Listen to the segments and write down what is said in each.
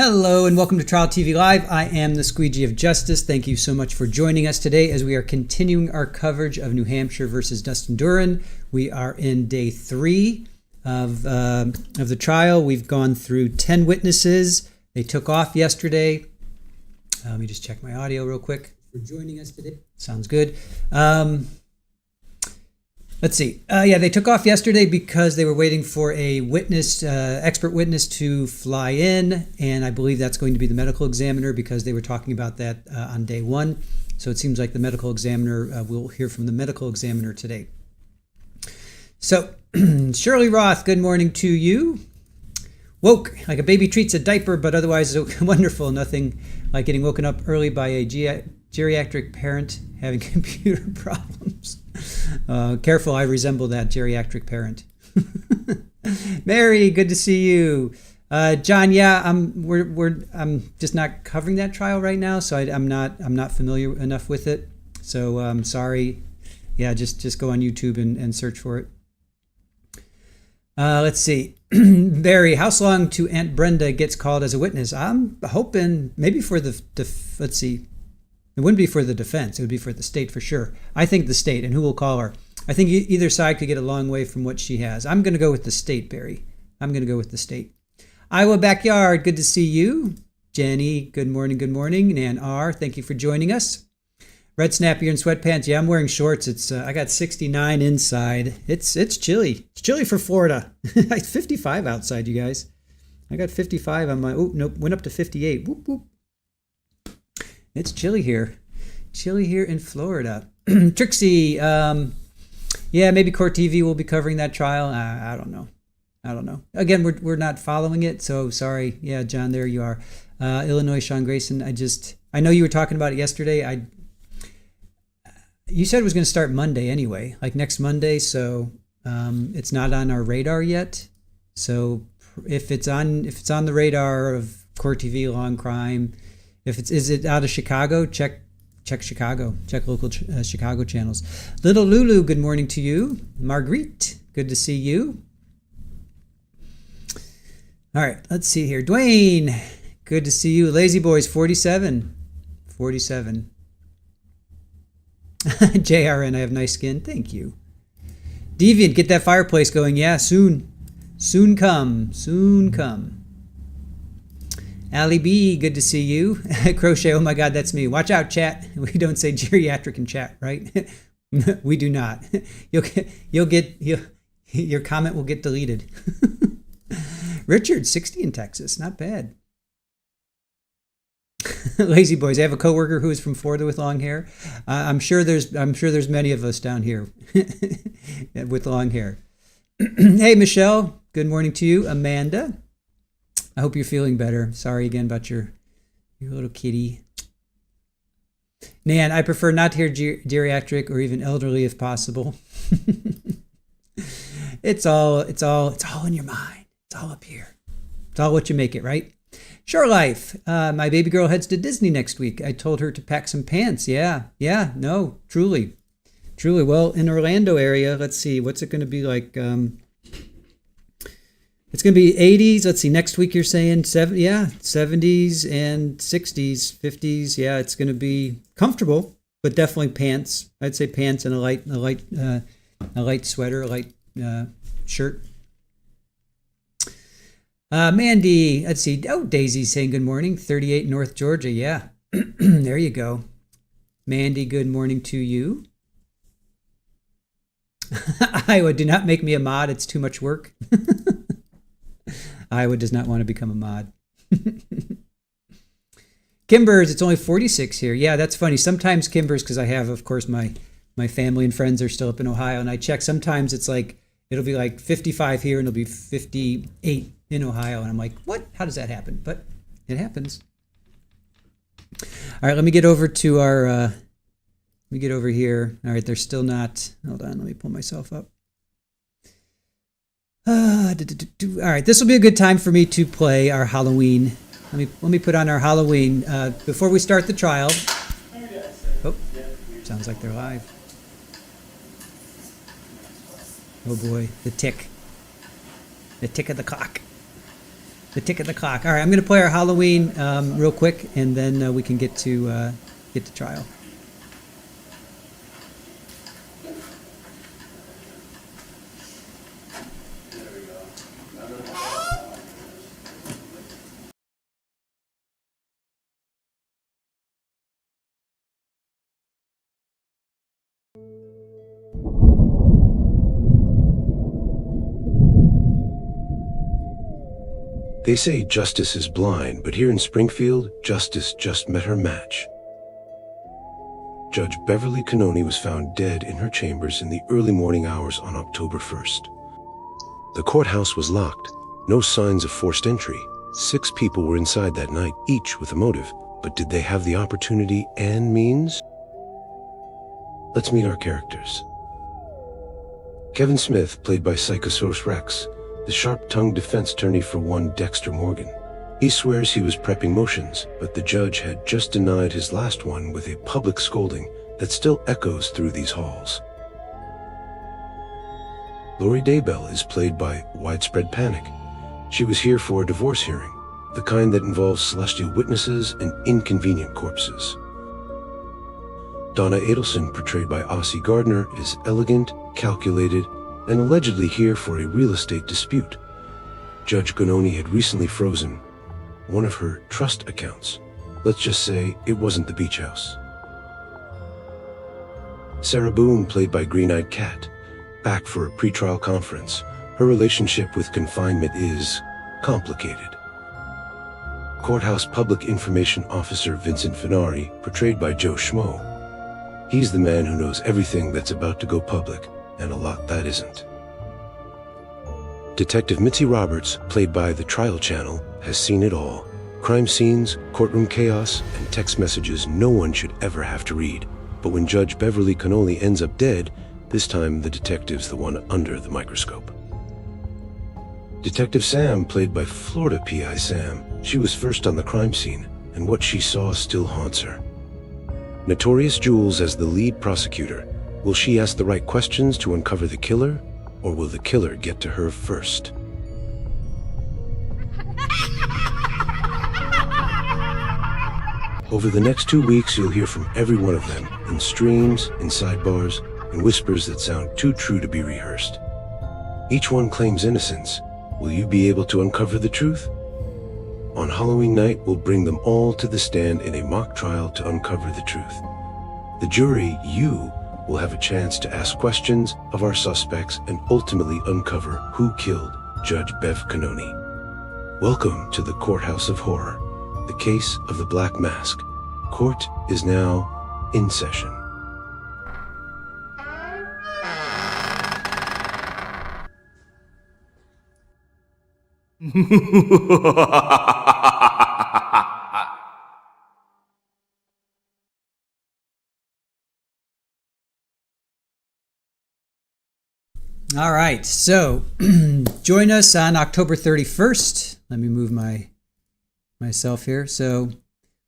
Hello and welcome to Trial TV Live. I am the Squeegee of Justice. Thank you so much for joining us today as we are continuing our coverage of New Hampshire versus Dustin Duren. We are in day 3 of the trial. We've gone through 10 witnesses. They took off yesterday. Let me just check my audio real quick for joining us today. Sounds good. Let's see. They took off yesterday because they were waiting for a witness, expert witness to fly in, and I believe that's going to be the medical examiner because they were talking about that on day 1. So it seems like the medical examiner, we'll hear from the medical examiner today. So Shirley Roth, good morning to you. Woke like a baby treats a diaper, but otherwise wonderful. Nothing like getting woken up early by a geriatric parent having computer problems. Careful, I resemble that geriatric parent. Mary, good to see you. John, yeah, I'm just not covering that trial right now, so I'm not familiar enough with it. So I'm sorry. Yeah, just go on YouTube and search for it. Let's see. Barry, how long to Aunt Brenda gets called as a witness? I'm hoping maybe for the let's see. It wouldn't be for the defense. It would be for the state for sure. I think the state, and who will call her? I think either side could get a long way from what she has. I'm going to go with the state, Barry. I'm going to go with the state. Iowa Backyard, good to see you. Jenny, good morning, good morning. Nan R, thank you for joining us. Red Snap, you're in sweatpants. Yeah, I'm wearing shorts. It's I got 69 inside. It's chilly. It's chilly for Florida. It's 55 outside, you guys. I got 55 on my, oh, nope, went up to 58. Whoop, whoop. It's chilly here. Chilly here in Florida. Trixie, yeah, maybe Court TV will be covering that trial. I don't know. Again, we're not following it, so sorry. Yeah, John, there you are. Illinois, Sean Grayson. I know you were talking about it yesterday. You said it was going to start Monday anyway, like next Monday, so it's not on our radar yet. So if it's on the radar of Court TV, Law and Crime, is it out of Chicago? Check Chicago. Check local Chicago channels. Little Lulu, good morning to you. Marguerite, good to see you. All right, let's see here. Dwayne, good to see you. Lazy Boys, 47. JRN, I have nice skin. Thank you. Deviant, get that fireplace going. Yeah, soon. Soon come. Ali B, good to see you. Crochet, oh my God, that's me. Watch out, chat. We don't say geriatric in chat, right? We do not. Your comment will get deleted. Richard, 60 in Texas, not bad. Lazy Boys, I have a coworker who is from Florida with long hair. I'm sure there's many of us down here with long hair. Hey, Michelle, good morning to you. Amanda, I hope you're feeling better. Sorry again about your little kitty. Nan, I prefer not to hear geriatric or even elderly if possible. It's all in your mind. It's all up here. It's all what you make it, right? Sure Life. My baby girl heads to Disney next week. I told her to pack some pants. Yeah. No, truly. Well, in Orlando area, let's see, what's it going to be like? It's going to be 80s. Let's see, next week you're saying 70s and 60s, 50s. Yeah, it's going to be comfortable, but definitely pants. I'd say pants and a light sweater, a light shirt. Mandy, let's see. Oh, Daisy's saying good morning. 38 North Georgia. Yeah, there you go. Mandy, good morning to you. Iowa, do not make me a mod. It's too much work. Iowa does not want to become a mod. Kimbers, it's only 46 here. Yeah, that's funny. Sometimes Kimbers, because I have, of course, my family and friends are still up in Ohio, and I check. Sometimes it's like, it'll be like 55 here, and it'll be 58 in Ohio, and I'm like, what? How does that happen? But it happens. All right, let me get over to our, let me get over here. All right, they're still not, hold on, let me pull myself up. All right, this will be a good time for me to play our Halloween. Let me put on our Halloween before we start the trial. Oh, sounds like they're live. Oh boy, the tick of the clock. The tick of the clock. All right, I'm going to play our Halloween real quick, and then we can get to trial. They say justice is blind, but here in Springfield, justice just met her match. Judge Beverly Cannoni was found dead in her chambers in the early morning hours on October 1st. The courthouse was locked, no signs of forced entry. 6 people were inside that night, each with a motive. But did they have the opportunity and means? Let's meet our characters. Kevin Smith, played by Psychosaurus Rex, the sharp-tongued defense attorney for one Dexter Morgan. He swears he was prepping motions, but the judge had just denied his last one with a public scolding that still echoes through these halls. Lori Daybell is played by Widespread Panic. She was here for a divorce hearing, the kind that involves celestial witnesses and inconvenient corpses. Donna Adelson, portrayed by Ossie Gardner, is elegant, calculated, and allegedly here for a real estate dispute. Judge Cannoni had recently frozen one of her trust accounts. Let's just say it wasn't the beach house. Sarah Boone, played by Green-Eyed Cat, back for a pretrial conference. Her relationship with confinement is complicated. Courthouse Public Information Officer Vincent Finari, portrayed by Joe Schmo. He's the man who knows everything that's about to go public, and a lot that isn't. Detective Mitzi Roberts, played by the Trial Channel, has seen it all. Crime scenes, courtroom chaos, and text messages no one should ever have to read. But when Judge Beverly Cannoni ends up dead, this time the detective's the one under the microscope. Detective Sam, played by Florida PI Sam. She was first on the crime scene, and what she saw still haunts her. Notorious Jules as the lead prosecutor. Will she ask the right questions to uncover the killer, or will the killer get to her first? Over the next 2 weeks, you'll hear from every one of them, in streams, in sidebars, in whispers that sound too true to be rehearsed. Each one claims innocence. Will you be able to uncover the truth? On Halloween night, we'll bring them all to the stand in a mock trial to uncover the truth. The jury, you, will have a chance to ask questions of our suspects and ultimately uncover who killed Judge Bev Cannoni. Welcome to the Courthouse of Horror, the case of the Black Mask. Court is now in session. All right, so join us on October 31st. Let me move myself here. So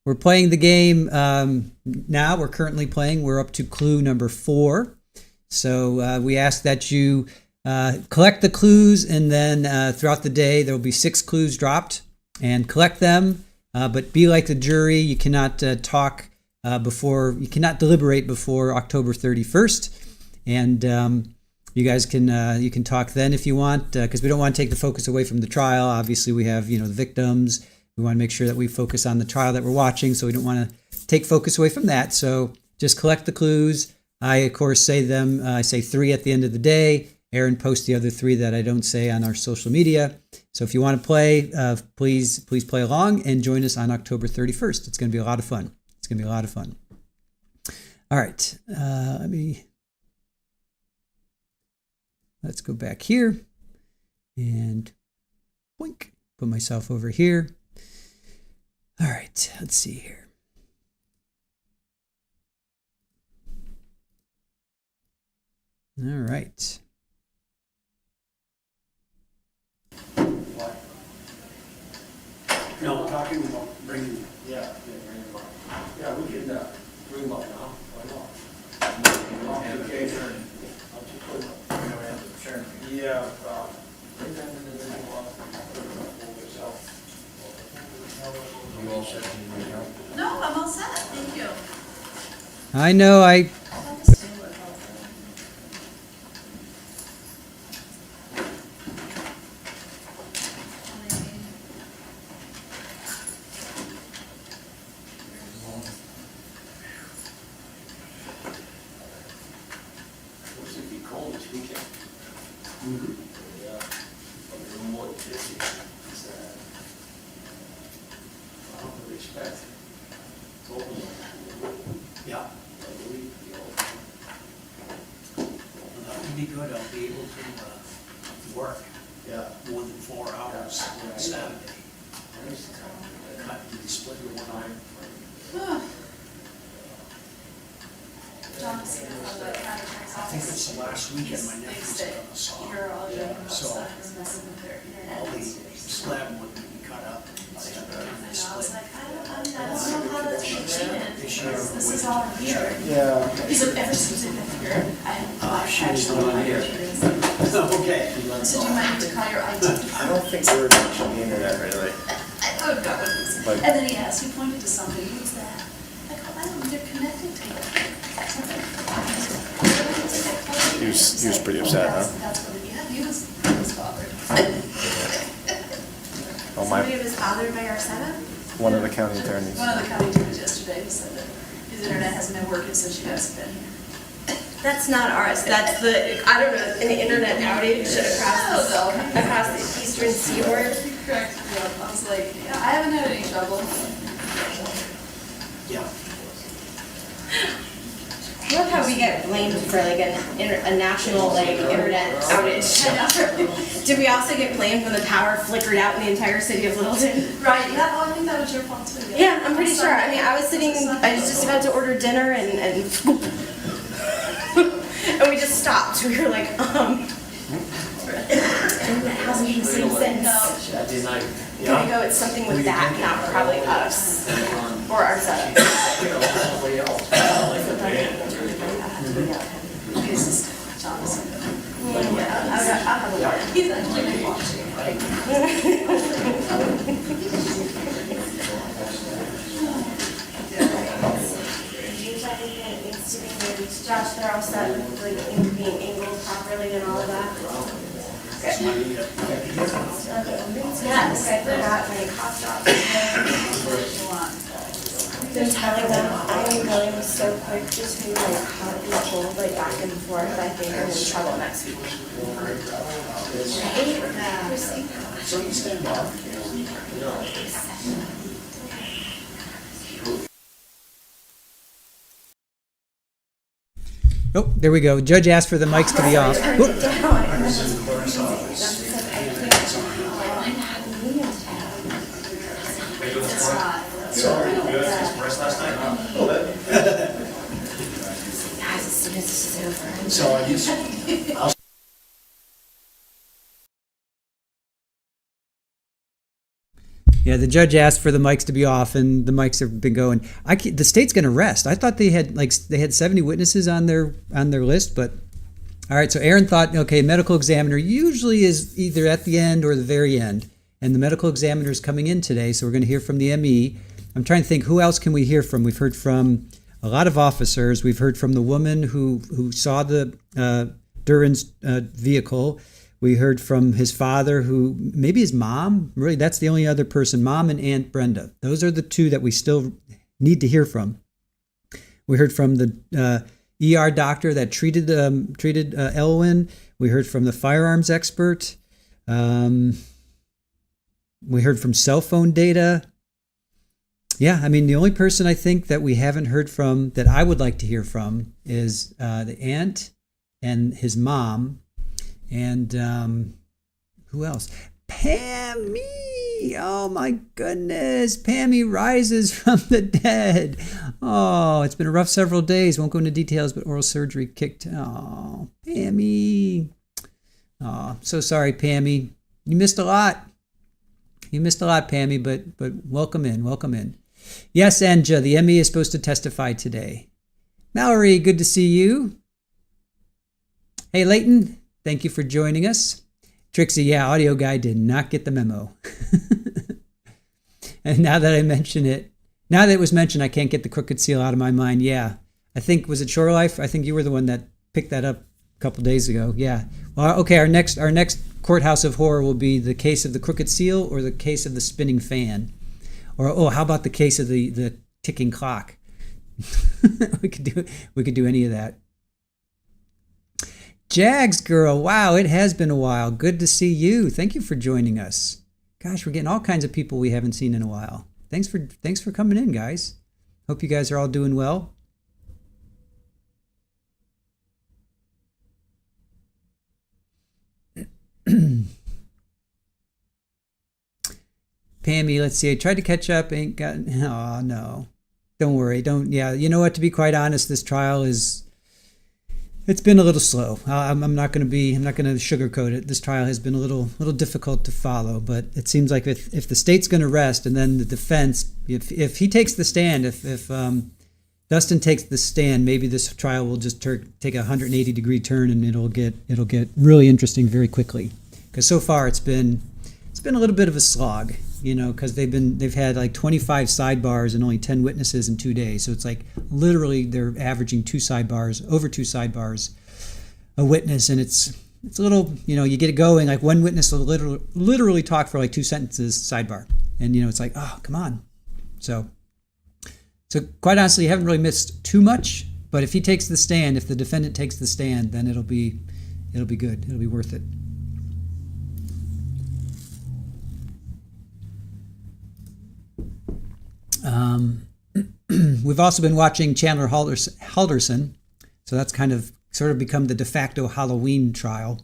we're playing the game now. We're currently playing. We're up to clue number 4. So we ask that you collect the clues, and then throughout the day there will be 6 clues dropped, and collect them. But be like the jury. You cannot talk you cannot deliberate before October 31st, and you guys can you can talk then if you want, because we don't want to take the focus away from the trial. Obviously, we have the victims. We want to make sure that we focus on the trial that we're watching, so we don't want to take focus away from that. So just collect the clues. I of course say them. I say 3 at the end of the day. Aaron posts the other 3 that I don't say on our social media. So if you want to play, please play along and join us on October 31st. It's going to be a lot of fun. It's going to be a lot of fun. All right, let's go back here and boink, put myself over here. All right, let's see here. All right. No, talking about bringing. Yeah, bring them up. Yeah, we can bring them up now. Why not? Okay, sure. I'll just put them up. Sure. Yeah. Bring them in the video. Yourself. No, I'm all set, thank you. I know. Supposed to be cold this weekend. Yeah. But we're more than 50. It's, I don't really expect. Totally. Yeah. I believe, you know. That would be good, I'll be able to work Yeah. more than 4 hours on Saturday. Nice. Cut and split the one eye. John, I think it's the last weekend my nephew's got a saw. So all the slab would be cut up. I was like, I don't know how that's functioning. This is all here. Yeah. He said, ever since I've been here, I have she's the one here. Okay. So do you mind to call your IT? I don't think we're touching the internet really. I would go with this. Like- And then he asked, he pointed to something, who's that? I go, I don't know, they're connected to it. He was pretty upset, huh? That's what, yeah, he was bothered. Oh, Somebody was bothered by our setup? one of the county attorneys. One of the county attorneys yesterday said that his internet hasn't been working since you guys have been here. That's not ours, that's the, I don't know, an internet outage across the eastern seaboard. Correct, yeah, I was like, yeah, I haven't had any trouble. Yeah. I love how we get blamed for like a national like internet outage. Did we also get blamed when the power flickered out in the entire city of Littleton? Right, yeah, well, I think that was your fault too. Yeah, I'm pretty sure. I mean, I was just about to order dinner and and we just stopped. We were like, internet hasn't been the same since. Saturday night. Can we go, it's something with that, not probably us or our setup. Somebody else. Jonathan. Yeah, I'll have a word. He's actually been watching. Josh, they're all set with like being angled properly and all of that. Yes, I forgot my cough drops. They're telling them I am William was so quick between like hot and cold, like back and forth. I think I'm in trouble next week. Right? So you stand up. Oh, there we go. Judge asked for the mics to be off. Whoop. It's not. Sorry, you guys expressed last night? Guys, as soon as this is over. So I just, Yeah, the judge asked for the mics to be off, and the mics have been going. The state's going to rest. I thought they had 70 witnesses on their list, but all right. So Aaron thought, okay, medical examiner usually is either at the end or the very end, and the medical examiner is coming in today, so we're going to hear from the ME. I'm trying to think, who else can we hear from? We've heard from a lot of officers. We've heard from the woman who saw the Duren's vehicle. We heard from his father, who maybe his mom. Really, that's the only other person, mom and Aunt Brenda. Those are the two that we still need to hear from. We heard from the ER doctor that treated Elwyn. We heard from the firearms expert. We heard from cell phone data. Yeah, I mean, the only person I think that we haven't heard from that I would like to hear from is the aunt and his mom. And who else? Pammy! Oh my goodness. Pammy rises from the dead. Oh, it's been a rough several days. Won't go into details, but oral surgery kicked. Oh, Pammy. Oh, so sorry, Pammy. You missed a lot. You missed a lot, Pammy, but welcome in. Welcome in. Yes, Anja, the ME is supposed to testify today. Mallory, good to see you. Hey, Leighton. Thank you for joining us. Trixie, yeah, audio guy did not get the memo. And now that I mention it, now that it was mentioned, I can't get the crooked seal out of my mind. Yeah. I think, was it Shore Life? I think you were the one that picked that up a couple days ago. Yeah. Well, okay, our next courthouse of horror will be the case of the crooked seal or the case of the spinning fan. Or, oh, how about the case of the ticking clock? we could do any of that. Jags girl, wow, it has been a while. Good to see you. Thank you for joining us. Gosh, we're getting all kinds of people we haven't seen in a while. Thanks for coming in, guys. Hope you guys are all doing well. Pammy, let's see. I tried to catch up, ain't gotten. Oh no, don't worry. Don't. Yeah, you know what? To be quite honest, this trial it's been a little slow. I'm not going to sugarcoat it. This trial has been a little difficult to follow, but it seems like if the state's going to rest, and then the defense, if he takes the stand, if Dustin takes the stand, maybe this trial will just take a 180-degree turn, and it'll get really interesting very quickly. Because so far it's been a little bit of a slog, because they've had like 25 sidebars and only 10 witnesses in 2 days. So it's like literally they're averaging over two sidebars a witness, and it's a little, you get it going. Like one witness will literally talk for like 2 sentences sidebar, and it's like, oh, come on. So quite honestly, you haven't really missed too much. But if he takes the stand, if the defendant takes the stand, then it'll be good. It'll be worth it. We've also been watching Chandler Halderson, so that's sort of become the de facto Halloween trial.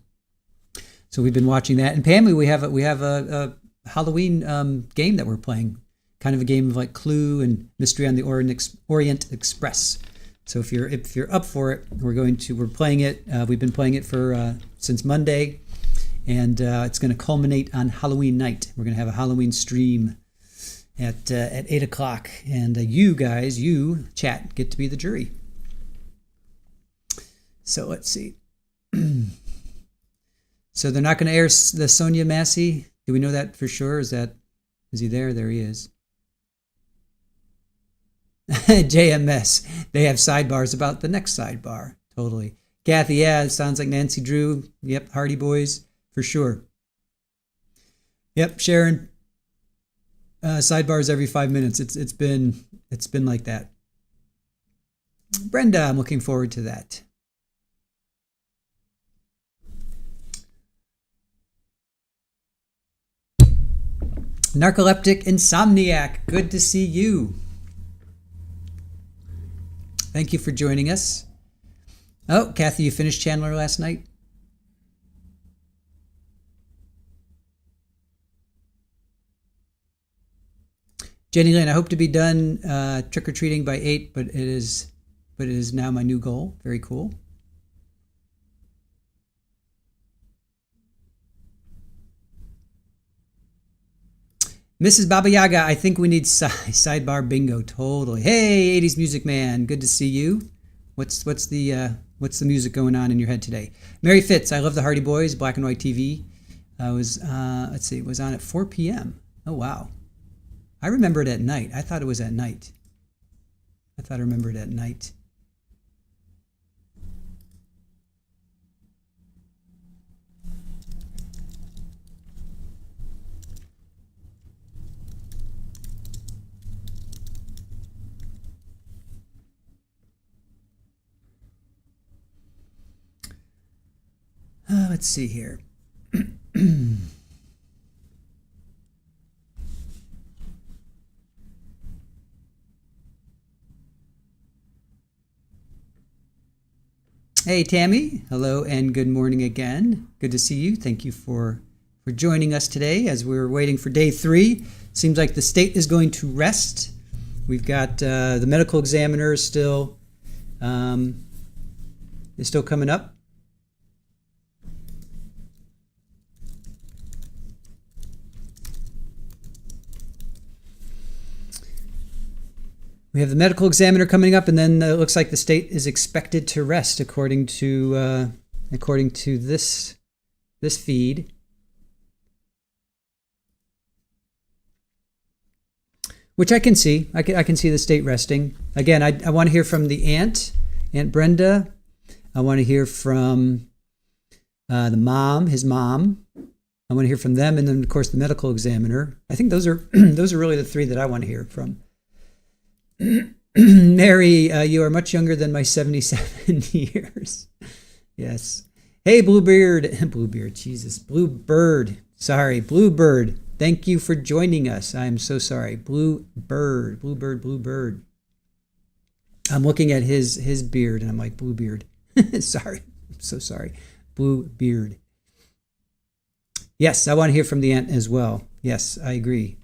So we've been watching that. And Pammy, we have a Halloween game that we're playing, kind of a game of like Clue and Mystery on the Orient Express. So if you're up for it, we're playing it. We've been playing it since Monday, and it's going to culminate on Halloween night. We're going to have a Halloween stream at 8 o'clock, and you chat, get to be the jury. So let's see. So they're not going to air the Sonia Massey. Do we know that for sure? Is he there? There he is. JMS. They have sidebars about the next sidebar. Totally. Kathy, yeah, it sounds like Nancy Drew. Yep, Hardy Boys for sure. Yep, Sharon. Sidebars every 5 minutes. It's been like that. Brenda, I'm looking forward to that. Narcoleptic Insomniac, good to see you. Thank you for joining us. Oh, Kathy, you finished Chandler last night? Jenny Lynn, I hope to be done trick-or-treating by 8, but it is now my new goal. Very cool. Mrs. Baba Yaga, I think we need sidebar bingo. Totally. Hey, 80s Music Man, good to see you. What's the music going on in your head today? Mary Fitz, I love the Hardy Boys, black and white TV. Was on at 4 p.m. Oh wow. I remember it at night. I thought it was at night. I remembered it at night. Let's see here. Hey, Tammy. Hello and good morning again. Good to see you. Thank you for joining us today as we're waiting for day 3. Seems like the state is going to rest. We've got the medical examiner is still coming up. We have the medical examiner coming up, and then it looks like the state is expected to rest according to this feed. which I can see. I can see the state resting. Again, I want to hear from the Aunt Brenda. I want to hear from the mom, his mom. I want to hear from them, and then of course the medical examiner. I think those are those are really the three that I want to hear from. Mary, you are much younger than my 77 years. Yes. Hey, Bluebeard. Bluebeard, Jesus. Bluebird. Sorry, Bluebird. Thank you for joining us. I am so sorry. Bluebird. I'm looking at his beard, and I'm like, Bluebeard. Sorry. I'm so sorry. Bluebeard. Yes, I want to hear from the aunt as well. Yes, I agree.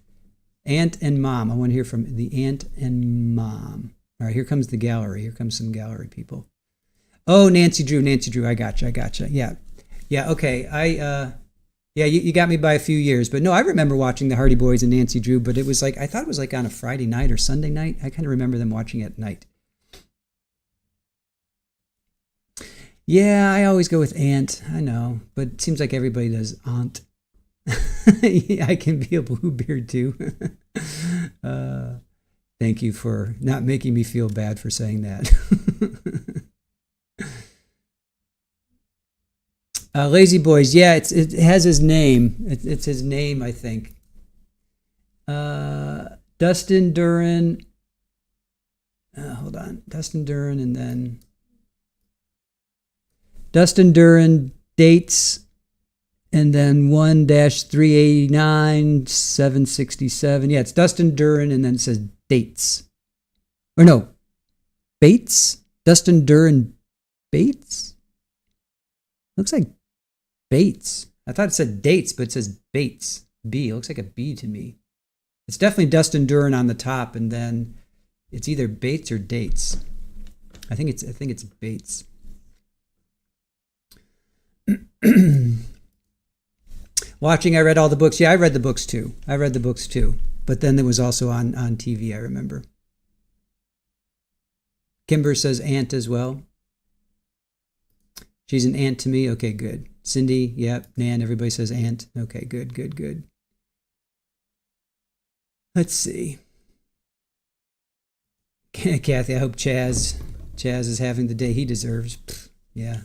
Aunt and mom. I want to hear from the aunt and mom. All right, here comes the gallery. Here comes some gallery people. Oh, Nancy Drew. I gotcha. Yeah. Okay. You got me by a few years, but no, I remember watching the Hardy Boys and Nancy Drew, but it was like, I thought it was like on a Friday night or Sunday night. I kind of remember them watching it at night. Yeah, I always go with aunt. I know, but it seems like everybody does aunt. I can be a Bluebeard too. Thank you for not making me feel bad for saying that. Lazy Boys, yeah, it has his name. It's his name, I think. Dustin Duren. Hold on. Dustin Duren, and then Dustin Duren dates, and then 1-389-767. Yeah, it's Dustin Duren, and then it says dates. Or no, Bates? Dustin Duren Bates? Looks like Bates. I thought it said dates, but it says Bates. B. It looks like a B to me. It's definitely Dustin Duren on the top, and then it's either Bates or dates. I think it's Bates. Watching, I read all the books. Yeah, I read the books too. But then it was also on TV, I remember. Kimber says aunt as well. She's an aunt to me. Okay, good. Cindy, yep. Nan, everybody says aunt. Okay, good. Let's see. Kathy, I hope Chaz is having the day he deserves. Pfft, yeah.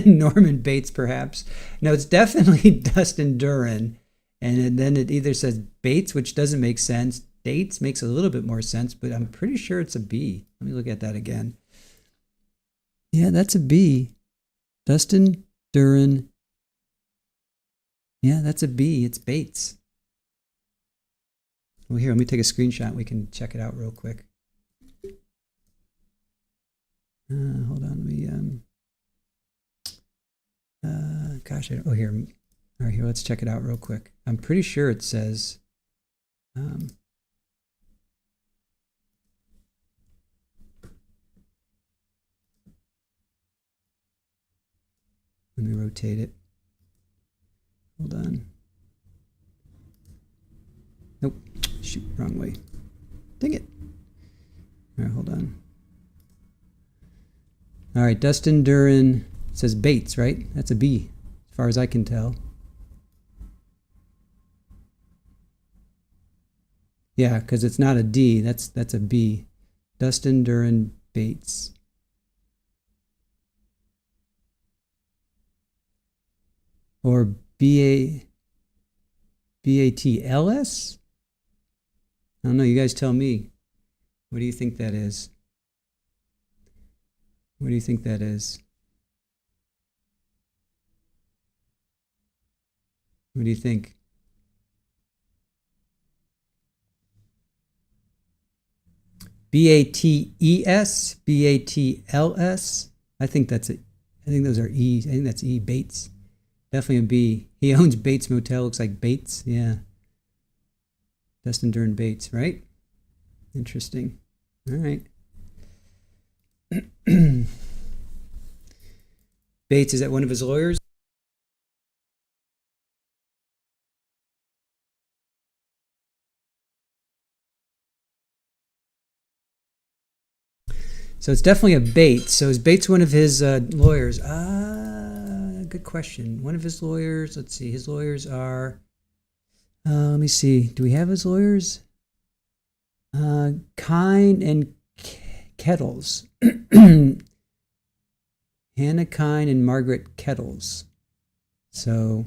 Norman Bates, perhaps. No, it's definitely Dustin Duren. And then it either says Bates, which doesn't make sense. Dates makes a little bit more sense, but I'm pretty sure it's a B. Let me look at that again. Yeah, that's a B. Dustin Duren. Yeah, that's a B. It's Bates. Well, here, let me take a screenshot. We can check it out real quick. Hold on. Let me... oh, here. All right, here, let's check it out real quick. I'm pretty sure it says... let me rotate it. Hold on. Nope. Shoot, wrong way. Dang it. All right, hold on. All right, Dustin Duren says Bates, right? That's a B, as far as I can tell. Yeah, because it's not a D. That's a B. Dustin Duren Bates. Or B-A-T-L-S? I don't know. You guys tell me. What do you think that is? What do you think that is? What do you think? B-A-T-E-S? B-A-T-L-S? I think that's it. I think those are E. I think that's E. Bates. Definitely a B. He owns Bates Motel. Looks like Bates. Yeah. Dustin Duren Bates, right? Interesting. All right. Bates, is that one of his lawyers? So it's definitely a Bates. So is Bates one of his lawyers? good question. One of his lawyers, let's see, his lawyers are, let me see, do we have his lawyers? Kine and Kettles. Hannah Kine and Margaret Kettles. So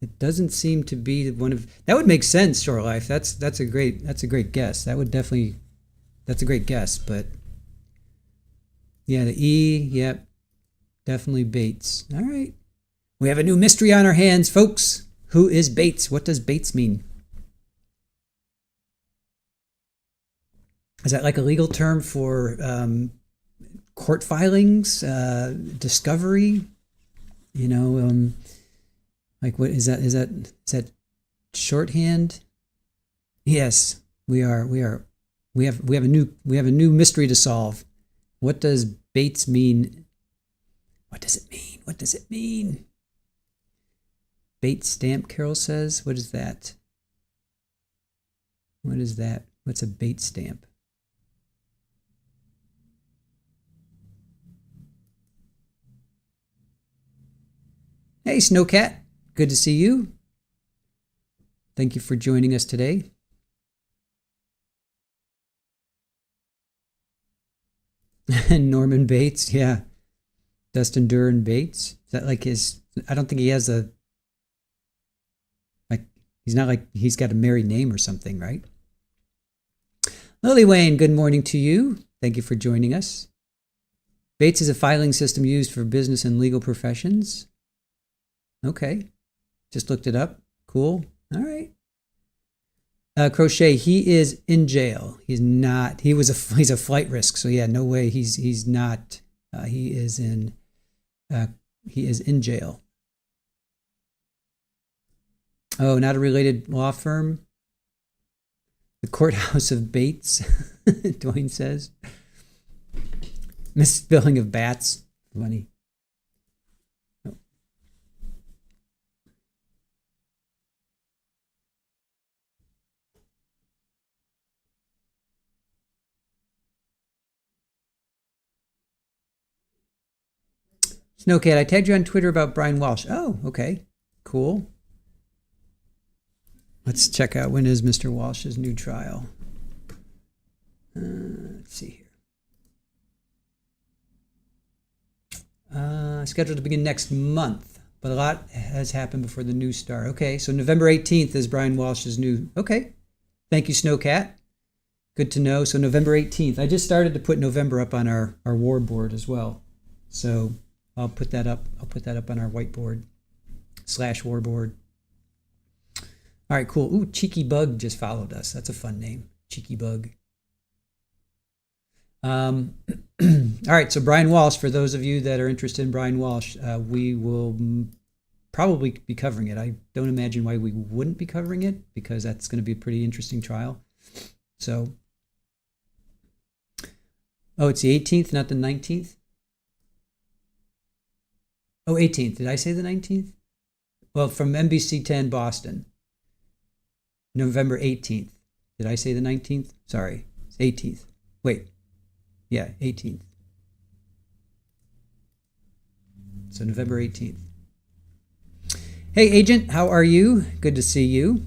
it doesn't seem to be one of, that would make sense, Shore Life. That's a great guess. That would definitely, that's a great guess, but yeah, the E, yep, definitely Bates. All right. We have a new mystery on our hands, folks. Who is Bates? What does Bates mean? Is that like a legal term for court filings, discovery? You know, like what is that? Is that shorthand? Yes, we are. We have a new mystery to solve. What does Bates mean? What does it mean? What does it mean? Bates stamp, Carol says. What is that? What is that? What's a Bates stamp? Hey, Snowcat. Good to see you. Thank you for joining us today. Norman Bates, yeah. Dustin Duren Bates. Is that like his, I don't think he has a, like, he's not like he's got a married name or something, right? Lily Wayne, good morning to you. Thank you for joining us. Bates is a filing system used for business and legal professions. Okay. Just looked it up. Cool. All right. Crochet, he is in jail. He's not, he's a flight risk. So yeah, no way. He's not, he is in jail. Oh, not a related law firm. The Courthouse of Bates, Dwayne says. Misspelling of bats. Funny. Oh. Snowcat, I tagged you on Twitter about Brian Walsh. Oh, okay. Cool. Let's check out when is Mr. Walsh's new trial. Let's see here. Scheduled to begin next month, but a lot has happened before the news start. Okay, so November 18th is Brian Walsh's new. Okay, thank you, Snowcat. Good to know. So November 18th. I just started to put November up on our war board as well. So I'll put that up. I'll put that up on our whiteboard / war board. All right, cool. Ooh, Cheeky Bug just followed us. That's a fun name, Cheeky Bug. All right, so Brian Walsh, for those of you that are interested in Brian Walsh, we will probably be covering it. I don't imagine why we wouldn't be covering it, because that's going to be a pretty interesting trial. So, oh, it's the 18th, not the 19th? Oh, 18th. Did I say the 19th? Well, from NBC 10 Boston. November 18th. Did I say the 19th? Sorry, it's 18th. Wait. Yeah, 18th. So November 18th. Hey, Agent, how are you? Good to see you.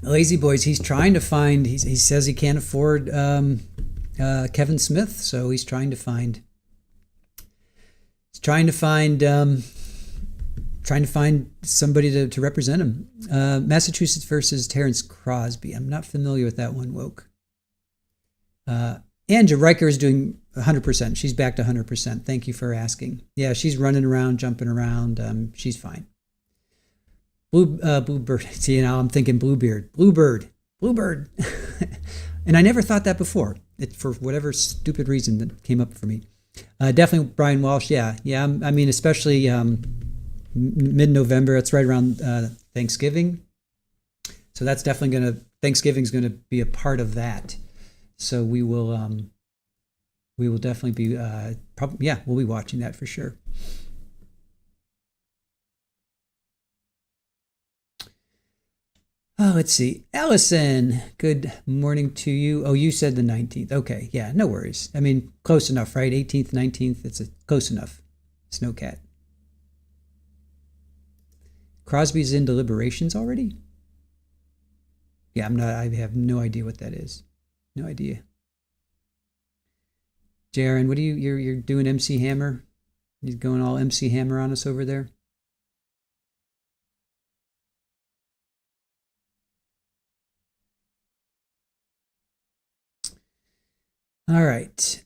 Lazy Boys, he's trying to find, he says he can't afford Kevin Smith, so he's trying to find somebody to represent him. Massachusetts versus Terrence Crosby. I'm not familiar with that one, Woke. Anja Riker is doing 100%. She's back to 100%. Thank you for asking. Yeah, she's running around, jumping around. She's fine. Bluebird. See, now I'm thinking Bluebird. Bluebird. And I never thought that before. It, for whatever stupid reason that came up for me. Definitely Brian Walsh. Yeah. I mean, especially mid-November. It's right around Thanksgiving. So that's definitely Thanksgiving's going to be a part of that. So we will definitely be, we'll be watching that for sure. Oh, let's see. Allison, good morning to you. Oh, you said the 19th. Okay, yeah, no worries. I mean, close enough, right? 18th, 19th, it's close enough. Snowcat. Crosby's in deliberations already? Yeah, I have no idea what that is. No idea. Jaren, what you're doing MC Hammer? You're going all MC Hammer on us over there? All right.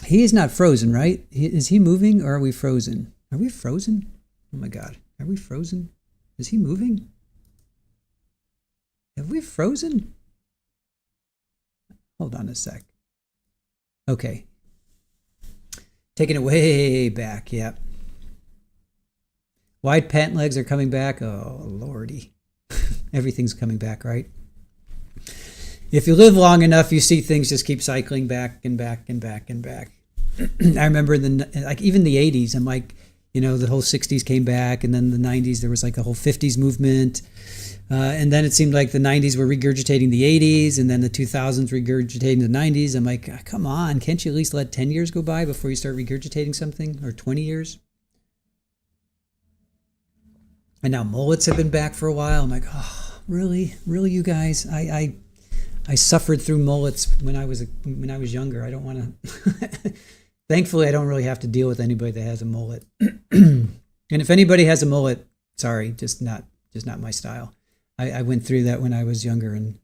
He is not frozen, right? Is he moving or are we frozen? Are we frozen? Oh my God. Are we frozen? Is he moving? Have we frozen? Hold on a sec. Okay. Taking it way back. Yep. Wide pant legs are coming back. Oh, Lordy. Everything's coming back, right? If you live long enough, you see things just keep cycling back and back and back and back. I remember even the 80s, I'm like, the whole 60s came back, and then the 90s, there was like a whole 50s movement. And then it seemed like the 90s were regurgitating the 80s, and then the 2000s regurgitating the 90s. I'm like, come on, can't you at least let 10 years go by before you start regurgitating something, or 20 years? And now mullets have been back for a while. I'm like, oh, really, you guys? I suffered through mullets when I was younger. I don't want to. Thankfully, I don't really have to deal with anybody that has a mullet. And if anybody has a mullet, sorry, just not my style. I went through that when I was younger and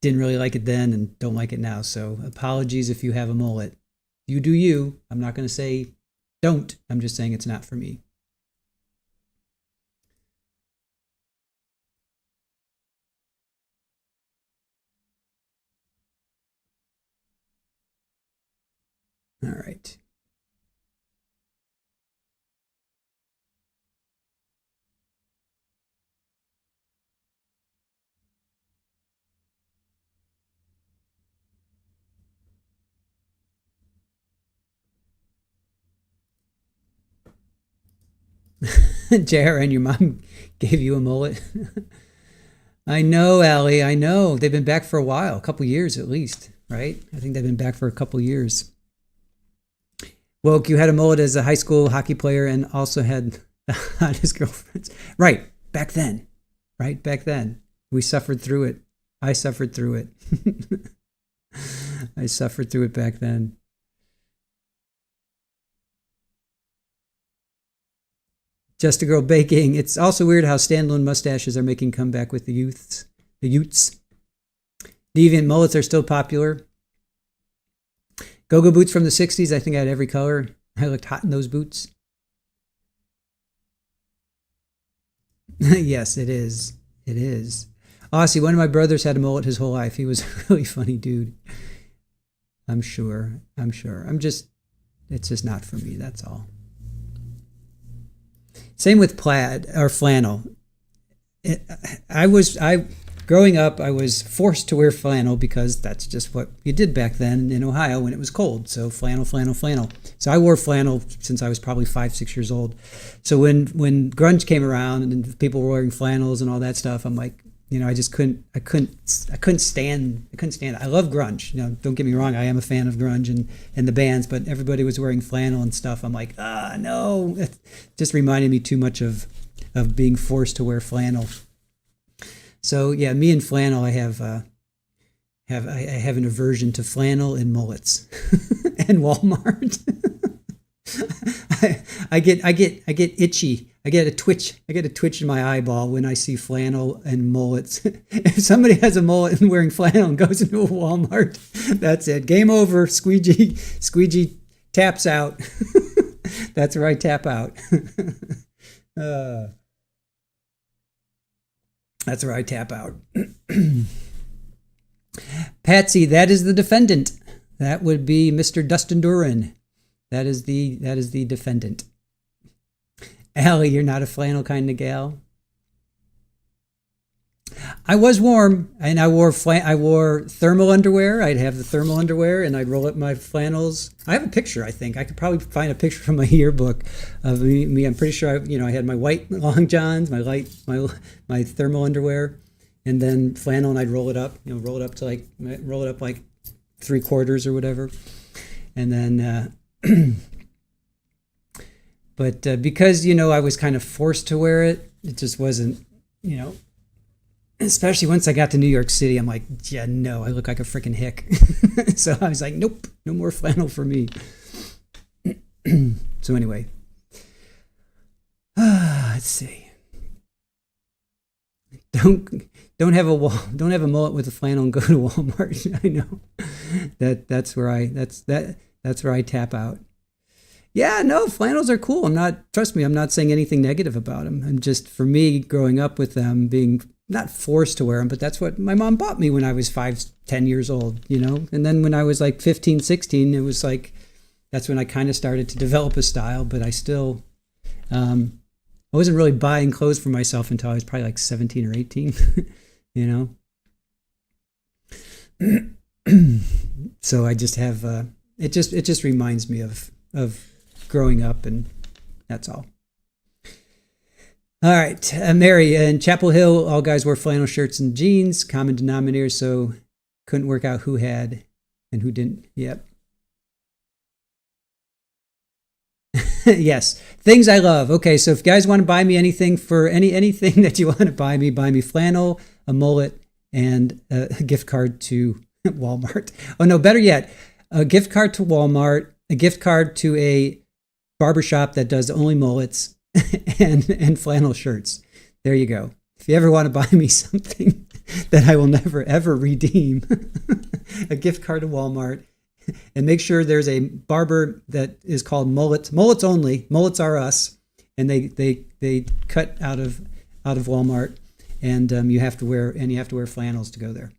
didn't really like it then and don't like it now. So apologies if you have a mullet. You do you. I'm not going to say don't. I'm just saying it's not for me. All right. Jaren, your mom gave you a mullet. I know, Allie. I know. They've been back for a while, a couple years at least, right? I think they've been back for a couple years. Woke, you had a mullet as a high school hockey player and also had the hottest girlfriends. Right, back then. Right, back then. We suffered through it. I suffered through it. I suffered through it back then. Just a Girl Baking. It's also weird how standalone mustaches are making comeback with the Utes. Deviant mullets are still popular. Go-go boots from the 60s. I think I had every color. I looked hot in those boots. Yes, it is. It is. Aussie, one of my brothers had a mullet his whole life. He was a really funny dude. I'm sure. It's just not for me. That's all. Same with plaid or flannel. Growing up, I was forced to wear flannel because that's just what you did back then in Ohio when it was cold. So flannel. So I wore flannel since I was probably 5-6 years old. So when grunge came around and people were wearing flannels and all that stuff, I'm like, I just couldn't stand it. I love grunge. Don't get me wrong, I am a fan of grunge and the bands, but everybody was wearing flannel and stuff. I'm like, no. It just reminded me too much of being forced to wear flannel. So yeah, me and flannel, I have an aversion to flannel and mullets and Walmart. I get itchy. I get a twitch in my eyeball when I see flannel and mullets. If somebody has a mullet and wearing flannel and goes into a Walmart, that's it. Game over. Squeegee taps out. That's where I tap out. That's where I tap out. Patsy, that is the defendant. That would be Mr. Dustin Duren. That is the defendant. Allie, you're not a flannel kind of gal. I was warm, and I wore thermal underwear. I'd have the thermal underwear, and I'd roll up my flannels. I have a picture. I think I could probably find a picture from my yearbook of me. I'm pretty sure I had my white long johns, my thermal underwear, and then flannel, and I'd roll it up. Roll it up like 3/4 or whatever, and then. But because I was kind of forced to wear it, it just wasn't. Especially once I got to New York City, I'm like, yeah, no, I look like a freaking hick. So I was like, nope, no more flannel for me. So anyway, let's see. Don't have a mullet with a flannel and go to Walmart. I know that's where I tap out. Yeah, no, flannels are cool. Trust me, I'm not saying anything negative about them. I'm just, for me, growing up with them, being not forced to wear them, but that's what my mom bought me when I was 5-10 years old, And then when I was like 15, 16, it was like, that's when I kind of started to develop a style, but I still, I wasn't really buying clothes for myself until I was probably like 17 or 18, So I just have, it just reminds me of growing up, and that's all. All right, Mary, in Chapel Hill, all guys wore flannel shirts and jeans, common denominator, so couldn't work out who had and who didn't. Yep. Yes, things I love. Okay, so if you guys want to buy me anything for anything that you want to buy me flannel, a mullet, and a gift card to Walmart. Oh no, better yet, a gift card to Walmart, a gift card to a barbershop that does only mullets, and flannel shirts. There you go. If you ever want to buy me something that I will never ever redeem, a gift card to Walmart, and make sure there's a barber that is called Mullets. Mullets only. Mullets are us, and they cut out of Walmart, and you have to wear flannels to go there.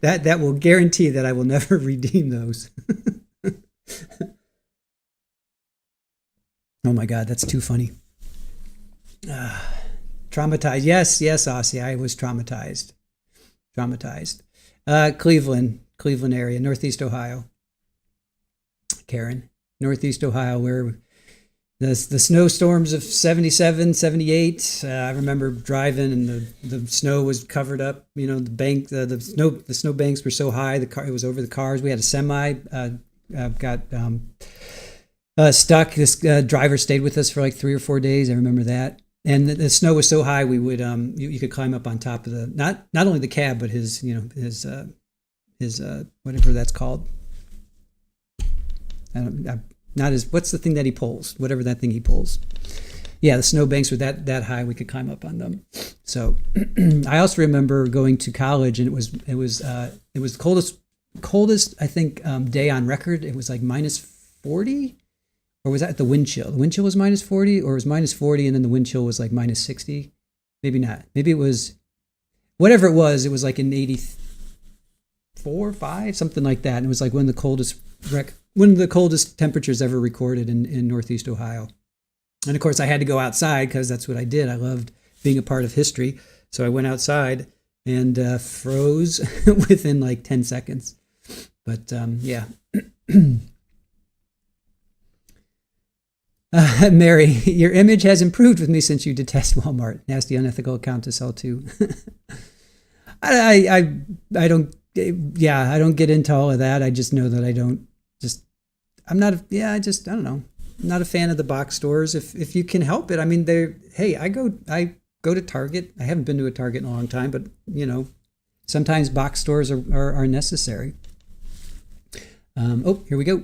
That will guarantee that I will never redeem those. Oh my God, that's too funny. Traumatized. Yes, Aussie, I was traumatized. Cleveland area, Northeast Ohio. Karen, Northeast Ohio, where the snowstorms of 77, 78. I remember driving, and the snow was covered up. The bank, the snow banks were so high, it was over the cars. We had a semi, got stuck. This driver stayed with us for like 3 or 4 days. I remember that. And the snow was so high, we would you could climb up on top of the not only the cab, but his whatever that's called. Not his, what's the thing that he pulls? Whatever that thing he pulls. Yeah, the snow banks were that high, we could climb up on them. So I also remember going to college, and it was the coldest I think day on record. It was like -40. Or was that the wind chill? The wind chill was -40, or it was -40, and then the wind chill was like -60. Maybe not. Maybe it was, whatever it was like in 84, 5, something like that. And it was like one of the coldest temperatures ever recorded in Northeast Ohio. And of course, I had to go outside because that's what I did. I loved being a part of history. So I went outside and froze within like 10 seconds. But yeah. Mary, your image has improved with me since you detest Walmart. Nasty, unethical account to sell to. I don't get into all of that. I just know that I don't I'm not, I don't know. I'm not a fan of the box stores. If you can help it. I mean, I go to Target. I haven't been to a Target in a long time, but sometimes box stores are necessary. Here we go.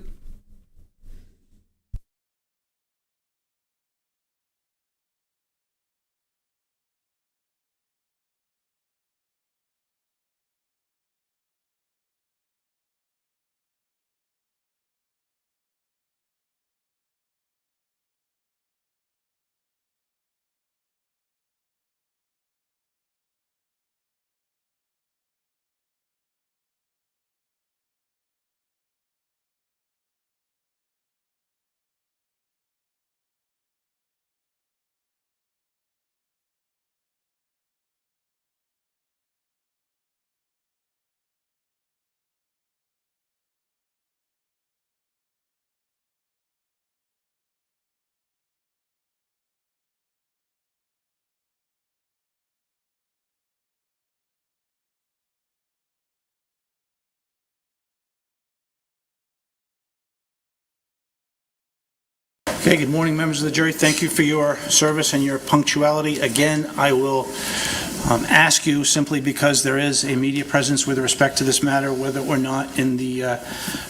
Okay, good morning, members of the jury. Thank you for your service and your punctuality. Again, I will ask you, simply because there is a media presence with respect to this matter, whether or not in the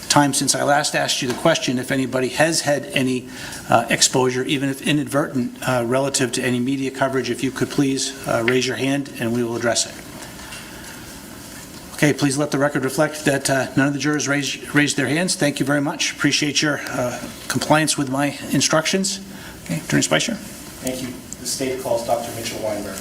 time since I last asked you the question, if anybody has had any exposure, even if inadvertent, relative to any media coverage, if you could please raise your hand and we will address it. Okay, please let the record reflect that none of the jurors raised their hands. Thank you very much. Appreciate your compliance with my instructions. Okay, Attorney Spicer. Thank you. The state calls Dr. Mitchell Weinberg.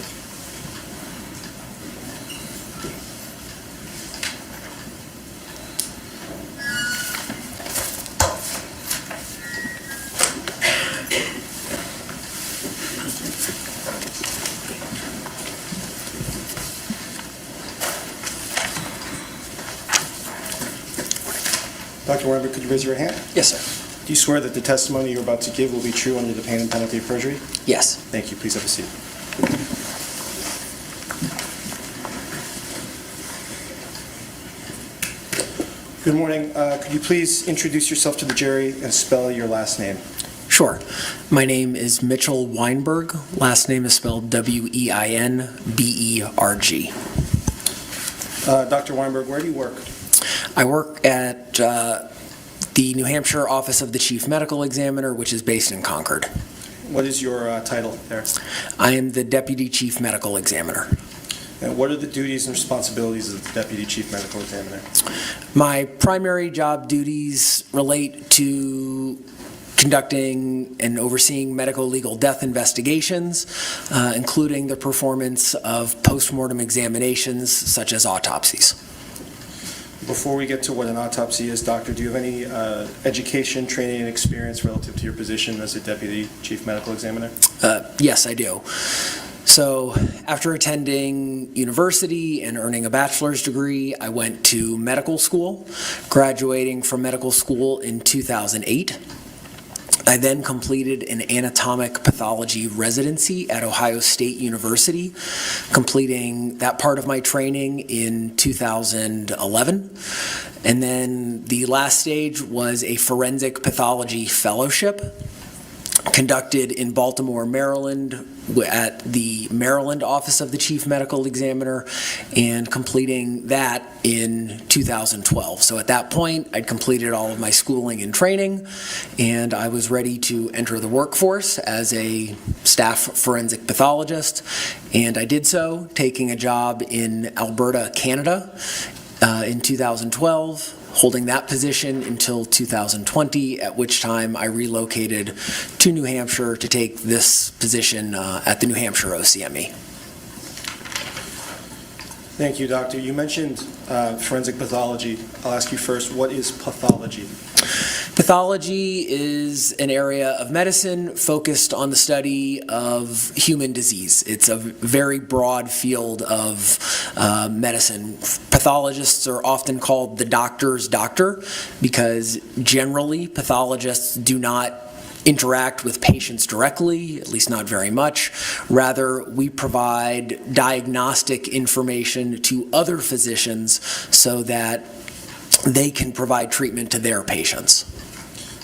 Dr. Weinberg, could you raise your hand? Yes, sir. Do you swear that the testimony you're about to give will be true under the pain and penalty of perjury? Yes. Thank you. Please have a seat. Good morning. Could you please introduce yourself to the jury and spell your last name? Sure. My name is Mitchell Weinberg. Last name is spelled W-E-I-N-B-E-R-G. Dr. Weinberg, where do you work? I work at the New Hampshire Office of the Chief Medical Examiner, which is based in Concord. What is your title there? I am the Deputy Chief Medical Examiner. And what are the duties and responsibilities of the Deputy Chief Medical Examiner? My primary job duties relate to conducting and overseeing medical legal death investigations, including the performance of post-mortem examinations such as autopsies. Before we get to what an autopsy is, Doctor, do you have any education, training, and experience relative to your position as a Deputy Chief Medical Examiner? Yes, I do. So after attending university and earning a bachelor's degree, I went to medical school, graduating from medical school in 2008. I then completed an anatomic pathology residency at Ohio State University, completing that part of my training in 2011. And then the last stage was a forensic pathology fellowship conducted in Baltimore, Maryland, at the Maryland Office of the Chief Medical Examiner, and completing that in 2012. So at that point, I'd completed all of my schooling and training, and I was ready to enter the workforce as a staff forensic pathologist, and I did so, taking a job in Alberta, Canada, in 2012. Holding that position until 2020, at which time I relocated to New Hampshire to take this position at the New Hampshire OCME. Thank you, Doctor. You mentioned forensic pathology. I'll ask you first, what is pathology? Pathology is an area of medicine focused on the study of human disease. It's a very broad field of medicine. Pathologists are often called the doctor's doctor because generally pathologists do not interact with patients directly, at least not very much. Rather, we provide diagnostic information to other physicians so that they can provide treatment to their patients.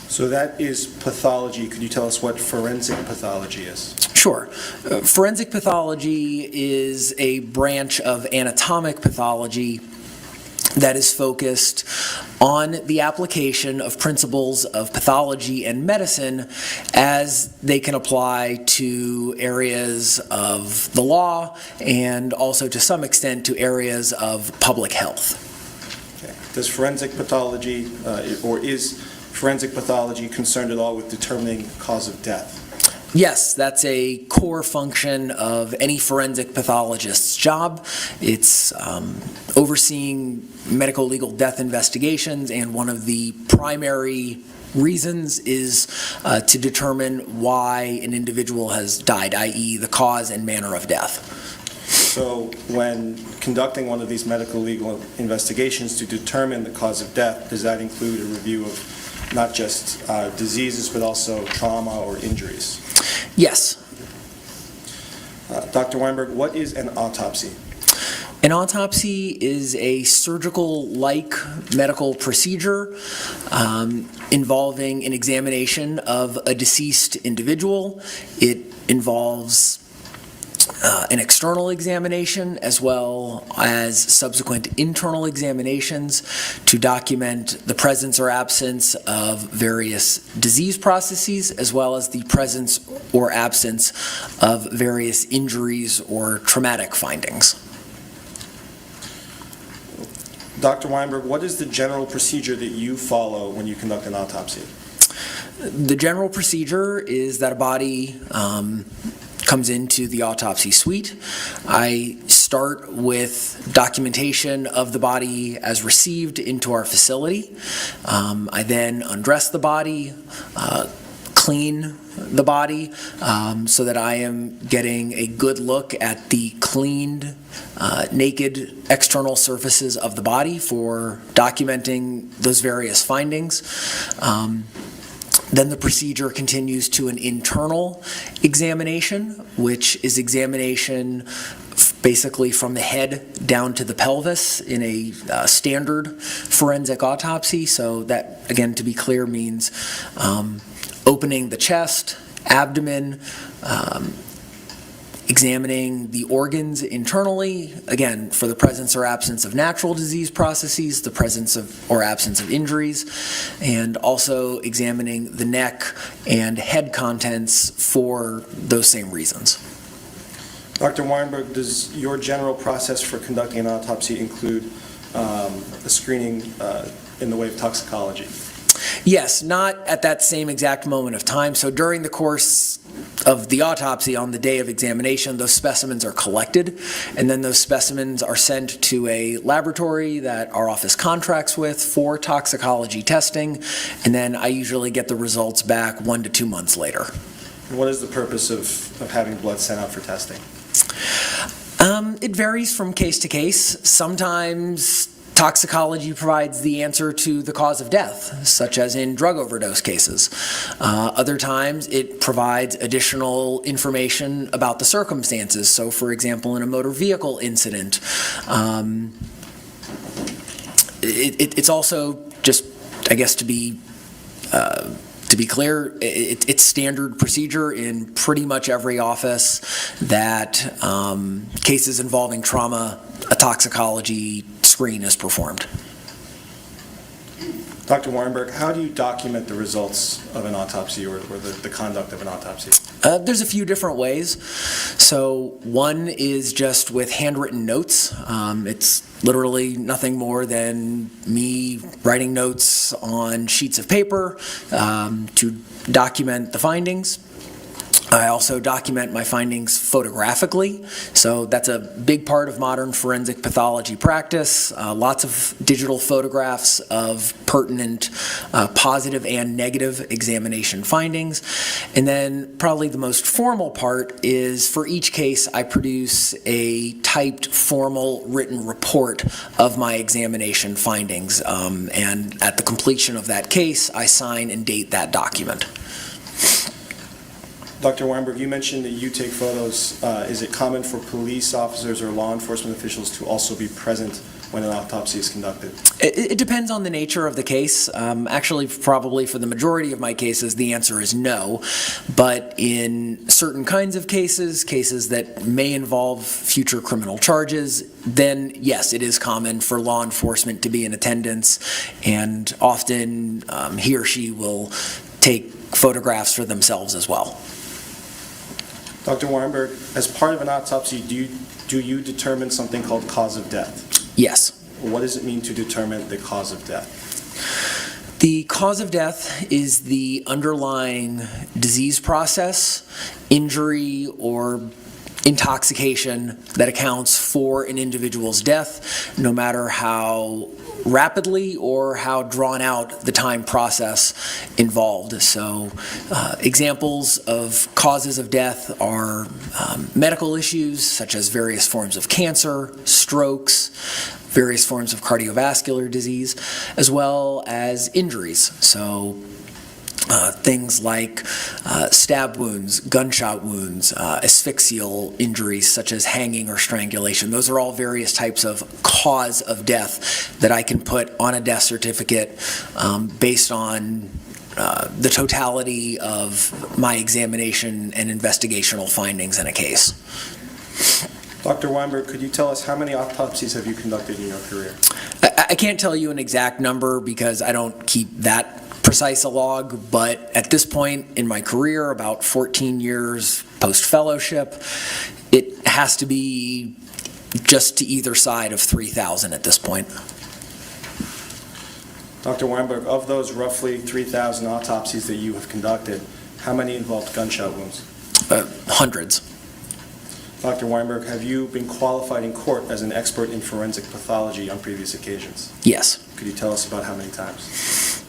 So that is pathology. Could you tell us what forensic pathology is? Sure. Forensic pathology is a branch of anatomic pathology that is focused on the application of principles of pathology and medicine as they can apply to areas of the law and also to some extent to areas of public health. Okay. Does forensic pathology, or is forensic pathology concerned at all with determining cause of death? Yes, that's a core function of any forensic pathologist's job. It's overseeing medical legal death investigations, and one of the primary reasons is to determine why an individual has died, i.e. the cause and manner of death. So when conducting one of these medical legal investigations to determine the cause of death, does that include a review of not just diseases but also trauma or injuries? Yes. Dr. Weinberg, what is an autopsy? An autopsy is a surgical-like medical procedure involving an examination of a deceased individual. It involves an external examination as well as subsequent internal examinations to document the presence or absence of various disease processes, as well as the presence or absence of various injuries or traumatic findings. Dr. Weinberg, what is the general procedure that you follow when you conduct an autopsy? The general procedure is that a body comes into the autopsy suite. I start with documentation of the body as received into our facility. I then undress the body, clean the body so that I am getting a good look at the cleaned, naked external surfaces of the body for documenting those various findings. Then the procedure continues to an internal examination, which is examination basically from the head down to the pelvis in a standard forensic autopsy. So that, again, to be clear, means opening the chest, abdomen, examining the organs internally, again, for the presence or absence of natural disease processes, the presence of or absence of injuries, and also examining the neck and head contents for those same reasons. Dr. Weinberg, does your general process for conducting an autopsy include a screening in the way of toxicology? Yes, not at that same exact moment of time. So during the course of the autopsy on the day of examination, those specimens are collected, and then those specimens are sent to a laboratory that our office contracts with for toxicology testing, and then I usually get the results back 1 to 2 months later. And what is the purpose of having blood sent out for testing? It varies from case to case. Sometimes toxicology provides the answer to the cause of death, such as in drug overdose cases. Other times it provides additional information about the circumstances. So, for example, in a motor vehicle incident, it's also just, I guess, to be clear, it's standard procedure in pretty much every office that cases involving trauma, a toxicology screen is performed. Dr. Weinberg, how do you document the results of an autopsy or the conduct of an autopsy? There's a few different ways. So one is just with handwritten notes. It's literally nothing more than me writing notes on sheets of paper to document the findings. I also document my findings photographically, so that's a big part of modern forensic pathology practice. Lots of digital photographs of pertinent positive and negative examination findings. And then probably the most formal part is for each case I produce a typed formal written report of my examination findings. And at the completion of that case, I sign and date that document. Dr. Weinberg, you mentioned that you take photos. Is it common for police officers or law enforcement officials to also be present when an autopsy is conducted? It depends on the nature of the case. Actually, probably for the majority of my cases, the answer is no. But in certain kinds of cases that may involve future criminal charges, then yes, it is common for law enforcement to be in attendance, and often he or she will take photographs for themselves as well. Dr. Weinberg, as part of an autopsy, do you determine something called cause of death? Yes. What does it mean to determine the cause of death? The cause of death is the underlying disease process, injury, or intoxication that accounts for an individual's death, no matter how rapidly or how drawn out the time process involved. So examples of causes of death are medical issues such as various forms of cancer, strokes, various forms of cardiovascular disease, as well as injuries. So things like stab wounds, gunshot wounds, asphyxial injuries such as hanging or strangulation. Those are all various types of cause of death that I can put on a death certificate based on the totality of my examination and investigational findings in a case. Dr. Weinberg, could you tell us how many autopsies have you conducted in your career? I can't tell you an exact number because I don't keep that precise a log, but at this point in my career, about 14 years post-fellowship, it has to be just to either side of 3,000 at this point. Dr. Weinberg, of those roughly 3,000 autopsies that you have conducted, how many involved gunshot wounds? Hundreds. Dr. Weinberg, have you been qualified in court as an expert in forensic pathology on previous occasions? Yes. Could you tell us about how many times?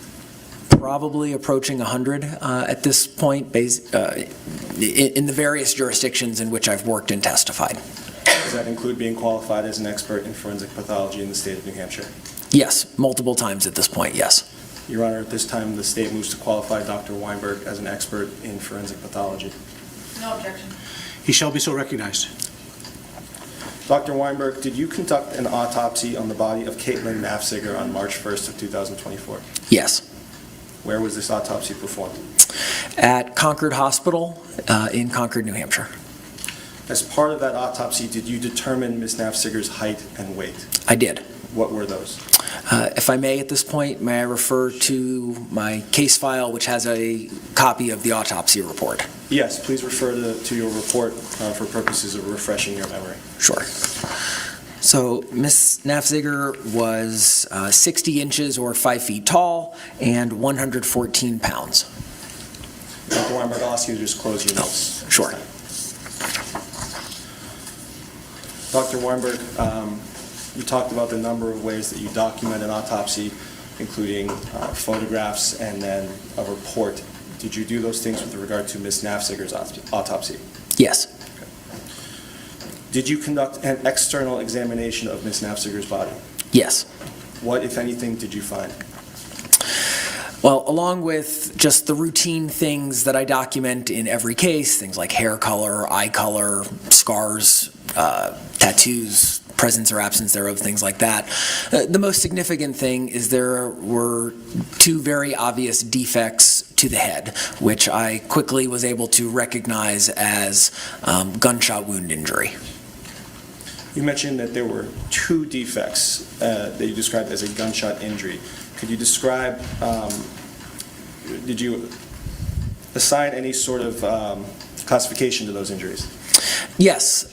Probably approaching 100 at this point, in the various jurisdictions in which I've worked and testified. Does that include being qualified as an expert in forensic pathology in the state of New Hampshire? Yes, multiple times at this point, yes. Your Honor, at this time, the state moves to qualify Dr. Weinberg as an expert in forensic pathology. No objection. He shall be so recognized. Dr. Weinberg, did you conduct an autopsy on the body of Caitlyn Naffziger on March 1st of 2024? Yes. Where was this autopsy performed? At Concord Hospital in Concord, New Hampshire. As part of that autopsy, did you determine Ms. Naffziger's height and weight? I did. What were those? If I may at this point, may I refer to my case file, which has a copy of the autopsy report? Yes, please refer to your report for purposes of refreshing your memory. Sure. So Ms. Naffziger was 60 inches or 5 feet tall and 114 pounds. Dr. Weinberg, I'll ask you to just close your notes. Sure. Dr. Weinberg, you talked about the number of ways that you document an autopsy, including photographs and then a report. Did you do those things with regard to Ms. Naffziger's autopsy? Yes. Did you conduct an external examination of Ms. Naffziger's body? Yes. What, if anything, did you find? Well, along with just the routine things that I document in every case, things like hair color, eye color, scars, tattoos, presence or absence thereof, things like that. The most significant thing is there were 2 very obvious defects to the head, which I quickly was able to recognize as gunshot wound injury. You mentioned that there were 2 defects that you described as a gunshot injury. Could you describe, did you assign any sort of classification to those injuries? Yes.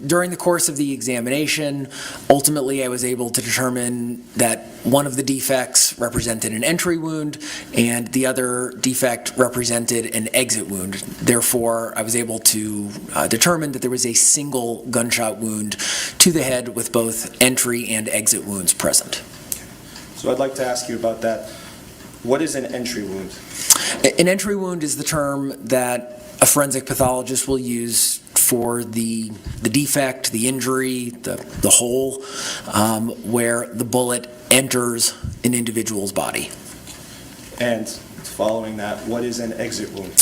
During the course of the examination, ultimately I was able to determine that one of the defects represented an entry wound and the other defect represented an exit wound. Therefore, I was able to determine that there was a single gunshot wound to the head with both entry and exit wounds present. So I'd like to ask you about that. What is an entry wound? An entry wound is the term that a forensic pathologist will use for the defect, the injury, the hole, where the bullet enters an individual's body. And following that, what is an exit wound?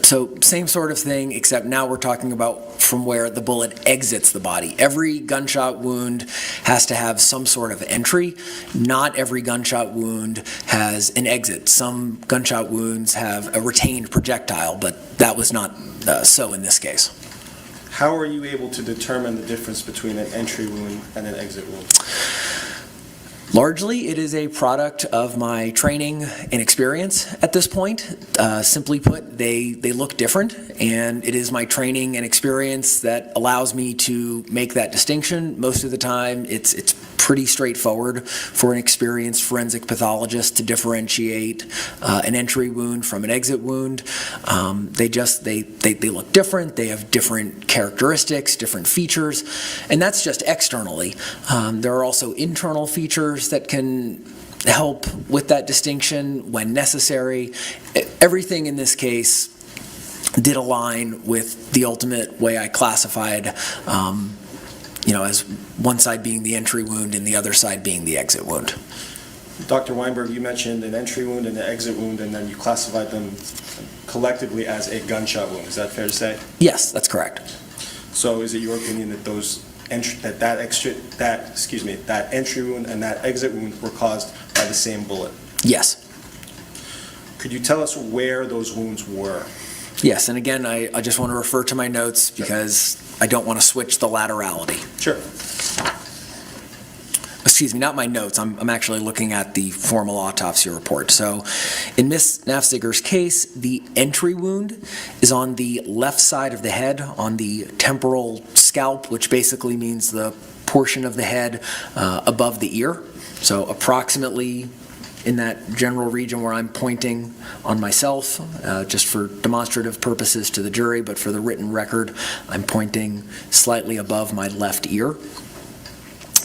So same sort of thing, except now we're talking about from where the bullet exits the body. Every gunshot wound has to have some sort of entry. Not every gunshot wound has an exit. Some gunshot wounds have a retained projectile, but that was not so in this case. How are you able to determine the difference between an entry wound and an exit wound? Largely, it is a product of my training and experience at this point. Simply put, they look different, and it is my training and experience that allows me to make that distinction. Most of the time, it's pretty straightforward for an experienced forensic pathologist to differentiate an entry wound from an exit wound. They look different. They have different characteristics, different features, and that's just externally. There are also internal features that can help with that distinction when necessary. Everything in this case did align with the ultimate way I classified, as one side being the entry wound and the other side being the exit wound. Dr. Weinberg, you mentioned an entry wound and an exit wound, and then you classified them collectively as a gunshot wound. Is that fair to say? Yes, that's correct. So is it your opinion that that entry wound and that exit wound were caused by the same bullet? Yes. Could you tell us where those wounds were? Yes, and again, I just want to refer to my notes because I don't want to switch the laterality. Sure. Excuse me, not my notes. I'm actually looking at the formal autopsy report. So in Ms. Naffziger's case, the entry wound is on the left side of the head, on the temporal scalp, which basically means the portion of the head above the ear. So approximately in that general region where I'm pointing on myself, just for demonstrative purposes to the jury, but for the written record, I'm pointing slightly above my left ear.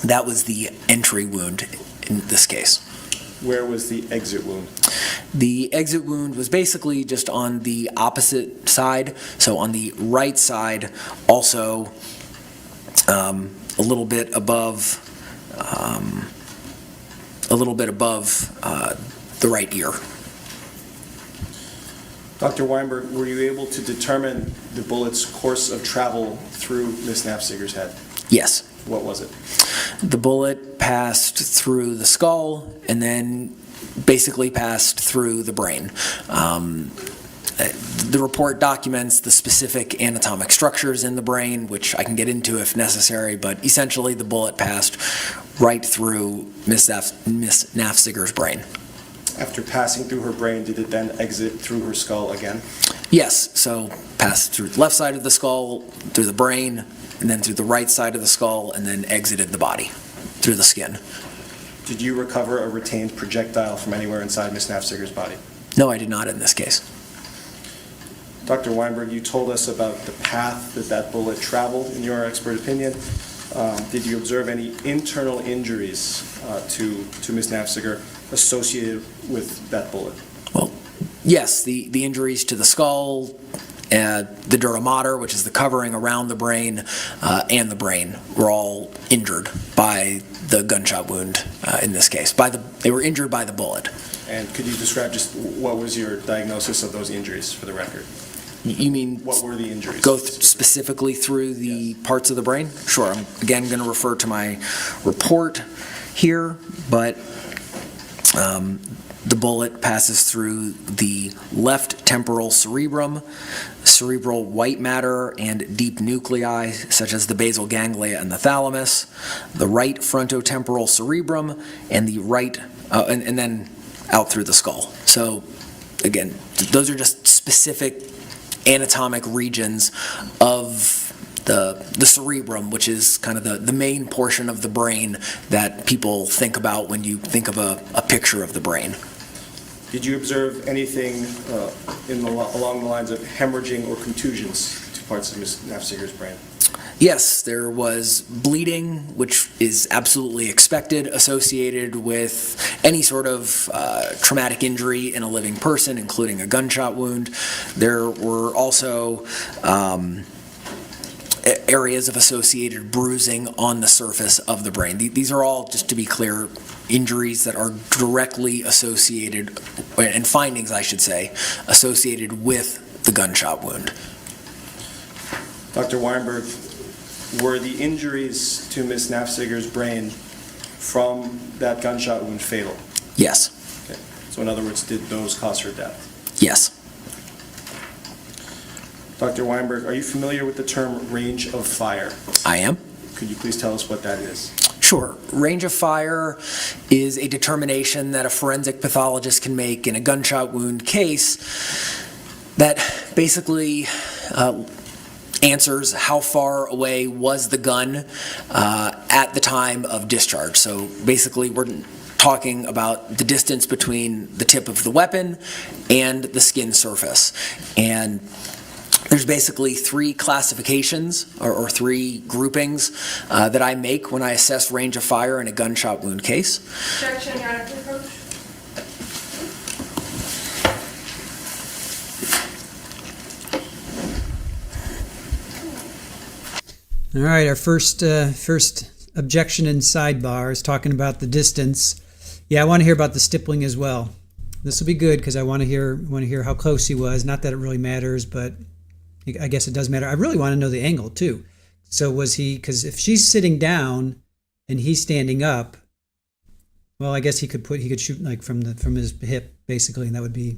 That was the entry wound in this case. Where was the exit wound? The exit wound was basically just on the opposite side, so on the right side, also a little bit above the right ear. Dr. Weinberg, were you able to determine the bullet's course of travel through Ms. Naffziger's head? Yes. What was it? The bullet passed through the skull and then basically passed through the brain. The report documents the specific anatomic structures in the brain, which I can get into if necessary, but essentially the bullet passed right through Ms. Naffziger's brain. After passing through her brain, did it then exit through her skull again? Yes, so passed through the left side of the skull, through the brain, and then through the right side of the skull, and then exited the body through the skin. Did you recover a retained projectile from anywhere inside Ms. Naffziger's body? No, I did not in this case. Dr. Weinberg, you told us about the path that bullet traveled, in your expert opinion. Did you observe any internal injuries to Ms. Naffziger associated with that bullet? Well, yes, the injuries to the skull, the dura mater, which is the covering around the brain, and the brain were all injured by the gunshot wound in this case. They were injured by the bullet. And could you describe just what was your diagnosis of those injuries for the record? You mean what were the injuries? Go specifically through the parts of the brain? Sure. I'm again going to refer to my report here, but the bullet passes through the left temporal cerebrum, cerebral white matter, and deep nuclei, such as the basal ganglia and the thalamus, the right frontotemporal cerebrum, and the right, and then out through the skull. So, again, those are just specific anatomic regions of the cerebrum, which is kind of the main portion of the brain that people think about when you think of a picture of the brain. Did you observe anything along the lines of hemorrhaging or contusions to parts of Ms. Naffziger's brain? Yes, there was bleeding, which is absolutely expected, associated with any sort of traumatic injury in a living person, including a gunshot wound. There were also areas of associated bruising on the surface of the brain. These are all, just to be clear, injuries that are directly associated, and findings, I should say, associated with the gunshot wound. Dr. Weinberg, were the injuries to Ms. Naffziger's brain from that gunshot wound fatal? Yes. Okay. So in other words, did those cause her death? Yes. Dr. Weinberg, are you familiar with the term range of fire? I am. Could you please tell us what that is? Sure. Range of fire is a determination that a forensic pathologist can make in a gunshot wound case that basically answers how far away was the gun at the time of discharge. So basically we're talking about the distance between the tip of the weapon and the skin surface. And there's basically three classifications or three groupings that I make when I assess range of fire in a gunshot wound case. Objection, Your Honor, to approach. All right, our first objection in sidebar is talking about the distance. Yeah, I want to hear about the stippling as well. This will be good because I want to hear how close he was. Not that it really matters, but I guess it does matter. I really want to know the angle too. So was he? Because if she's sitting down and he's standing up, well, I guess he could shoot like from his hip basically, and that would be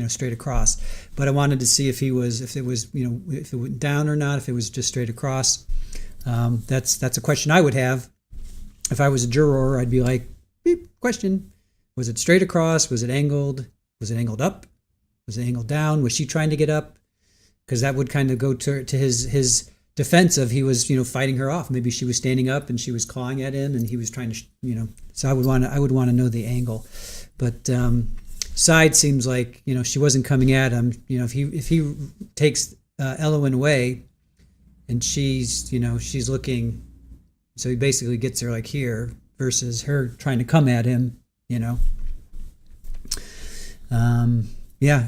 straight across. But I wanted to see if it was if it went down or not, if it was just straight across. That's a question I would have if I was a juror. I'd be like, beep, question: was it straight across? Was it angled? Was it angled up? Was it angled down? Was she trying to get up? Because that would kind of go to his defense of he was fighting her off. Maybe she was standing up and she was clawing at him and he was trying to So I would want to know the angle, but side seems like she wasn't coming at him. If he takes Elowen away and she's looking, so he basically gets her like here versus her trying to come at him. Yeah,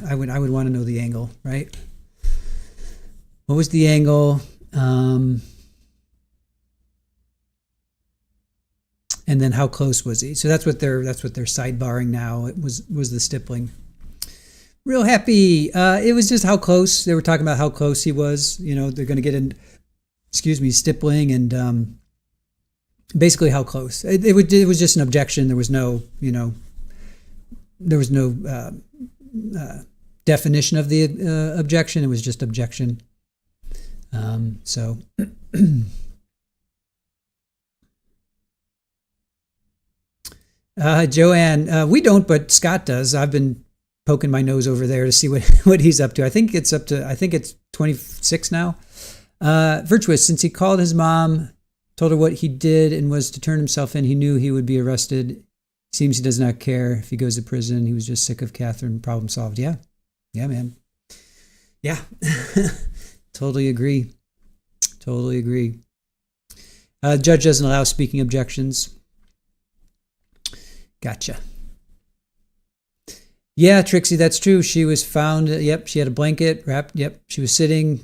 I would want to know the angle, right? What was the angle? And then how close was he? So that's what they're sidebarring now. It was the stippling. Real happy. It was just how close. They were talking about how close he was. They're going to get in, stippling and basically how close. It was just an objection. There was no definition of the objection. It was just objection. So. Joanne, we don't, but Scott does. I've been poking my nose over there to see what he's up to. I think it's 26 now. Virtuous, since he called his mom, told her what he did and was to turn himself in, he knew he would be arrested. Seems he does not care if he goes to prison. He was just sick of Catherine. Problem solved. Yeah, man. Yeah, totally agree. Judge doesn't allow speaking objections. Gotcha. Yeah, Trixie, that's true. She was found, she had a blanket wrapped, she was sitting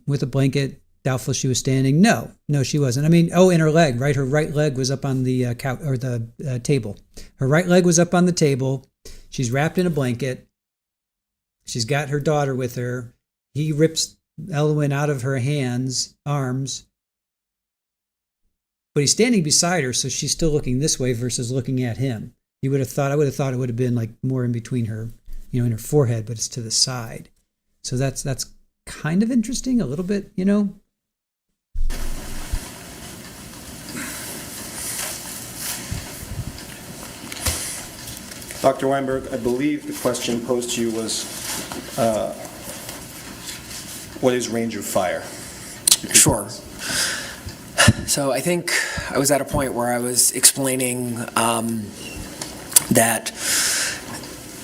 with a blanket, doubtful she was standing. No, she wasn't. In her leg, right? Her right leg was up on the couch or the table. Her right leg was up on the table. She's wrapped in a blanket. She's got her daughter with her. He rips Elowen out of her arms, but he's standing beside her, so she's still looking this way versus looking at him. I would have thought it would have been like more in between her, in her forehead, but it's to the side. So that's kind of interesting, a little bit, Dr. Weinberg, I believe the question posed to you was, what is range of fire? Sure. So I think I was at a point where I was explaining that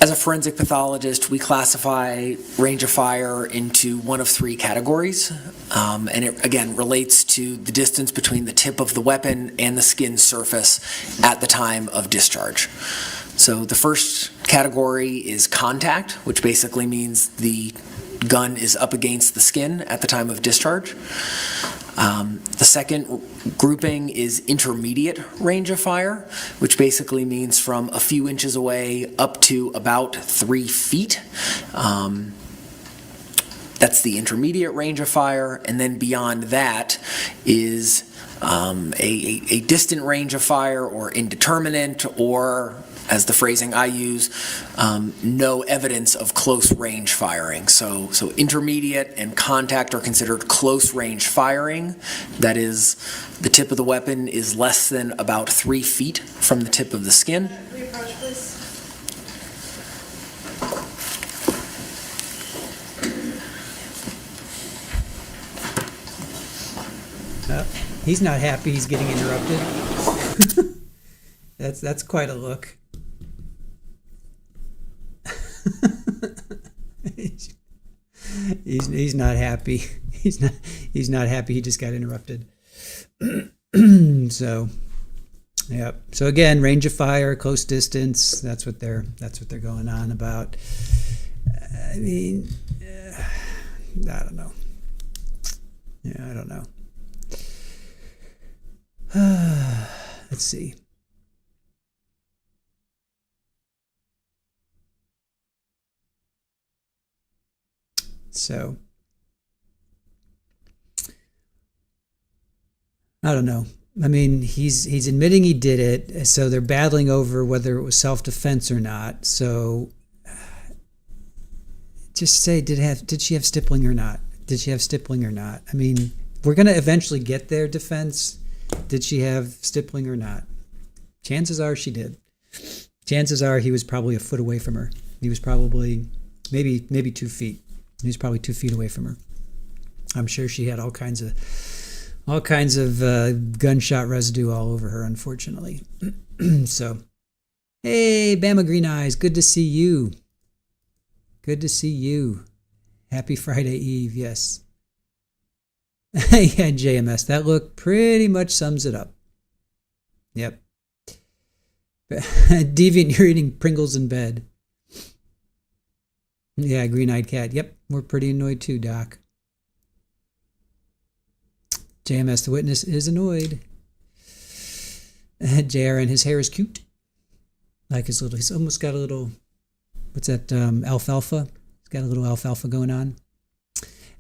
as a forensic pathologist, we classify range of fire into one of three categories. And it, again, relates to the distance between the tip of the weapon and the skin surface at the time of discharge. So the first category is contact, which basically means the gun is up against the skin at the time of discharge. The second grouping is intermediate range of fire, which basically means from a few inches away up to about 3 feet. That's the intermediate range of fire, and then beyond that is a distant range of fire, or indeterminate, or, as the phrasing I use, no evidence of close range firing. So intermediate and contact are considered close range firing. That is, the tip of the weapon is less than about 3 feet from the tip of the skin. Reapproach, please. He's not happy he's getting interrupted. That's quite a look. He's not happy. He's not happy he just got interrupted. So So again, range of fire, close distance, that's what they're going on about. I mean, I don't know. Yeah, I don't know. Let's see. So I don't know. I mean, he's admitting he did it, so they're battling over whether it was self-defense or not. So just say, did she have stippling or not? Did she have stippling or not? I mean, we're going to eventually get their defense. Did she have stippling or not? Chances are she did. Chances are he was probably a foot away from her. He was probably maybe 2 feet. He was probably 2 feet away from her. I'm sure she had all kinds of gunshot residue all over her, unfortunately. So, hey, Bama Green Eyes, good to see you. Good to see you. Happy Friday Eve, yes. Yeah, JMS, that look pretty much sums it up. Yep. Deviant, you're eating Pringles in bed. Yeah, green-eyed cat. Yep, we're pretty annoyed too, Doc. JMS, the witness, is annoyed. JRN, his hair is cute. Like he's almost got a little, what's that, alfalfa? He's got a little alfalfa going on.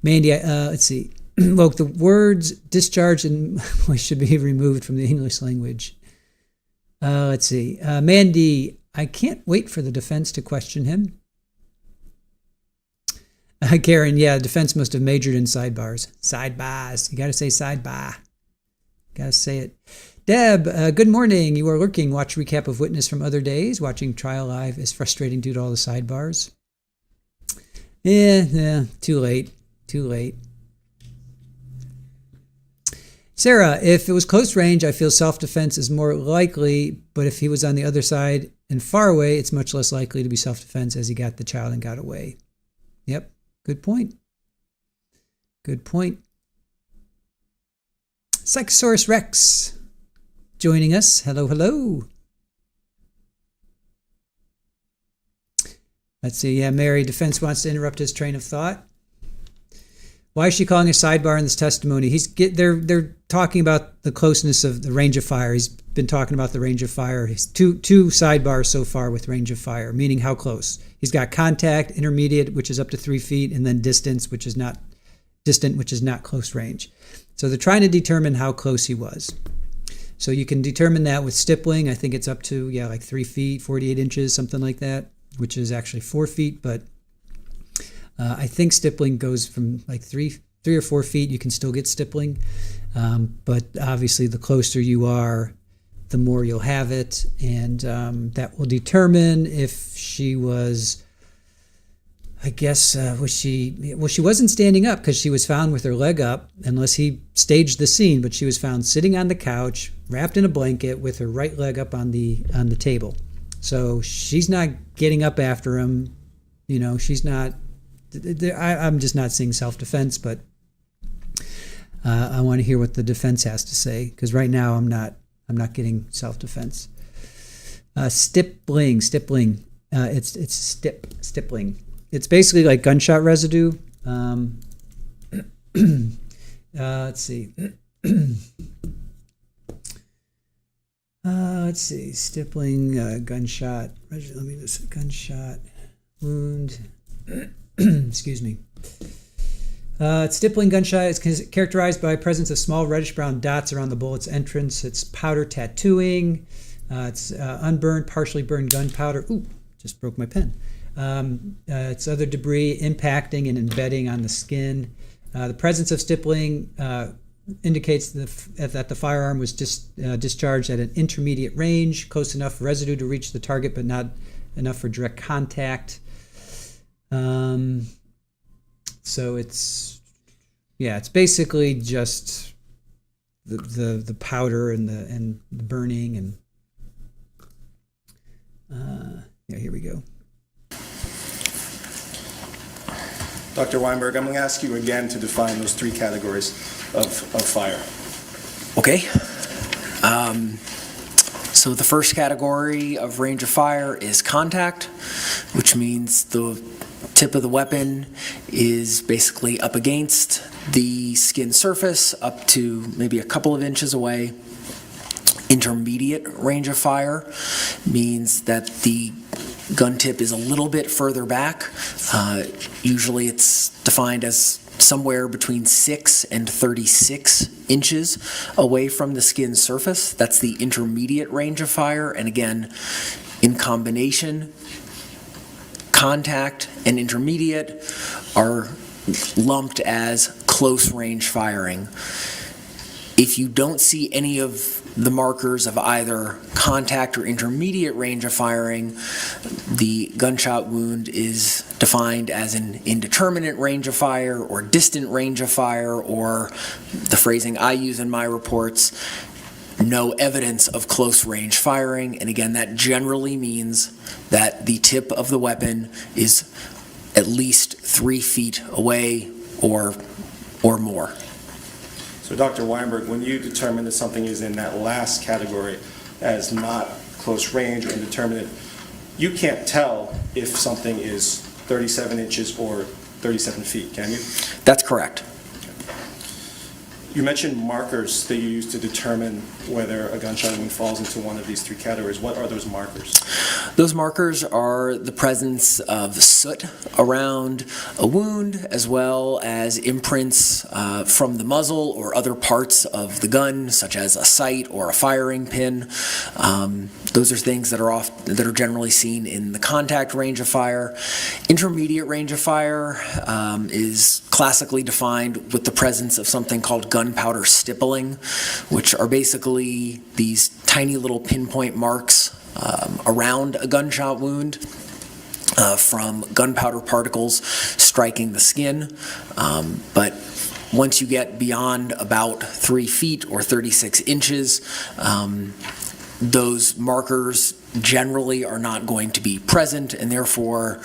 Mandy, let's see. Well, the words discharge and should be removed from the English language. Let's see. Mandy, I can't wait for the defense to question him. Karen, yeah, defense must have majored in sidebars. Sidebars. You got to say sidebar. Got to say it. Deb, good morning. You are lurking. Watch recap of witness from other days. Watching trial live is frustrating due to all the sidebars. Yeah, too late. Sarah, if it was close range, I feel self-defense is more likely, but if he was on the other side and far away, it's much less likely to be self-defense as he got the child and got away. Yep, good point. Psychosaurus Rex joining us. Hello. Let's see. Yeah, Mary, defense wants to interrupt his train of thought. Why is she calling a sidebar in this testimony? They're talking about the closeness of the range of fire. He's been talking about the range of fire. He's two sidebars so far with range of fire, meaning how close. He's got contact, intermediate, which is up to 3 feet, and then distance, which is not distant, which is not close range. So they're trying to determine how close he was. So you can determine that with stippling. I think it's up to, like 3 feet, 48 inches, something like that, which is actually 4 feet, but I think stippling goes from like 3 or 4 feet. You can still get stippling, but obviously the closer you are, the more you'll have it, and that will determine if she was. I guess she wasn't standing up because she was found with her leg up, unless he staged the scene. But she was found sitting on the couch, wrapped in a blanket, with her right leg up on the table. So she's not getting up after him. She's not. I'm just not seeing self-defense, but I want to hear what the defense has to say, because right now I'm not getting self-defense. Stippling. It's stippling. It's basically like gunshot residue. Let's see. Stippling, gunshot. Let me just gunshot wound. Excuse me. Stippling gunshot is characterized by presence of small reddish-brown dots around the bullet's entrance. It's powder tattooing. It's unburned, partially burned gunpowder. Ooh, just broke my pen. It's other debris impacting and embedding on the skin. The presence of stippling indicates that the firearm was discharged at an intermediate range, close enough for residue to reach the target, but not enough for direct contact. So it's basically just the powder and the burning and here we go. Dr. Weinberg, I'm going to ask you again to define those 3 categories of fire. Okay. So the first category of range of fire is contact, which means the tip of the weapon is basically up against the skin surface up to maybe a couple of inches away. Intermediate range of fire means that the gun tip is a little bit further back. Usually it's defined as somewhere between 6 and 36 inches away from the skin surface. That's the intermediate range of fire. And again, in combination, contact and intermediate are lumped as close range firing. If you don't see any of the markers of either contact or intermediate range of firing, the gunshot wound is defined as an indeterminate range of fire or distant range of fire, or the phrasing I use in my reports, no evidence of close range firing. And again, that generally means that the tip of the weapon is at least 3 feet away or more. So Dr. Weinberg, when you determine that something is in that last category as not close range or indeterminate, you can't tell if something is 37 inches or 37 feet, can you? That's correct. You mentioned markers that you use to determine whether a gunshot wound falls into one of these 3 categories. What are those markers? Those markers are the presence of soot around a wound, as well as imprints from the muzzle or other parts of the gun, such as a sight or a firing pin. Those are things that are generally seen in the contact range of fire. Intermediate range of fire is classically defined with the presence of something called gunpowder stippling, which are basically these tiny little pinpoint marks around a gunshot wound from gunpowder particles striking the skin. But once you get beyond about 3 feet or 36 inches, those markers generally are not going to be present, and therefore,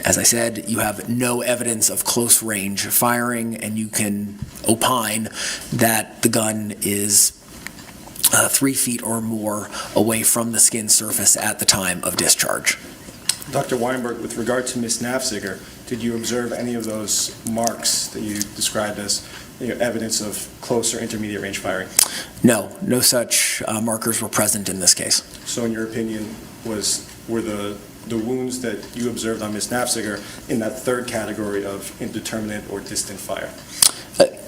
as I said, you have no evidence of close range firing, and you can opine that the gun is 3 feet or more away from the skin surface at the time of discharge. Dr. Weinberg, with regard to Ms. Naffziger, did you observe any of those marks that you described as evidence of close or intermediate range firing? No such markers were present in this case. So in your opinion, were the wounds that you observed on Ms. Naffziger in that 3rd category of indeterminate or distant fire?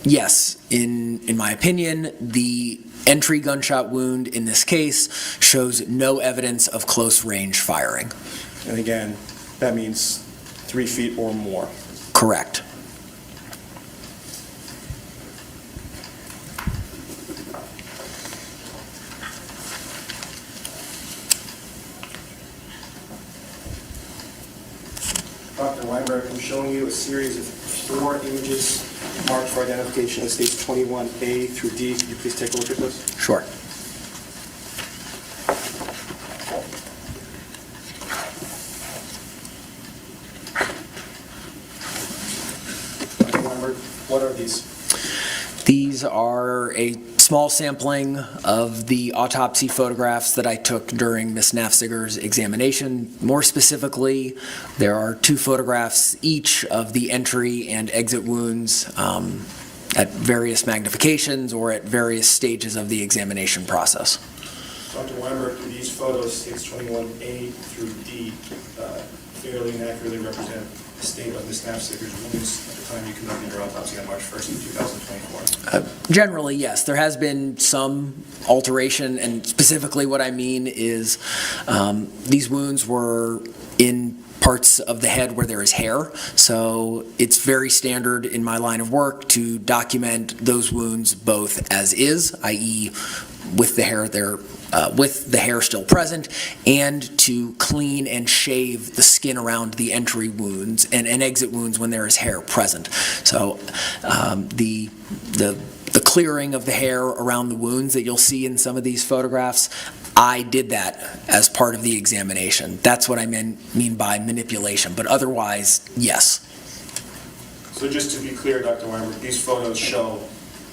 Yes, in my opinion, the entry gunshot wound in this case shows no evidence of close range firing. And again, that means 3 feet or more. Correct. Dr. Weinberg, I'm showing you a series of 4 images marked for identification that states 21A through D. Could you please take a look at those? Sure. Dr. Weinberg, what are these? These are a small sampling of the autopsy photographs that I took during Ms. Naffziger's examination. More specifically, there are 2 photographs each of the entry and exit wounds at various magnifications or at various stages of the examination process. Dr. Weinberg, do these photos, states 21A through D, fairly and accurately represent the state of Ms. Naffziger's wounds at the time you conducted your autopsy on March 1st, 2024? Generally, yes. There has been some alteration, and specifically what I mean is these wounds were in parts of the head where there is hair, so it's very standard in my line of work to document those wounds both as is, i.e. with the hair there, with the hair still present, and to clean and shave the skin around the entry wounds and exit wounds when there is hair present. So the clearing of the hair around the wounds that you'll see in some of these photographs, I did that as part of the examination. That's what I mean by manipulation, but otherwise, yes. So just to be clear, Dr. Weinberg, these photos show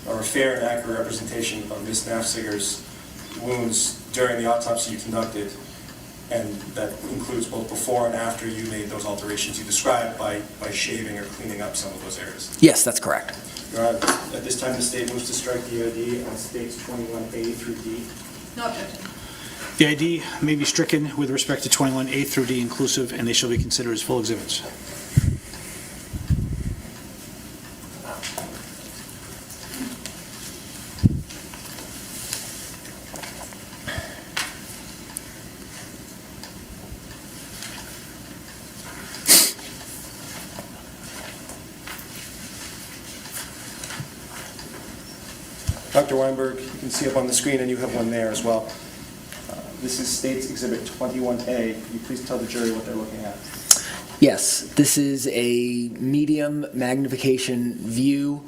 a fair and accurate representation of Ms. Naffziger's wounds during the autopsy you conducted, and that includes both before and after you made those alterations you described by shaving or cleaning up some of those areas. Yes, that's correct. Your Honor, at this time, the state moves to strike the OD on states 21A through D. No objection. The ID may be stricken with respect to 21A through D inclusive, and they shall be considered as full exhibits. Dr. Weinberg, you can see up on the screen, and you have one there as well. This is State's Exhibit 21A. Can you please tell the jury what they're looking at? Yes, this is a medium magnification view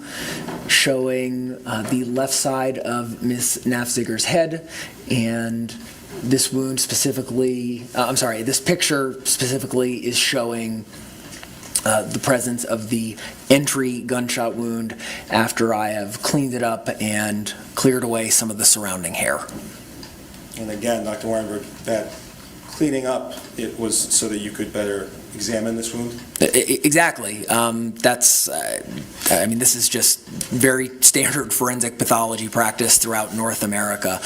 showing the left side of Ms. Naffziger's head, and this wound specifically, this picture specifically is showing the presence of the entry gunshot wound after I have cleaned it up and cleared away some of the surrounding hair. And again, Dr. Weinberg, that cleaning up, it was so that you could better examine this wound? Exactly. This is just very standard forensic pathology practice throughout North America.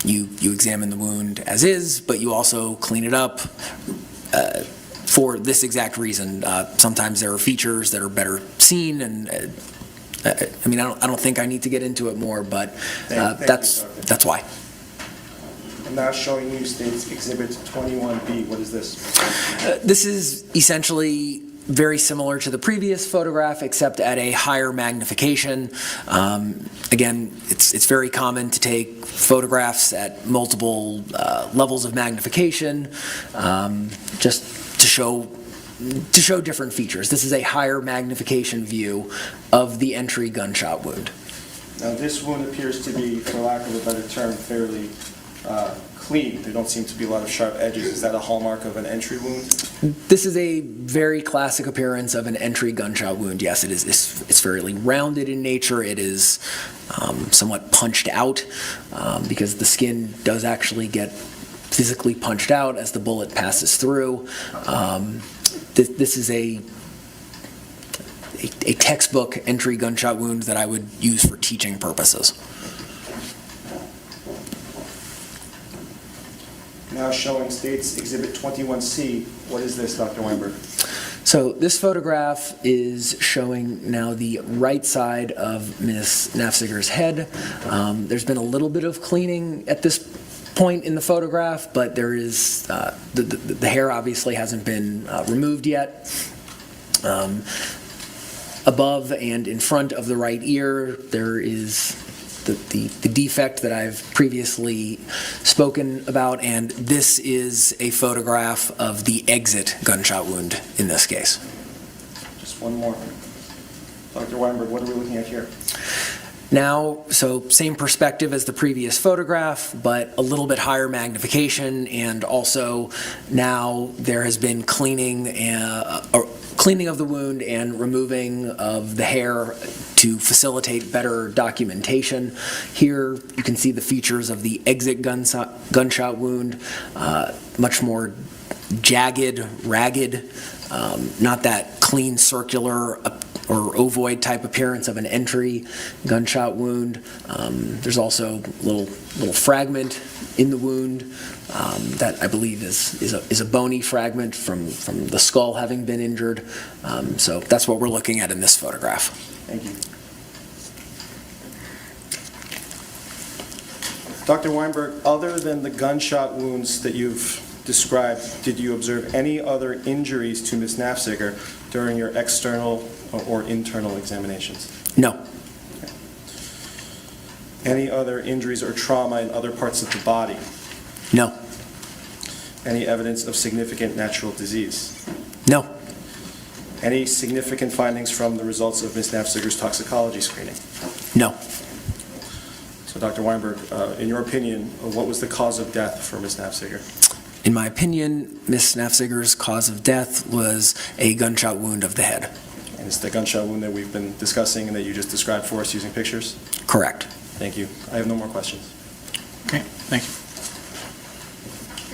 You examine the wound as is, but you also clean it up for this exact reason. Sometimes there are features that are better seen, and I don't think I need to get into it more, but that's why. I'm now showing you State's Exhibit 21B. What is this? This is essentially very similar to the previous photograph, except at a higher magnification. Again, it's very common to take photographs at multiple levels of magnification, just to show different features. This is a higher magnification view of the entry gunshot wound. Now, this wound appears to be, for lack of a better term, fairly clean. There don't seem to be a lot of sharp edges. Is that a hallmark of an entry wound? This is a very classic appearance of an entry gunshot wound. Yes, it is. It's fairly rounded in nature. It is somewhat punched out because the skin does actually get physically punched out as the bullet passes through. This is a textbook entry gunshot wound that I would use for teaching purposes. Now showing State's Exhibit 21C. What is this, Dr. Weinberg? So this photograph is showing now the right side of Ms. Naffziger's head. There's been a little bit of cleaning at this point in the photograph, but there is the hair obviously hasn't been removed yet. Above and in front of the right ear, there is the defect that I've previously spoken about, and this is a photograph of the exit gunshot wound in this case. Just one more. Dr. Weinberg, what are we looking at here? Now, so same perspective as the previous photograph, but a little bit higher magnification, and also now there has been cleaning of the wound and removing of the hair to facilitate better documentation. Here you can see the features of the exit gunshot wound, much more jagged, ragged, not that clean circular or ovoid type appearance of an entry gunshot wound. There's also a little fragment in the wound that I believe is a bony fragment from the skull having been injured. So that's what we're looking at in this photograph. Thank you. Dr. Weinberg, other than the gunshot wounds that you've described, did you observe any other injuries to Ms. Naffziger during your external or internal examinations? No. Okay. Any other injuries or trauma in other parts of the body? No. Any evidence of significant natural disease? No. Any significant findings from the results of Ms. Naffziger's toxicology screening? No. So, Dr. Weinberg, in your opinion, what was the cause of death for Ms. Naffziger? In my opinion, Ms. Naffziger's cause of death was a gunshot wound of the head. And it's the gunshot wound that we've been discussing and that you just described for us using pictures? Correct. Thank you. I have no more questions. Okay, thank you.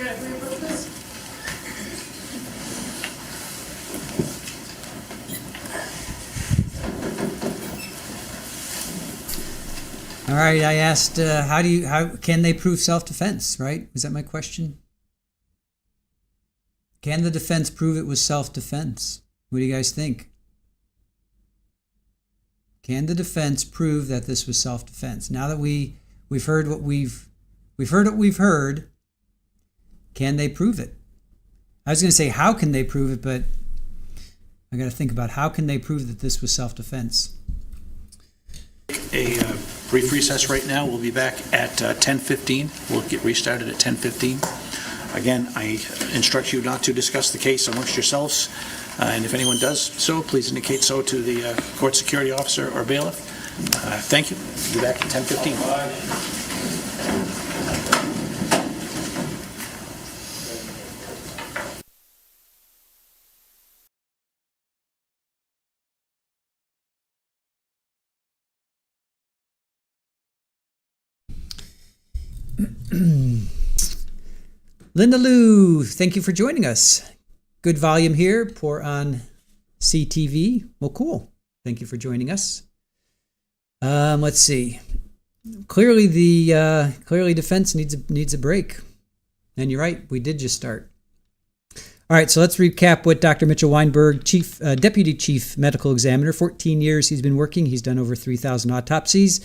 Good, we approve this? All right, I asked, how can they prove self-defense, right? Was that my question? Can the defense prove it was self-defense? What do you guys think? Can the defense prove that this was self-defense? Now that we've heard what we've heard, can they prove it? I was going to say, how can they prove it, but I got to think about how can they prove that this was self-defense. A brief recess right now. We'll be back at 10:15. We'll get restarted at 10:15. Again, I instruct you not to discuss the case amongst yourselves, and if anyone does so, please indicate so to the court security officer or bailiff. Thank you. We'll be back at 10:15. Linda Lou, thank you for joining us. Good volume here, pour on CTV. Well, cool. Thank you for joining us. Let's see. Clearly, clearly defense needs a break. And you're right, we did just start. All right, so let's recap what Dr. Mitchell Weinberg, Deputy Chief Medical Examiner, 14 years he's been working. He's done over 3,000 autopsies.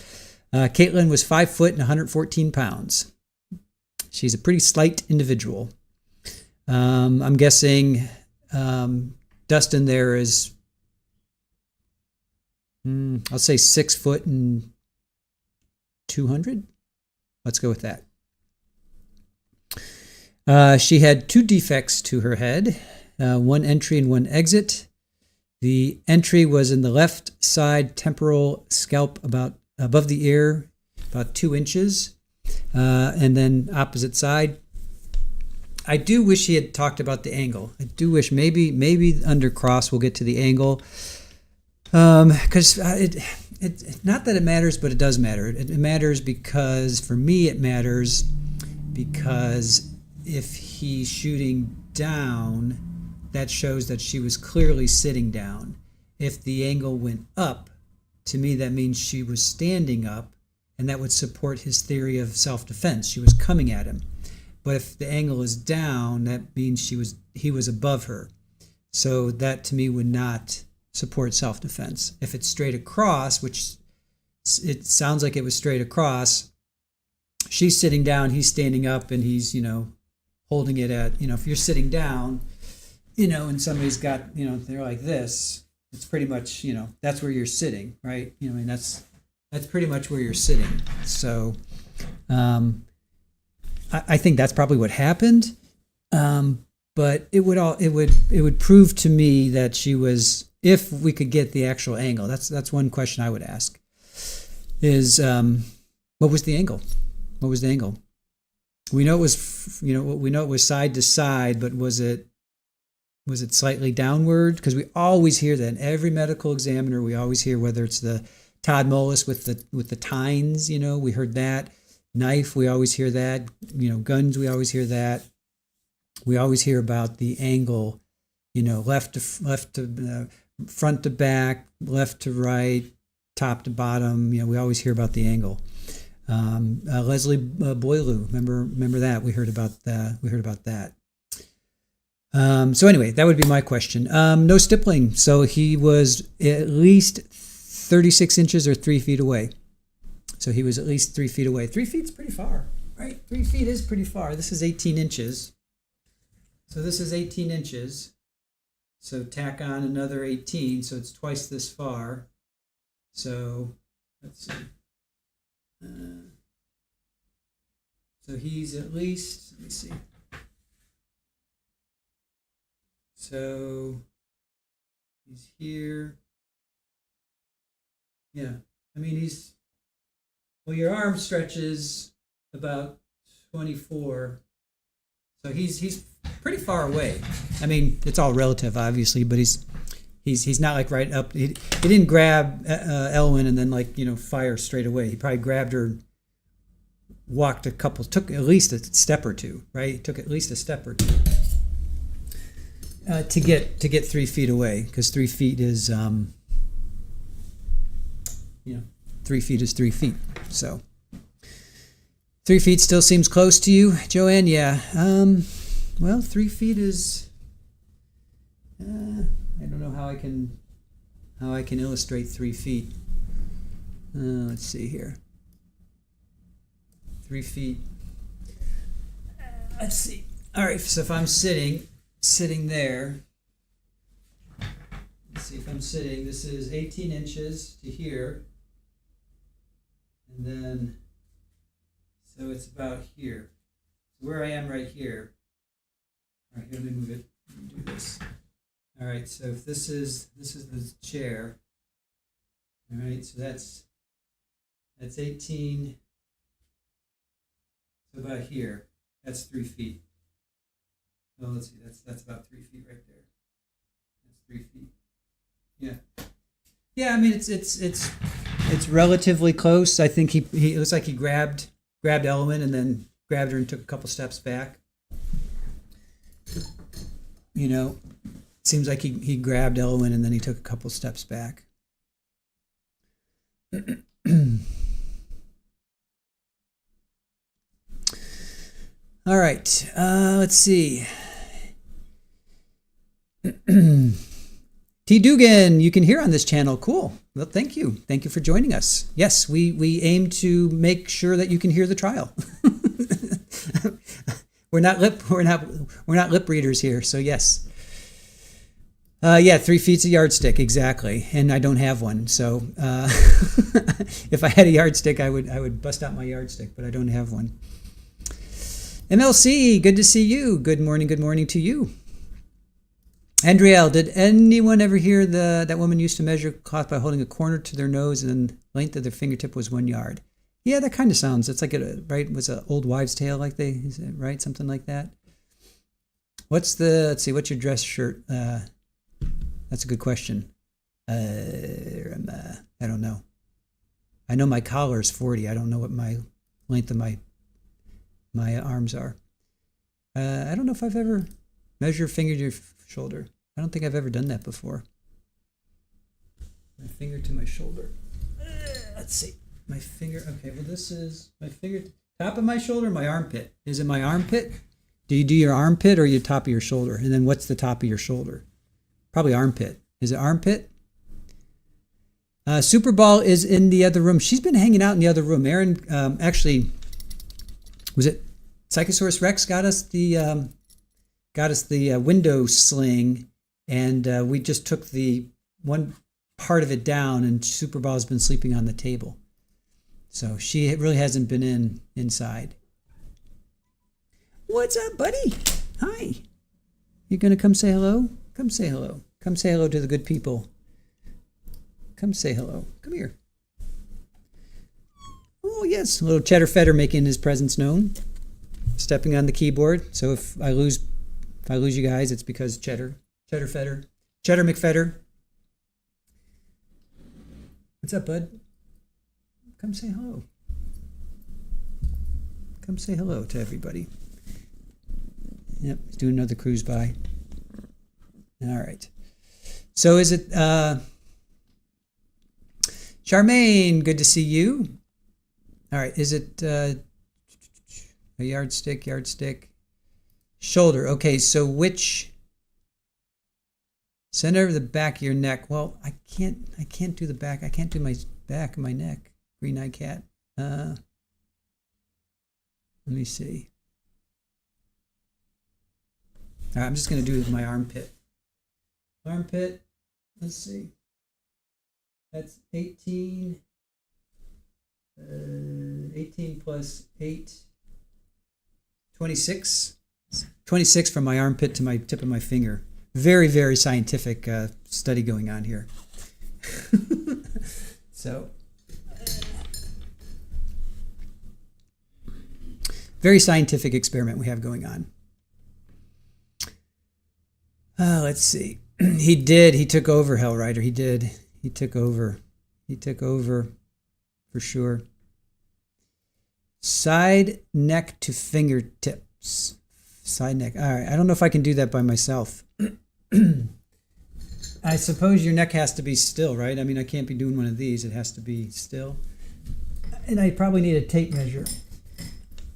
Caitlyn was 5 foot and 114 pounds. She's a pretty slight individual. I'm guessing Dustin there is, I'll say 6 foot and 200. Let's go with that. She had 2 defects to her head, 1 entry and 1 exit. The entry was in the left side temporal scalp about above the ear, about 2 inches. And then opposite side. I do wish he had talked about the angle. I do wish maybe under cross we'll get to the angle. Because it not that it matters, but it does matter. It matters because, for me, it matters because if he's shooting down, that shows that she was clearly sitting down. If the angle went up, to me that means she was standing up, and that would support his theory of self-defense. She was coming at him. But if the angle is down, that means he was above her. So that to me would not support self-defense. If it's straight across, which it sounds like it was straight across, she's sitting down, he's standing up, and he's, holding it at, if you're sitting down, and somebody's got, they're like this, it's pretty much, that's where you're sitting, right? That's pretty much where you're sitting. So I think that's probably what happened. But it would prove to me that she was, if we could get the actual angle. That's one question I would ask. Is what was the angle? What was the angle? We know it was side to side, but was it slightly downward? Because we always hear that in every medical examiner. We always hear, whether it's the Todd Mullis with the tines, we heard that. Knife, we always hear that. Guns, we always hear that. We always hear about the angle, left to front to back, left to right, top to bottom. We always hear about the angle. Leslie Boileau, remember that? We heard about that. So anyway, that would be my question. No stippling. So he was at least 36 inches or 3 feet away. So he was at least 3 feet away. 3 feet's pretty far, right? 3 feet is pretty far. This is 18 inches. So this is 18 inches. So tack on another 18. So it's twice this far. So let's see. So he's at least, let me see. So he's here. Yeah, I mean, your arm stretches about 24. So he's pretty far away. I mean, it's all relative, obviously, but he's not like right up. He didn't grab Elwyn and then fire straight away. He probably grabbed her, took at least a step or two, right? Took at least a step or two to get 3 feet away, because 3 feet is 3 feet is 3 feet. So 3 feet still seems close to you, Joanne? Yeah. Well, 3 feet is, I don't know how I can illustrate 3 feet. Let's see here. 3 feet. Let's see. All right, so if I'm sitting there, let's see if I'm sitting, this is 18 inches to here, and then, so it's about here. So where I am right here. All right, here, let me move it. Let me do this. All right, so if this is the chair. All right, so that's 18. So about here, that's 3 feet. Oh, let's see, that's about 3 feet right there. That's 3 feet. Yeah. Yeah, I mean it's relatively close. I think he it looks like he grabbed Ellen and then grabbed her and took a couple steps back. You know, it seems like he grabbed Ellen and then he took a couple steps back. All right, let's see. T. Dugan, you can hear on this channel. Cool. Well, thank you. Thank you for joining us. Yes, we aim to make sure that you can hear the trial. we're not lip readers here. So yes. Yeah, 3 feet's a yardstick, exactly. And I don't have one. So if I had a yardstick, I would bust out my yardstick, but I don't have one. MLC, good to see you. Good morning to you. Andriel, did anyone ever hear that woman used to measure cloth by holding a corner to their nose and the length of their fingertip was 1 yard? Yeah, that kind of sounds. It's like right? Was an old wives' tale is it right? Something like that. Let's see, what's your dress shirt? That's a good question. I don't know. I know my collar is 40. I don't know what my length of my arms are. I don't know if I've ever measured finger to your shoulder. I don't think I've ever done that before. My finger to my shoulder. Let's see. My finger. Okay, well, this is my finger. Top of my shoulder, my armpit. Is it my armpit? Do you do your armpit or your top of your shoulder? And then what's the top of your shoulder? Probably armpit. Is it armpit? Super Ball is in the other room. She's been hanging out in the other room. Erin, actually, was it Psychosaurus Rex got us the window sling, and we just took the one part of it down, and Super Ball's been sleeping on the table. So she really hasn't been inside. What's up, buddy? Hi. You gonna come say hello? Come say hello. Come say hello to the good people. Come say hello. Come here. Oh yes, a little Cheddar Fedder making his presence known. Stepping on the keyboard. So if I lose you guys, it's because Cheddar Fedder, Cheddar McFedder. What's up, bud? Come say hello. Come say hello to everybody. Yep, he's doing another cruise by. All right. So is it Charmaine? Good to see you. All right. Is it a yardstick? Shoulder. Okay. So which center of the back of your neck? Well, I can't do the back. I can't do my back of my neck. Green-eyed cat. Let me see. All right, I'm just going to do it with my armpit. Armpit, let's see. That's 18. 18 plus 8. 26. 26 from my armpit to my tip of my finger. Very, very scientific study going on here. So, very scientific experiment we have going on. Let's see. He did. He took over, Hellrider. He did. He took over. He took over for sure. Side neck to fingertips. Side neck. All right. I don't know if I can do that by myself. I suppose your neck has to be still, right? I mean, I can't be doing one of these. It has to be still. And I probably need a tape measure.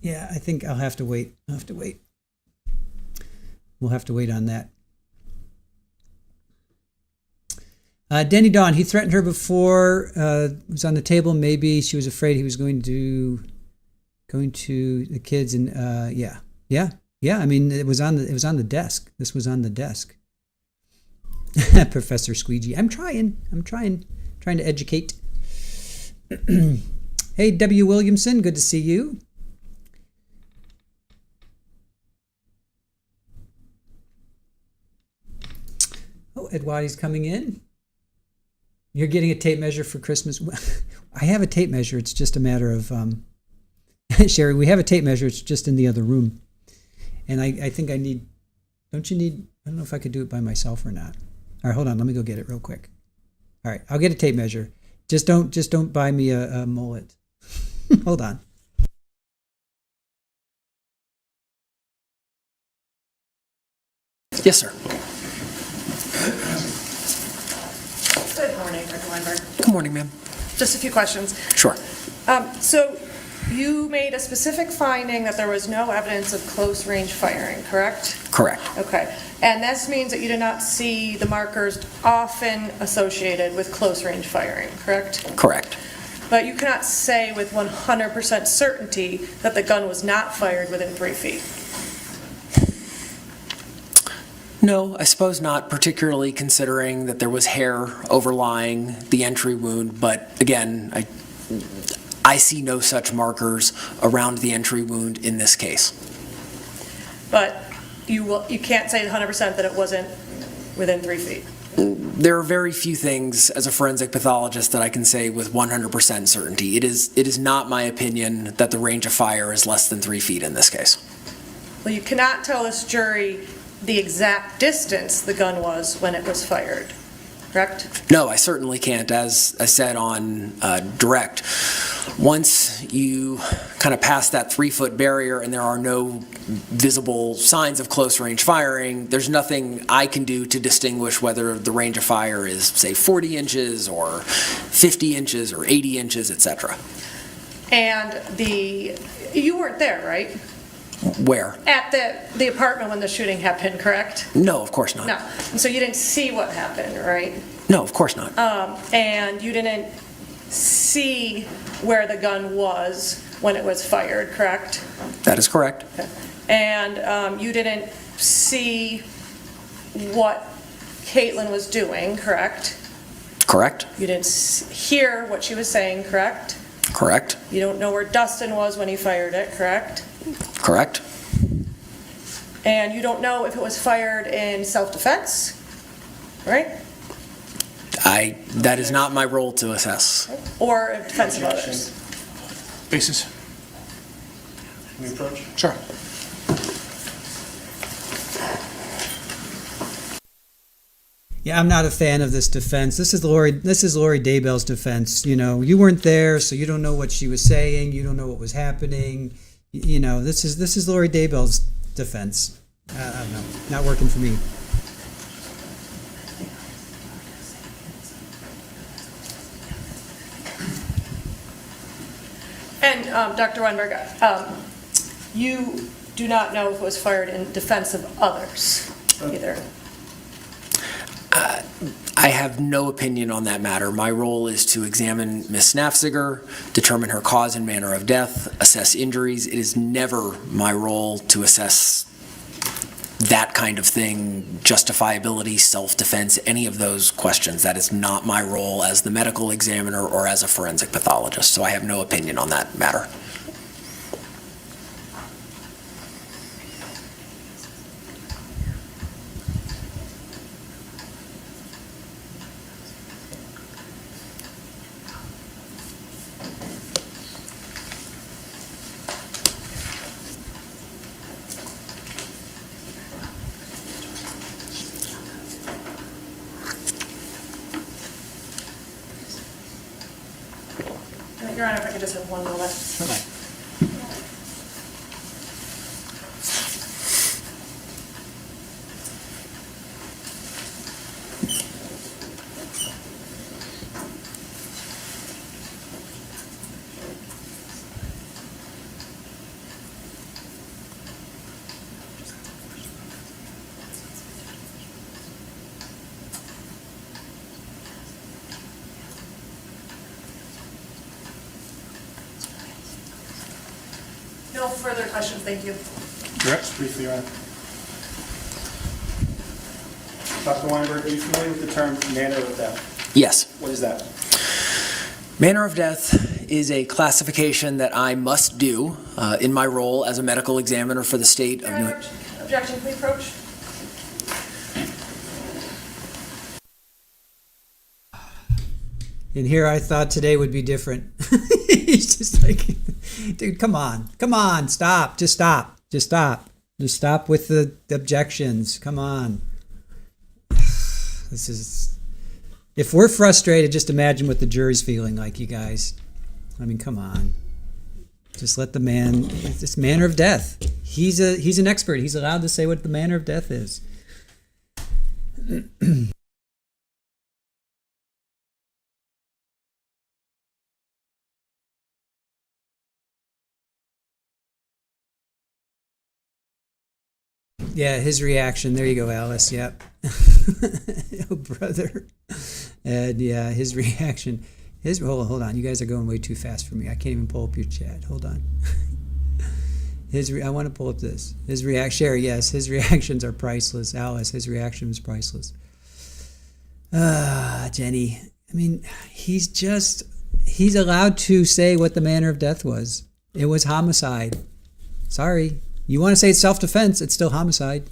Yeah, I think I'll have to wait. We'll have to wait on that. Denny Dawn, he threatened her before, was on the table. Maybe she was afraid he was going to the kids, and yeah. I mean, it was on the desk. This was on the desk. Professor Squeegee, I'm trying to educate. Hey, W. Williamson, good to see you. Oh, Edwadi's coming in. You're getting a tape measure for Christmas. I have a tape measure. It's just a matter of, Sherry, we have a tape measure. It's just in the other room. And I think I need, don't you need, I don't know if I could do it by myself or not. All right, hold on. Let me go get it real quick. All right, I'll get a tape measure. Just don't buy me a mullet. Hold on. Yes, sir. Good morning, Dr. Weinberg. Good morning, ma'am. Just a few questions. Sure. So you made a specific finding that there was no evidence of close-range firing, correct? Correct. Okay. And this means that you did not see the markers often associated with close-range firing, correct? Correct. But you cannot say with 100% certainty that the gun was not fired within 3 feet. No, I suppose not, particularly considering that there was hair overlying the entry wound. But again, I see no such markers around the entry wound in this case. But you can't say 100% that it wasn't within 3 feet. There are very few things as a forensic pathologist that I can say with 100% certainty. It is not my opinion that the range of fire is less than 3 feet in this case. Well, you cannot tell this jury the exact distance the gun was when it was fired, correct? No, I certainly can't. As I said on direct, once you kind of pass that 3-foot barrier and there are no visible signs of close range firing, there's nothing I can do to distinguish whether the range of fire is, say, 40 inches or 50 inches or 80 inches, etc. And you weren't there, right? Where? At the apartment when the shooting happened, correct? No, of course not. No. And so you didn't see what happened, right? No, of course not. And you didn't see where the gun was when it was fired, correct? That is correct. Okay. And you didn't see what Caitlyn was doing, correct? Correct. You didn't hear what she was saying, correct? Correct. You don't know where Dustin was when he fired it, correct? Correct. And you don't know if it was fired in self-defense, right? That is not my role to assess. Or in defense of others. Basis? Can we approach? Sure. Yeah, I'm not a fan of this defense. This is Lori Daybell's defense. You know, you weren't there, so you don't know what she was saying. You don't know what was happening. You know, this is Lori Daybell's defense. I don't know, not working for me. And Dr. Weinberg, you do not know if it was fired in defense of others either. I have no opinion on that matter. My role is to examine Ms. Naffziger, determine her cause and manner of death, assess injuries. It is never my role to assess that kind of thing, justifiability, self-defense, any of those questions. That is not my role as the medical examiner or as a forensic pathologist, so I have no opinion on that matter. Your Honor, if I could just have 1 moment. No further questions, thank you. Direct, briefly, Your Honor. Dr. Weinberg, are you familiar with the term manner of death? Yes. What is that? Manner of death is a classification that I must do in my role as a medical examiner for the state of New York. Objection, please approach. And here I thought today would be different. He's just like, dude, come on, stop, just stop with the objections, come on. This is, if we're frustrated, just imagine what the jury's feeling like, you guys. I mean, come on. Just let the man, this manner of death. He's an expert. He's allowed to say what the manner of death is. Yeah, his reaction. There you go, Alice. Yep. Oh, brother. And yeah, his reaction. Hold on. You guys are going way too fast for me. I can't even pull up your chat. Hold on. I want to pull up this. His reaction. Sherry, yes, his reactions are priceless. Alice, his reaction was priceless. Jenny. I mean, he's allowed to say what the manner of death was. It was homicide. Sorry. You want to say it's self-defense, it's still homicide.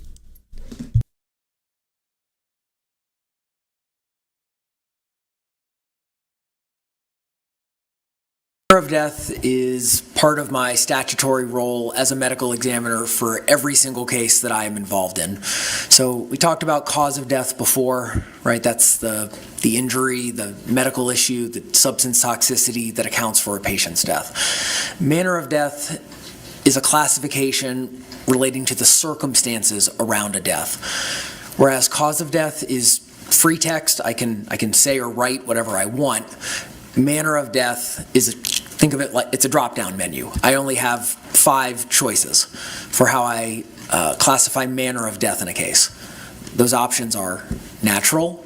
Manner of death is part of my statutory role as a medical examiner for every single case that I am involved in. So we talked about cause of death before, right? That's the injury, the medical issue, the substance toxicity that accounts for a patient's death. Manner of death is a classification relating to the circumstances around a death. Whereas cause of death is free text, I can say or write whatever I want. Manner of death is, think of it like it's a drop-down menu. I only have 5 choices for how I classify manner of death in a case. Those options are natural,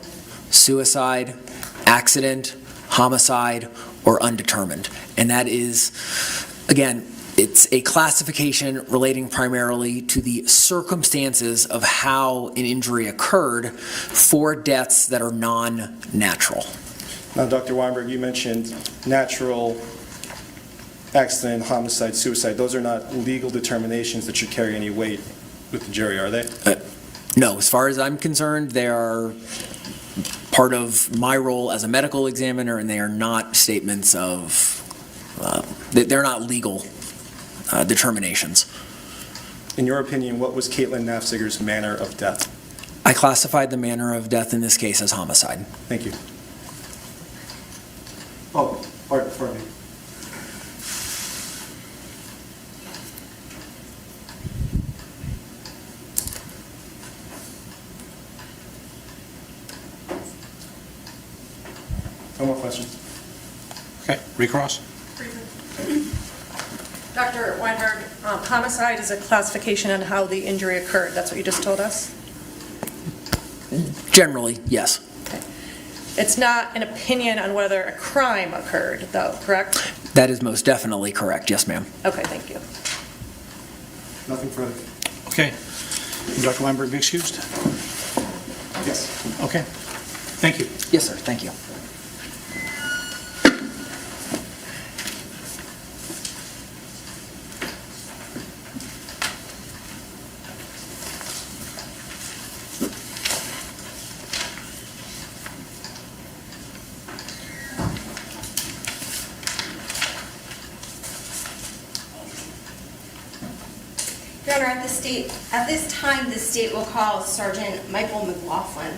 suicide, accident, homicide, or undetermined. And that is, again, it's a classification relating primarily to the circumstances of how an injury occurred for deaths that are non-natural. Now, Dr. Weinberg, you mentioned natural, accident, homicide, suicide. Those are not legal determinations that should carry any weight with the jury, are they? No, as far as I'm concerned, they are part of my role as a medical examiner, and they are not statements of, they're not legal determinations. In your opinion, what was Caitlyn Naffziger's manner of death? I classified the manner of death in this case as homicide. Thank you. Oh, pardon me. No more questions. Okay, recross. Dr. Weinberg, homicide is a classification on how the injury occurred. That's what you just told us? Generally, yes. Okay. It's not an opinion on whether a crime occurred, though, correct? That is most definitely correct. Yes, ma'am. Okay, thank you. Nothing further. Okay. Dr. Weinberg, be excused? Yes. Okay. Thank you. Yes, sir. Thank you. Your Honor, at this time, the state will call Sergeant Michael McLaughlin.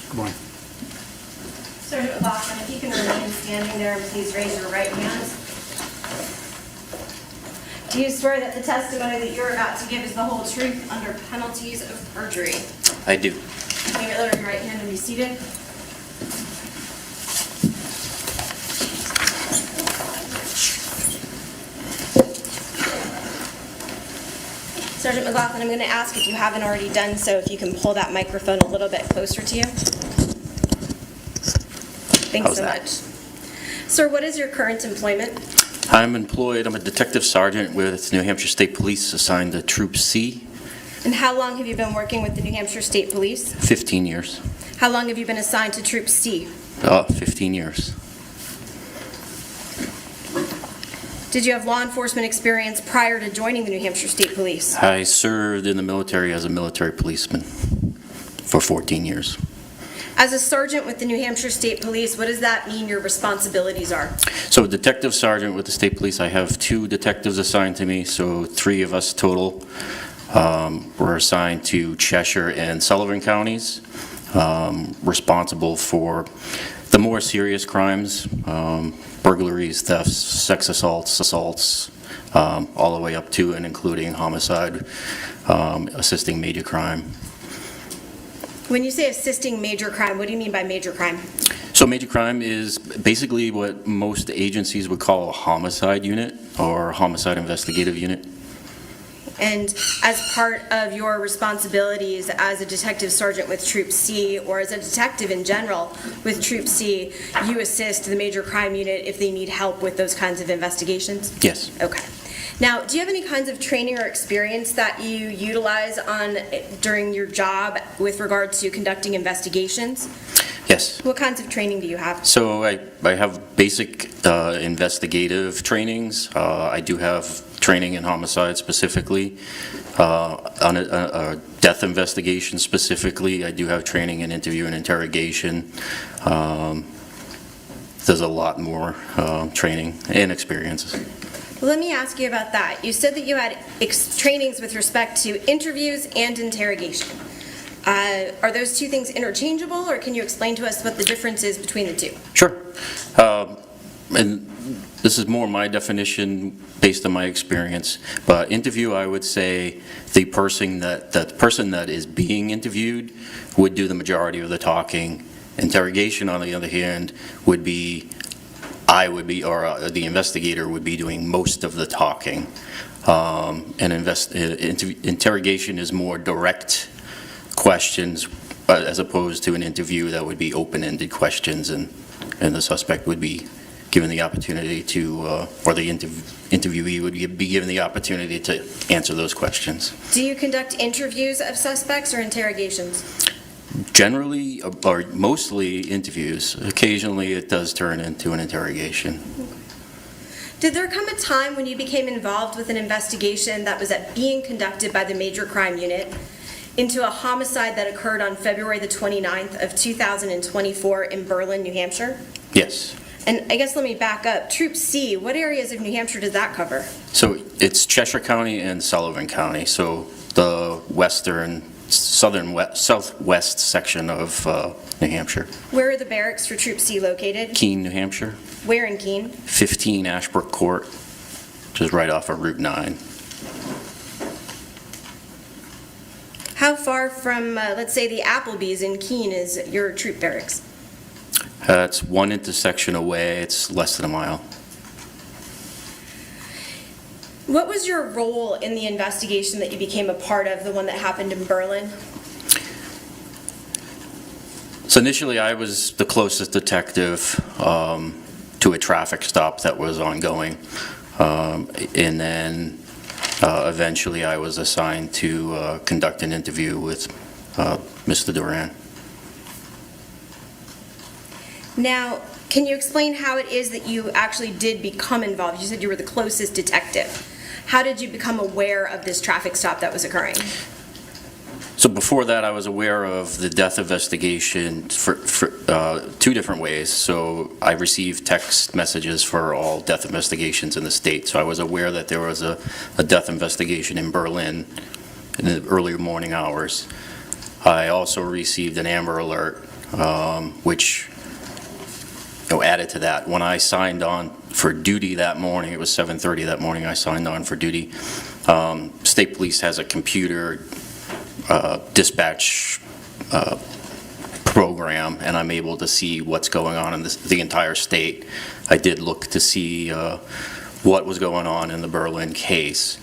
Good morning. Sergeant McLaughlin, if you can remain standing there, please raise your right hand. Do you swear that the testimony that you're about to give is the whole truth under penalties of perjury? I do. Can you lower your right hand and be seated? Sergeant McLaughlin, I'm going to ask, if you haven't already done so, if you can pull that microphone a little bit closer to you. Thanks How's so that? much. Sir, what is your current employment? I'm employed, I'm a detective sergeant with New Hampshire State Police assigned to Troop C, And how long have you been working with the New Hampshire State Police? 15 years. How long have you been assigned to Troop C? 15 years. Did you have law enforcement experience prior to joining the New Hampshire State Police? I served in the military as a military policeman for 14 years. As a sergeant with the New Hampshire State Police, what does that mean your responsibilities are? So detective sergeant with the state police, I have 2 detectives assigned to me, so 3 of us total. We're assigned to Cheshire and Sullivan counties, responsible for the more serious crimes, burglaries, thefts, sex assaults, all the way up to and including homicide, assisting major crime. When you say assisting major crime, what do you mean by major crime? So major crime is basically what most agencies would call a homicide unit or homicide investigative unit. And as part of your responsibilities as a detective sergeant with Troop C, or as a detective in general with Troop C, you assist the major crime unit if they need help with those kinds of investigations? Yes. Okay. Now, do you have any kinds of training or experience that you utilize during your job with regard to conducting investigations? Yes. What kinds of training do you have? So I have basic investigative trainings. I do have training in homicide specifically. On a death investigation specifically, I do have training in interview and interrogation. There's a lot more training and experiences. Well, let me ask you about that. You said that you had trainings with respect to interviews and interrogation. Are those two things interchangeable, or can you explain to us what the difference is between the two? Sure. And this is more my definition based on my experience. But interview, I would say the person that is being interviewed would do the majority of the talking. Interrogation, on the other hand, would be the investigator would be doing most of the talking. Interrogation is more direct questions as opposed to an interview that would be open-ended questions, and the suspect would be given the opportunity to, or the interviewee would be given the opportunity to answer those questions. Do you conduct interviews of suspects or interrogations? Generally, or mostly interviews. Occasionally it does turn into an interrogation. Did there come a time when you became involved with an investigation that was being conducted by the Major Crime Unit into a homicide that occurred on February the 29th of 2024 in Berlin, New Hampshire? Yes. And I guess let me back up. Troop C, what areas of New Hampshire does that cover? So it's Cheshire County and Sullivan County, so the southwest section of New Hampshire. Where are the barracks for Troop C located? Keene, New Hampshire. Where in Keene? 15 Ashbrook Court, which is right off of Route 9. How far from, let's say, the Applebee's in Keene is your troop barracks? It's one intersection away. It's less than a mile. What was your role in the investigation that you became a part of, the one that happened in Berlin? So initially I was the closest detective to a traffic stop that was ongoing. And then eventually I was assigned to conduct an interview with Mr. Duren. Now, can you explain how it is that you actually did become involved? You said you were the closest detective. How did you become aware of this traffic stop that was occurring? So before that, I was aware of the death investigation for 2 different ways. So I received text messages for all death investigations in the state. So I was aware that there was a death investigation in Berlin in the early morning hours. I also received an Amber Alert, which added to that, when I signed on for duty that morning, it was 7:30 that morning I signed on for duty, State Police has a computer dispatch program, and I'm able to see what's going on in the entire state. I did look to see what was going on in the Berlin case.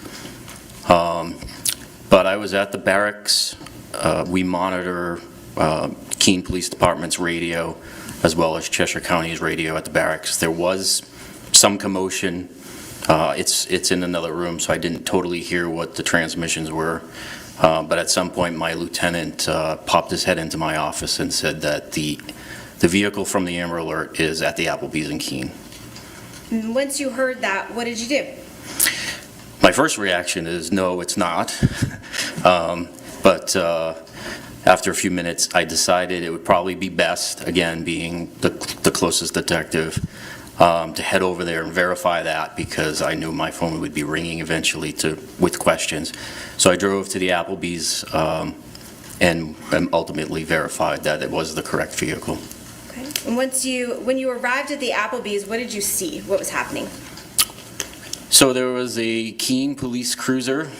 But I was at the barracks. We monitor Keene Police Department's radio as well as Cheshire County's radio at the barracks. There was some commotion. It's in another room, so I didn't totally hear what the transmissions were. But at some point, my lieutenant popped his head into my office and said that the vehicle from the Amber Alert is at the Applebee's in Keene. Once you heard that, what did you do? My first reaction is, no, it's not. But after a few minutes, I decided it would probably be best, again, being the closest detective, to head over there and verify that, because I knew my phone would be ringing eventually with questions. So I drove to the Applebee's and ultimately verified that it was the correct vehicle. Okay. And when you arrived at the Applebee's, what did you see? What was happening? So there was a Keene police cruiser.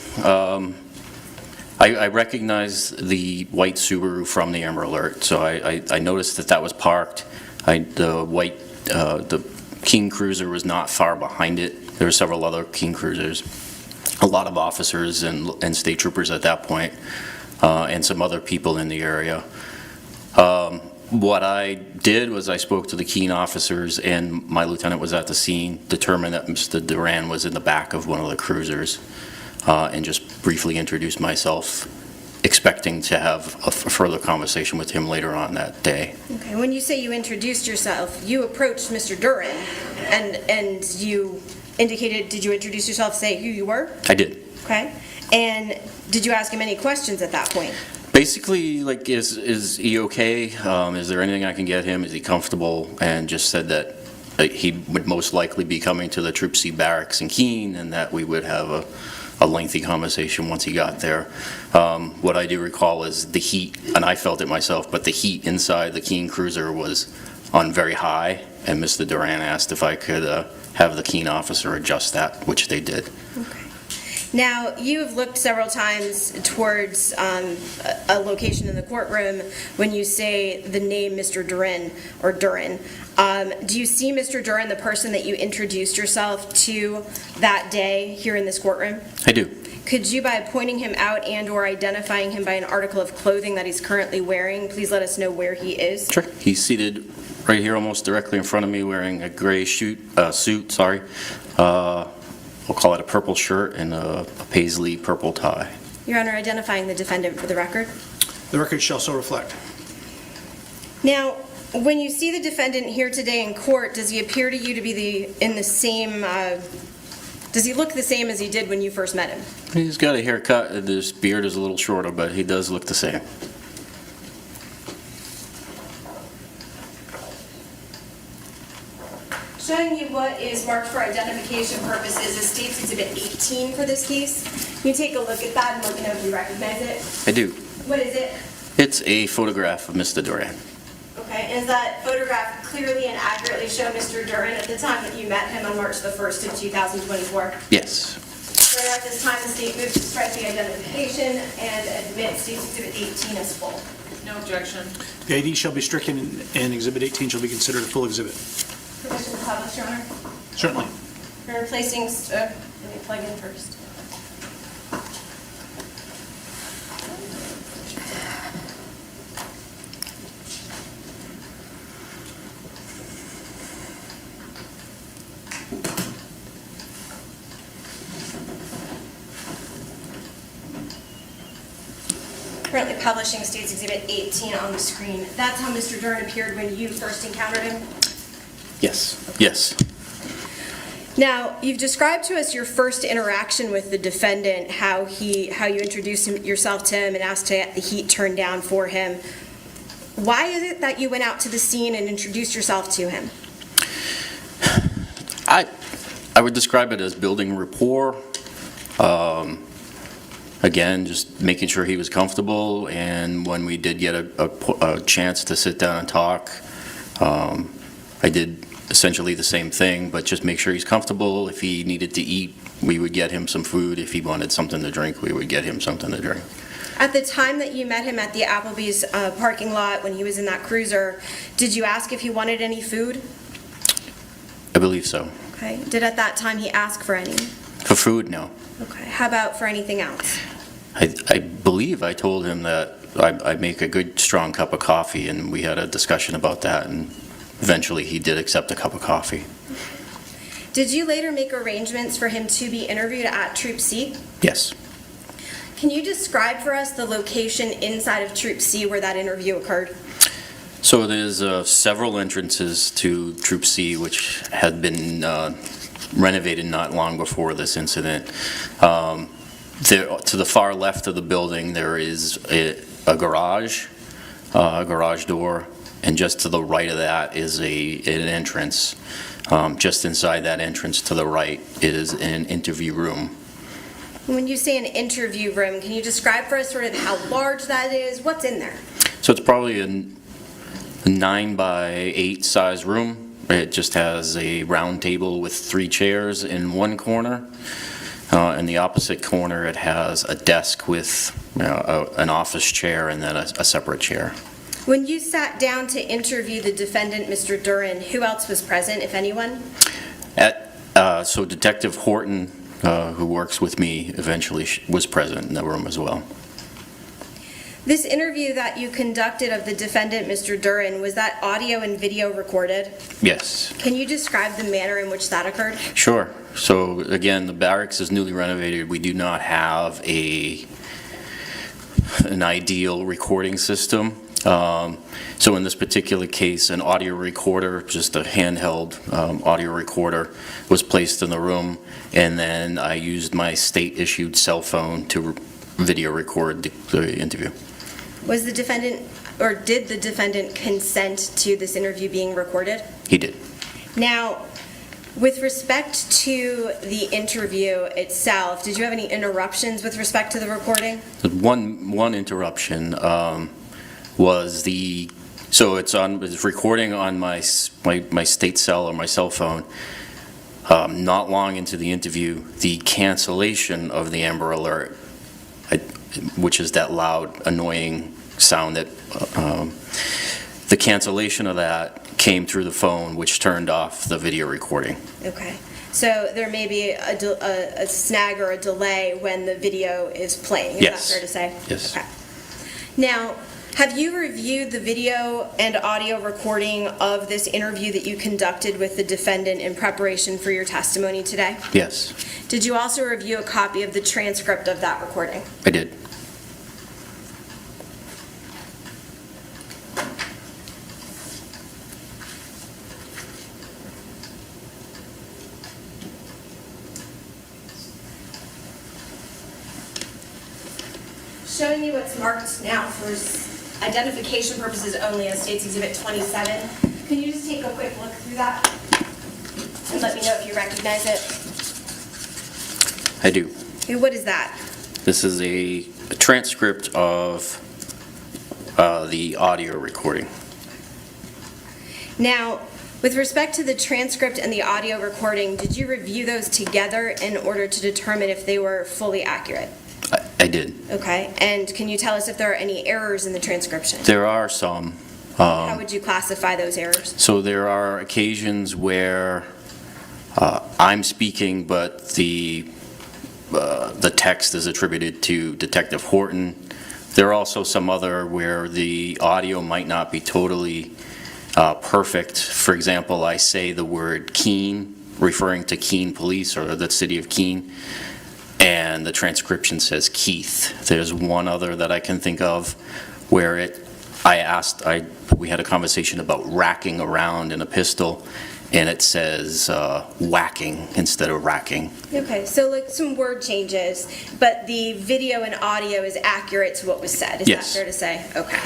I recognized the white Subaru from the Amber Alert, so I noticed that was parked. The Keene cruiser was not far behind it. There were several other Keene cruisers, a lot of officers and state troopers at that point, and some other people in the area. What I did was I spoke to the Keene officers, and my lieutenant was at the scene, determined that Mr. Duren was in the back of one of the cruisers, and just briefly introduced myself, expecting to have a further conversation with him later on that day. Okay, when you say you introduced yourself, you approached Mr. Duren, and you indicated, did you introduce yourself, say who you were? I did. Okay, and did you ask him any questions at that point? Basically, like, is he okay? Is there anything I can get him? Is he comfortable? And just said that he would most likely be coming to the Troop C barracks in Keene, and that we would have a lengthy conversation once he got there. What I do recall is the heat, and I felt it myself, but the heat inside the Keene cruiser was on very high, and Mr. Duren asked if I could have the Keene officer adjust that, which they did. Okay. Now, you have looked several times towards a location in the courtroom when you say the name Mr. Duren or Duren. Do you see Mr. Duren, the person that you introduced yourself to that day here in this courtroom? I do. Could you, by pointing him out and or identifying him by an article of clothing that he's currently wearing, please let us know where he is? Sure. He's seated right here almost directly in front of me, wearing a gray suit. We'll call it a purple shirt and a paisley purple tie. Your Honor, identifying the defendant for the record. The record shall so reflect. Now, when you see the defendant here today in court, does he appear to you to be does he look the same as he did when you first met him? He's got a haircut, and his beard is a little shorter, but he does look the same. Showing you what is marked for identification purposes is State's Exhibit 18 for this case. Can you take a look at that and let me know if you recognize it? I do. What is it? It's a photograph of Mr. Duren. Okay, and does that photograph clearly and accurately show Mr. Duren at the time that you met him on March the 1st of 2024? Yes. So at this time, the State moves to strike the identification and admit State's Exhibit 18 as full. No objection. The ID shall be stricken, and Exhibit 18 shall be considered a full exhibit. Permission to publish, Your Honor? Certainly. We're replacing, let me plug in first. Currently publishing State's Exhibit 18 on the screen. That's how Mr. Duren appeared when you first encountered him? Yes. Yes. Now, you've described to us your first interaction with the defendant, how you introduced yourself to him and asked to get the heat turned down for him. Why is it that you went out to the scene and introduced yourself to him? I would describe it as building rapport. Again, just making sure he was comfortable, and when we did get a chance to sit down and talk, I I did essentially the same thing, but just make sure he's comfortable. If he needed to eat, we would get him some food. If he wanted something to drink, we would get him something to drink. At the time that you met him at the Applebee's parking lot when he was in that cruiser, did you ask if he wanted any food? I believe so. Okay. Did at that time he ask for any? For food, no. Okay. How about for anything else? I believe I told him that I make a good, strong cup of coffee, and we had a discussion about that, and eventually he did accept a cup of coffee. Did you later make arrangements for him to be interviewed at Troop C? Yes. Can you describe for us the location inside of Troop C where that interview occurred? So there's several entrances to Troop C, which had been renovated not long before this incident. There, to the far left of the building, there is a garage door, and just to the right of that is an entrance. Just inside that entrance to the right is an interview room. When you say an interview room, can you describe for us sort of how large that is? What's in there? So it's probably a 9 by 8 size room. It just has a round table with 3 chairs in one corner. In the opposite corner, it has a desk with an office chair and then a separate chair. When you sat down to interview the defendant, Mr. Duren, who else was present, if anyone? So Detective Horton, who works with me, eventually was present in the room as well. This interview that you conducted of the defendant, Mr. Duren, was that audio and video recorded? Yes. Can you describe the manner in which that occurred? Sure. So again, the barracks is newly renovated. We do not have an ideal recording system. So in this particular case, an audio recorder, just a handheld audio recorder, was placed in the room, and then I used my state-issued cell phone to video record the interview. Was the defendant, or did the defendant consent to this interview being recorded? He did. Now, with respect to the interview itself, did you have any interruptions with respect to the recording? One interruption was it's recording on my state cell or my cell phone. Not long into the interview, the cancellation of the Amber Alert, which is that loud, annoying sound that the cancellation of that came through the phone, which turned off the video recording. Okay. So there may be a snag or a delay when the video is playing. Is Yes. that fair to say? Yes. Okay. Now, have you reviewed the video and audio recording of this interview that you conducted with the defendant in preparation for your testimony today? Yes, Did you also review a copy of the transcript of that recording? I did. Showing you what's marked now for identification purposes only as State's Exhibit 27. Can you just take a quick look through that and let me know if you recognize it? I do. Okay, what is that? This is a transcript of the audio recording. Now, with respect to the transcript and the audio recording, did you review those together in order to determine if they were fully accurate? I did. Okay, and can you tell us if there are any errors in the transcription? There are some. How would you classify those errors? So there are occasions where I'm speaking, but the text is attributed to Detective Horton. There are also some other where the audio might not be totally perfect. For example, I say the word Keene, referring to Keene Police or the city of Keene, and the transcription says Keith. There's one other that I can think of where we had a conversation about racking around in a pistol, and it says whacking instead of racking. Okay, so like some word changes, but the video and audio is accurate to what was said. Is Yes. that fair to say? Okay.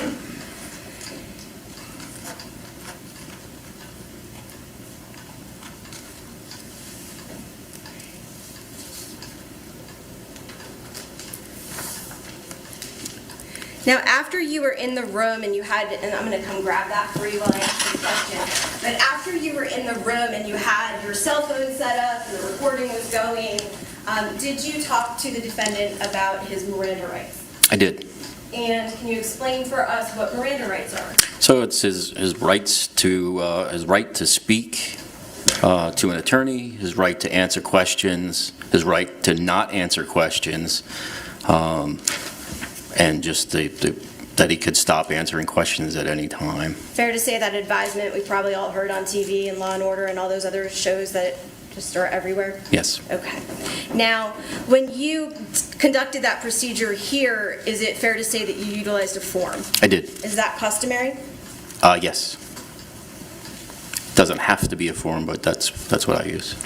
Now, after you were in the room and you had, and I'm going to come grab that for you while I ask you question, but after you were in the room and you had your cell phone set up and the recording was going, did you talk to the defendant about his Miranda rights? I did. And can you explain for us what Miranda rights are? So it's his rights to his right to speak to an attorney, his right to answer questions, his right to not answer questions, and just that he could stop answering questions at any time. Fair to say that advisement we've probably all heard on TV and Law and Order and all those other shows that just are everywhere? Yes. Okay. Now, when you conducted that procedure here, is it fair to say that you utilized a form? I did. Is that customary? Yes. Doesn't have to be a form, but that's what I use.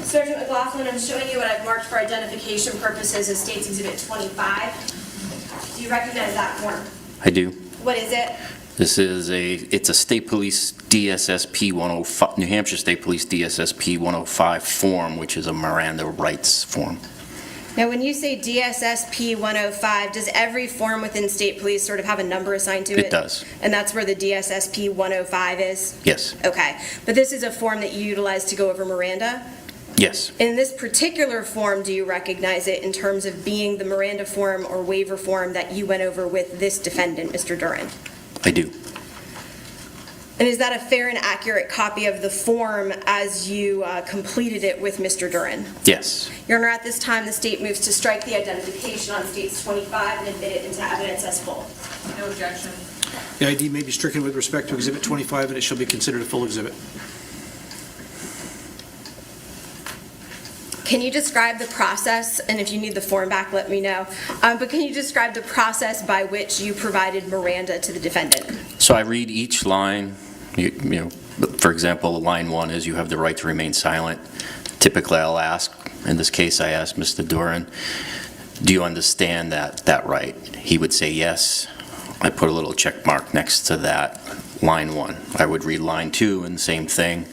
Sergeant McLaughlin, I'm showing you what I've marked for identification purposes as State's Exhibit 25. Do you recognize that form? I do. What is it? This is it's a State Police DSSP 105, New Hampshire State Police DSSP 105 form, which is a Miranda rights form. Now, when you say DSSP 105, does every form within State Police sort of have a number assigned to it? It does. And that's where the DSSP 105 is? Yes. Okay. But this is a form that you utilize to go over Miranda? Yes. In this particular form, do you recognize it in terms of being the Miranda form or waiver form that you went over with this defendant, Mr. Duren? I do. And is that a fair and accurate copy of the form as you completed it with Mr. Duren? Yes. Your Honor, at this time, the state moves to strike the identification on States 25 and admit it into evidence as full. No objection. The ID may be stricken with respect to Exhibit 25, and it shall be considered a full exhibit. Can you describe the process, and if you need the form back, let me know, but can you describe the process by which you provided Miranda to the defendant? So I read each line. You know, for example, line 1 is you have the right to remain silent. Typically, I'll ask, in this case, I asked Mr. Duren, do you understand that right? He would say yes. I put a little check mark next to that, line 1. I would read line 2 and the same thing.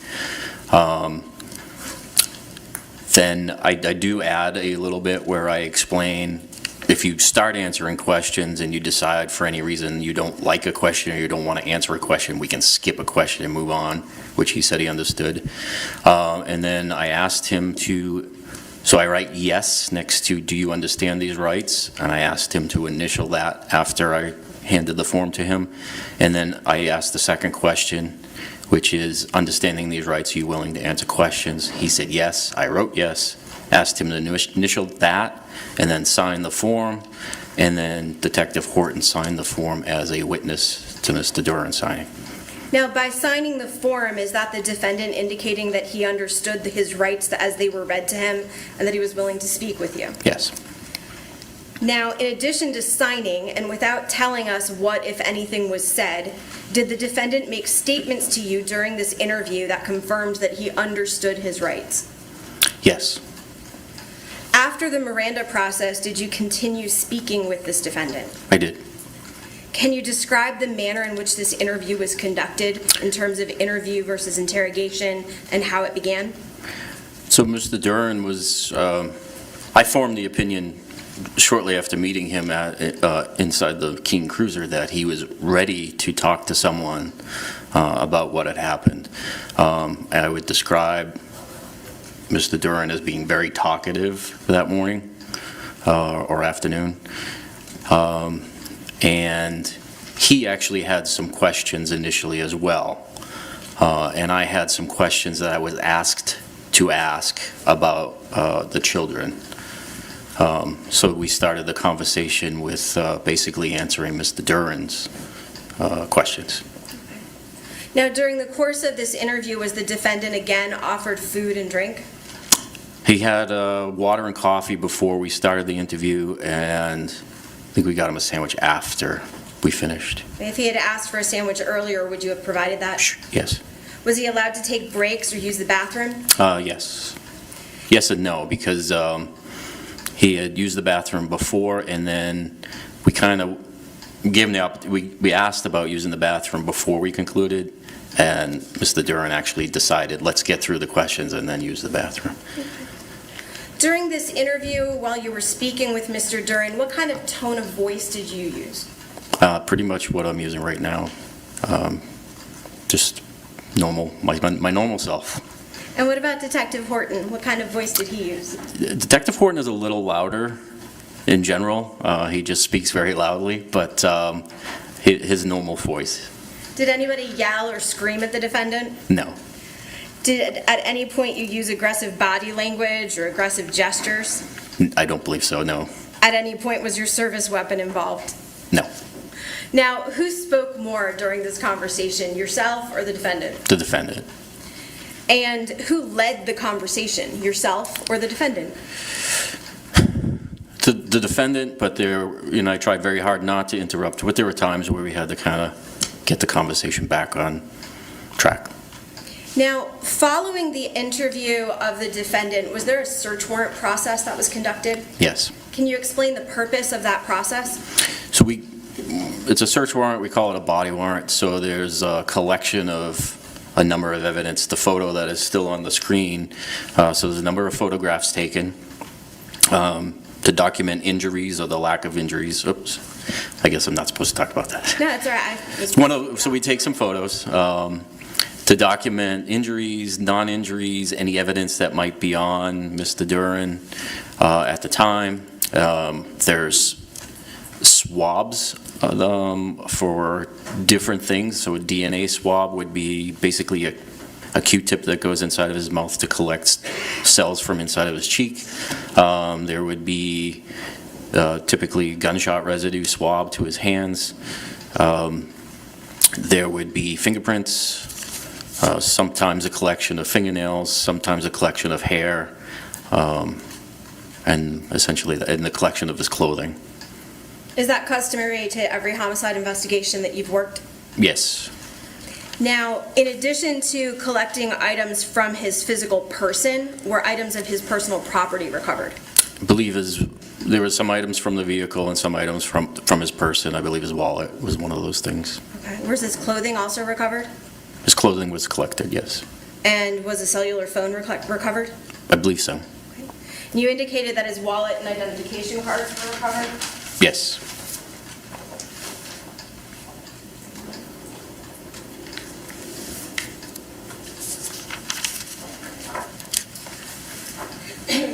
Then I do add a little bit where I explain if you start answering questions and you decide for any reason you don't like a question or you don't want to answer a question, we can skip a question and move on, which he said he understood. And then I asked him to, so I write yes next to, do you understand these rights? And I asked him to initial that after I handed the form to him. And then I asked the second question, which is, understanding these rights, are you willing to answer questions? He said yes. I wrote yes, asked him to initial that, and then sign the form, and then Detective Horton signed the form as a witness to Mr. Duren signing. Now, by signing the form, is that the defendant indicating that he understood his rights as they were read to him, and that he was willing to speak with you? Yes. Now, in addition to signing, and without telling us what, if anything, was said, did the defendant make statements to you during this interview that confirmed that he understood his rights? Yes. After the Miranda process, did you continue speaking with this defendant? I did. Can you describe the manner in which this interview was conducted in terms of interview versus interrogation and how it began? So Mr. Duren was, I formed the opinion shortly after meeting him inside the King Cruiser that he was ready to talk to someone about what had happened. And I would describe Mr. Duren as being very talkative that morning or afternoon. And he actually had some questions initially as well. And I had some questions that I was asked to ask about the children. So we started the conversation with basically answering Mr. Duren's questions. Now, during the course of this interview, was the defendant again offered food and drink? He had water and coffee before we started the interview, and I think we got him a sandwich after we finished. If he had asked for a sandwich earlier, would you have provided that? Yes. Was he allowed to take breaks or use the bathroom? Yes. Yes and no, because he had used the bathroom before, and then we kind of gave him the opportunity. We asked about using the bathroom before we concluded, and Mr. Duren actually decided, let's get through the questions and then use the bathroom. Okay. During this interview, while you were speaking with Mr. Duren, what kind of tone of voice did you use? Pretty much what I'm using right now. Just normal, my normal self. And what about Detective Horton? What kind of voice did he use? Detective Horton is a little louder in general. He just speaks very loudly, but his normal voice. Did anybody yell or scream at the defendant? No. Did at any point you use aggressive body language or aggressive gestures? I don't believe so, no. At any point was your service weapon involved? No. Now, who spoke more during this conversation, yourself or the defendant? The defendant. And who led the conversation, yourself or the defendant? The defendant, but I tried very hard not to interrupt, but there were times where we had to kind of get the conversation back on track. Now, following the interview of the defendant, was there a search warrant process that was conducted? Yes. Can you explain the purpose of that process? So it's a search warrant, we call it a body warrant, so there's a collection of a number of evidence. The photo that is still on the screen, so there's a number of photographs taken to document injuries or the lack of injuries. Oops, I guess I'm not supposed to talk about that. No, that's all right. So we take some photos to document injuries, non-injuries, any evidence that might be on Mr. Duren at the time. There's swabs for different things. So a DNA swab would be basically a Q-tip that goes inside of his mouth to collect cells from inside of his cheek. There would be typically gunshot residue swab to his hands. There would be fingerprints, sometimes a collection of fingernails, sometimes a collection of hair, and essentially in the collection of his clothing. Is that customary to every homicide investigation that you've worked? Yes. Now, in addition to collecting items from his physical person, were items of his personal property recovered? I believe there were some items from the vehicle and some items from his person. I believe his wallet was one of those things. Okay. Was his clothing also recovered? His clothing was collected, yes. And was a cellular phone recovered? I believe so. Okay. And you indicated that his wallet and identification cards were recovered? Yes.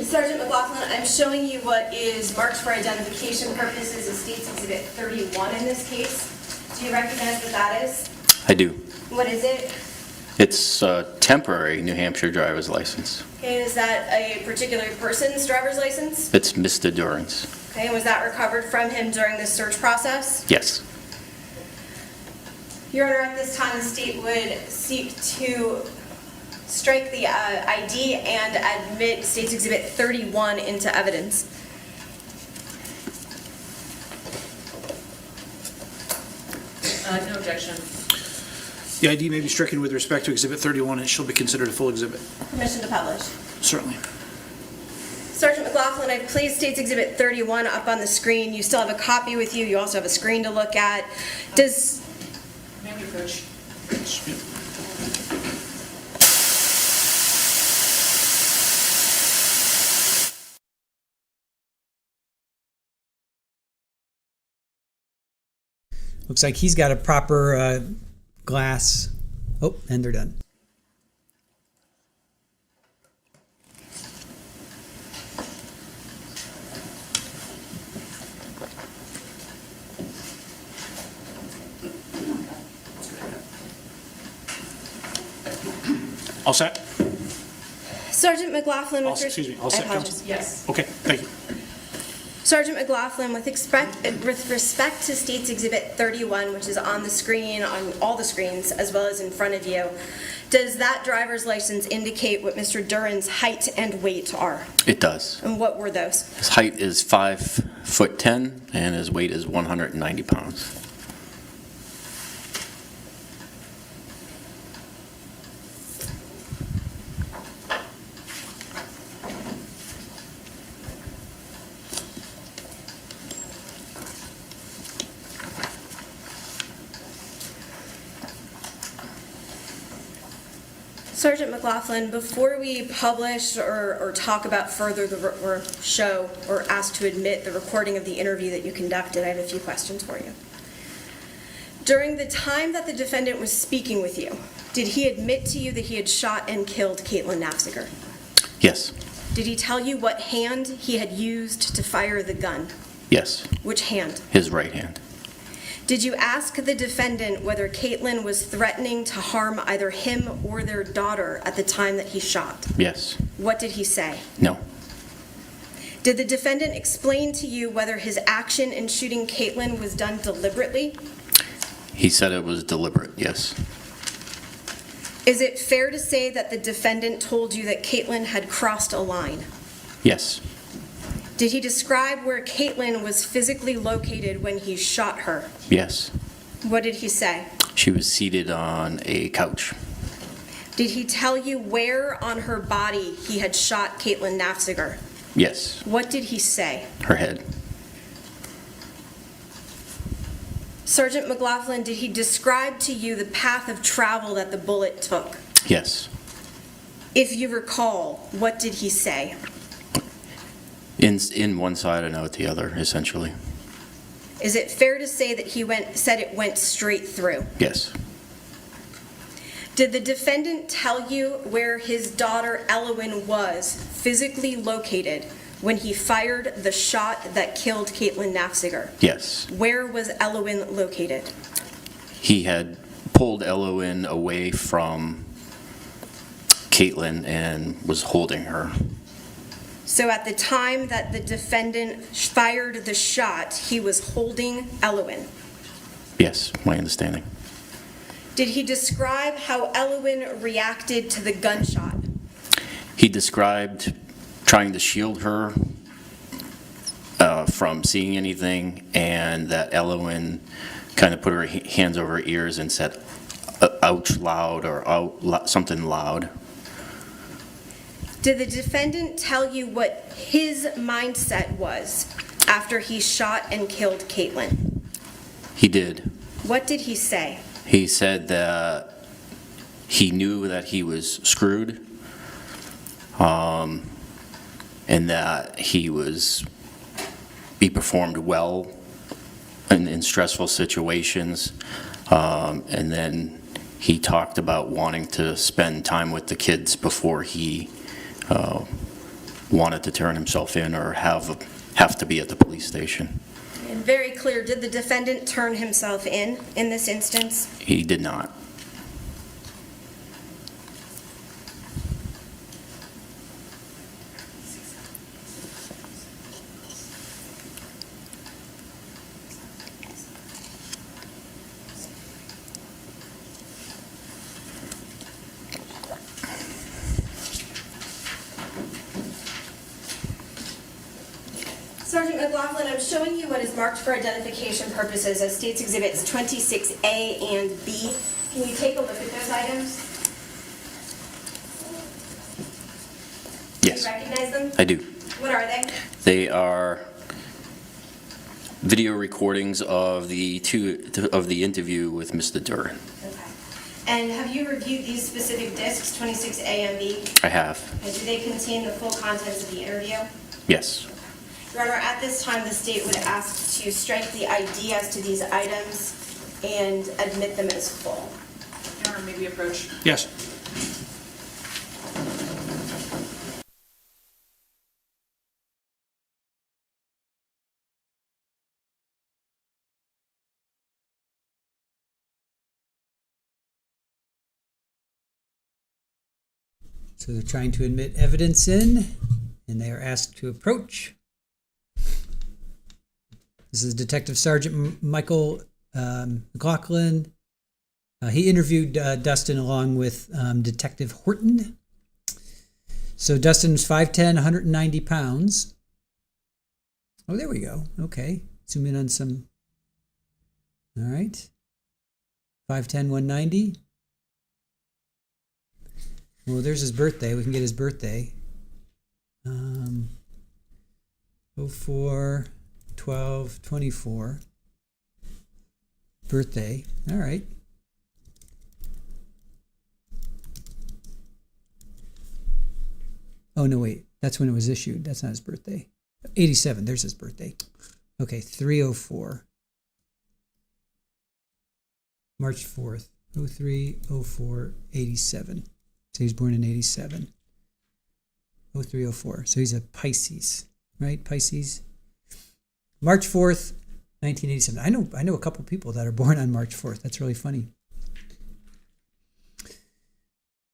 Sergeant McLaughlin, I'm showing you what is marked for identification purposes as State's Exhibit 31 in this case. Do you recognize what that is? I do. What is it? It's a temporary New Hampshire driver's license. Okay, is that a particular person's driver's license? It's Mr. Duren's. Okay, and was that recovered from him during the search process? Yes. Your Honor, at this time, the state would seek to strike the ID and admit State's Exhibit 31 into evidence. No objection. The ID may be stricken with respect to Exhibit 31, and it shall be considered a full exhibit. Permission to publish. Certainly. Sergeant McLaughlin, I've placed State's Exhibit 31 up on the screen. You still have a copy with you. You also have a screen to look at. Does... Maybe approach. Looks like he's got a proper glass. Oh, and they're done. All set? Sergeant McLaughlin... Excuse me, all set, apologize. Yes. Okay, thank you. Sergeant McLaughlin, with respect to State's Exhibit 31, which is on the screen, on all the screens, as well as in front of you, does that driver's license indicate what Mr. Duren's height and weight are? It does. And what were those? His height is 5'10", and his weight is 190 pounds. Sergeant McLaughlin, before we publish or talk about further or show or ask to admit the recording of the interview that you conducted, I have a few questions for you. During the time that the defendant was speaking with you, did he admit to you that he had shot and killed Caitlyn Naffziger? Yes. Did he tell you what hand he had used to fire the gun? Yes. Which hand? His right hand. Did you ask the defendant whether Caitlyn was threatening to harm either him or their daughter at the time that he shot? Yes. What did he say? No. Did the defendant explain to you whether his action in shooting Caitlyn was done deliberately? He said it was deliberate, yes. Is it fair to say that the defendant told you that Caitlyn had crossed a line? Yes. Did he describe where Caitlyn was physically located when he shot her? Yes. What did he say? She was seated on a couch. Did he tell you where on her body he had shot Caitlyn Naffziger? Yes. What did he say? Her head. Sergeant McLaughlin, did he describe to you the path of travel that the bullet took? Yes. If you recall, what did he say? In one side and out the other, essentially. Is it fair to say that he said it went straight through? Yes. Did the defendant tell you where his daughter Elowyn was physically located when he fired the shot that killed Caitlyn Naffziger? Yes. Where was Elowyn located? He had pulled Elowyn away from Caitlyn and was holding her. So at the time that the defendant fired the shot, he was holding Elowyn. Yes, my understanding. Did he describe how Elowyn reacted to the gunshot? He described trying to shield her from seeing anything, and that Elowyn kind of put her hands over her ears and said, ouch loud, or something loud. Did the defendant tell you what his mindset was after he shot and killed Caitlyn? He did. What did he say? He said that he knew that he was screwed, and that he performed well in stressful situations, and then he talked about wanting to spend time with the kids before he wanted to turn himself in or have to be at the police station. And very clear, did the defendant turn himself in this instance? He did not. Sergeant McLaughlin, I'm showing you what is marked for identification purposes as States Exhibits 26A and B. Can you take a look at those items? Yes. Do you recognize them? I do. What are they? They are video recordings of the interview with Mr. Duren. Okay. And have you reviewed these specific discs, 26A and B? I have. And do they contain the full contents of the interview? Yes. Your Honor, at this time, the state would ask to strike the ID as to these items and admit them as full. Your Honor, may we approach? Yes. So they're trying to admit evidence in, and they are asked to approach. This is Detective Sergeant Michael McLaughlin. He interviewed Dustin along with Detective Horton. So Dustin's 5'10", 190 pounds. Oh, there we go. Okay. Zoom in on some. All right. 5'10", 190. Well, there's his birthday. We can get his birthday. 04/12/24. Birthday. All right. Oh, no, wait. That's when it was issued. That's not his birthday. 87. There's his birthday. Okay, 304. March 4th, 03, 04, 87. So he was born in 87. 03, 04. So he's a Pisces, right? Pisces. March 4th, 1987. I know a couple people that are born on March 4th. That's really funny.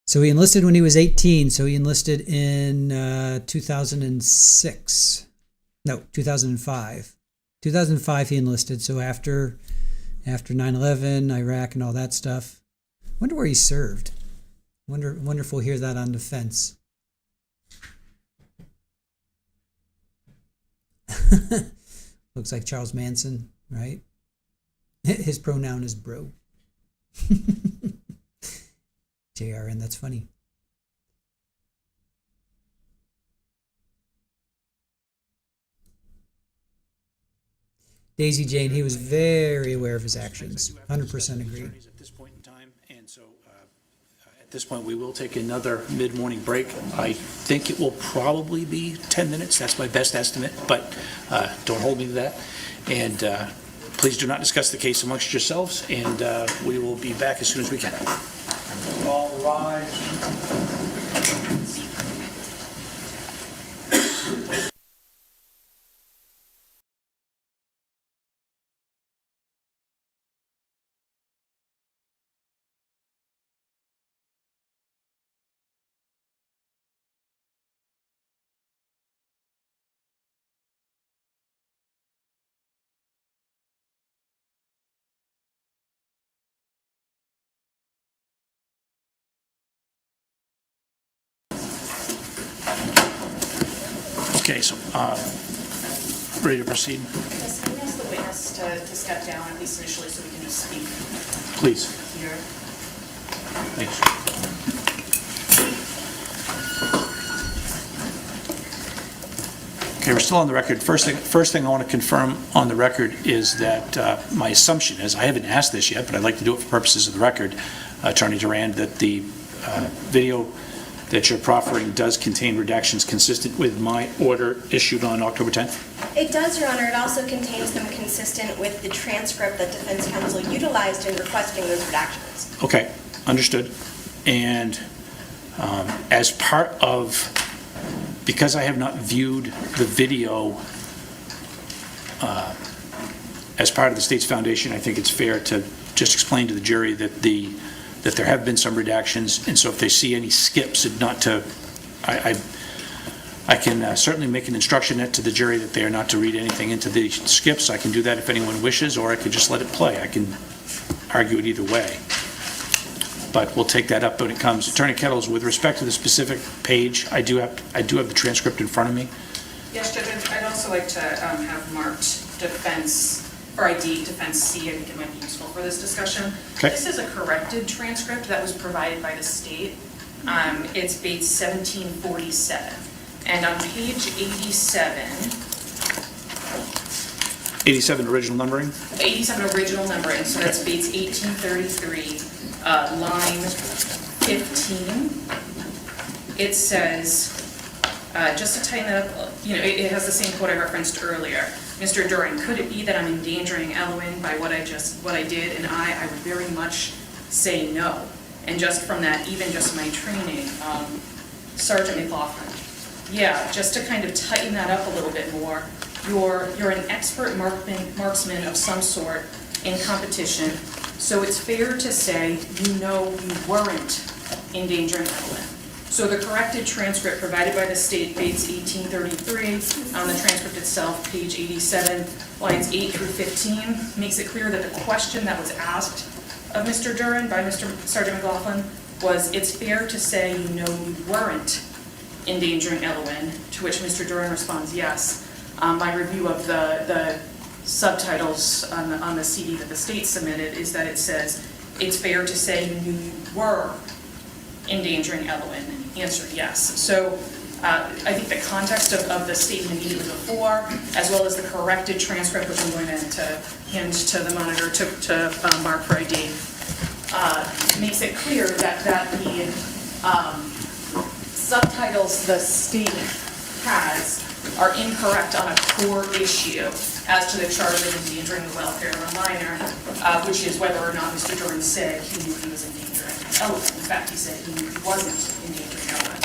So he enlisted when he was 18. So he enlisted in 2006. No, 2005. 2005 he enlisted. So after 9/11, Iraq, and all that stuff. Wonder where he served. Wonder if we'll hear that on defense. Looks like Charles Manson, right? His pronoun is bro. JRN, that's funny. Daisy Jane, he was very aware of his actions. 100% agree. At this point in time, and so at this point we will take another mid-morning break. I think it will probably be 10 minutes. That's my best estimate, but don't hold me to that. And please do not discuss the case amongst yourselves, and we will be back as soon as we can. All rise. Okay, so ready to proceed? Yes, can we ask the witness to step down, at least initially, so we can just speak Please. here? Thanks. Okay, we're still on the record. First thing I want to confirm on the record is that my assumption is, I haven't asked this yet, but I'd like to do it for purposes of the record, Attorney Duren, that the video that you're proffering does contain redactions consistent with my order issued on October 10th? It does, Your Honor. It also contains them consistent with the transcript that defense counsel utilized in requesting those redactions. Okay, understood. And as part of, because I have not viewed the video as part of the state's foundation, I think it's fair to just explain to the jury that that there have been some redactions, and so if they see any skips, not to, I can certainly make an instruction to the jury that they are not to read anything into the skips. I can do that if anyone wishes, or I could just let it play. I can argue it either way. But we'll take that up when it comes. Attorney Kettles, with respect to the specific page, I do have the transcript in front of me. Yes, Judge, I'd also like to have marked defense, or ID defense C. I think it might be useful for this discussion. Okay. This is a corrected transcript that was provided by the state. It's Bates 1747. And on page 87 original numbering? 87 original numbering, so that's Bates 1833, line 15. It says, just to tighten that up, it has the same quote I referenced earlier. Mr. Duren, could it be that I'm endangering Elowen by what I did? And I would very much say no. And just from that, even just my training, Sergeant McLaughlin. Yeah, just to kind of tighten that up a little bit more. You're an expert marksman of some sort in competition, so it's fair to say you weren't endangering Elowen. So the corrected transcript provided by the state, Bates 1833, on the transcript itself, page 87, lines 8 through 15, makes it clear that the question that was asked of Mr. Duren by Mr. Sergeant McLaughlin was, it's fair to say you weren't endangering Elowen, to which Mr. Duren responds yes. My review of the subtitles on the CD that the state submitted is that it says, it's fair to say you were endangering Elowen. Answer yes. So I think the context of the statement immediately before, as well as the corrected transcript, which I'm going to hand to the monitor to mark for ID, makes it clear that the subtitles the state has are incorrect on a core issue as to the charge of endangering the welfare of a minor. which is whether or not Mr. Duren said he knew he was endangering Ellen. In fact, he said he knew he wasn't endangering Ellen.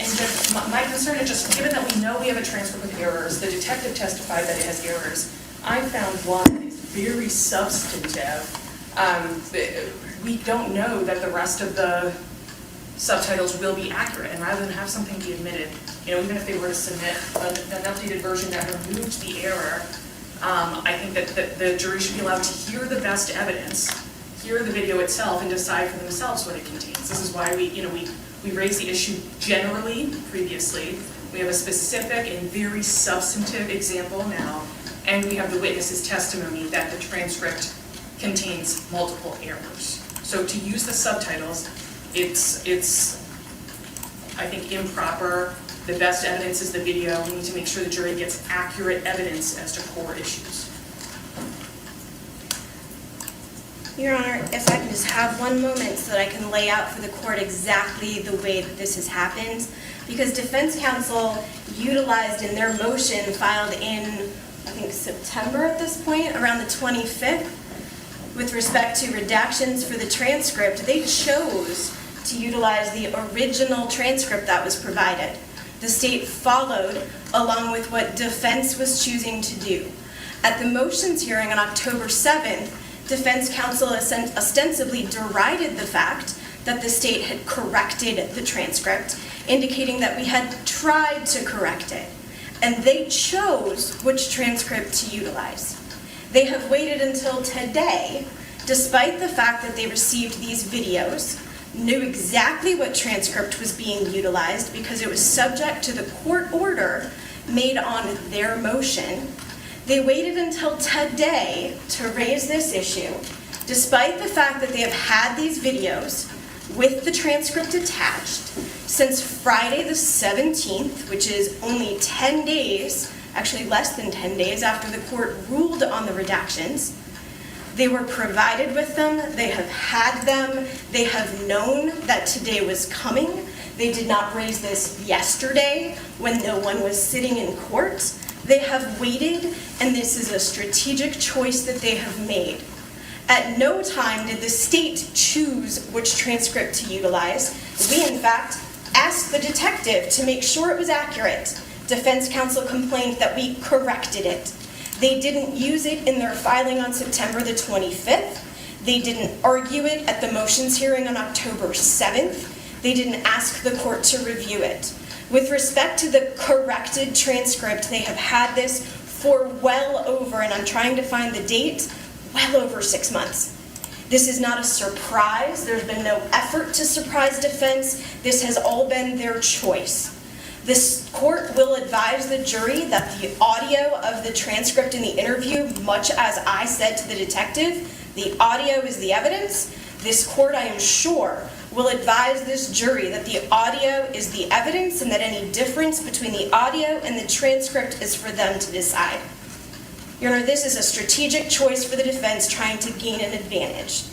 And my concern is just, given that we know we have a transcript with errors, the detective testified that it has errors, I found one that is very substantive. We don't know that the rest of the subtitles will be accurate, and rather than have something be admitted, even if they were to submit an updated version that removed the error, I think that the jury should be allowed to hear the best evidence, hear the video itself, and decide for themselves what it contains. This is why we raised the issue generally previously. We have a specific and very substantive example now, and we have the witness's testimony that the transcript contains multiple errors. So to use the subtitles, it's I think, improper. The best evidence is the video. We need to make sure the jury gets accurate evidence as to core issues. Your Honor, if I can just have one moment so that I can lay out for the court exactly the way that this has happened, because defense counsel utilized in their motion filed in, I think, September at this point, around the 25th, with respect to redactions for the transcript, they chose to utilize the original transcript that was provided. The state followed along with what defense was choosing to do. At the motions hearing on October 7th, defense counsel ostensibly derided the fact that the state had corrected the transcript, indicating that we had tried to correct it. And they chose which transcript to utilize. They have waited until today, despite the fact that they received these videos, knew exactly what transcript was being utilized because it was subject to the court order made on their motion. They waited until today to raise this issue, despite the fact that they have had these videos with the transcript attached since Friday the 17th, which is only 10 days, actually less than 10 days after the court ruled on the redactions. They were provided with them, they have had them, they have known that today was coming. They did not raise this yesterday when no one was sitting in court. They have waited, and this is a strategic choice that they have made. At no time did the state choose which transcript to utilize. We, in fact, asked the detective to make sure it was accurate. Defense counsel complained that we corrected it. They didn't use it in their filing on September the 25th. They didn't argue it at the motions hearing on October 7th. They didn't ask the court to review it. With respect to the corrected transcript, they have had this for well over, and I'm trying to find the date, well over 6 months. This is not a surprise. There's been no effort to surprise defense. This has all been their choice. This court will advise the jury that the audio of the transcript in the interview, much as I said to the detective, the audio is the evidence. This court, I am sure, will advise this jury that the audio is the evidence and that any difference between the audio and the transcript is for them to decide. Your Honor, this is a strategic choice for the defense trying to gain an advantage.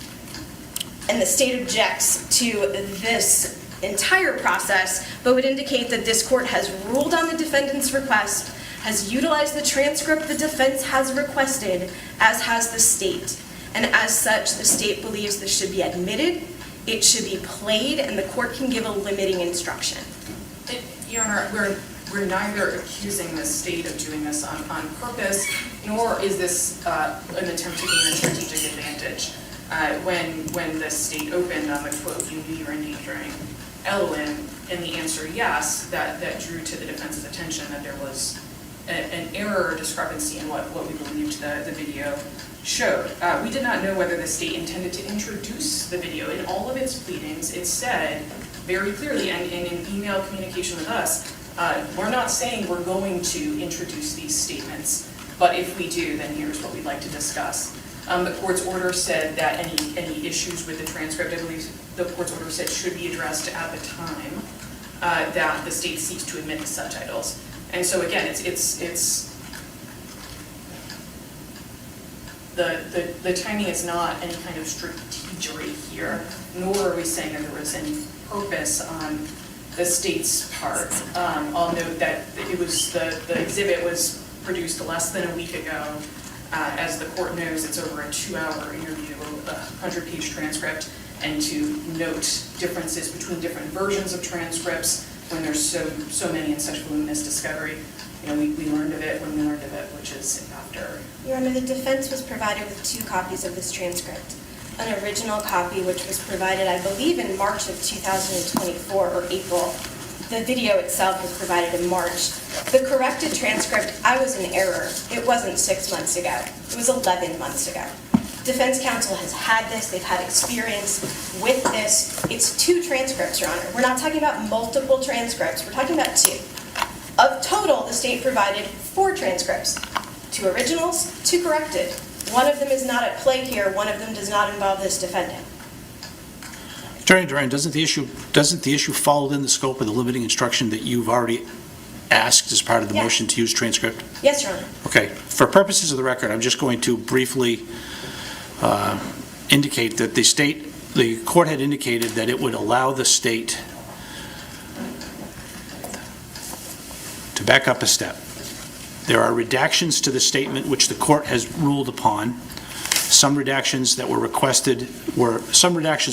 And the state objects to this entire process, but would indicate that this court has ruled on the defendant's request, has utilized the transcript the defense has requested, as has the state. And as such, the state believes this should be admitted, it should be played, and the court can give a limiting instruction. Your Honor, we're neither accusing the state of doing this on purpose, nor is this an attempt to gain a strategic advantage. When the state opened on the quote, "You knew you were endangering Ellen," and the answer yes, that drew to the defense's attention that there was an error or discrepancy in what we believed the video showed. We did not know whether the state intended to introduce the video. In all of its pleadings, it said very clearly, and in email communication with us, we're not saying we're going to introduce these statements, but if we do, then here's what we'd like to discuss. The court's order said that any issues with the transcript, I believe the court's order said should be addressed at the time that the state seeks to admit the subtitles. And so again, it's the timing is not any kind of strategery here, nor are we saying that there was any purpose on the state's part. I'll note that it was the exhibit was produced less than a week ago. As the court knows, it's over a 2-hour interview, a 100-page transcript, and to note differences between different versions of transcripts when there's so many in such voluminous discovery. You know, we learned of it when we learned of it, which is after. Your Honor, the defense was provided with 2 copies of this transcript. An original copy, which was provided, I believe, in March of 2024 or April. The video itself was provided in March. The corrected transcript, I was in error. It wasn't 6 months ago. It was 11 months ago. Defense counsel has had this. They've had experience with this. It's 2 transcripts, Your Honor. We're not talking about multiple transcripts. We're talking about 2. Of total, the state provided 4 transcripts. 2 originals, 2 corrected. One of them is not at play here. One of them does not involve this defendant. Attorney Duren, doesn't the issue fall within the scope of the limiting instruction that you've already asked as part of the Yes. motion to use transcript? Yes, Your Honor. Okay. For purposes of the record, I'm just going to briefly indicate that the court had indicated that it would allow the state to back up a step. There are redactions to the statement which the court has ruled upon. Some redactions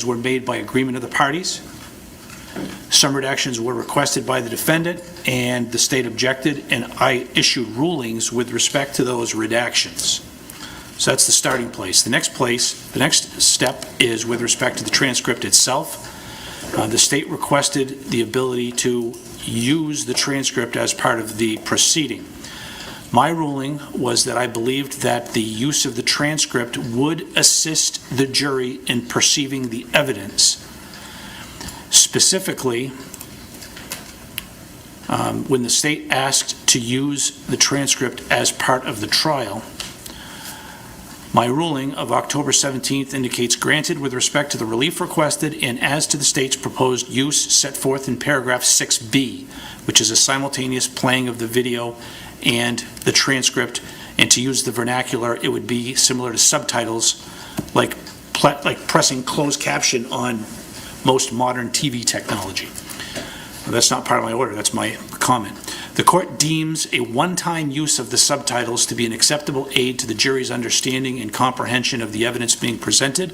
were made by agreement of the parties. Some redactions were requested by the defendant, and the state objected, and I issued rulings with respect to those redactions. So that's the starting place. The next step is with respect to the transcript itself. The state requested the ability to use the transcript as part of the proceeding. My ruling was that I believed that the use of the transcript would assist the jury in perceiving the evidence. Specifically, when the state asked to use the transcript as part of the trial, my ruling of October 17th indicates granted with respect to the relief requested and as to the state's proposed use set forth in paragraph 6B, which is a simultaneous playing of the video and the transcript, and to use the vernacular, it would be similar to subtitles, like pressing closed caption on most modern TV technology. Well, that's not part of my order, that's my comment. The court deems a one-time use of the subtitles to be an acceptable aid to the jury's understanding and comprehension of the evidence being presented.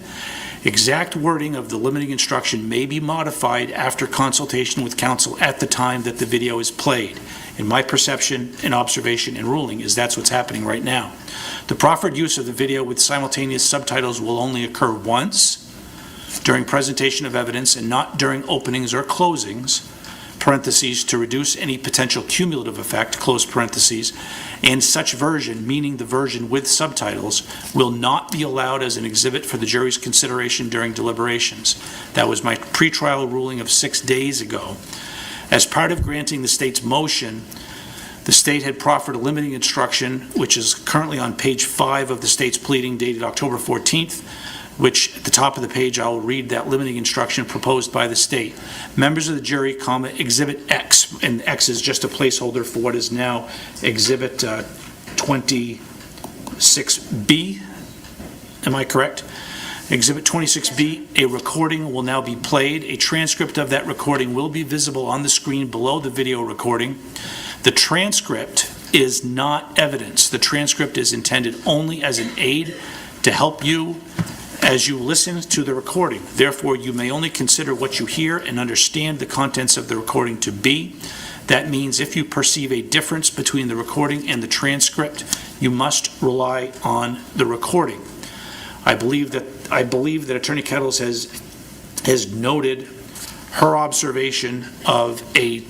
Exact wording of the limiting instruction may be modified after consultation with counsel at the time that the video is played. In my perception and observation and ruling is that's what's happening right now. The proffered use of the video with simultaneous subtitles will only occur once during presentation of evidence and not during openings or closings, parentheses, to reduce any potential cumulative effect, close parentheses, and such version, meaning the version with subtitles, will not be allowed as an exhibit for the jury's consideration during deliberations. That was my pretrial ruling of 6 days ago. As part of granting the state's motion, the state had proffered a limiting instruction, which is currently on page 5 of the state's pleading dated October 14th, which at the top of the page I will read that limiting instruction proposed by the state. Members of the jury, Exhibit X, and X is just a placeholder for what is now Exhibit 26B, am I correct? Exhibit 26B, a recording will now be played. A transcript of that recording will be visible on the screen below the video recording. The transcript is not evidence. The transcript is intended only as an aid to help you as you listen to the recording. Therefore, you may only consider what you hear and understand the contents of the recording to be. That means if you perceive a difference between the recording and the transcript, you must rely on the recording. I believe that Attorney Kettles has noted her observation of a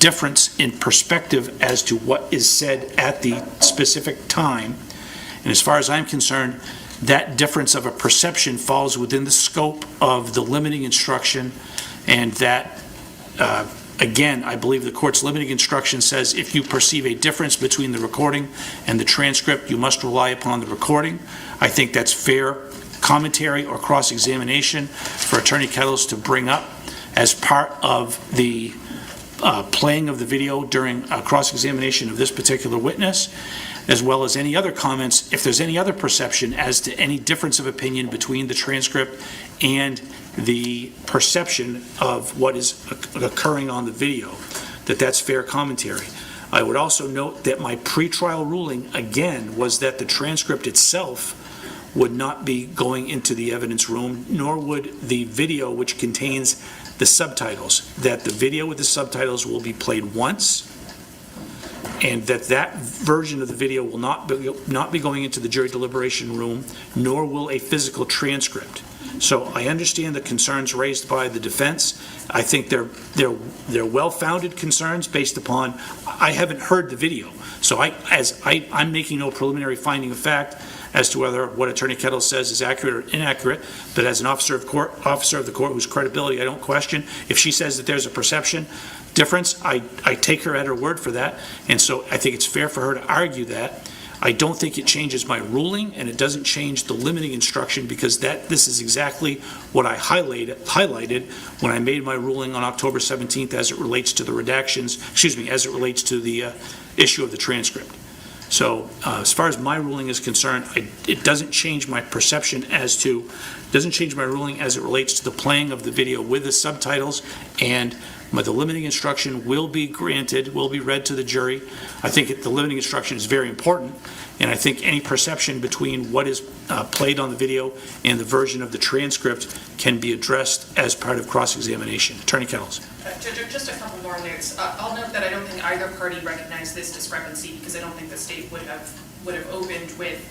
difference in perspective as to what is said at the specific time. And as far as I'm concerned, that difference of a perception falls within the scope of the limiting instruction, and that, again, I believe the court's limiting instruction says if you perceive a difference between the recording and the transcript, you must rely upon the recording. I think that's fair commentary or cross-examination for Attorney Kettles to bring up as part of the playing of the video during a cross-examination of this particular witness, as well as any other comments, if there's any other perception as to any difference of opinion between the transcript and the perception of what is occurring on the video, that's fair commentary. I would also note that my pretrial ruling, again, was that the transcript itself would not be going into the evidence room, nor would the video which contains the subtitles, that the video with the subtitles will be played once, and that version of the video will not be going into the jury deliberation room, nor will a physical transcript. So I understand the concerns raised by the defense. I think they're well-founded concerns based upon, I haven't heard the video. So I'm making no preliminary finding of fact as to whether what Attorney Kettle says is accurate or inaccurate, but as an officer of the court whose credibility I don't question, if she says that there's a perception difference, I take her at her word for that, and so I think it's fair for her to argue that. I don't think it changes my ruling, and it doesn't change the limiting instruction, because this is exactly what I highlighted when I made my ruling on October 17th as it relates to the redactions, as it relates to the issue of the transcript. So as far as my ruling is concerned, it doesn't change my perception doesn't change my ruling as it relates to the playing of the video with the subtitles, and the limiting instruction will be granted, will be read to the jury. I think the limiting instruction is very important, and I think any perception between what is played on the video and the version of the transcript can be addressed as part of cross-examination. Attorney Kettles. Judge, just a couple more notes. I'll note that I don't think either party recognized this discrepancy, because I don't think the state would have opened with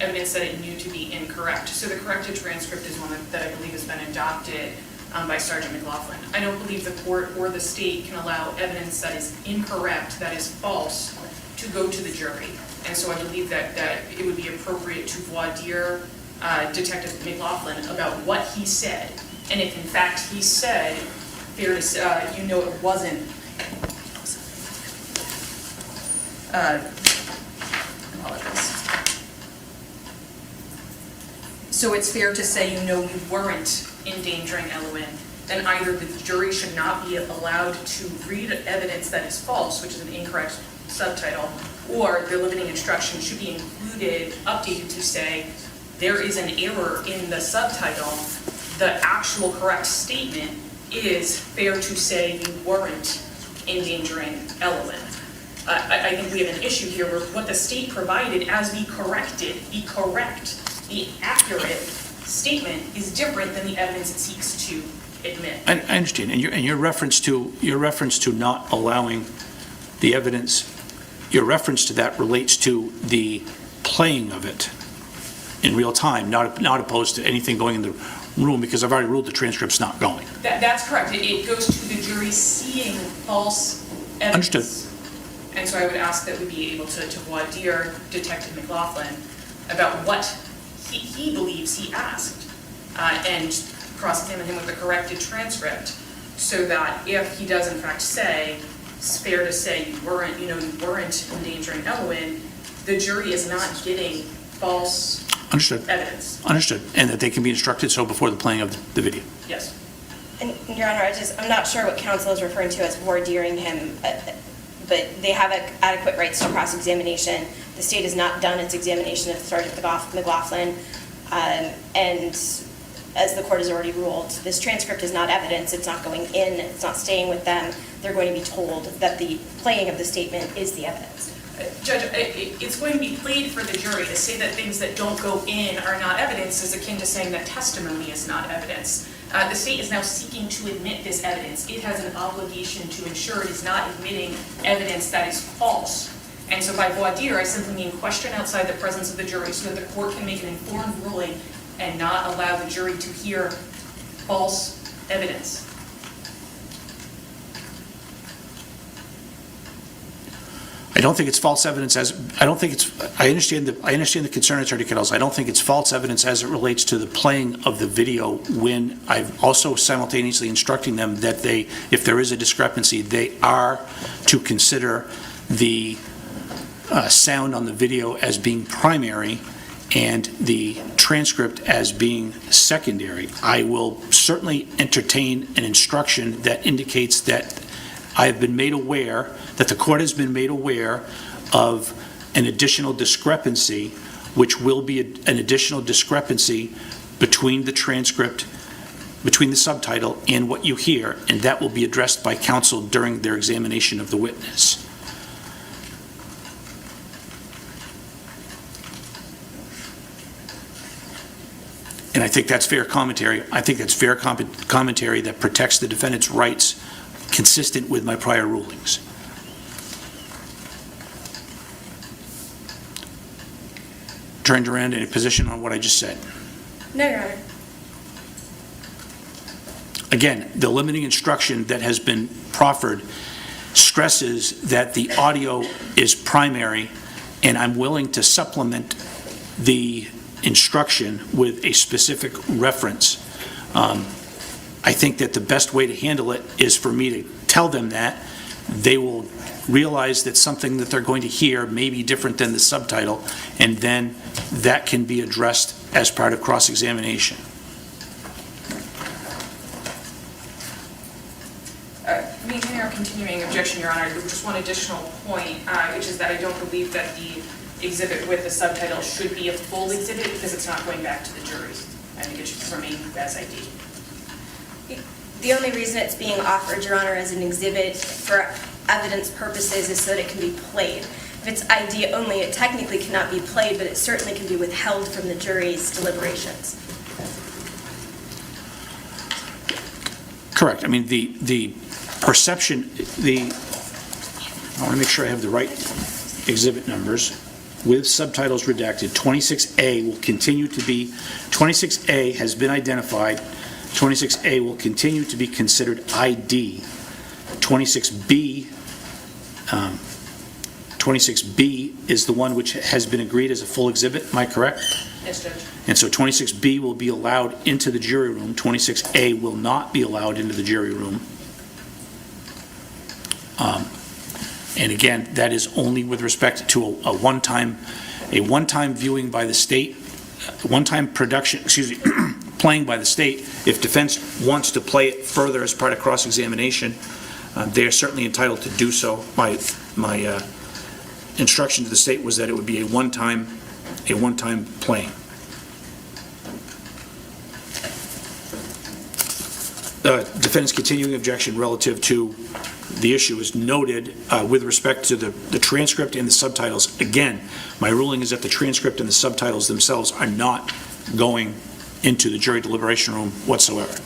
evidence that it knew to be incorrect. So the corrected transcript is one that I believe has been adopted by Sergeant McLaughlin. I don't believe the court or the state can allow evidence that is incorrect, that is false, to go to the jury. And so I believe that it would be appropriate to voir dire Detective McLaughlin about what he said. And if in fact he said, it wasn't, so it's fair to say you weren't endangering Elowen, then either the jury should not be allowed to read evidence that is false, which is an incorrect subtitle, or the limiting instruction should be updated to say there is an error in the subtitle. The actual correct statement is fair to say you weren't endangering Elowen. I think we have an issue here where what the state provided as the accurate statement is different than the evidence it seeks to admit. I understand, and your reference to not allowing the evidence, your reference to that relates to the playing of it in real time, not opposed to anything going in the room, because I've already ruled the transcript's not going. That's correct. It goes to the jury seeing false evidence. Understood. And so I would ask that we be able to voir dire Detective McLaughlin about what he believes he asked, and cross-examine him with the corrected transcript, so that if he does in fact say, it's fair to say you weren't endangering Elowen, the jury is not getting false evidence. Understood. And that they can be instructed so before the playing of the video. Yes. And Your Honor, I'm not sure what counsel is referring to as voir diring him, but they have adequate rights to cross-examination. The state has not done its examination of Sergeant McLaughlin, and as the court has already ruled, this transcript is not evidence. It's not going in. It's not staying with them. They're going to be told that the playing of the statement is the evidence. Judge, it's going to be played for the jury. To say that things that don't go in are not evidence is akin to saying that testimony is not evidence. The state is now seeking to admit this evidence. It has an obligation to ensure it is not admitting evidence that is false. And so by voir dire, I simply mean question outside the presence of the jury so that the court can make an informed ruling and not allow the jury to hear false evidence. I don't think it's false evidence I understand the concern, Attorney Kettles. I don't think it's false evidence as it relates to the playing of the video, when I'm also simultaneously instructing them that if there is a discrepancy, they are to consider the sound on the video as being primary and the transcript as being secondary. I will certainly entertain an instruction that indicates that I have been made aware, that the court has been made aware of an additional discrepancy, which will be an additional discrepancy between the transcript, between the subtitle and what you hear, and that will be addressed by counsel during their examination of the witness. And I think that's fair commentary. I think that's fair commentary that protects the defendant's rights consistent with my prior rulings. Attorney Duren, any position on what I just said? No, Your Honor. Again, the limiting instruction that has been proffered stresses that the audio is primary, and I'm willing to supplement the instruction with a specific reference. I think that the best way to handle it is for me to tell them that. They will realize that something that they're going to hear may be different than the subtitle, and then that can be addressed as part of cross-examination. Maintaining our continuing objection, Your Honor, just one additional point, which is that I don't believe that the exhibit with the subtitle should be a full exhibit because it's not going back to the jury. I think it should remain as ID. The only reason it's being offered, Your Honor, as an exhibit for evidence purposes is so that it can be played. If it's ID only, it technically cannot be played, but it certainly can be withheld from the jury's deliberations. Correct. I mean, the perception, I want to make sure I have the right exhibit numbers. With subtitles redacted, 26A will continue to be, 26A has been identified, 26A will continue to be considered ID. 26B, 26B is the one which has been agreed as a full exhibit, am I correct? Yes, Judge. And so 26B will be allowed into the jury room, 26A will not be allowed into the jury room. And again, that is only with respect to a one-time viewing by the state, one-time production, playing by the state. If defense wants to play it further as part of cross-examination, they are certainly entitled to do so. My instruction to the state was that it would be a one-time playing. Defendant's continuing objection relative to the issue is noted with respect to the transcript and the subtitles. Again, my ruling is that the transcript and the subtitles themselves are not going into the jury deliberation room whatsoever.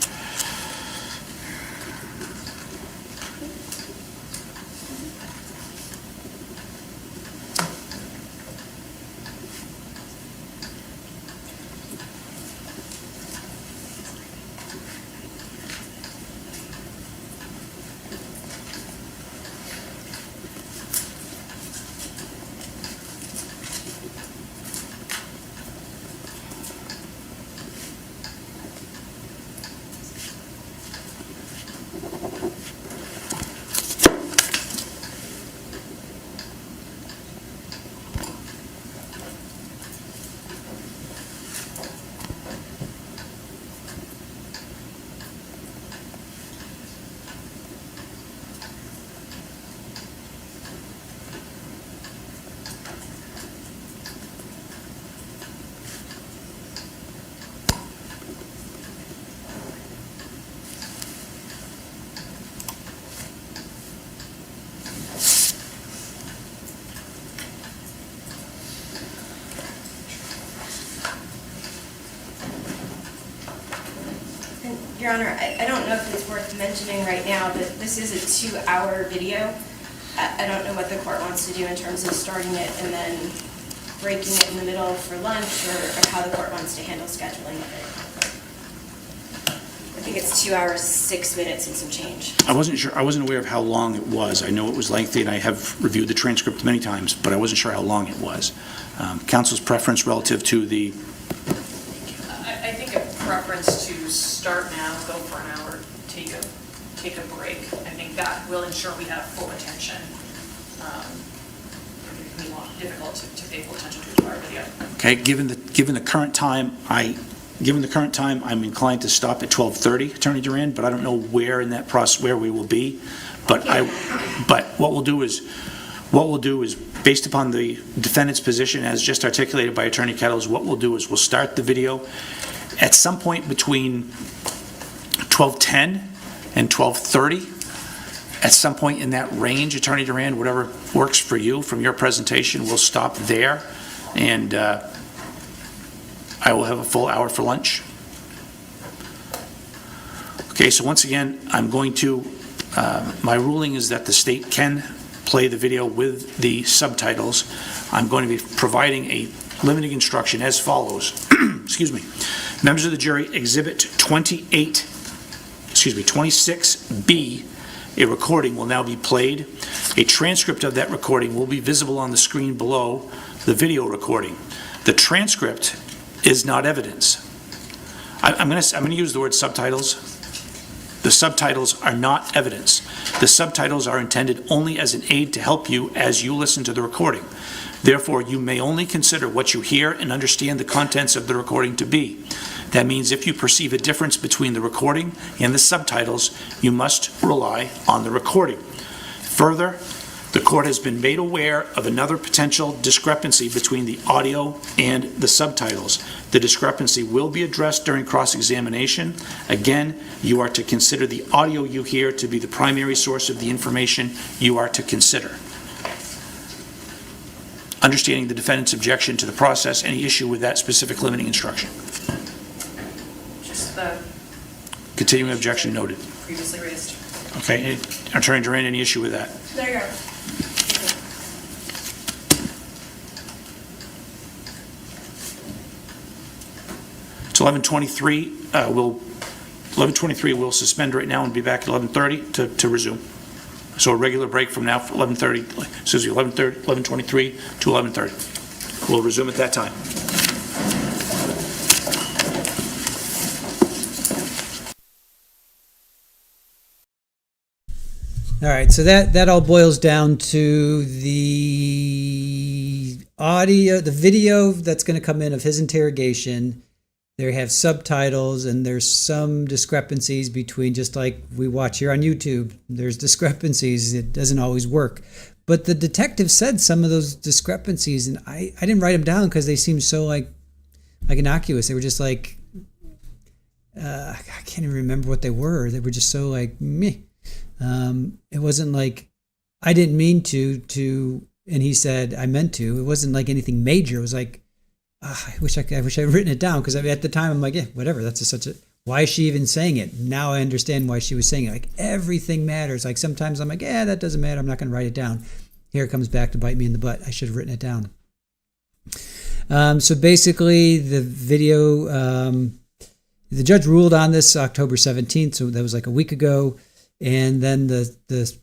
Your Honor, I don't know if it's worth mentioning right now, but this is a 2-hour video. I don't know what the court wants to do in terms of starting it and then breaking it in the middle for lunch, or how the court wants to handle scheduling of it. I think it's 2 hours, 6 minutes and some change. I wasn't sure. I wasn't aware of how long it was. I know it was lengthy, and I have reviewed the transcript many times, but I wasn't sure how long it was. Counsel's preference relative to the... I think a preference to start now, go for an hour, take a break. I think that will ensure we have full attention. It can be difficult to pay full attention to our video. Okay, given the current time, I'm inclined to stop at 12:30, Attorney Duren, but I don't know where in that process where we will be. But what we'll do is based upon the defendant's position as just articulated by Attorney Kettles, what we'll do is we'll start the video at some point between 12:10 and 12:30. At some point in that range, Attorney Duren, whatever works for you from your presentation, we'll stop there, and I will have a full hour for lunch. Okay, so once again, I'm going to, my ruling is that the state can play the video with the subtitles. I'm going to be providing a limiting instruction as follows. Excuse me. Members of the jury, Exhibit 26B, a recording will now be played. A transcript of that recording will be visible on the screen below the video recording. The transcript is not evidence. I'm going to use the word subtitles. The subtitles are not evidence. The subtitles are intended only as an aid to help you as you listen to the recording. Therefore, you may only consider what you hear and understand the contents of the recording to be. That means if you perceive a difference between the recording and the subtitles, you must rely on the recording. Further, the court has been made aware of another potential discrepancy between the audio and the subtitles. The discrepancy will be addressed during cross-examination. Again, you are to consider the audio you hear to be the primary source of the information you are to consider. Understanding the defendant's objection to the process, any issue with that specific limiting instruction? Just the Continuing objection noted. previously raised. Okay, Attorney Duren, any issue with that? There you go. It's 11:23. 11:23. We'll suspend right now and be back at 11:30 to resume. So a regular break from now, 11:23 to 11:30. We'll resume at that time. All right, so that all boils down to the audio, the video that's going to come in of his interrogation. They have subtitles, and there's some discrepancies between, just like we watch here on YouTube. There's discrepancies. It doesn't always work. But the detective said some of those discrepancies, and I didn't write them down because they seemed so like innocuous. They were just like, I can't even remember what they were. They were just so like, meh. It wasn't like, I didn't mean to, and he said, I meant to. It wasn't like anything major. It was like, I wish I'd written it down, because at the time I'm like, yeah, whatever. That's such a, why is she even saying it? Now I understand why she was saying it. Like, everything matters. Like, sometimes I'm like, yeah, that doesn't matter. I'm not going to write it down. Here it comes back to bite me in the butt. I should have written it down. So basically, the video, the judge ruled on this October 17th, so that was like a week ago. And then the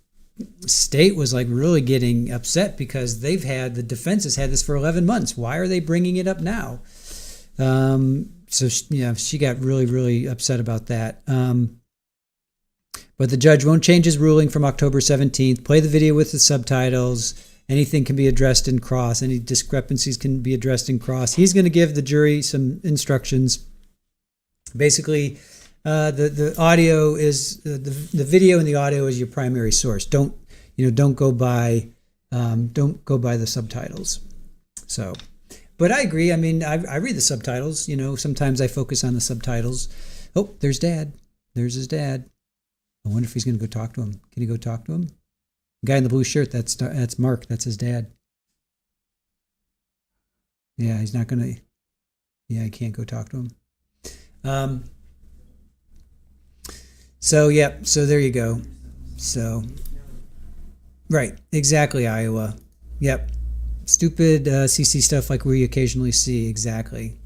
state was like really getting upset because the defense has had this for 11 months. Why are they bringing it up now? So she got really, really upset about that. But the judge won't change his ruling from October 17th. Play the video with the subtitles. Anything can be addressed in cross. Any discrepancies can be addressed in cross. He's going to give the jury some instructions. Basically, the audio is the video and the audio is your primary source. Don't go by the subtitles. So, but I agree. I mean, I read the subtitles. Sometimes I focus on the subtitles. Oh, there's Dad. There's his dad. I wonder if he's going to go talk to him. Can he go talk to him? The guy in the blue shirt. That's Mark. That's his dad. Yeah, he's not going to. Yeah, I can't go talk to him. So there you go. So, right, exactly, Iowa. Yep, stupid CC stuff like we occasionally see. Exactly.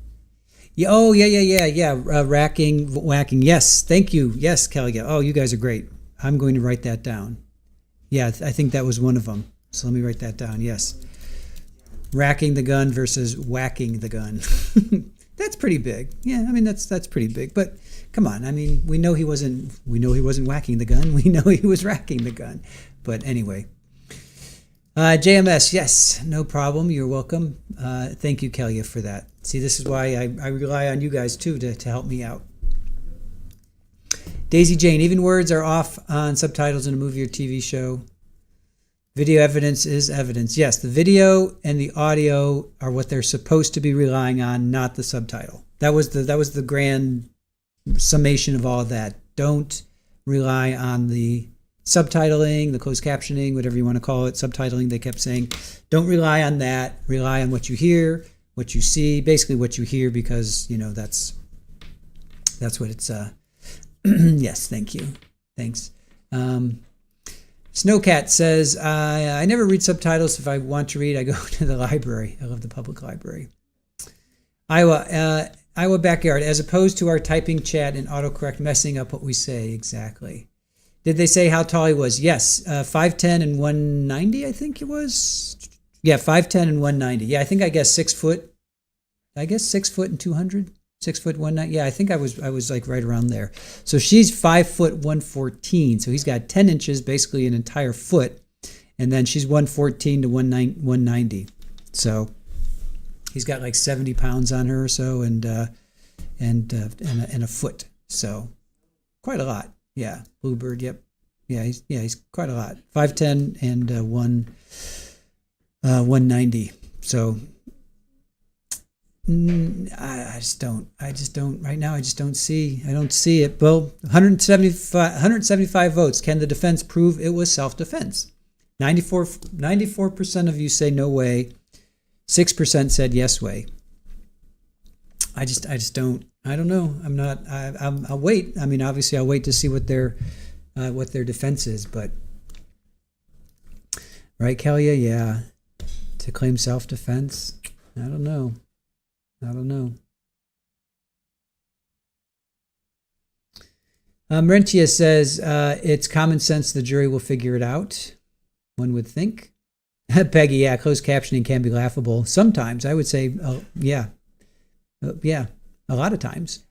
Yeah. Oh yeah. Racking, whacking. Yes, thank you. Yes, Kelly. Oh, you guys are great. I'm going to write that down. Yeah, I think that was one of them. So let me write that down. Yes, racking the gun versus whacking the gun. That's pretty big. Yeah, I mean that's pretty big. But come on, I mean we know he wasn't whacking the gun. We know he was racking the gun. But anyway, JMS, yes, no problem. You're welcome. Thank you, Kelia, for that. See, this is why I rely on you guys too to help me out. Daisy Jane, even words are off on subtitles in a movie or TV show. Video evidence is evidence. Yes, the video and the audio are what they're supposed to be relying on, not the subtitle. That was the grand summation of all of that. Don't rely on the subtitling, the closed captioning, whatever you want to call it, subtitling. They kept saying, don't rely on that. Rely on what you hear, what you see, basically what you hear, because that's what it's Yes, thank you. Thanks. Snowcat says, I never read subtitles. If I want to read, I go to the library. I love the public library. Iowa Backyard, as opposed to our typing chat and autocorrect messing up what we say. Exactly. Did they say how tall he was? Yes. 5'10" and 190, I think it was. Yeah, 5'10" and 190. Yeah, I think I guess 6 foot. I guess 6 foot and 200. 6 foot 190. Yeah, I think I was like right around there. So she's 5 foot 114. So he's got 10 inches, basically an entire foot, and then she's 114 to 190. So he's got like 70 pounds on her or so, and a foot. So quite a lot. Yeah, Bluebird. Yep. Yeah, he's quite a lot. 5'10" and 190. So. I just don't right now. I don't see it. Well, 175 votes. Can the defense prove it was self-defense? 94% of you say no way. 6% said yes way. I just don't. I don't know. I'll wait. I mean, obviously, I'll wait to see what their defense is. But right, Kelly? Yeah. To claim self-defense, I don't know. Rentia says, it's common sense the jury will figure it out, one would think. Peggy, yeah, closed captioning can be laughable. Sometimes, I would say, yeah, a lot of times.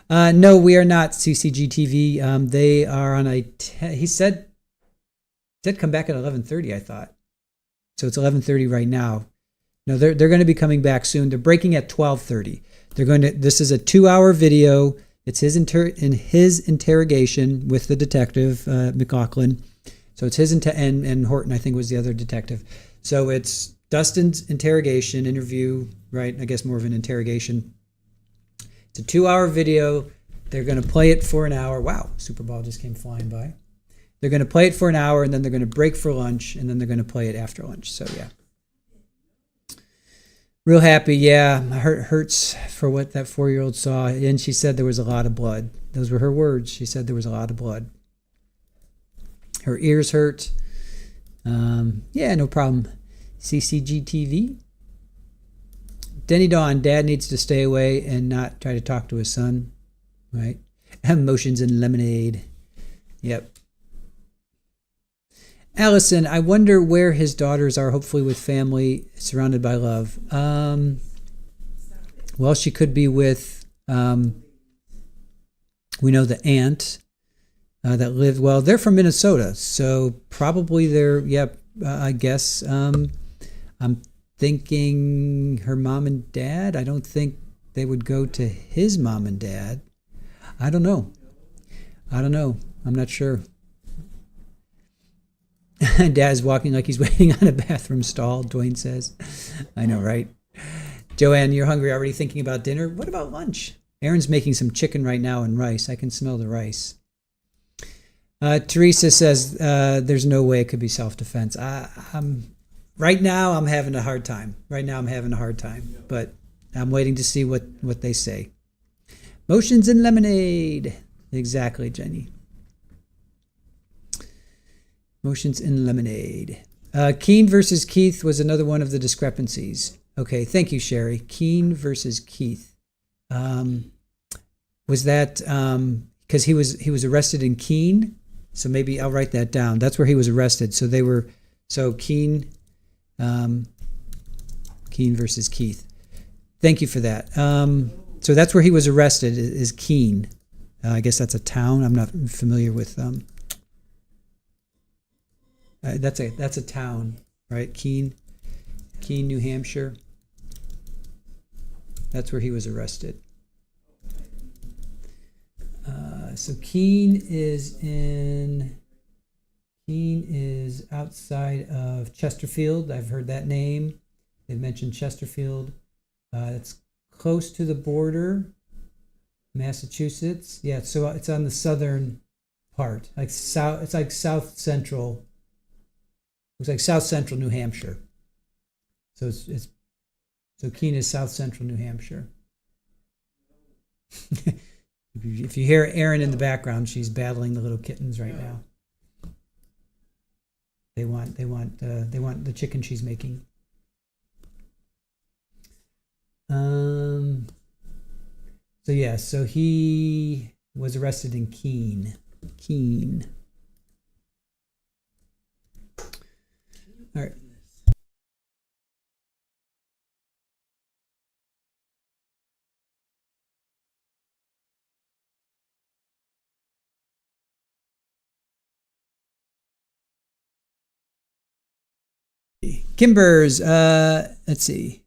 No, we are not CCG TV. They are on he said come back at 11:30, I thought. So it's 11:30 right now. No, they're going to be coming back soon. They're breaking at 12:30. This is a 2-hour video. It's his interrogation with the detective, McLaughlin. So it's his and Horton, I think, was the other detective. So it's Dustin's interview, right? I guess more of an interrogation. It's a 2-hour video. They're going to play it for an hour. Wow, Super Bowl just came flying by. They're going to play it for an hour, and then they're going to break for lunch, and then they're going to play it after lunch. So, yeah. Real happy, yeah. My heart hurts for what that 4-year-old saw. And she said there was a lot of blood. Those were her words. She said there was a lot of blood. Her ears hurt. Yeah, no problem. CCG TV. Denny Dawn, Dad needs to stay away and not try to talk to his son. Right? Emotions and lemonade. Yep. Allison, I wonder where his daughters are, hopefully with family, surrounded by love. Well, she could be with, we know the aunt that lived, well, they're from Minnesota, so probably they're, I guess, I'm thinking her mom and dad. I don't think they would go to his mom and dad. I don't know. I'm not sure. Dad's walking like he's waiting on a bathroom stall, Dwayne says. I know, right? Joanne, you're hungry, already thinking about dinner? What about lunch? Aaron's making some chicken right now and rice. I can smell the rice. Teresa says there's no way it could be self-defense. Right now, I'm having a hard time. But I'm waiting to see what they say. Motions and lemonade. Exactly, Jenny. Motions in lemonade. Keene versus Keith was another one of the discrepancies. Okay, thank you, Sherry. Keene versus Keith. Was that because he was arrested in Keene? So maybe I'll write that down. That's where he was arrested. So Keene versus Keith. Thank you for that. So that's where he was arrested, is Keene. I guess that's a town. I'm not familiar with that's a town, right? Keene, New Hampshire. That's where he was arrested. So Keene is outside of Chesterfield. I've heard that name. They've mentioned Chesterfield. It's close to the border, Massachusetts. Yeah, so it's on the southern part, like south. It's like south central. Looks like south central New Hampshire. So so Keene is south central New Hampshire. If you hear Erin in the background, she's battling the little kittens right now. They want the chicken she's making. So he was arrested in Keene. All right. Kimbers, let's see.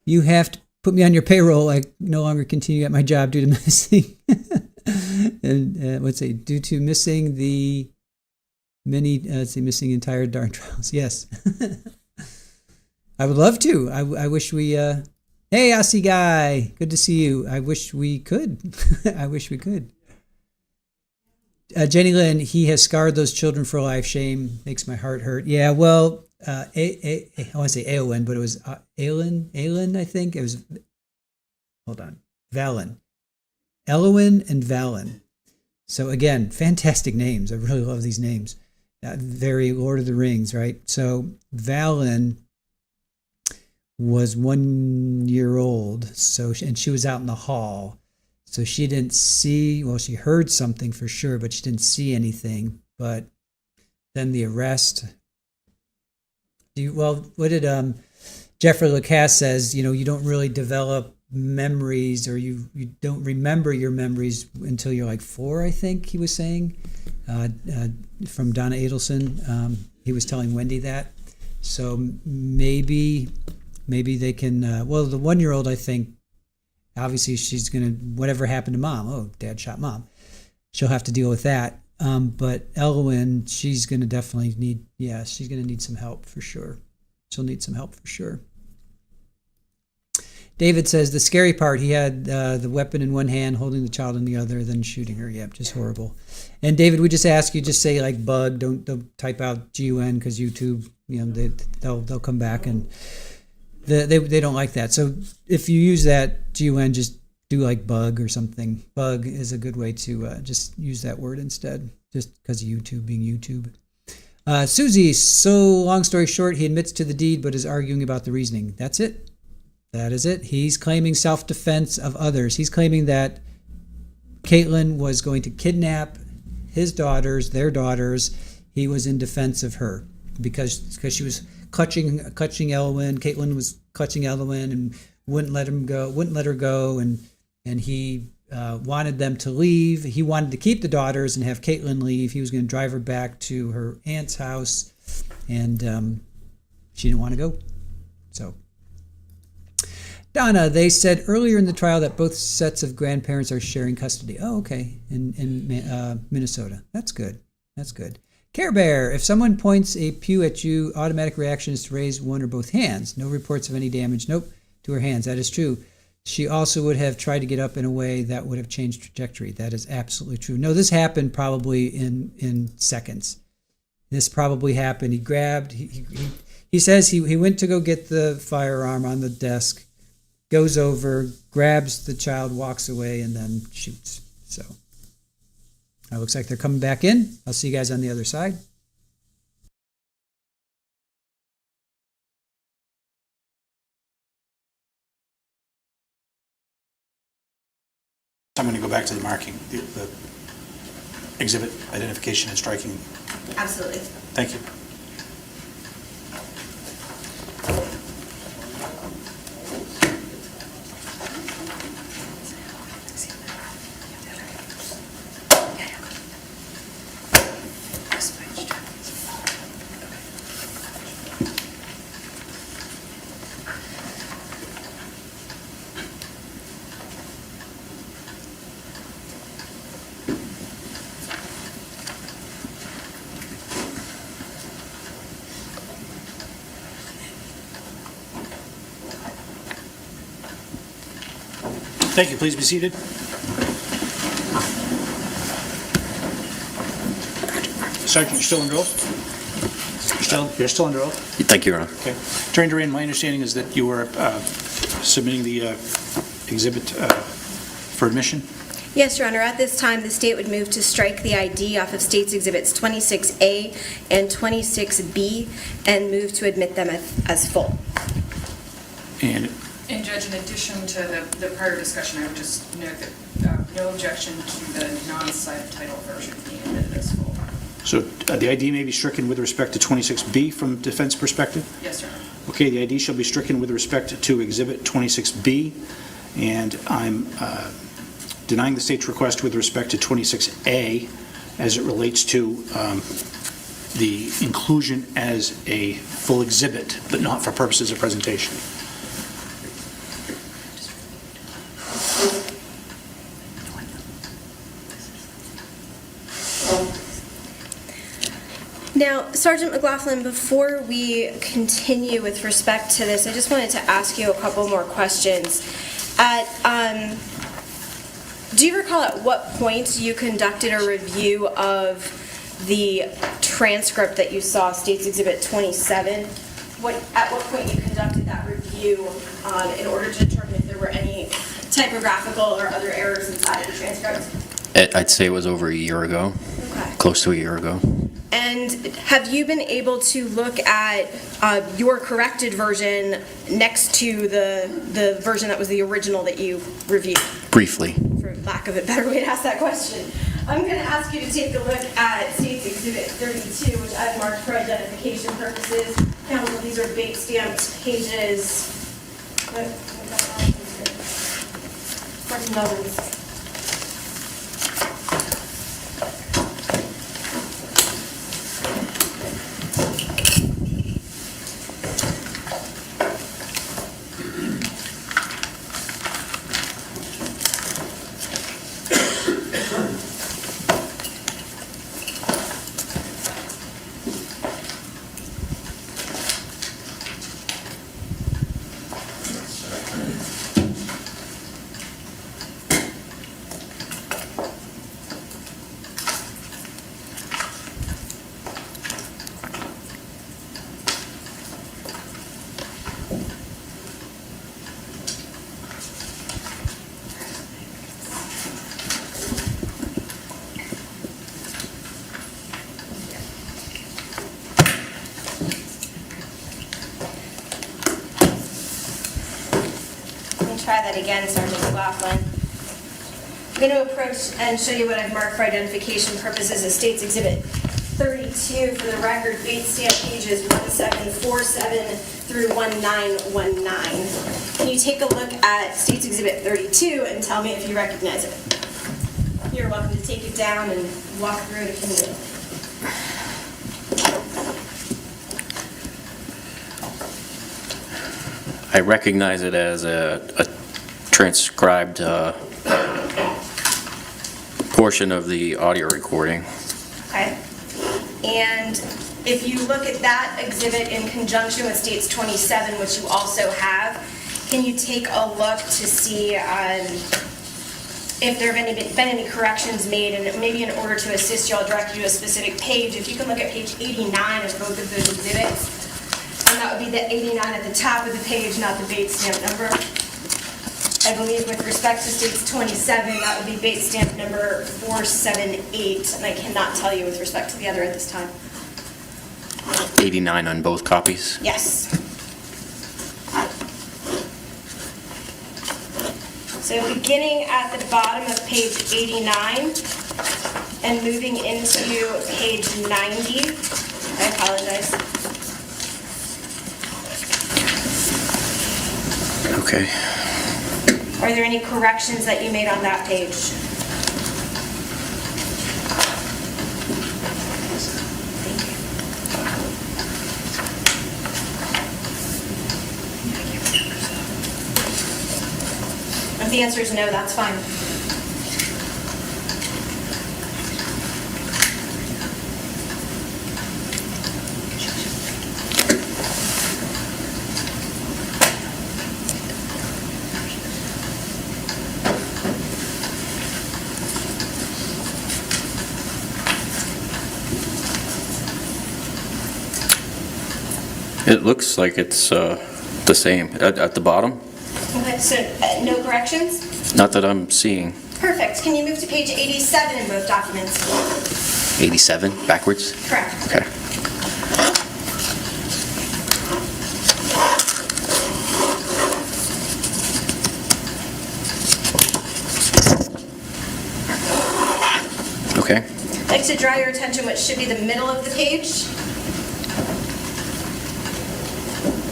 You have to put me on your payroll. I no longer continue at my job due to missing. And let's see, due to missing the missing entire darn trials. Yes. I would love to. I wish we, hey, Aussie guy, good to see you. I wish we could. I wish we could. Jenny Lynn, he has scarred those children for life. Shame, makes my heart hurt. Yeah, well, I want to say Aowen, but it was Aylin, I think. It was, hold on, Valen. Elwyn and Valen. So again, fantastic names. I really love these names. Very Lord of the Rings, right? So Valen was 1 year old, and she was out in the hall. So she didn't see, well, she heard something for sure, but she didn't see anything. But then the arrest. What did Jeffrey Lacasse says, you don't really develop memories, or you don't remember your memories until you're like 4, I think he was saying, from Donna Adelson. He was telling Wendy that. So maybe they can, the 1 year old, I think, obviously she's going to, whatever happened to mom, oh, dad shot mom, she'll have to deal with that. But Elwyn, she's going to definitely need, she's going to need some help for sure. She'll need some help for sure. David says the scary part, he had the weapon in one hand, holding the child in the other, then shooting her. Yep, just horrible. And David, we just ask you, just say like bug, don't type out GUN, because YouTube, they'll come back and they don't like that. So if you use that GUN, just do like bug or something. Bug is a good way to just use that word instead, just because of YouTube being YouTube. Susie, so long story short, he admits to the deed but is arguing about the reasoning. That's it. That is it. He's claiming self-defense of others. He's claiming that Caitlyn was going to kidnap his daughters, their daughters. He was in defense of her because she was clutching Elwyn. Caitlyn was clutching Elwyn and wouldn't let her go, and he wanted them to leave. He wanted to keep the daughters and have Caitlyn leave. He was going to drive her back to her aunt's house, and she didn't want to go. So, Donna, they said earlier in the trial that both sets of grandparents are sharing custody. Oh, okay, in Minnesota. That's good. That's good. Care Bear, if someone points a pew at you, automatic reaction is to raise one or both hands. No reports of any damage. Nope, to her hands. That is true. She also would have tried to get up in a way that would have changed trajectory. That is absolutely true. No, this happened probably in seconds. This probably happened. He grabbed, he says he went to go get the firearm on the desk, goes over, grabs the child, walks away, and then shoots. So it looks like they're coming back in. I'll see you guys on the other side. I'm going to go back to the marking, the exhibit identification and striking. Absolutely. Thank you. Thank you. Please be seated. Sergeant, you're still under oath? You're still under oath? Thank you, Your Honor. Okay. Attorney Duren, my understanding is that you were submitting the exhibit for admission? Yes, Your Honor. At this time, the state would move to strike the ID off of States Exhibits 26A and 26B and move to admit them as full. And And Judge, in addition to the prior discussion, I would just note that no objection to the non-subtitle version being admitted as full. so the ID may be stricken with respect to 26B from defense perspective? Yes, Your Honor. Okay, the ID shall be stricken with respect to Exhibit 26B, and I'm denying the state's request with respect to 26A as it relates to the inclusion as a full exhibit, but not for purposes of presentation. Now, Sergeant McLaughlin, before we continue with respect to this, I just wanted to ask you a couple more questions. Do you recall at what point you conducted a review of the transcript that you saw, States Exhibit 27? At what point you conducted that review in order to determine if there were any typographical or other errors inside of the transcript? I'd say it was over a year ago, Okay. close to a year ago. And have you been able to look at your corrected version next to the version that was the original that you reviewed? Briefly. For lack of a better way to ask that question. I'm going to ask you to take a look at States Exhibit 32, which I've marked for identification purposes. Counsel, these are bait stamped pages. Try that again, Sergeant McLaughlin. I'm going to approach and show you what I've marked for identification purposes as States Exhibit 32. For the record, bait stamp pages 1747 through 1919. Can you take a look at States Exhibit 32 and tell me if you recognize it? You're welcome to take it down and walk through it if you need it. I recognize it as a transcribed portion of the audio recording. Okay. And if you look at that exhibit in conjunction with States 27, which you also have, can you take a look to see if there have been any corrections made? And maybe in order to assist you, I'll direct you to a specific page. If you can look at page 89 of both of those exhibits. And that would be the 89 at the top of the page, not the bait stamp number. I believe with respect to States 27, that would be bait stamp number 478, and I cannot tell you with respect to the other at this time. 89 on both copies? Yes. So beginning at the bottom of page 89 and moving into page 90, I apologize. Okay. Are there any corrections that you made on that page? If the answer is no, that's fine. It looks like it's the same at the bottom. Okay, so no corrections? Not that I'm seeing. Perfect. Can you move to page 87 in both documents? 87, backwards? Correct. Okay. Okay. I'd like to draw your attention what should be the middle of the page.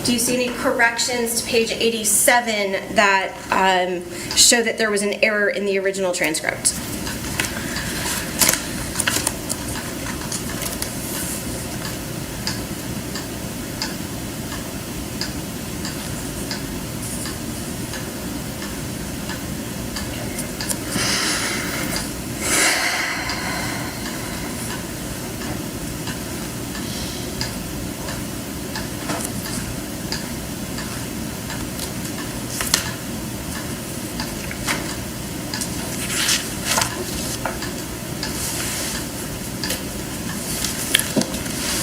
Do you see any corrections to page 87 that show that there was an error in the original transcript?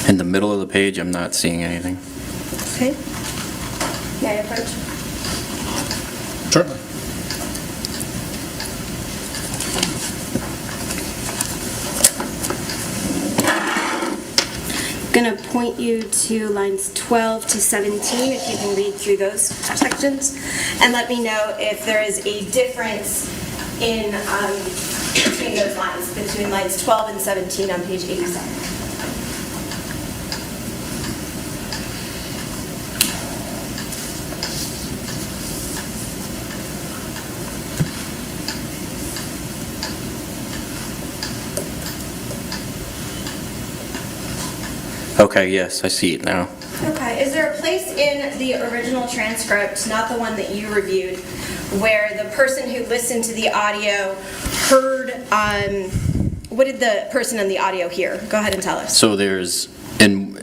In the middle of the page, I'm not seeing anything. Okay. May I approach? Certainly. I'm going to point you to lines 12 to 17, if you can read through those sections, and let me know if there is a difference in between those lines, between lines 12 and 17 on page 87. Okay, yes, I see it now. Okay, is there a place in the original transcript, not the one that you reviewed, where the person who listened to the audio heard, what did the person in the audio hear? Go ahead and tell us. So there's, in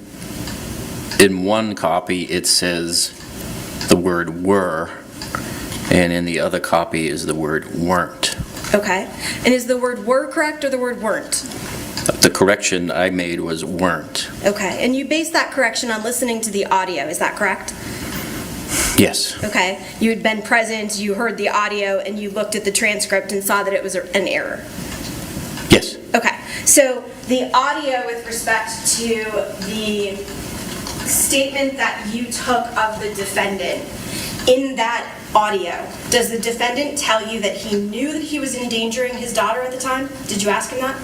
one copy, it says the word were, and in the other copy is the word weren't. Okay, and is the word were correct or the word weren't? The correction I made was weren't. Okay, and you based that correction on listening to the audio, is that correct? Yes. Okay, you had been present, you heard the audio, and you looked at the transcript and saw that it was an error. Yes. Okay, so the audio with respect to the statement that you took of the defendant, in that audio, does the defendant tell you that he knew that he was endangering his daughter at the time? Did you ask him that?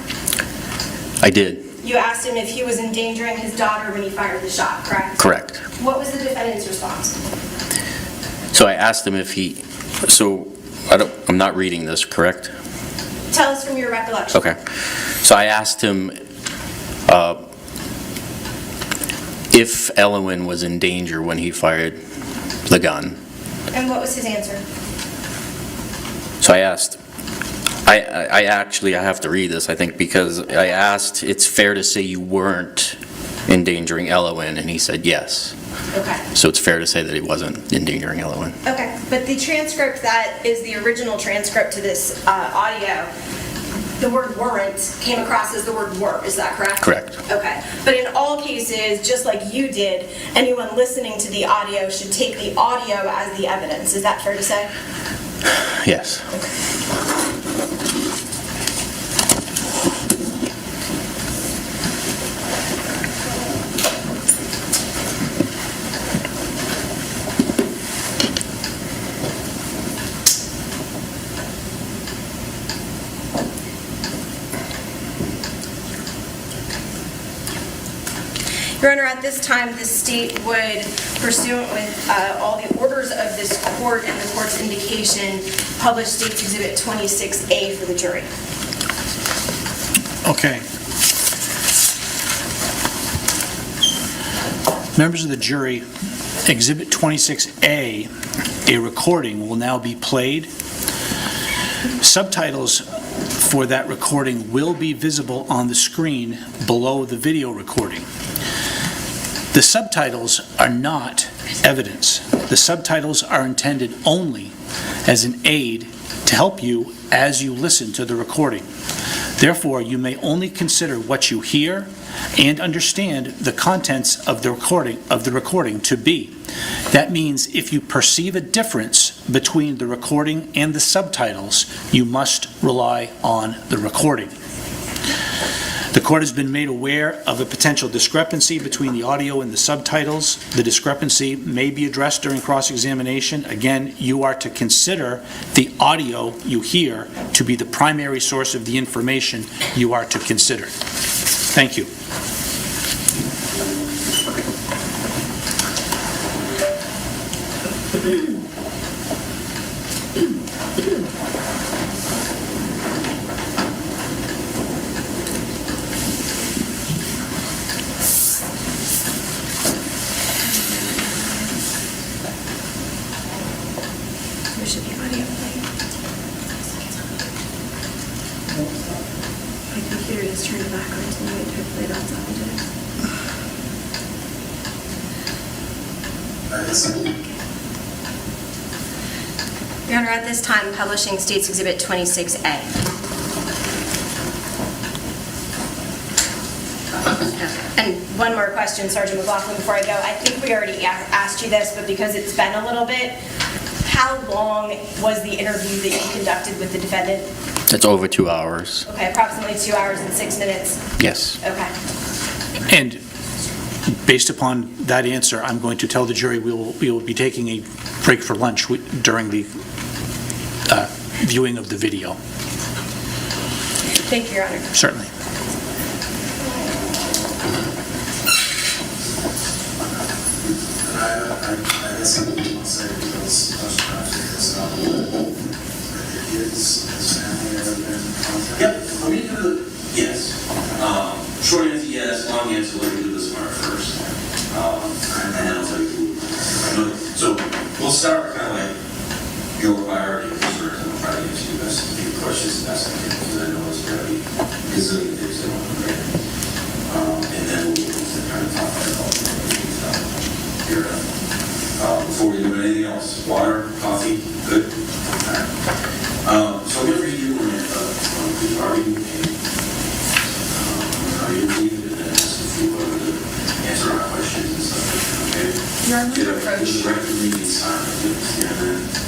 I did. You asked him if he was endangering his daughter when he fired the shot, correct? Correct. What was the defendant's response? So I asked him if he, I'm not reading this, correct? Tell us from your recollection. Okay. So I asked him if Elwyn was in danger when he fired the gun. And what was his answer? So I asked, I actually have to read this, I think, because I asked, it's fair to say you weren't endangering Elwyn, and he said yes. Okay. So it's fair to say that he wasn't endangering Elwyn. Okay, but the transcript that is the original transcript to this audio, the word weren't came across as the word were, is that correct? Correct. Okay, but in all cases, just like you did, anyone listening to the audio should take the audio as the evidence, is that fair to say? Yes. Your Honor, at this time, the state would, pursuant with all the orders of this court and the court's indication, publish State's Exhibit 26A for the jury. Okay. Members of the jury, Exhibit 26A, a recording will now be played. Subtitles for that recording will be visible on the screen below the video recording. The subtitles are not evidence. The subtitles are intended only as an aid to help you as you listen to the recording. Therefore, you may only consider what you hear and understand the contents of the recording to be That means if you perceive a difference between the recording and the subtitles, you must rely on the recording. The court has been made aware of a potential discrepancy between the audio and the subtitles. The discrepancy may be addressed during cross-examination. Again, you are to consider the audio you hear to be the primary source of the information you are to consider. Thank you. There should be audio playing. My computer is turned backwards and hopefully that's all it is. Your Honor, at this time, publishing State's Exhibit 26A. And one more question, Sergeant McLaughlin, before I go. I think we already asked you this, but because it's been a little bit, how long was the interview that you conducted with the defendant? It's over 2 hours. Okay, approximately 2 hours and 6 minutes. Yes. Okay. And based upon that answer, I'm going to tell the jury we will be taking a break for lunch during the viewing of the video. Thank you, Your Honor. Certainly. I guess I'm going to say because I was trying to figure this out. His family ever been in contact? Yep, let me do the, yes. Short answer, yes. Long answer, let me do this part first. And then I'll tell you who. So we'll start kind of like your priority first, and I'll try to answer your best questions the best I can, because I know it's going to be a gazillion things that want to be there. And then we'll move to kind of talk about here. Before we do anything else, water, coffee, good? All right. So I'm going to read you who's arguing how you read it, and then ask if you want to answer our questions and stuff. Okay? Your approach. The record reading time. You understand that?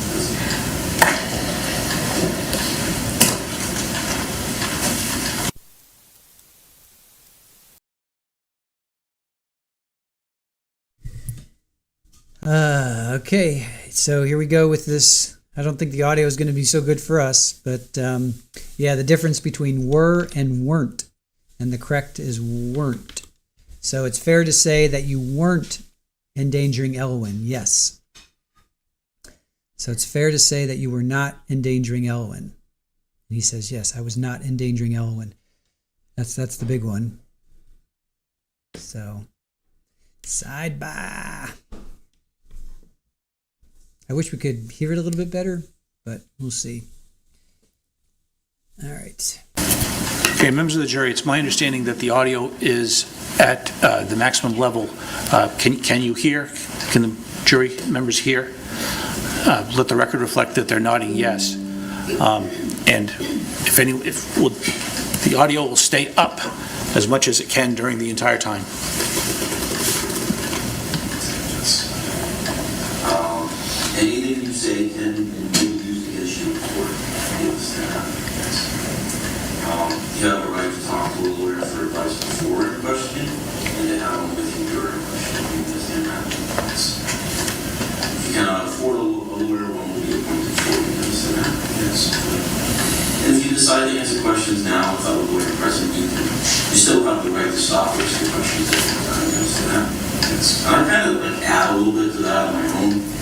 Okay, so here we go with this. I don't think the audio is going to be so good for us, but yeah, the difference between were and weren't, and the correct is weren't. So it's fair to say that you weren't endangering Elwyn, yes. So it's fair to say that you were not endangering Elwyn. And he says, yes, I was not endangering Elwyn. That's the big one. So, sidebar. I wish we could hear it a little bit better, but we'll see. All right. Okay, members of the jury, it's my understanding that the audio is at the maximum level. Can you hear? Can the jury members hear? Let the record reflect that they're nodding yes. And if the audio will stay up as much as it can during the entire time. Anything you say can and will use against you in court. You understand that? Yes. You have a right to talk to a lawyer for advice before a question, and to have one with you during a question. You understand that? Yes. If you cannot afford a lawyer, one will be appointed for you. You understand that? Yes. And if you decide to answer questions now without a lawyer present, you still have the right to stop answering questions at any time. You understand that? Yes. And I kind of add a little bit to that on my own.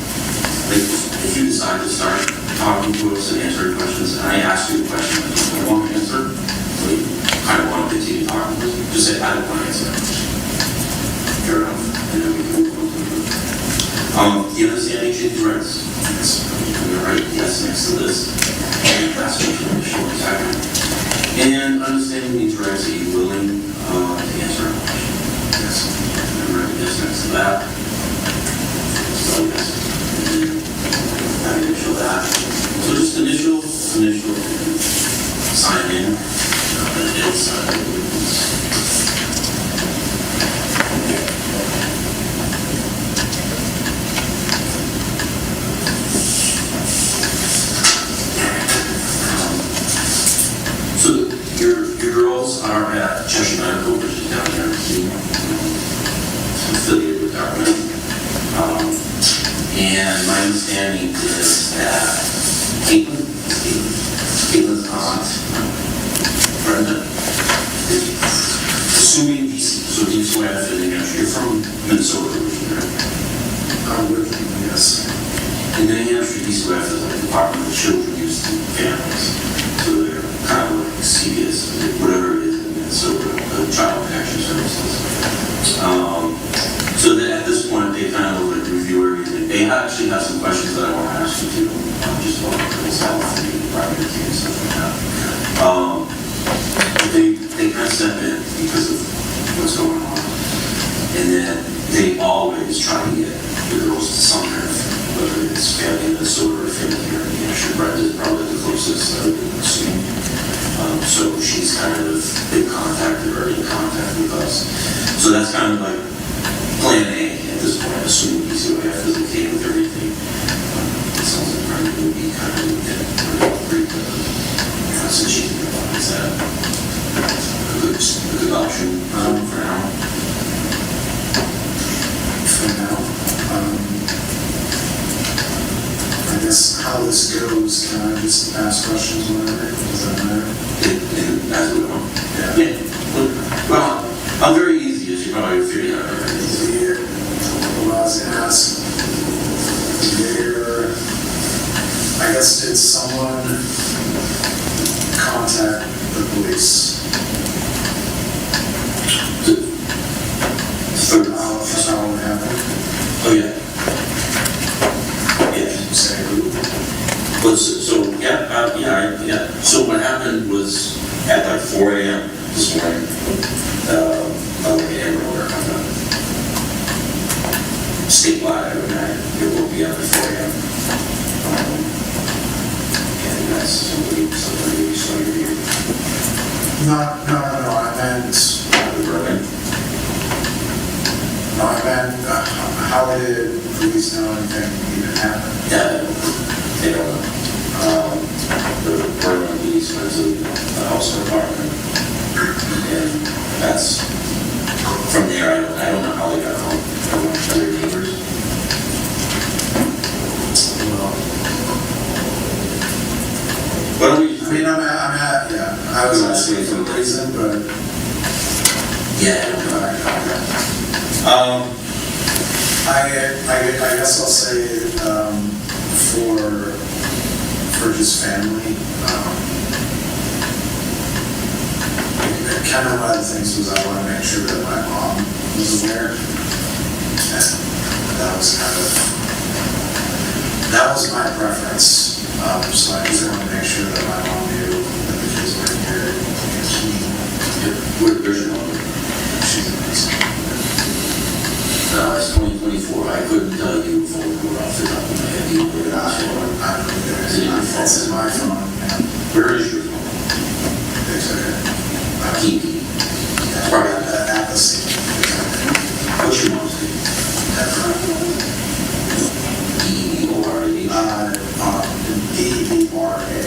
If you decide to start talking to us and answering questions, and I ask you a question that you don't want to answer, so you kind of want to continue talking to us, just say, I don't want to answer that question. Fair enough. And then we can move on to it. Do you understand ancient threats? Yes. I'm going to write yes next to this. And that's what you're going to show in a second. And understanding means right, so you're willing to answer a question. Yes. I'm going to write yes next to that. So yes. Initial that. So just initial, sign in, and hit sign in. affiliated with government. And my understanding is that Caitlyn's aunt, Brenda, assuming so these were after the New Hampshire, you're from Minnesota originally, right? Originally, yes. In New Hampshire, these were after the Department of Children, Youth, and Families. So they're kind of like CBS, whatever it is in Minnesota, Child Protection Services. So that at this point, they kind of like review everything. They actually have some questions that I want to ask you too, just about myself and the primary care and stuff like that. They kind of step in because of what's going on, and then they always try to get the girls to some kind of, whether it's family in Minnesota or family here in New Hampshire. Brenda is probably the closest I would assume. So she's kind of been contacted or in contact with us. So that's kind of like plan A at this point, assuming PCOF is okay with everything. It sounds like Brenda would be kind of great, since she's been about is that a good option for now. For now, I guess how this goes, can I just ask questions whenever? Does that matter? As we want. Yeah. Well, I'm very easy, as you probably figured out. Well, I was going to ask, I guess, did someone contact the police? How it happened? Oh, yeah. Yeah. Say who? Well, yeah. So what happened was at like 4 a.m. this morning, by the way, everywhere on the statewide every night, it will be up at 4 a.m. And that's somebody started here. No, I meant... No, I meant, how did police know anything even happened? Yeah, they don't know. The Berlin police went to the house or apartment, and that's, from there, I don't know how they got home. From other neighbors. What do we? I mean, I was asking for a reason, but... Yeah, I guess I'll say, for just family, kind of one of the things was I want to make sure that my mom was aware, and that was my preference, so I just wanted to make sure that my mom knew that the kids were here, Where's your mom? she's amazing. It's 2024. I couldn't tell you if we're off the top of my head. You were not sure. I don't know. Is it in your phone? It's in my phone, yeah. Where is your phone? It's Kiki. probably at the scene. What's your mom's name? Deborah. D-E-B-R-A.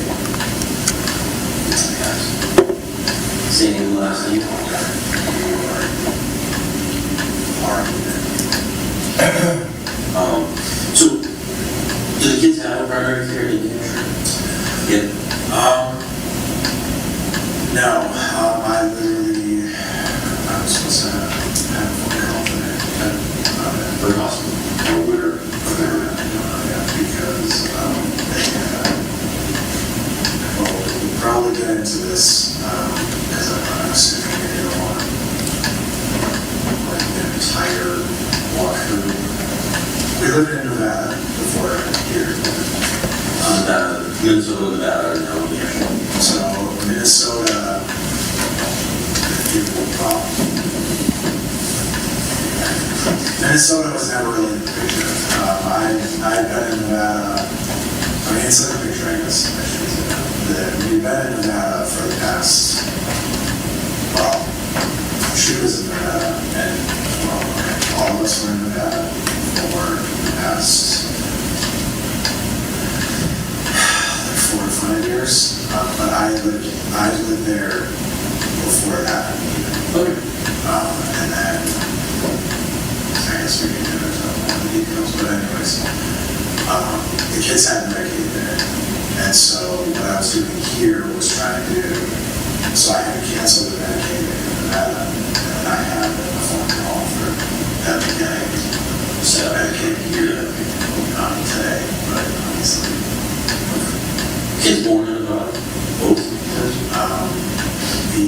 Say name last name. So, do the kids have a primary care in New Hampshire? Yeah. No, I was supposed to have a phone call today. For the hospital? Or where? Because we'll probably get into this, because I'm assuming you're going to want like an entire walkthrough. We lived in Nevada before here. Minnesota, Nevada, and New Hampshire. So Minnesota, Minnesota was never really in the picture. I've been in Nevada. I mean, it's in the picture, I guess. We've been in Nevada for the past, well, she was in Nevada, and all of us were in Nevada for the past 4 to 5 years. But I lived there before that. Okay. And then, I guess we can get into all the details, but anyways, the kids had Medicaid there. And so what I was doing here was trying to do, so I had to cancel the Medicaid in Nevada, and then I had a phone call for that beginning. So Medicaid here today, but obviously. Kids born in both? The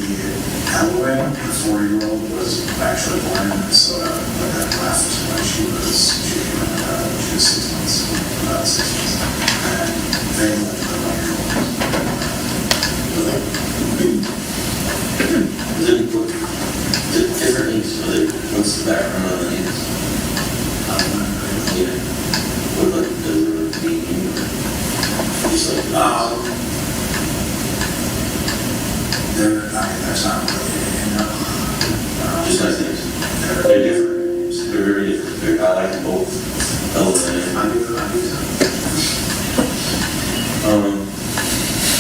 Evelyn, the 4-year-old, was actually born in Minnesota, but then left when she came in, she was 6 months, about 6 months. And they left the 1-year-old. The different names, what's the background of the names? Yeah. What about the meaning? Just like, there's not really, just like things. They're different. They're very different. I like them both. I do.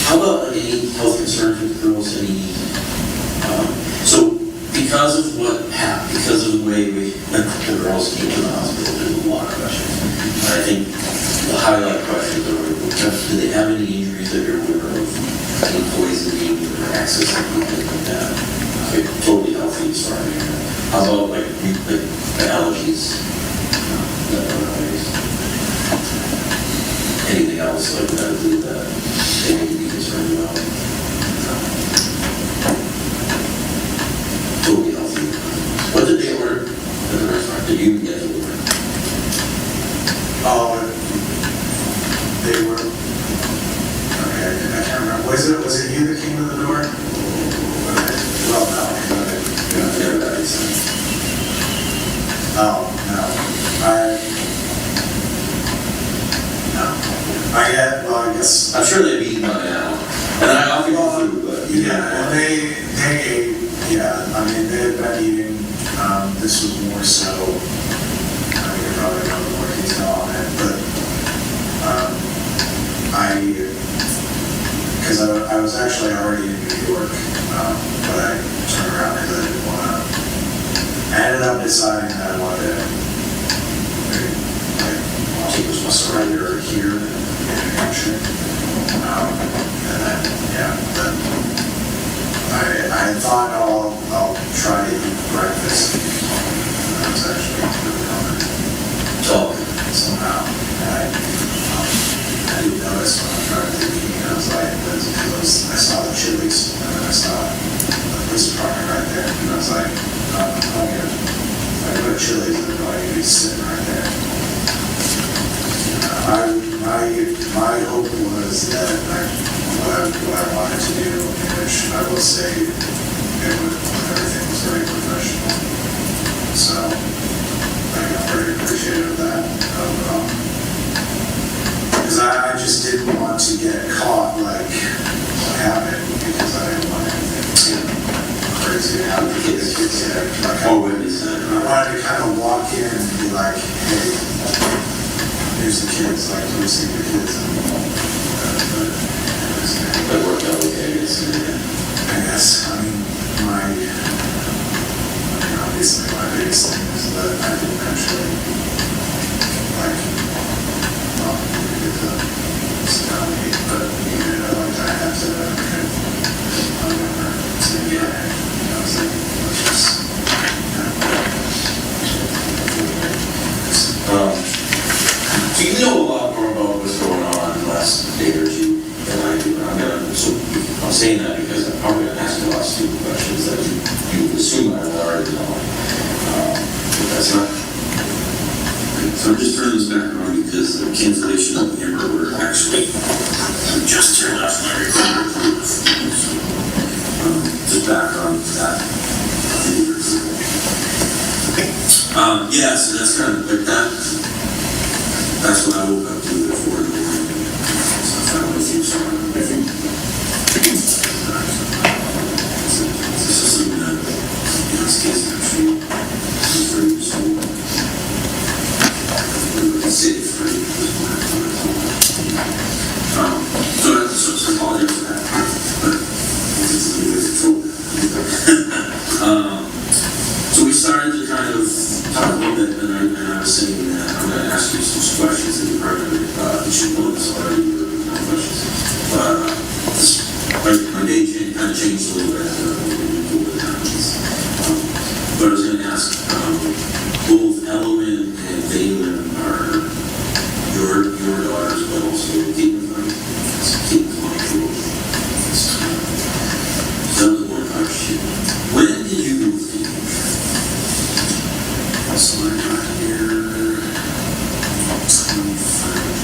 How about any health concerns with girls? So because of what happened, because of the way the girls came to the hospital, there's a lot of questions. And I think the highlight questions are, do they have any injuries that you're aware of? Any poisoning or access or anything like that? They're totally healthy as far as I know. How about like allergies? Anything else like that that they need to be concerned about? Totally healthy. What did they order at the restaurant? Did you get to order? They were, okay, I can't remember. Was it you that came to the door? Well, no. Oh, no. I guess. I'm sure they've eaten by now. And I'll give you food, but yeah, and they ate, I mean, they had been eating, this was more so, I think I probably know more detail on it, but, because I was actually already in New York, but I turned around because I didn't want to, I ended up deciding that I wanted to, surrender here in Hampshire, and then, I thought I'll try to eat breakfast, and I was actually really hungry. Somehow, and I didn't notice when I started eating, I was like, I saw the Chili's, and then I saw the police department right there, and I was like, I go to Chili's, and they're like, he's sitting right there. My hope was that what I wanted to do, which I will say, everything was very professional. So I'm very appreciative of that. Because I just didn't want to get caught like what happened, because I didn't want anything crazy to happen to the kids there. I wanted to kind of walk in and be like, hey, here's the kids, like, please see the kids. That worked out okay, I guess, obviously my biggest thing is that I didn't actually, get to sit down and eat, but, I had to, I remember saying, I was like, let's just, So you know a lot more about what's going on in the last day or two than I do. I'm saying that because I'm probably going to ask a lot of stupid questions that you assume I will already know. But that's not. So I'm just turning this back around because the cancellation of the Amber Alert actually just turned off my recorder. Just background to that. So that's kind of like that. That's what I woke up to before the morning. So I found with you, so I think this is something that, this case actually is very useful. Safe for so I apologize for that, but this is a good control. kind of talk a little bit, and I was saying that I'm going to ask you some questions that you probably you should know this already, or questions. My day kind of changed a little bit what happens. But I was going to ask, both Ellen and Valen are your daughters, but also Caitlyn's mom. So that was one question. When did you move to New Hampshire? So I got here 25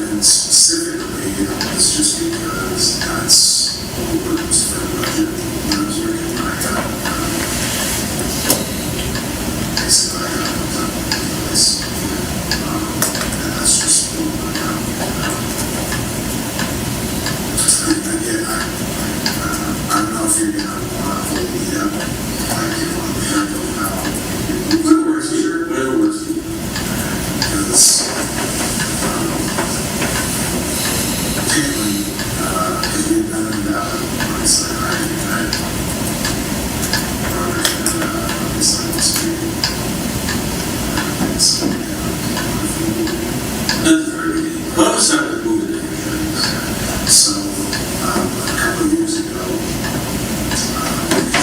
and specifically, it's just because that's what was for the budget when I was working. I got basically I got hooked up with the place, and that's just what went out. I don't know if you're gonna want to hold me up. I can want to handle how Whatever works for you. Whatever works for you. because Caitlyn, if you've been in that, obviously, I brought her in, obviously, on the street. So, That's very good. What was that moving to New Hampshire? so, a couple of years ago,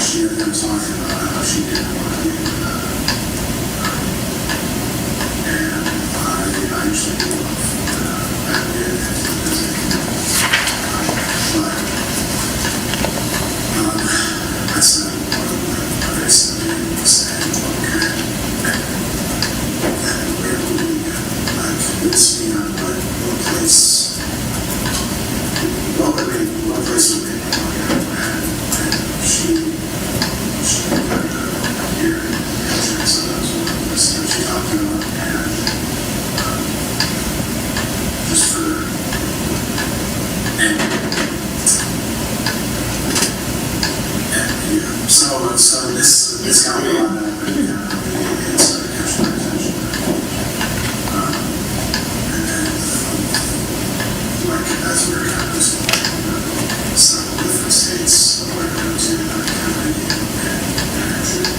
she had been talking about how she didn't want to be in that. And I actually grew up back there and I said, one of my very simple saying, okay, and where would we go? Convince me on what place, what place would we go? And she got here in Hampshire, so that was one of the places that she talked about, and just for, and yeah, so this got brought up and it started catching my attention. And then, like, as we were kind of exploring several different states where to go to, that kind of idea, and actually,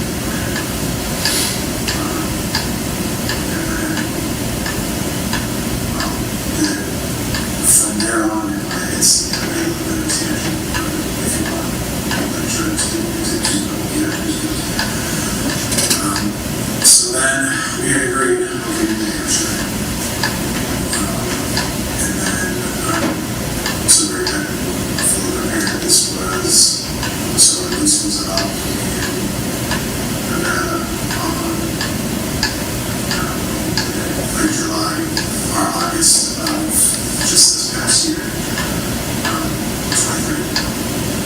from there on, it's a little bit of tangent, if you want, I'm sure it's so then we had agreed, okay, New Hampshire. And then, so we're kind of fully prepared. This was, so our lease was up in Nevada on late July or August of just this past year, 23.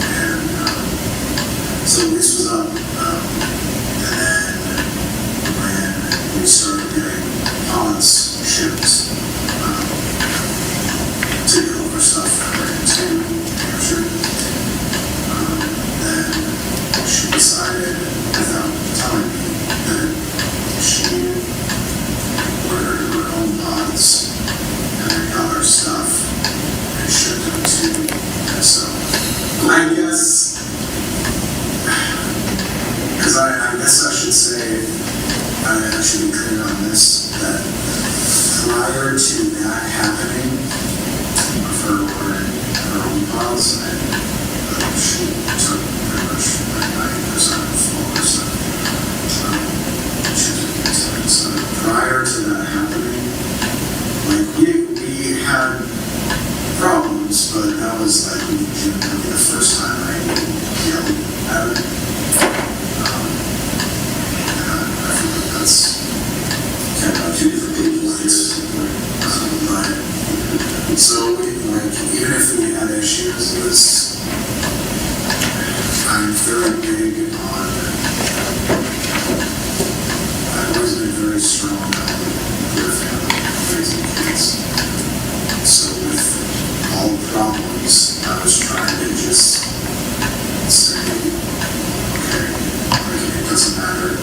And so the lease was up, and then when we started getting pallets shipped to get all of our stuff right into New Hampshire, then she decided, without telling me, that she ordered her own pods and then got our stuff and shipped them to Minnesota. I guess, because I guess I should say, I should be clear on this, that prior to that happening, of her ordering her own pods, and she took pretty much like 90% of all her stuff. She took it. So prior to that happening, like we had problems, but that was like legitimately the first time I yelled at her. I feel like that's kind of two different pages. So like even if we had issues, it was, I'm very big on, I've always been very strong on good family, raising kids. So with all the problems, I was trying to just say, okay, like, it doesn't matter.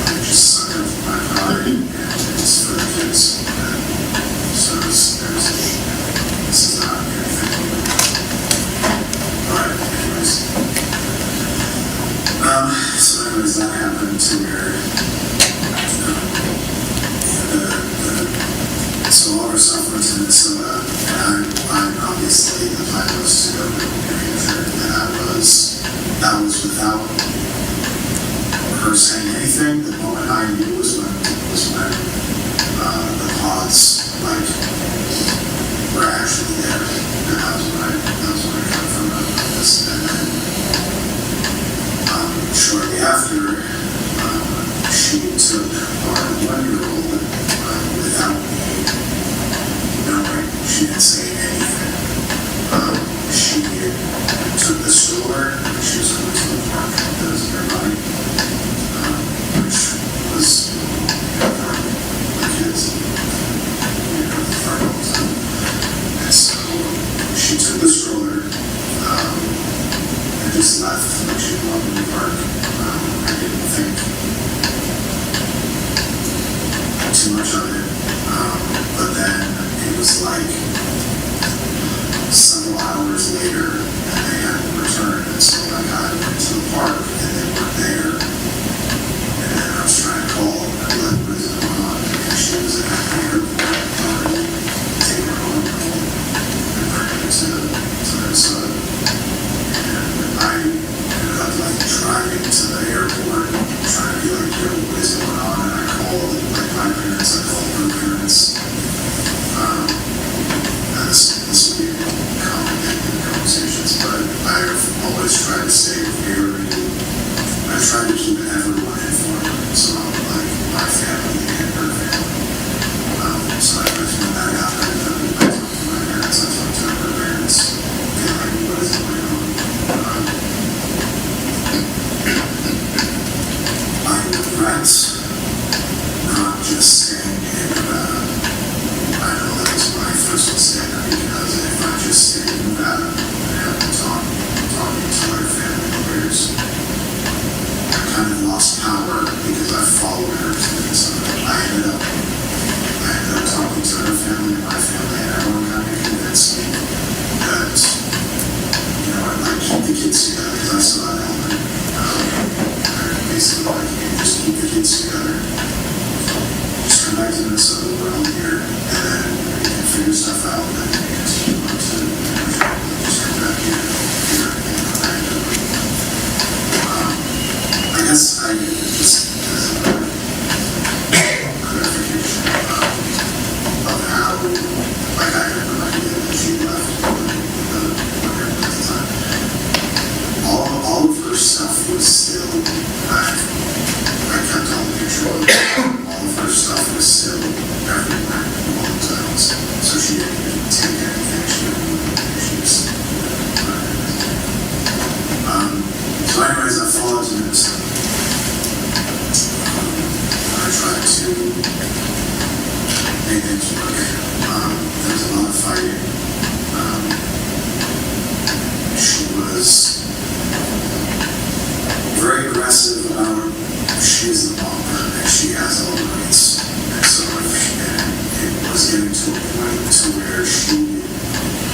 I just suck up my pride and it's for the kids. And so this is not point to where, so all our stuff went to Minnesota, and I obviously, the plan was to go to New Hampshire, and that was without her saying anything. The moment I knew was when the pods, like, were actually there, and that was when I confirmed this, and then, shortly after, she took our 1-year-old, without me knowing. She didn't say anything. She took the stroller, and she was going to the park that was nearby, which was, the kids, the park all the time. And so she took the stroller, and just left, like she walked in the park. I didn't think too much of it, but then it was like several hours later, and they hadn't returned, and so I got into the park, and they weren't there, and then I was trying to call, and I'd be like, what is going on? And she was at the airport, already taking her home, and bringing her to Minnesota, and I ended up like driving to the airport, trying to be like, yo, what is going on? And I called like my parents, I called her parents. This would be complicated conversations, but I've always tried to stay very, I try to keep everyone informed, so like my family and her family. So when that happened, I talked to my parents, I talked to her parents, and like, what is going on? I regret not just staying in Nevada. I know that was my first mistake, because if I just stayed in Nevada and had been talking to my family lawyers, I kind of lost power because I followed her to Minnesota. I ended up talking to her family and my family, and everyone kind of convinced me that, you know, I'd like keep the kids together, because I still had Ellen. Basically, like, you just keep the kids together. Just come back to Minnesota, we're all here, and then we can figure stuff out, and then we can just move on to just come back here, I guess I just, as a clarification of how, like, I had no idea that she left the at the time. All of her stuff was still, I kept all the picture of all of her stuff was still everywhere, all the times. So she didn't even take anything, she didn't even issues. So anyways, I followed to Minnesota. I tried to make things work. There was a lot of fighting. She was very aggressive about she's the mom and she has all the rights. And so it was getting to a point to where she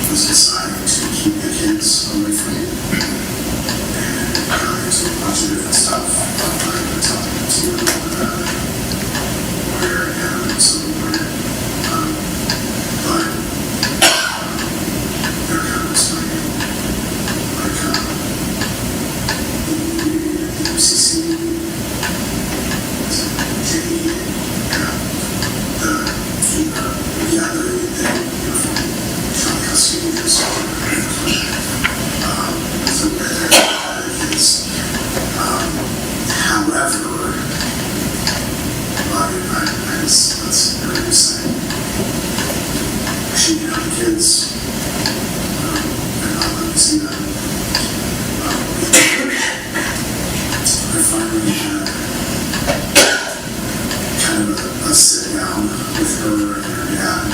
was deciding to keep the kids away from me. And into a bunch of different stuff. I'm not going to tell them to where I am and so where. But they're kind of explaining like the UCC, child custody is so where their kids. However, that's what I was saying. She can have the kids, and I'll let me see that. I finally had kind of a sit down with her and her dad,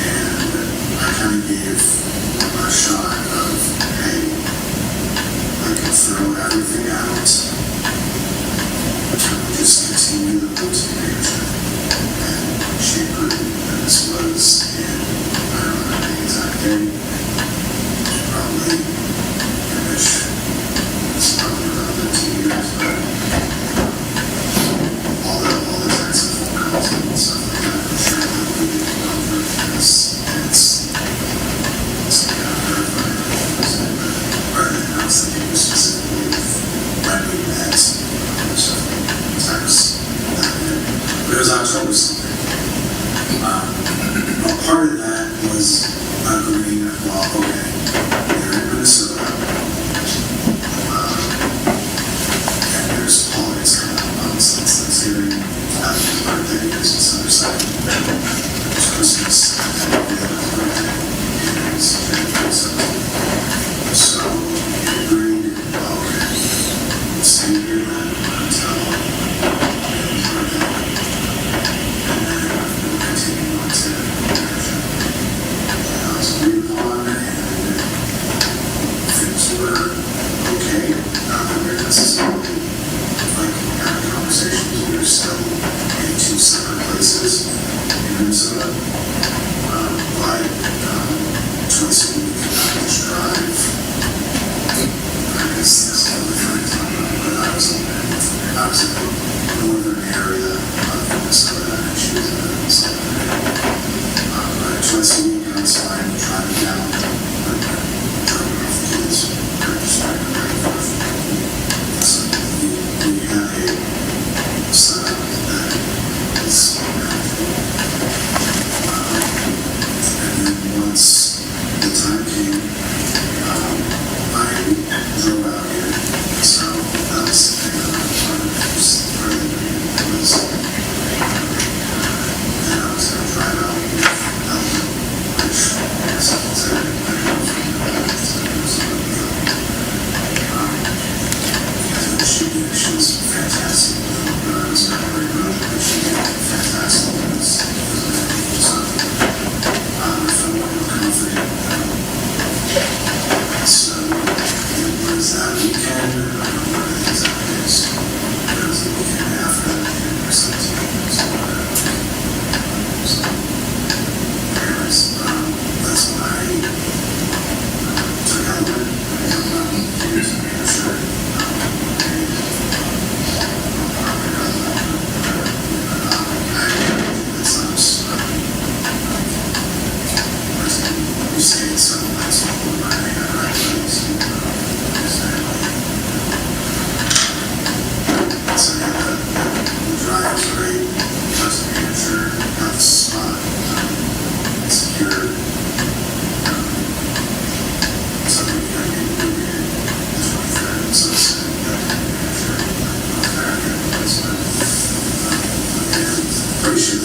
and I kind of gave a shot of, hey, I can throw everything out, and just continue the post-marriage. And she agreed, and this was in, I don't remember the exact date, probably, it's probably around the part of that was agreeing that, well, okay, you're in Minnesota, and there's holidays coming up, obviously it's Thanksgiving, after his birthday, there's this other side, there's Christmas, and then the other birthday, and it's January 7th. So we agreed, okay, we'll stay here then until his birthday, and then we'll continue on to Hampshire. And I was agreed upon, and things were okay, not that we're necessarily like having conversations, we were still in two separate places in Minnesota, but twice a week I just drive. I guess that's the other thing I'm talking about, but I was in the northern area of Minnesota, and she was in Minnesota. But twice a week I was fine driving down, dropping off the kids, or just driving back and forth. So we had a setup that is and then once the time came, I drove out here, so that was the thing that I wanted to just really was, and I was going to drive out with Ellen, which I guess I can say I drove from Minnesota with Ellen. And she was fantastic, I was not very good, but she was fantastic, so I felt real confident. So it was that weekend, I don't know what the exact is, but it was the weekend after the university. So anyways, that's when I took Ellen, I got my years in Hampshire, you say it's so nice when I had practice, so yeah, the drive was great, just making sure got the spot secured. So we got the 23rd, so it's got to make sure North American placement. And pretty sure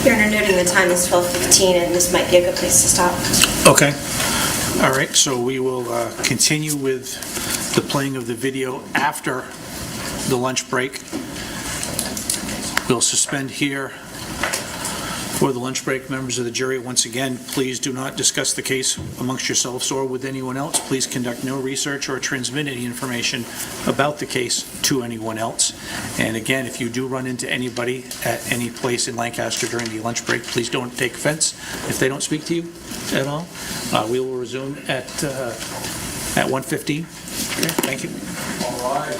Your Honor, noting the time is 12:15, and this might be a good place to stop. Okay. All right, so we will continue with the playing of the video after the lunch break. We'll suspend here for the lunch break. Members of the jury, once again, please do not discuss the case amongst yourselves or with anyone else. Please conduct no research or transmit any information about the case to anyone else. And again, if you do run into anybody at any place in Lancaster during the lunch break, please don't take offense if they don't speak to you at all. We will resume at 1:15. Okay, thank you. All right.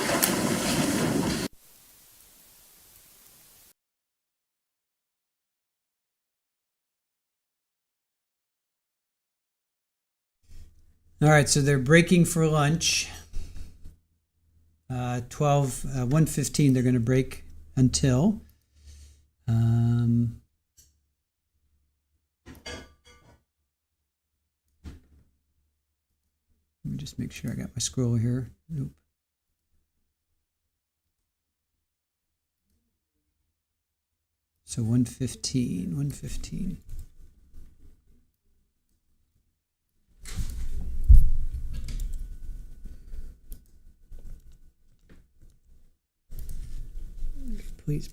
All right, so they're breaking for lunch. 1:15 they're going to break until. Let me just make sure I got my scroll here. Nope. So 1:15. Please,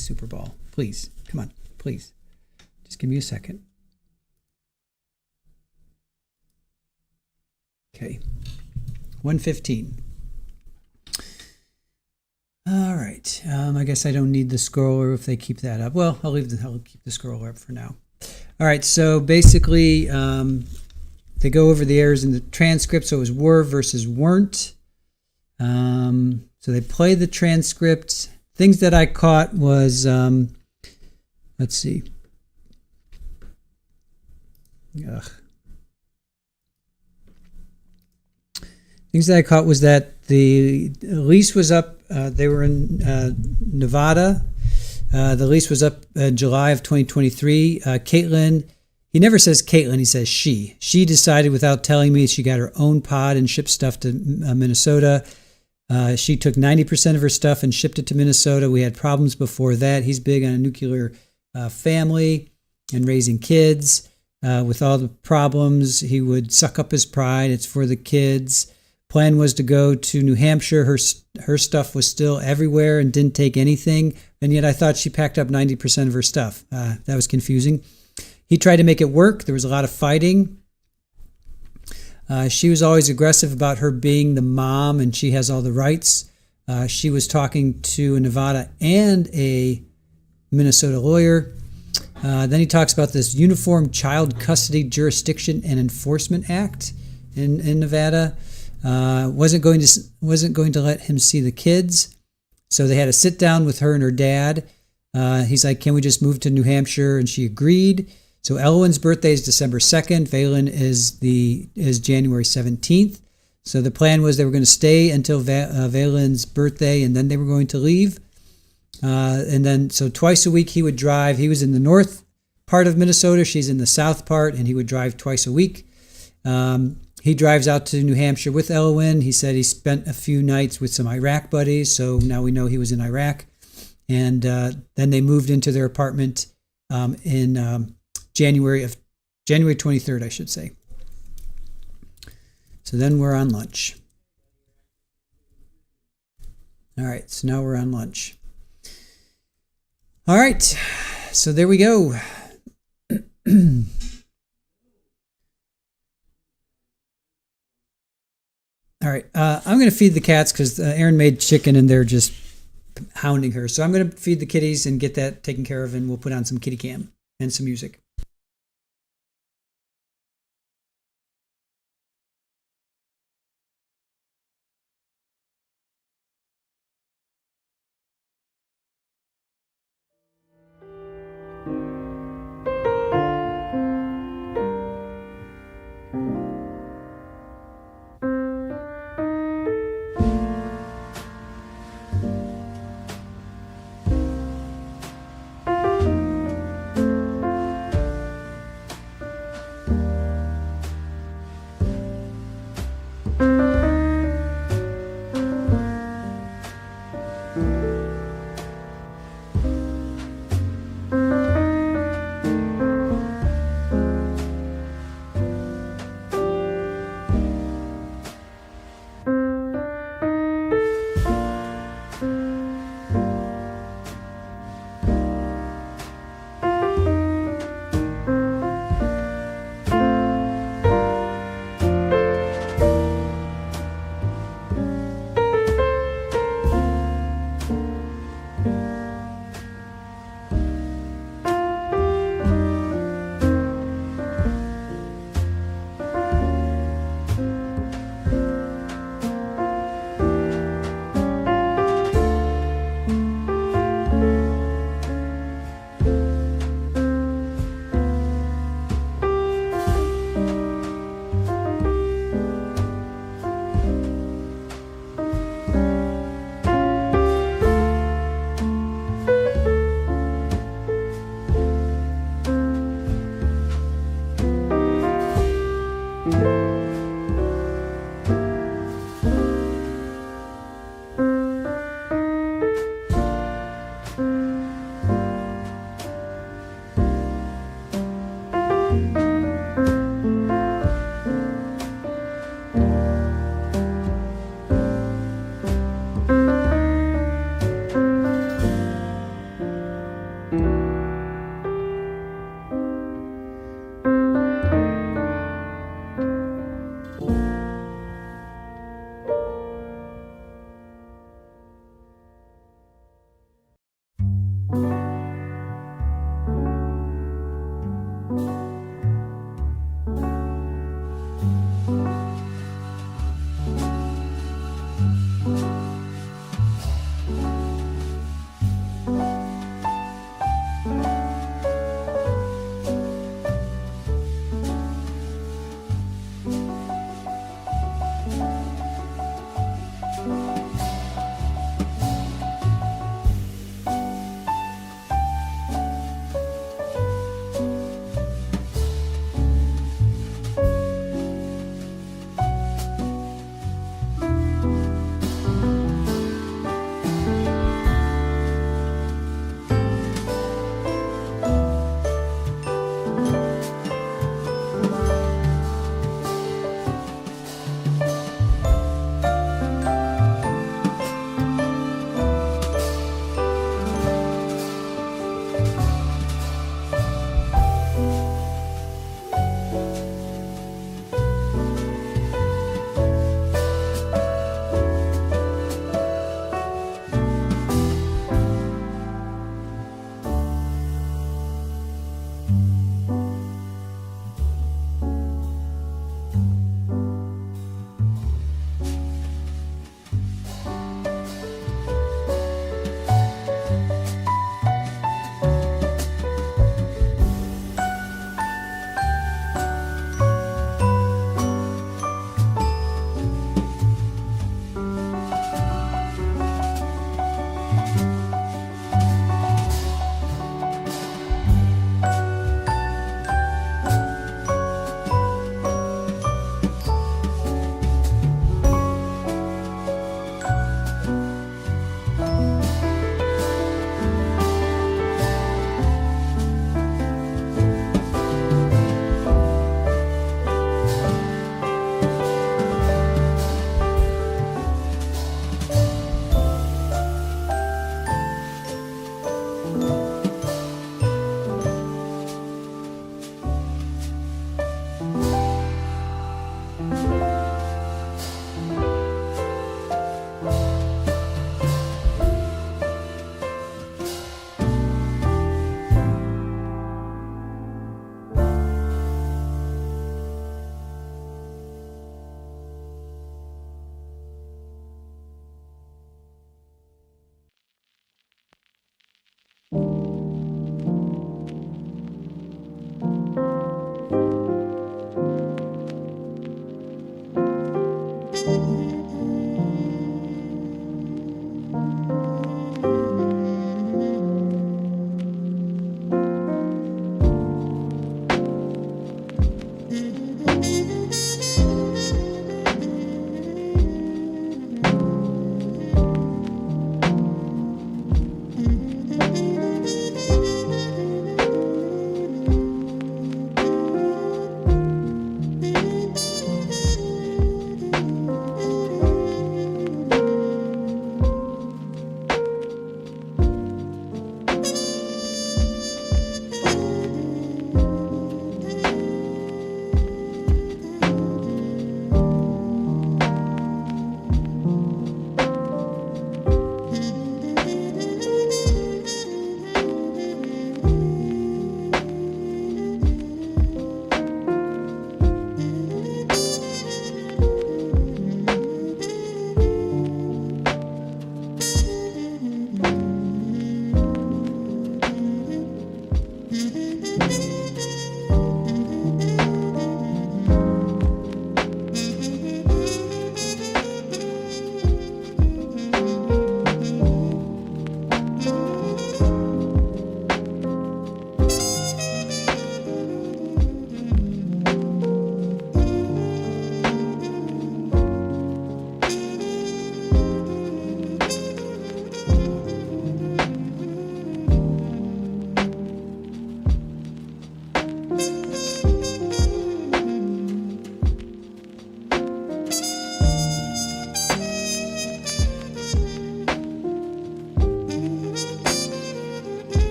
Super Bowl. Please, come on, please. Just give me a second. Okay, 1:15. All right. I guess I don't need the scroller if they keep that up. Well, I'll keep the scroller up for now. All right. So basically, they go over the errors in the transcript. So it was were versus weren't. So they play the transcript. Things that I caught was, let's see. Things that I caught was that the lease was up they were in Nevada. The lease was up in July of 2023. Caitlyn, he never says Caitlyn, he says she. She decided without telling me she got her own pod and shipped stuff to Minnesota. She took 90% of her stuff and shipped it to Minnesota. We had problems before that. He's big on a nuclear family and raising kids. With all the problems, he would suck up his pride. It's for the kids. Plan was to go to New Hampshire. Her stuff was still everywhere and didn't take anything. And yet I thought she packed up 90% of her stuff. That was confusing. He tried to make it work. There was a lot of fighting. She was always aggressive about her being the mom and she has all the rights. She was talking to a Nevada and a Minnesota lawyer. Then he talks about this Uniform Child Custody Jurisdiction and Enforcement Act in Nevada. Wasn't going to let him see the kids. So they had a sit down with her and her dad. He's like, can we just move to New Hampshire? And she agreed. So Elwyn's birthday is December 2nd. Valen is January 17th. So the plan was they were going to stay until Valen's birthday and then they were going to leave. And then, so twice a week he would drive. He was in the north part of Minnesota. She's in the south part, and he would drive twice a week. He drives out to New Hampshire with Elwyn. He said he spent a few nights with some Iraq buddies, so now we know he was in Iraq. And then they moved into their apartment in January 23rd, I should say. So then we're on lunch. All right, so now we're on lunch. All right, so there we go. All right, I'm going to feed the cats because Erin made chicken and they're just hounding her. So I'm going to feed the kitties and get that taken care of, and we'll put on some kitty cam and some music.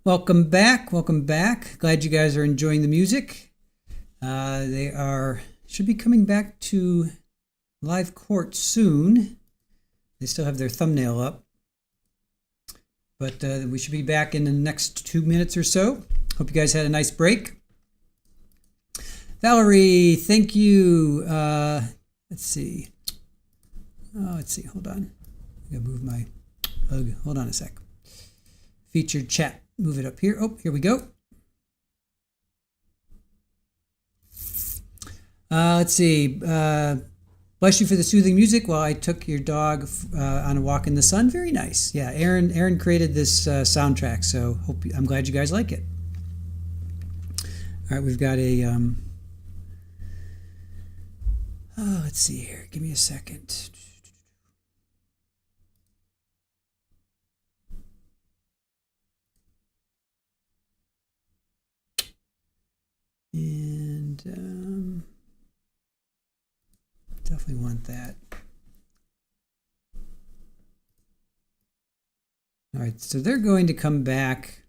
Welcome back. Welcome back. Glad you guys are enjoying the music. Should be coming back to live court soon. They still have their thumbnail up. But we should be back in the next 2 minutes or so. Hope you guys had a nice break. Valerie, thank you. Let's see. Hold on. I gotta move my hug. Hold on a sec. Featured chat. Move it up here. Oh, here we go. Let's see. Bless you for the soothing music while I took your dog on a walk in the sun. Very nice. Yeah, Aaron created this soundtrack, so I'm glad you guys like it. All right, we've got a. Let's see here. Give me a second. And definitely want that. All right, so they're going to come back.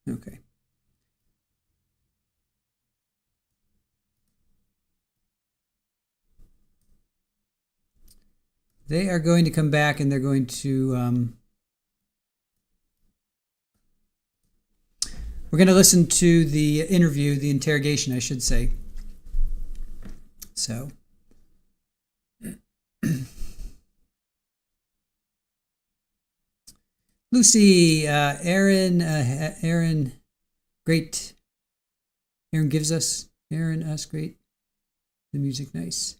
Okay. They are going to come back and they're going to, we're going to listen to the interview, the interrogation, I should say. So. Lucy, Aaron, great. Aaron gives us, us, great. The music, nice.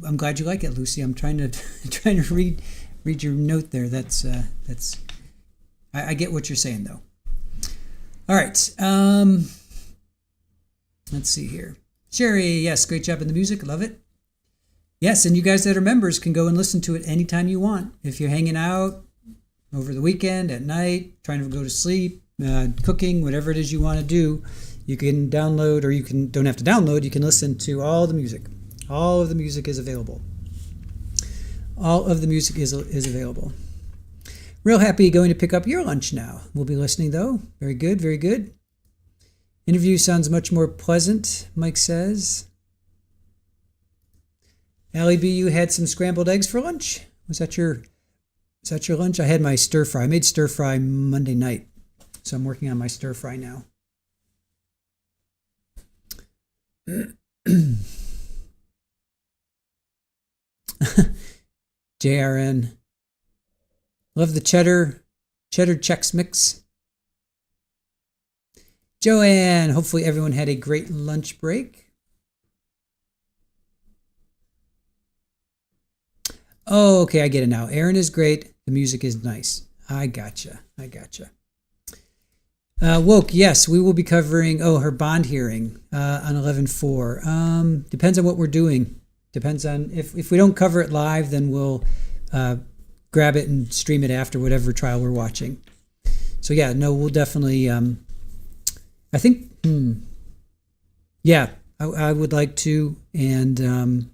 I'm glad you like it, Lucy. I'm trying to read your note there. That's I get what you're saying though. All right. Let's see here. Sherry, yes, great job in the music. Love it. Yes, and you guys that are members can go and listen to it anytime you want. If you're hanging out over the weekend, at night, trying to go to sleep, cooking, whatever it is you want to do, you can download, or don't have to download. You can listen to all the music. All of the music is available. All of the music is available. Real happy going to pick up your lunch now. We'll be listening though. Very good, very good. Interview sounds much more pleasant, Mike says. Allie B, you had some scrambled eggs for lunch? Was that your lunch? I had my stir fry. I made stir fry Monday night. So I'm working on my stir fry now. JRN. Love the cheddar Chex Mix. Joanne, hopefully everyone had a great lunch break. Oh, okay, I get it now. Aaron is great. The music is nice. I gotcha. Woke, yes, we will be covering, her bond hearing on 11/4. Depends on what we're doing. Depends on, if we don't cover it live, then we'll grab it and stream it after whatever trial we're watching. So yeah, no, we'll definitely, I think, yeah, I would like to, and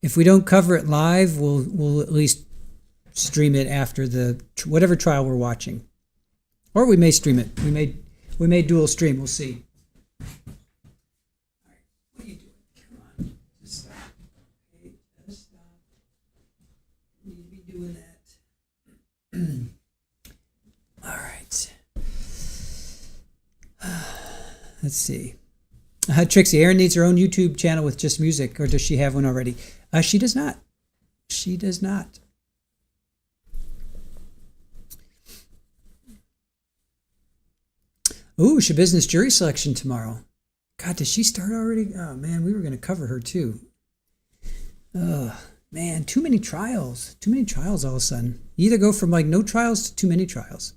if we don't cover it live, we'll at least stream it after whatever trial we're watching, or we may stream it. We may dual stream. We'll see. What are you doing? Come on, just stop. Okay, just stop. You need to be doing that. All right. Let's see. Trixie, Erin needs her own YouTube channel with just music, or does she have one already? She does not. She does not. Ooh, Shabusiness jury selection tomorrow. God, does she start already? Oh, man, we were going to cover her, too. Oh, man, too many trials. Too many trials all of a sudden. You either go from, no trials to too many trials.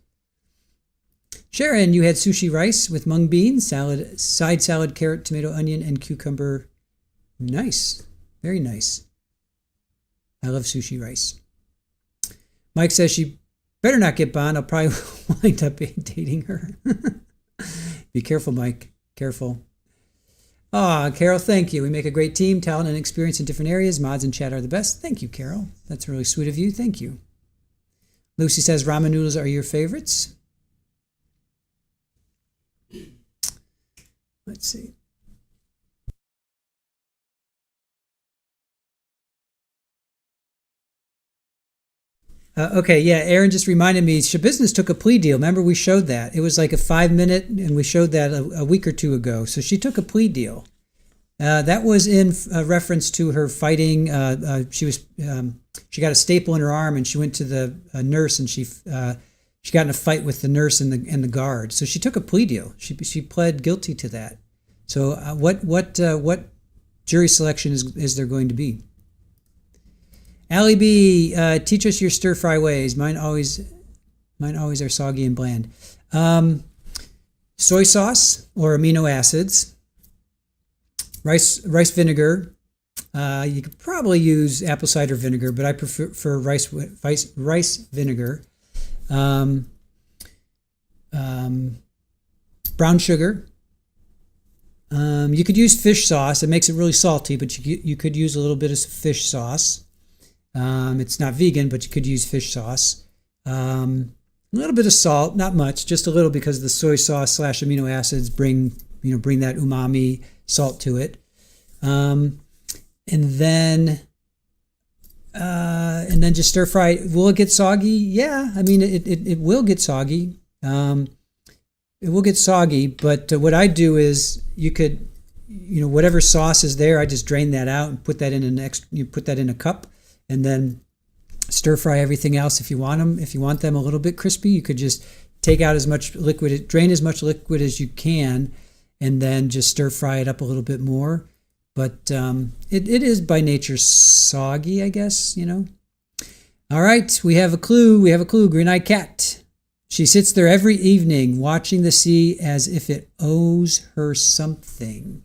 Sharon, you had sushi rice with mung beans, salad, side salad, carrot, tomato, onion, and cucumber. Nice. Very nice. I love sushi rice. Mike says she better not get bond. I'll probably wind up dating her. Be careful, Mike. Careful. Carol, thank you. We make a great team, talent and experience in different areas. Mods and chat are the best. Thank you, Carol. That's really sweet of you. Thank you. Lucy says ramen noodles are your favorites. Let's see. Okay, yeah, Aaron just reminded me, Shabusiness took a plea deal. Remember, we showed that. It was like a 5-minute, and we showed that a week or two ago. So she took a plea deal. That was in reference to her fighting. She got a staple in her arm, and she went to the nurse, and she got in a fight with the nurse and the guard. So she took a plea deal. She pled guilty to that. So what jury selection is there going to be? Allie B, teach us your stir fry ways. Mine always are soggy and bland. Soy sauce or amino acids, rice vinegar. You could probably use apple cider vinegar, but I prefer rice vinegar. Brown sugar. You could use fish sauce. It makes it really salty, but you could use a little bit of fish sauce. It's not vegan, but you could use fish sauce. A little bit of salt, not much, just a little, because the soy sauce / amino acids bring that umami salt to it. And then just stir fry it. Will it get soggy? Yeah, I mean it will get soggy. It will get soggy, but what I do is whatever sauce is there, I just drain that out and put that in a cup. And then stir fry everything else. If you want them a little bit crispy, you could just take out as much liquid, drain as much liquid as you can, and then just stir fry it up a little bit more. But it is by nature soggy, I guess, All right, we have a clue. Green-eyed cat. She sits there every evening watching the sea as if it owes her something.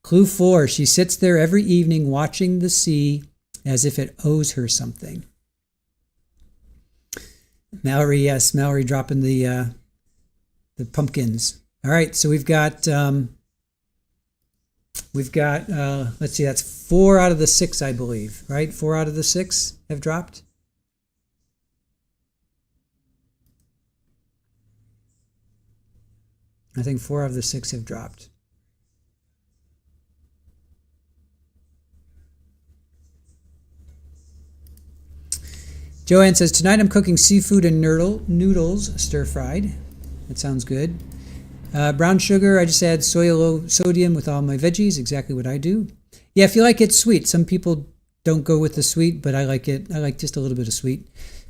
Clue 4. She sits there every evening watching the sea as if it owes her something. Mallory, yes, Mallory dropping the pumpkins. All right, so we've got let's see, that's 4 out of the 6, I believe, right? 4 out of the 6 have dropped. I think 4 out of the 6 have dropped. Joanne says, tonight I'm cooking seafood and noodles stir-fried. That sounds good. Brown sugar, I just add low sodium with all my veggies, exactly what I do. Yeah, if you like it sweet. Some people don't go with the sweet, but I like it. I like just a little bit of sweet.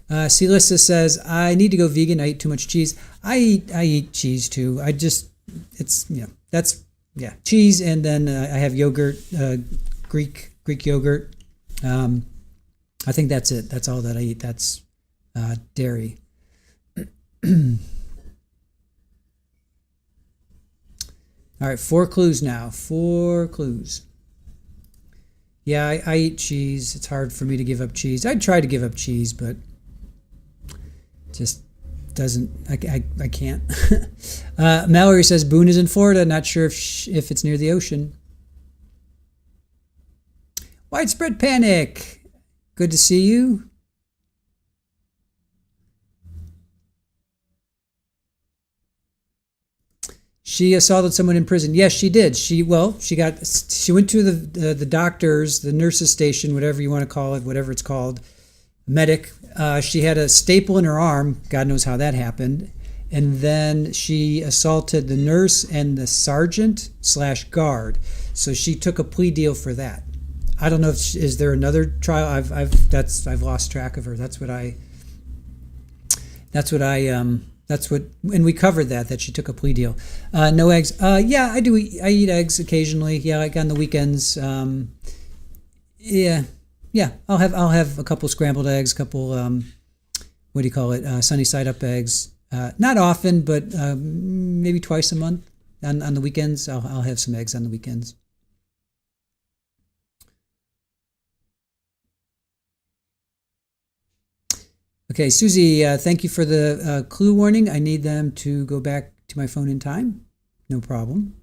Celissa says, I need to go vegan. I eat too much cheese. I eat cheese too. Cheese, and then I have yogurt, Greek yogurt. I think that's it. That's all that I eat. That's dairy. All right, 4 clues now. 4 clues. Yeah, I eat cheese. It's hard for me to give up cheese. I'd try to give up cheese, but just doesn't. I can't. Mallory says Boone is in Florida. Not sure if it's near the ocean. Widespread panic. Good to see you. She assaulted someone in prison. Yes, she did. She went to the doctors, the nurse's station, whatever you want to call it, whatever it's called, medic. She had a staple in her arm. God knows how that happened. And then she assaulted the nurse and the sergeant / guard. So she took a plea deal for that. I don't know if is there another trial. I've lost track of her. And we covered that she took a plea deal. No eggs. Yeah, I do. I eat eggs occasionally. Yeah, like on the weekends. Yeah. I'll have a couple scrambled eggs, a couple sunny side up eggs. Not often, but maybe twice a month. On the weekends, I'll have some eggs on the weekends. Okay, Susie, thank you for the clue warning. I need them to go back to my phone in time. No problem.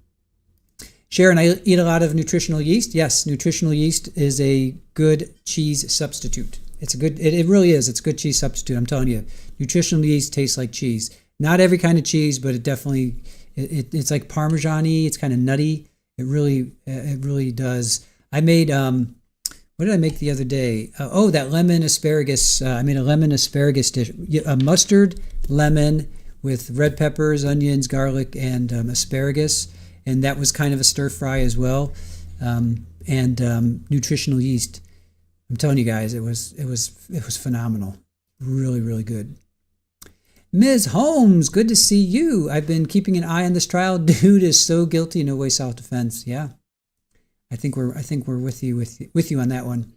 Sharon, I eat a lot of nutritional yeast. Yes, nutritional yeast is a good cheese substitute. It's a good, it really is. It's a good cheese substitute. I'm telling you, nutritional yeast tastes like cheese. Not every kind of cheese, but it definitely, it's like Parmesan-y. It's kind of nutty. It really does. I made, what did I make the other day? That lemon asparagus. I made a lemon asparagus dish. A mustard, lemon with red peppers, onions, garlic, and asparagus. And that was kind of a stir fry as well. And nutritional yeast. I'm telling you guys, it was phenomenal. Really, really good. Ms. Holmes, good to see you. I've been keeping an eye on this trial. Dude is so guilty. No way self-defense. Yeah. I think we're with you on that one.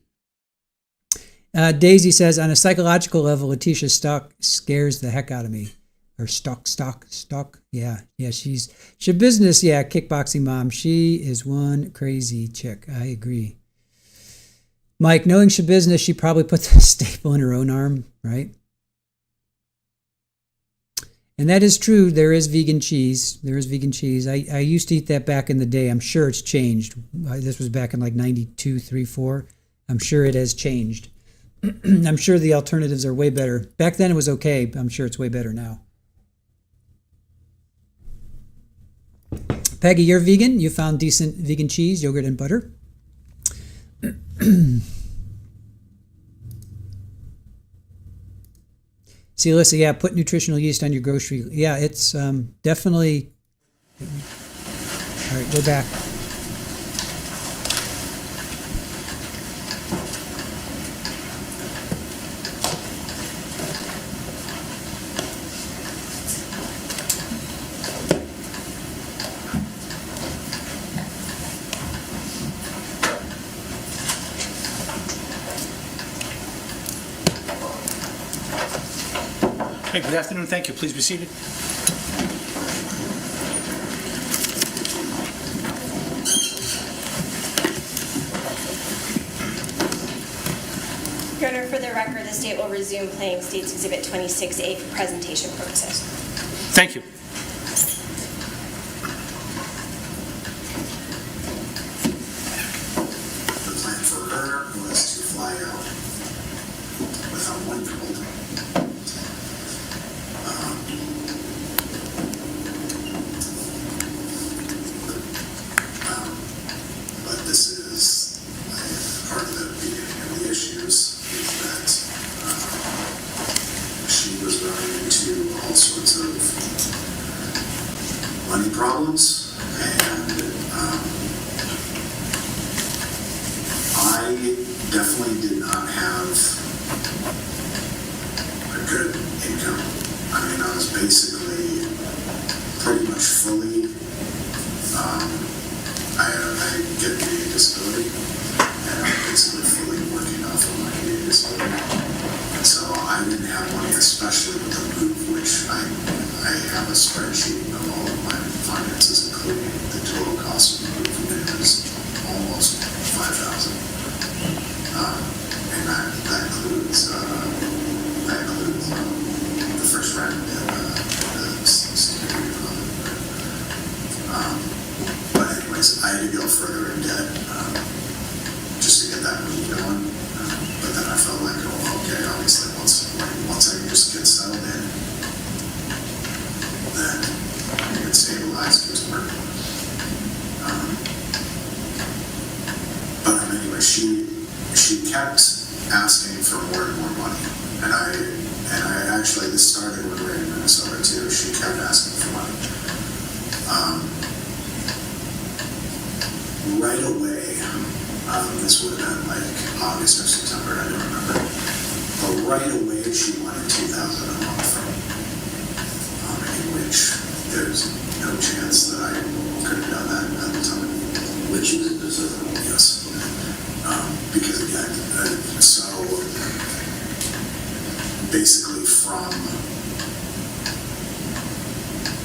Daisy says, on a psychological level, Letitia Stock scares the heck out of me. Or Stock. Yeah, she's business. Yeah, kickboxing mom. She is one crazy chick. I agree. Mike, knowing she business, she probably put the staple in her own arm, right? And that is true. There is vegan cheese. I used to eat that back in the day. I'm sure it's changed. This was back in like 92, 3, 4. I'm sure it has changed. I'm sure the alternatives are way better. Back then it was okay, but I'm sure it's way better now. Peggy, you're vegan. You found decent vegan cheese, yogurt, and butter. See, Alyssa, yeah, put nutritional yeast on your grocery. Yeah, it's definitely. All right, go back. Hey, good afternoon. Thank you. Please be seated. Your Honor, for the record, the state will resume playing State's Exhibit 26A for presentation purposes. Thank you. The plan for her was to fly out with a 1-year-old. But this is part of the beginning of the issues, is that she was running into all sorts of money problems, and I definitely did not have a good income. I mean, I was basically pretty much fully, I get Canadian disability, and I'm basically fully working off of my Canadian disability. And so I didn't have money, especially with the move, which I have a spreadsheet of all of my finances, including the total cost of the move, and it was almost $5,000. And that includes the first rent and the security deposit. But anyways, I had to go further in debt just to get that move going. But then I felt like, oh, okay, obviously once I can just get settled in, then I can stabilize this work. But anyway, she kept asking for more and more money, and I actually, this started when we were in Minnesota too. She kept asking for money. Right away, this would have been like August or September, I don't remember. But right away, she wanted $2,000 a month from me, in which there's no chance that I could have done that at the time. Which is deserving. Yes. Because again, so basically from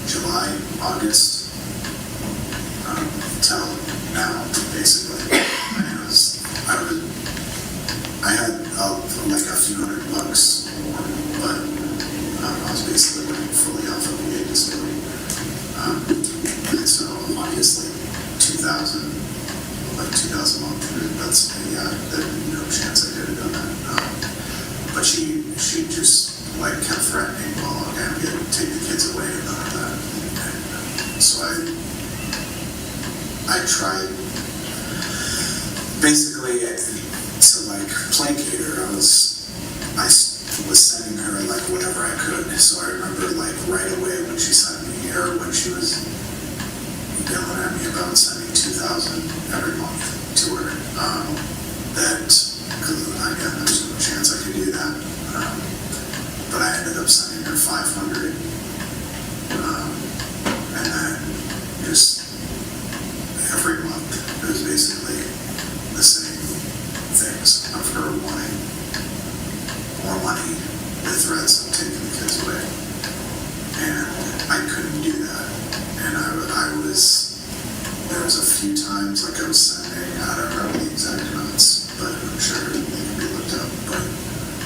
July, August, till now, basically, I had like a few $100 more, but I was basically living fully off of VA disability. And so obviously 2,000 a month, that's, there's no chance I could have done that. But she just like kept threatening, well, okay, I'm going to take the kids away and none of that. And so I tried, basically, to like placate her, I was sending her like whatever I could. So I remember like right away when she sent me, or when she was yelling at me about sending 2,000 every month to her, that, because again, there's no chance I could do that. But I ended up sending her 500, and then just every month it was basically the same things of her wanting more money with threats of taking the kids away, and I couldn't do that. And there was a few times like I was sending, I don't remember the exact amounts, but I'm sure they can be looked up, but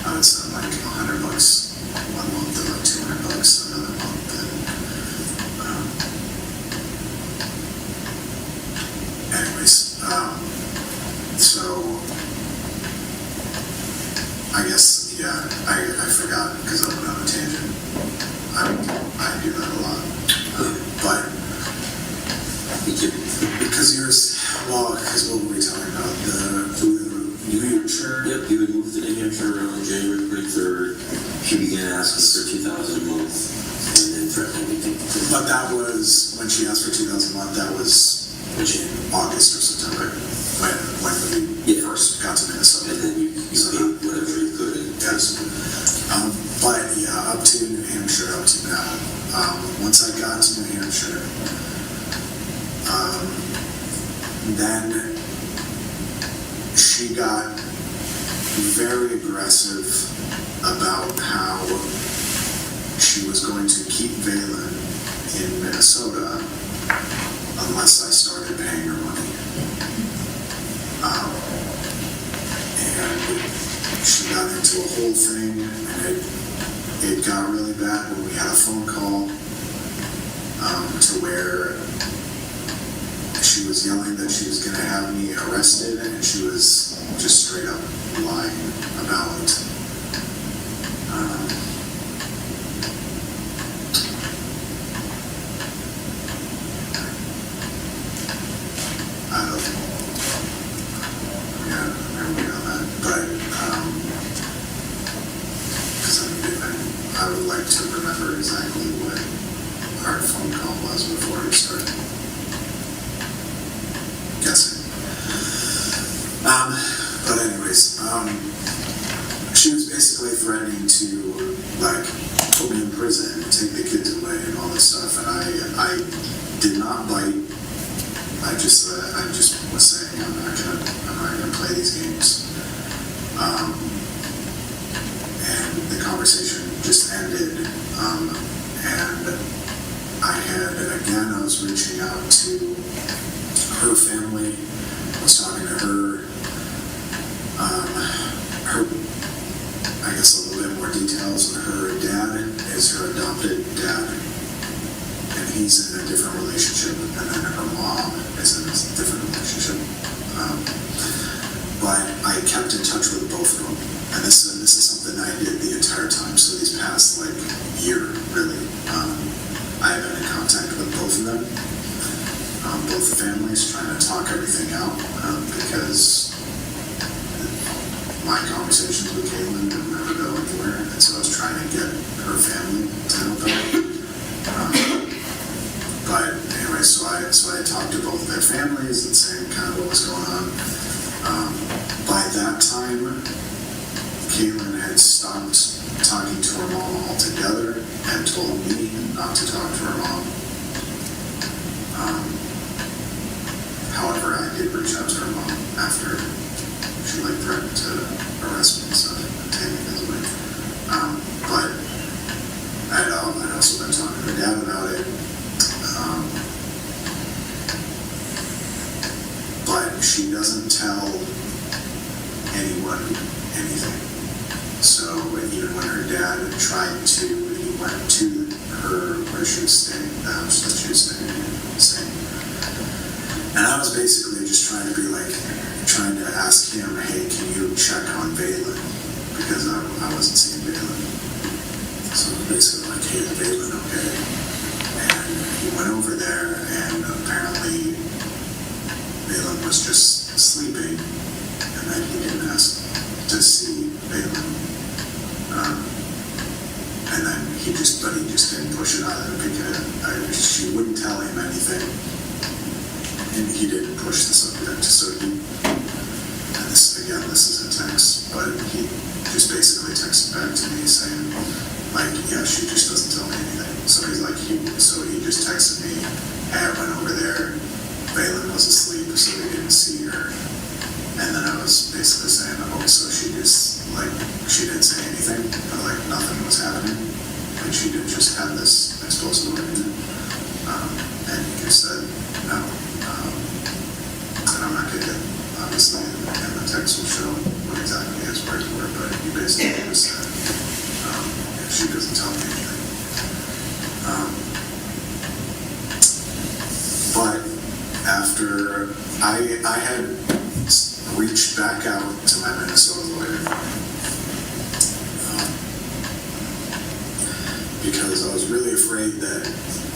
I would send like $100 one month and like $200 another month. And anyways, so I guess, yeah, I forgot because I went on a tangent. I do that a lot. But because what were we talking about? The New Hampshire? Yep, you would move to New Hampshire on January 23rd. She began asking for 2,000 a month and then threatening to take the kids. But that was, when she asked for 2,000 a month, that was in August or September, when we first got to Minnesota. And then you paid whatever you could. Yes. But yeah, up to New Hampshire, up to now. Once I got to New Hampshire, then she got very aggressive about how she was going to keep Valen in Minnesota unless I started paying her money. And she got into a whole thing, and it got really bad when we had a phone call to where she was yelling that she was going to have me arrested, and she was just straight up lying about I would like to remember exactly what our phone call was before we started guessing. But anyways, she was basically threatening to like put me in prison and take the kids away and all this stuff, and I did not bite. I just was saying I'm not gonna play these games. And the conversation just ended, and I was reaching out to her family, I was talking to her, I guess a little bit more details. Her dad is her adopted dad, and he's in a different relationship, and then her mom is in a different relationship. But I kept in touch with both of them, and this is something I did the entire time. So these past year, really, I've been in contact with both of them, both families, trying to talk everything out, because my conversations with Caitlyn would never go anywhere, and so I was trying to get her family to help out. But anyway, so I talked to both their families and saying kind of what was going on. By that time, Caitlyn had stopped talking to her mom altogether and told me not to talk to her mom. However, I did reach out to her mom after she threatened to arrest me, so and take me this way. But I'd also been talking to her dad about it. But she doesn't tell anyone anything. he went to where she was staying, the house that she was staying. And I was basically just trying to ask him, hey, can you check on Valen? Because I wasn't seeing Valen. So basically like, hey, is Valen okay? And he went over there, and apparently Valen was just sleeping, and then he didn't ask to see Valen. And then he just didn't push it either, because she wouldn't tell him anything, and he didn't push the subject. So and this is a text, but he just basically texted back to me saying, like, yeah, she just doesn't tell me anything. So he just texted me, hey, I went over there, Valen was asleep, so we didn't see her. And then I was basically saying, oh, so she didn't say anything, but like nothing was happening. Like she did just have this explosive argument. And he just said, no. And I'm not gonna get, obviously, and the text will show what exactly his words were, but he basically just said, if she doesn't tell me anything. But after I had reached back out to my Minnesota lawyer because I was really afraid that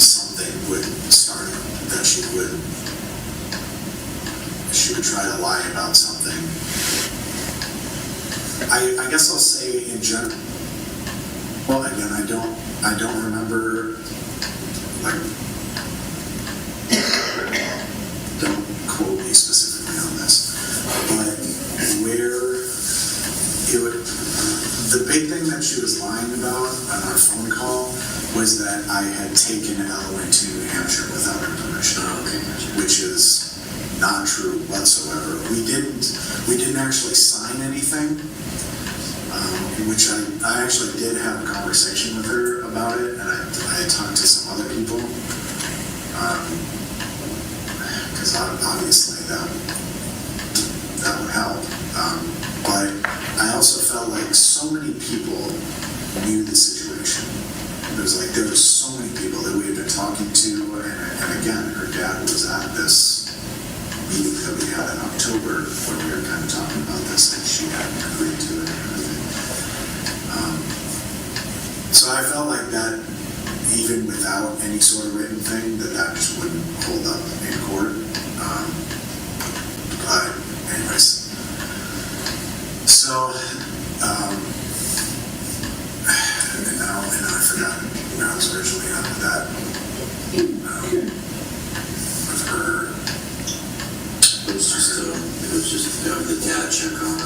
something would start, that she would try to lie about something. I guess I'll say in general. Well, again, I don't remember, like, don't quote me specifically on this, but the big thing that she was lying about on our phone call was that I had taken Ellen to New Hampshire without her permission, which is not true whatsoever. We didn't actually sign anything, which I actually did have a conversation with her about it, and I had talked to some other people, because obviously that would help. But I also felt like so many people knew the situation. There were so many people that we had been talking to, and again, her dad was at this meeting that we had in October where we were kind of talking about this, and she hadn't agreed to it and everything. So I felt like that, even without any sort of written thing, that just wouldn't hold up in court. But anyways, so and now I forgot where I was originally at with that. With her. It was just the dad check on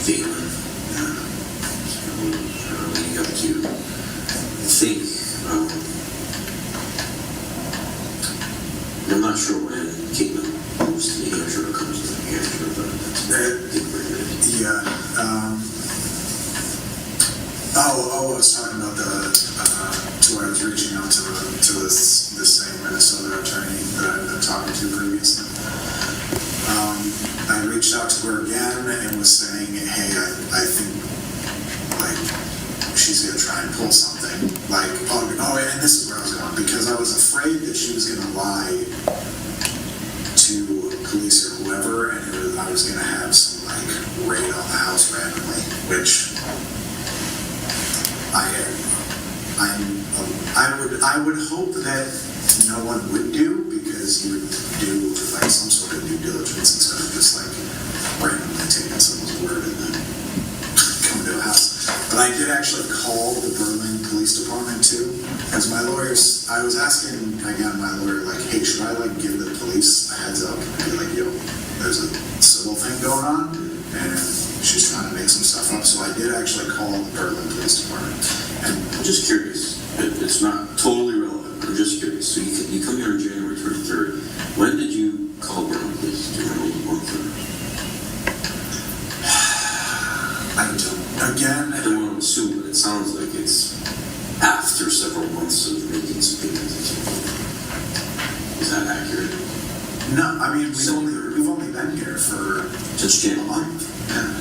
Caitlyn. Leading up to, I think, I'm not sure when Caitlyn moves to New Hampshire or comes to New Hampshire, but that's I think where it is. Yeah. I was talking about to where I was reaching out to this same Minnesota attorney that I've been talking to previously. I reached out to her again and was saying, hey, I think, like, she's going to try and pull something. Like, and this is where I was going, because I was afraid that she was going to lie to police or whoever, and I was going to have some, like, raid on the house randomly, which I would hope that no one would do, because you would do like some sort of due diligence instead of just like randomly taking someone's word and then coming to a house. But I did actually call the Berlin Police Department too, because my lawyers, I was asking again my lawyer, like, hey, should I like give the police a heads up and be like, yo, there's a civil thing going on and she's trying to make some stuff up. So I did actually call the Berlin Police Department. And I'm just curious. It's not totally relevant, but I'm just curious. So you come here on January 23rd. When did you call Berlin Police? Do you remember the month? I don't want to assume, but it sounds like it's after several months of making some payments. Is that accurate? No, I mean, we've only been here for just a month. Yeah.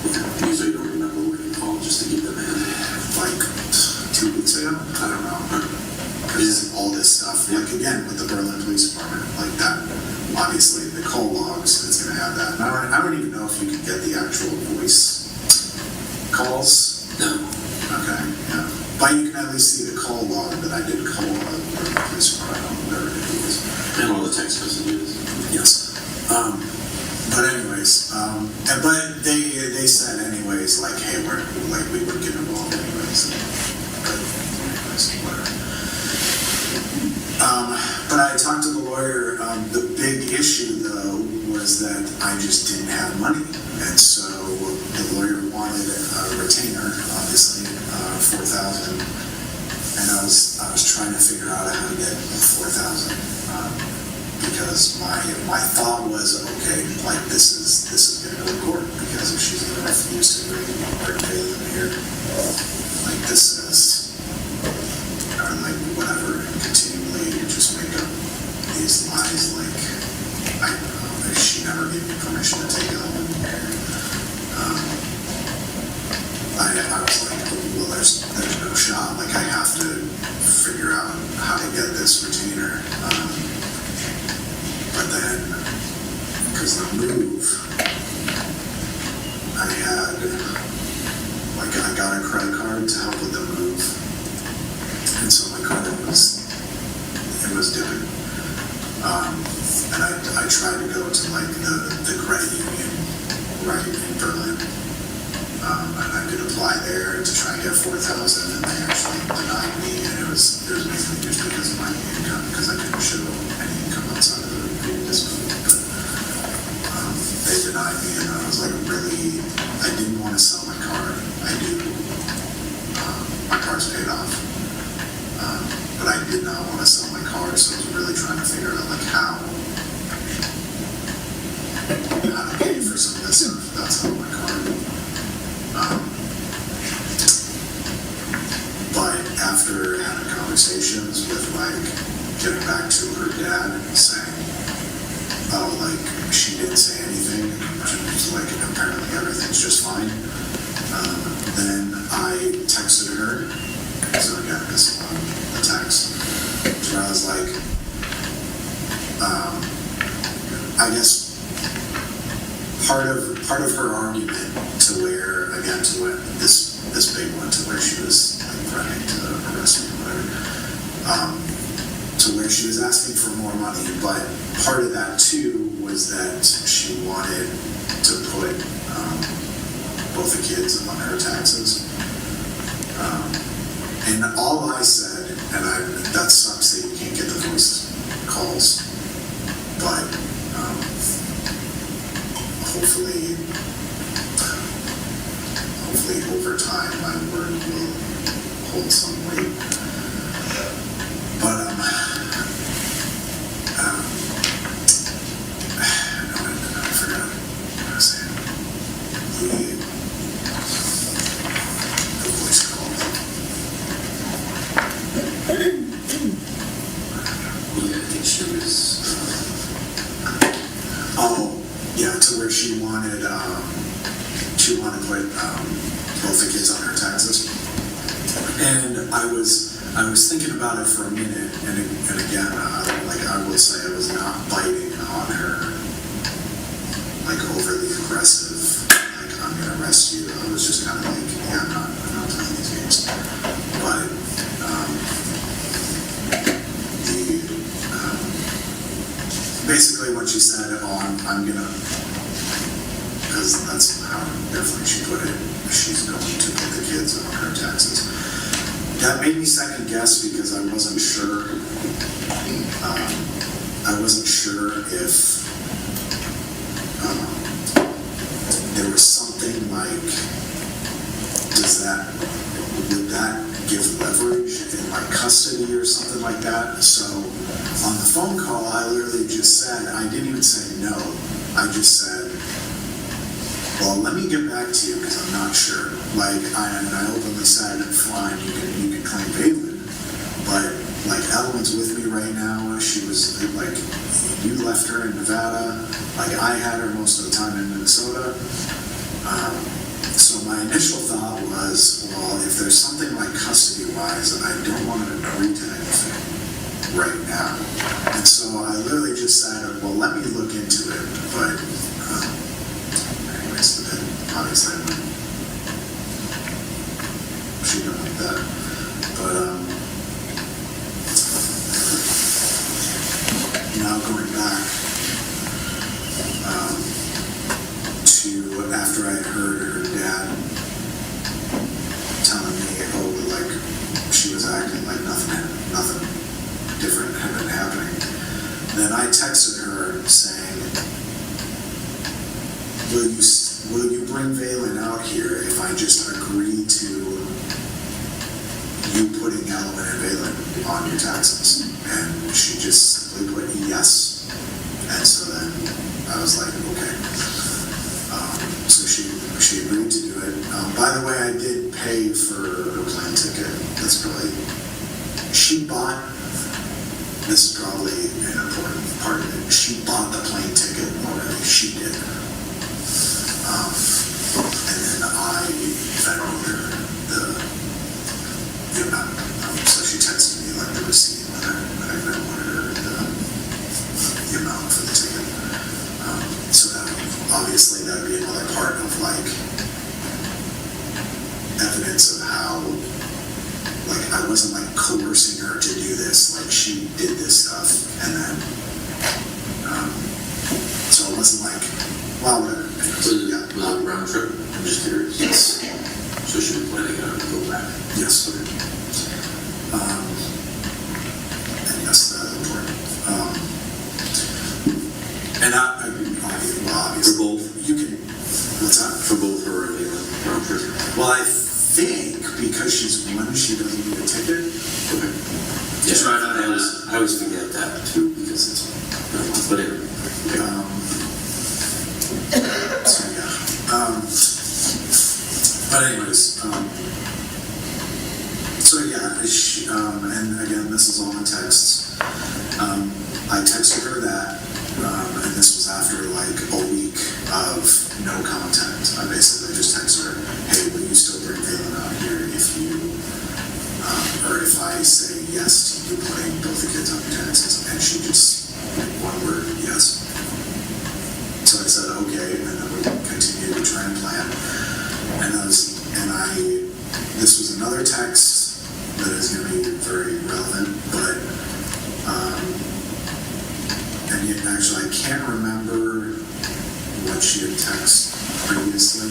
Okay. So you don't remember when you called? just to get them in? Like 2 weeks ago, I don't know. Because all this stuff, like again with the Berlin Police Department, like that, obviously the call logs, it's going to have that. And I don't even know if you can get the actual voice calls. No. Okay, yeah. But you can at least see the call log that I did call the Berlin Police Department, whatever it was. And all the text messages. Yes. But anyways, but they said anyways, like, hey, we would get involved anyways. But anyways, whatever. But I talked to the lawyer. The big issue though was that I just didn't have money, and so the lawyer wanted a retainer, obviously, $4,000, and I was trying to figure out how to get $4,000. Because my thought was, okay, like this is going to go to court, because if she's going to refuse to bring Caitlyn here, like this is, or like whatever, and continually just make up these lies, like I don't know, she never gave me permission to take it home. I was like, well, there's no shot. Like I have to figure out how to get this retainer. But then, because the move, I got a credit card to help with the move, and so my credit was dipping. And I tried to go to like the credit union right in Berlin, and I could apply there to try and get $4,000, and they actually denied me, and it was mainly just because of my income, because I couldn't show any income outside of this movie, but they denied me, and I was like, really, I didn't want to sell my car. I do. My car's paid off, but I did not want to sell my car, so I was really trying to figure out like how to pay for some of this stuff without selling my car. But after having conversations with like getting back to her dad saying, oh, like, she didn't say anything, she was like, apparently everything's just fine. Then I texted her, so again, this a text, where I was like, I guess part of her argument to where, again, to what this big one, to where she was like threatening to arrest me or whatever, to where she was asking for more money, but part of that too was that she wanted to put both the kids on her taxes. And all I said, and that sucks that you can't get the voice calls, but hopefully over time my word will hold some weight. But I forgot what I was saying. The voice call. Yeah, I think she was. Oh, yeah, to where she wanted to put both the kids on her taxes. And I was thinking about it for a minute, and again, like I will say, I was not biting on her, like overly aggressive, like I'm gonna arrest you. I was just kind of like, yeah, I'm not playing these games. But basically what she said, I'm gonna, because that's how definitely she put it, she's going to put the kids on her taxes. That made me second guess because I wasn't sure. I wasn't sure if there was something like, would that give leverage in my custody or something like that? So on the phone call, I literally just said, I didn't even say no. I just said, well, let me get back to you because I'm not sure. Like, I openly said, fine, you can claim Caitlyn, but like Ellen's with me right now. She was like, you left her in Nevada. Like I had her most of the time in Minnesota. So my my initial thought was, well, if there's something like custody-wise, I don't want to agree to anything right now. And so I literally just said, well, let me look into it. But anyways, then obviously I wouldn't shoot him like that. But now going back to after I heard her dad telling me, oh, like she was acting like nothing different had been happening. Then I texted her saying, will you bring Valen out here if I just agree to you putting Element and Valen on your taxes? And she just simply put yes. And so then I was like, okay. So she agreed to do it. By the way, I did pay for her plane ticket. That's probably, she bought, this is probably an important part of it, she bought the plane ticket already. She did. And then I federaled her the amount. So she texted me like the receipt when I federaled her the amount for the ticket. So that obviously that would be another part of like evidence of how, like, I wasn't like coercing her to do this, like she did this stuff, and then so it wasn't like, well, whatever. Was it a round trip? I'm just curious. Yes. So she was planning on to go back? Yes. Okay. And yes, that is important. And obviously, for both? You can, what's that? For both her and the round trip? Well, I think because she's one, she doesn't need a ticket. Okay. Just right on that. I always forget that too, because it's, but anyway. So yeah. But anyways, so yeah, and again, this is all in texts. I texted her that, and this was after like a week of no contact. I basically just texted her, hey, will you still bring Valen out here if you, or if I say yes to you putting both the kids on your taxes? And she just, one word, yes. So I said, okay, and then we continued to try and plan. And this was another text that is going to be very relevant, but, and yet actually I can't remember what she had texted previously.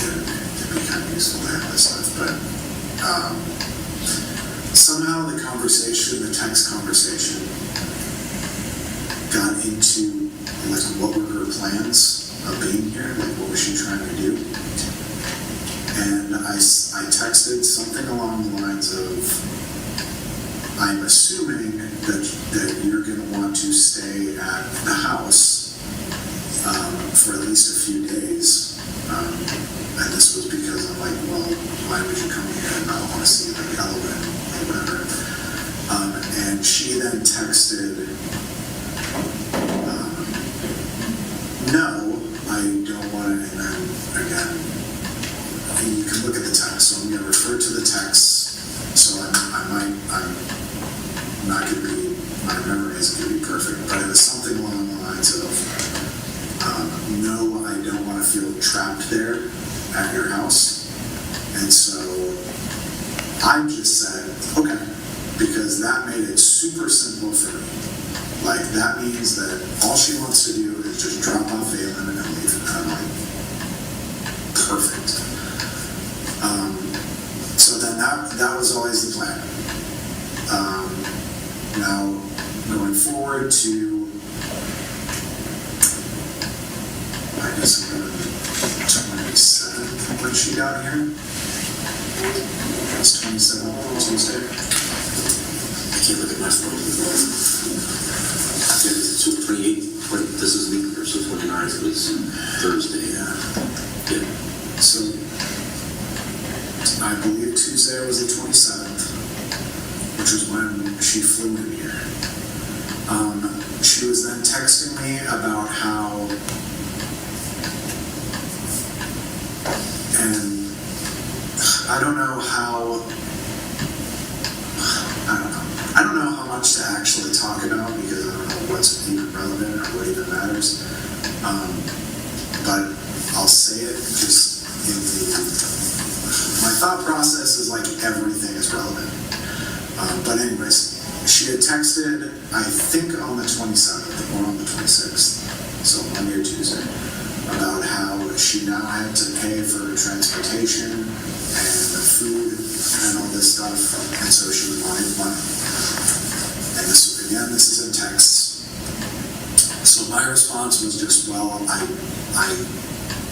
It'd be kind of useful to have this stuff, but somehow the text conversation got into like what were her plans of being here, like what was she trying to do. And I texted something along the lines of, I'm assuming that you're going to want to stay at the house for at least a few days. And this was because I'm like, well, why would you come here and not want to see like Element or whatever? And she then texted, no, I don't want it. And then again, you can look at the text. So I'm going to refer to the text. So I'm not going to be, my memory isn't going to be perfect, but it was something along the lines of, no, I don't want to feel trapped there at your house. And so I just said, okay, because that made it super simple for me. Like, that means that all she wants to do is just drop off Valen and leave. And I'm like, perfect. So then that was always the plan. Now, going forward to, I guess I'm going to 27th when she got here. It's 27th, Tuesday. I can't look at my phone. Yeah, it's 28, this is leap year, so 29th was Thursday. Yeah. So, I believe Tuesday was the 27th, which was when she flew in here. She was then texting me about how And I don't know how much to actually talk about because I don't know what's even relevant or what even matters. But I'll say it just in my thought process is like everything is relevant. But anyways, she had texted, I think on the 27th or on the 26th, so Monday or Tuesday, about how she now had to pay for transportation and the food and all this stuff, and so she wanted money. And this is in texts. So my response was just, well, I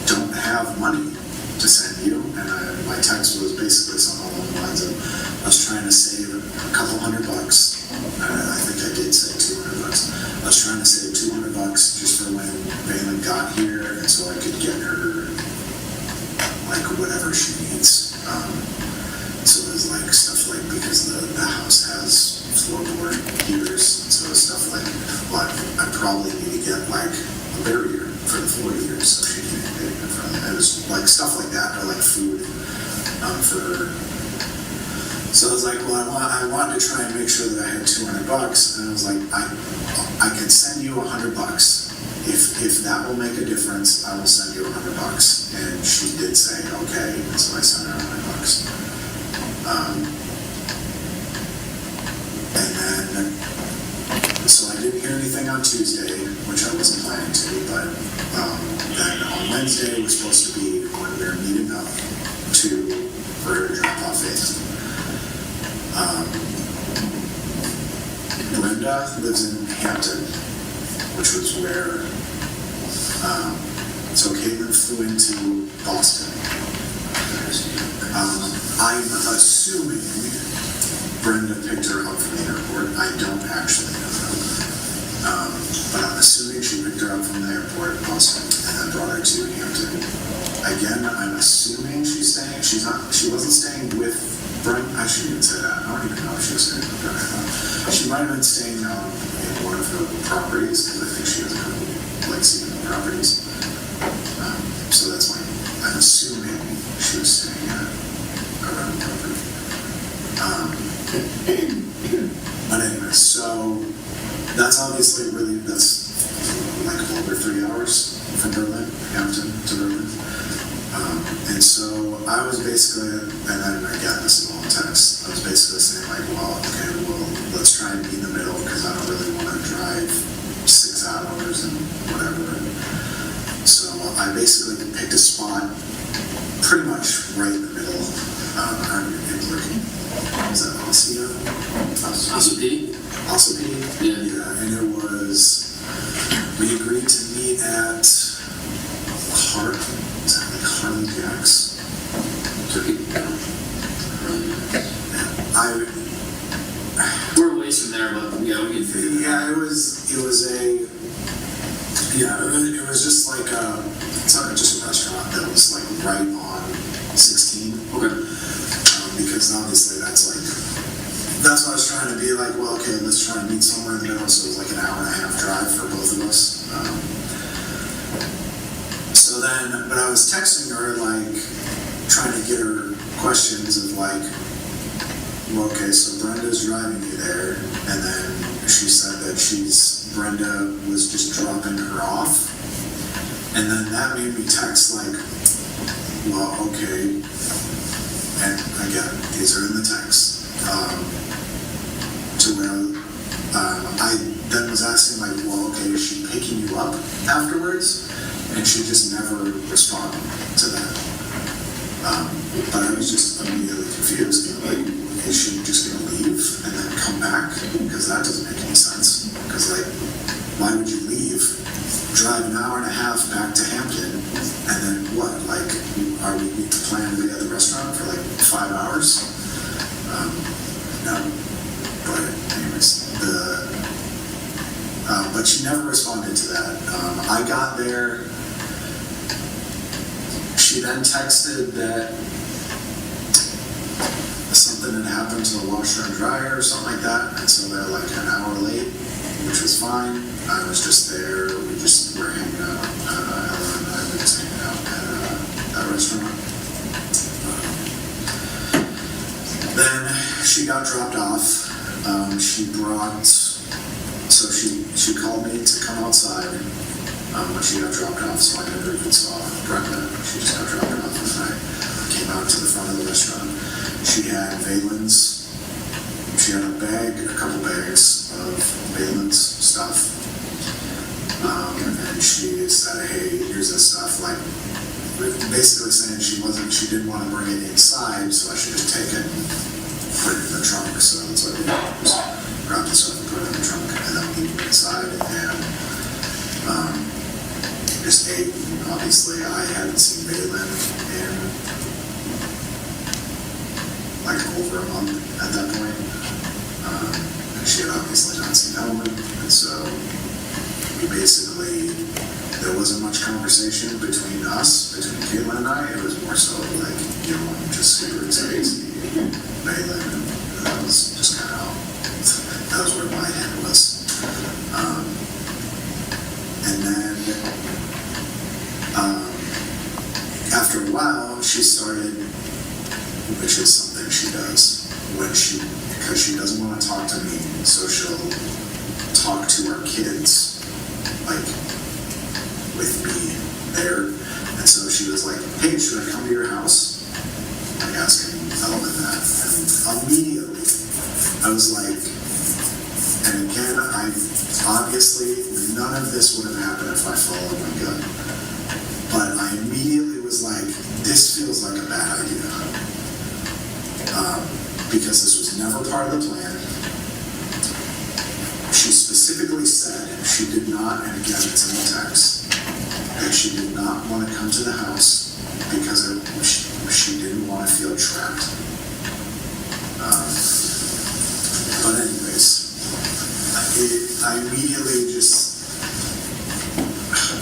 don't have money to send you, and my text was basically something along the lines of, I was trying to save a couple $100. I think I did say $200. I was trying to save $200 just for when Valen got here, and so I could get her like whatever she needs. So there's like stuff like, because the house has floorboard heaters, so stuff like, well, I probably need to get like a barrier for the floor heaters so she can get in front of it. It was like stuff like that, or like food for her. So I was like, well, I wanted to try and make sure that I had $200, and I was like, I can send you $100. If that will make a difference, I will send you $100. And she did say, okay, and so I sent her $100. And then, so I didn't hear anything on Tuesday, which I wasn't planning to, but then on Wednesday was supposed to be when we were meeting up for her to drop off Faith. Brenda lives in Hampton, which was where, so Caitlyn flew into Boston. I'm assuming Brenda picked her up from the airport. I don't actually know that. But I'm assuming she picked her up from the airport in Boston and then brought her to Hampton. Again, I'm assuming she wasn't staying with Brenda. I shouldn't even say that. I don't even know if she was staying with Brenda. She might have been staying in one of the properties, because I think she has a couple seeing the properties. So that's why I'm assuming she was staying around the property. But anyway, so that's obviously that's like over 3 hours from Berlin, Hampton to Berlin. And so I was basically, and then again, this is all in text, I was basically saying like, well, okay, well, let's try and be in the middle, because I don't really want to drive 6 hours and whatever. So I basically picked a spot pretty much right in the middle. Is that Ossia? Ossipede? Yeah, and it was, we agreed to meet at Harley Jack's. We're a ways from there, but yeah, we can figure it out. Yeah, it was just like just a restaurant that was like right on 16. Okay. Because obviously that's what I was trying to be like, well, okay, let's try and meet somewhere in the middle. So it was like an hour and a half drive for both of us. So then, but I was texting her, like, trying to get her questions of like, well, okay, so Brenda's driving you there, and then she said that Brenda was just dropping her off, and then that made me text like, well, okay, and again, these are in the text, to where I then was asking like, well, okay, is she picking you up afterwards? And she just never responded to that. But I was just immediately confused. Like, is she just going to leave and then come back? Because that doesn't make any sense. Because, like, why would you leave, drive an hour and a half back to Hampton, and then what? Like, are we planning to be at the restaurant for like 5 hours? No. But anyways, but she never responded to that. I got there. She then texted that something had happened to the washer and dryer or something like that, and so they're like an hour late, which was fine. I was just there. We just were hanging out. Ella and I were just hanging out at that restaurant. Then she got dropped off. She called me to come outside when she got dropped off, so I never even saw Brenda. She just got dropped off, and I came out to the front of the restaurant. She had Valen's. She had a couple bags of Valen's stuff. And she said, hey, here's this stuff, like, basically saying she didn't want to bring it inside, so I should just take it and put it in the trunk. So that's what I did. Just grab the stuff and put it in the trunk, and then we went inside and just ate. And obviously, I hadn't seen Valen in like over a month at that point. And she had obviously not seen Ellen, and so we basically, there wasn't much conversation between Caitlyn and I. It was more so like, you know, I'm just super excited to see Valen, and that was just kind of that was where my head was. And then after a while, she started, which is something she does because she doesn't want to talk to me, so she'll talk to our kids, like, with me there. And so she was like, hey, should I come to your house? Like, asking Ellen that. And immediately, I was like, and again, obviously, none of this would have happened if I followed my gut. But I immediately was like, this feels like a bad idea. Because this was never part of the plan. She specifically said she did not, and again, it's in the text, that she did not want to come to the house because she didn't want to feel trapped. But anyways, I immediately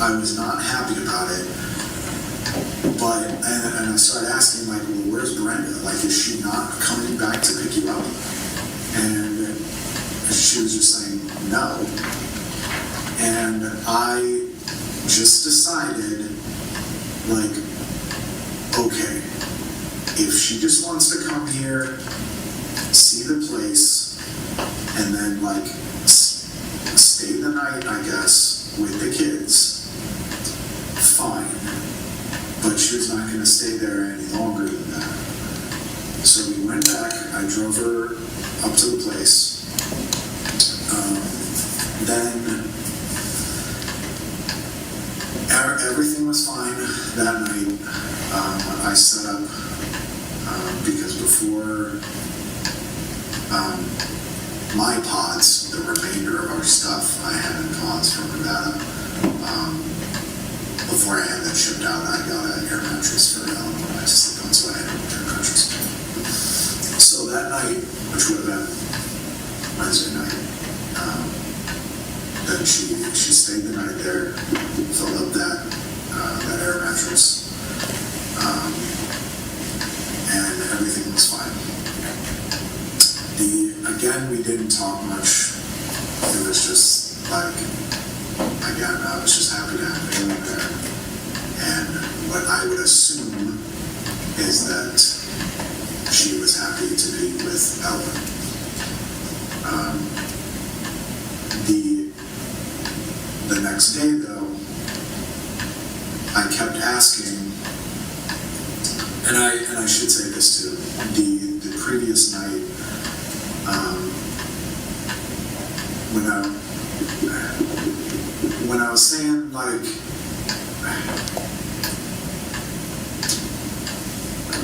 I was not happy about it. But, and I started asking, like, well, where's Brenda? Like, is she not coming back to pick you up? And she was just saying no. And I just decided, like, okay, if she just wants to come here, see the place, and then, like, stay the night, I guess, with the kids, fine. But she was not going to stay there any longer than that. So we went back. I drove her up to the place. Then everything was fine that night. I set up, because before my pods, the remainder of our stuff I had in pods from Nevada, before I had that shipped out, I got an air mattress for Ellen to sleep on, so I had an air mattress. So that night, which would have been Wednesday night, then she stayed the night there, filled up that air mattress, and everything was fine. Again, we didn't talk much. It was just like, again, I was just happy to have Valen there. And what I would assume is that she was happy to be with Ellen. The next day, though, I kept asking, and I should say this too, the previous night, when I was saying, like,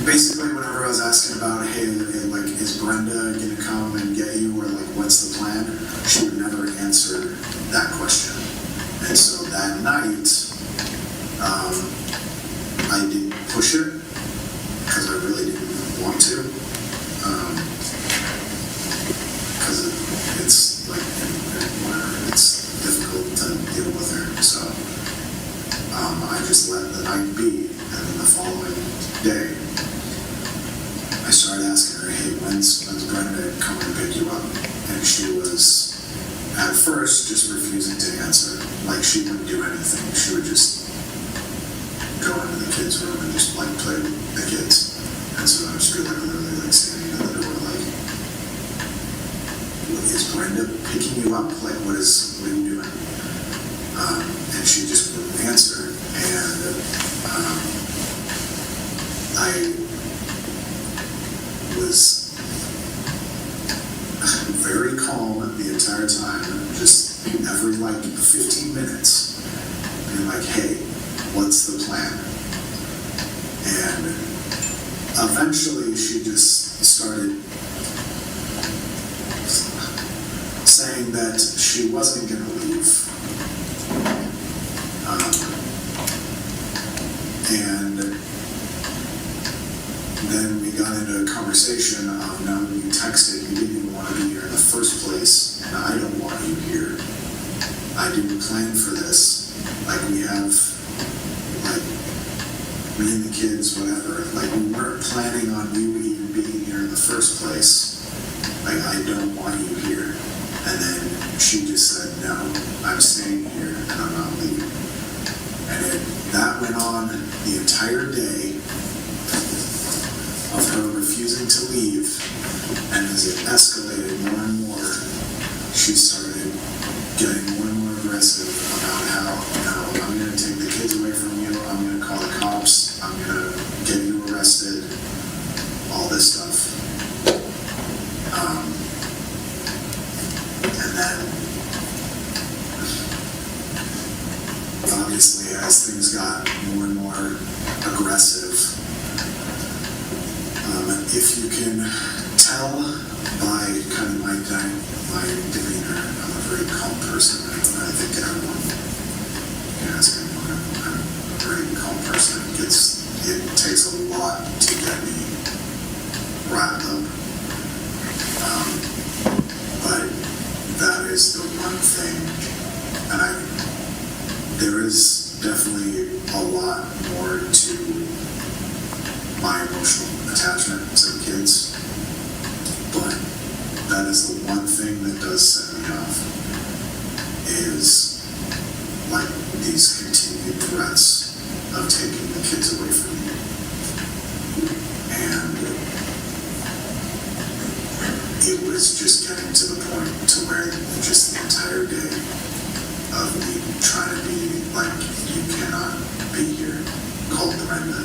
basically whenever I was asking about, hey, like, is Brenda gonna come and get you, or like, what's the plan, she would never answer that question. And so that night, I didn't push it because I really didn't want to, because it's like, whatever, it's difficult to deal with her. So I just let the night be, and then the following day, I started asking her, hey, when's Brenda coming to pick you up? And she was, at first, just refusing to answer. Like, she wouldn't do anything. She would just go into the kids' room and just, like, play with the kids. And so I was like, literally, like, standing at the door, up? Like, what are you doing? And she just wouldn't answer. And I was very calm the entire time, just every like 15 minutes, being like, hey, what's the plan? And eventually she just started saying that she wasn't going to leave. And then we got into a conversation of, no, you texted, you didn't even want to be here in the first place, and I don't want you here. I didn't plan for this. Like, we have, like, me and the kids, whatever, like, we weren't planning on you even being here in the first place. Like, I don't want you here. And then she just said, no, I'm staying here, and I'm not leaving. And that went on the entire day of her refusing to leave, and as it escalated more and more, she started getting more and more aggressive about how, no, I'm going to take the kids away from you, I'm going to call the cops, I'm going to get you arrested, all this stuff. And then, obviously, as things got more and more aggressive, if you can tell by kind of my demeanor, I'm a very calm person. I think everyone can ask anyone. I'm a very calm person. It takes a lot to get me riled up. But that is the one thing, and there is definitely a lot more to my emotional attachment to the kids, but that is the one thing that does set me off, is like these continued threats of taking the kids away from me. And it was just getting to the point to where just the entire day of me trying to be like, you cannot be here, call Brenda.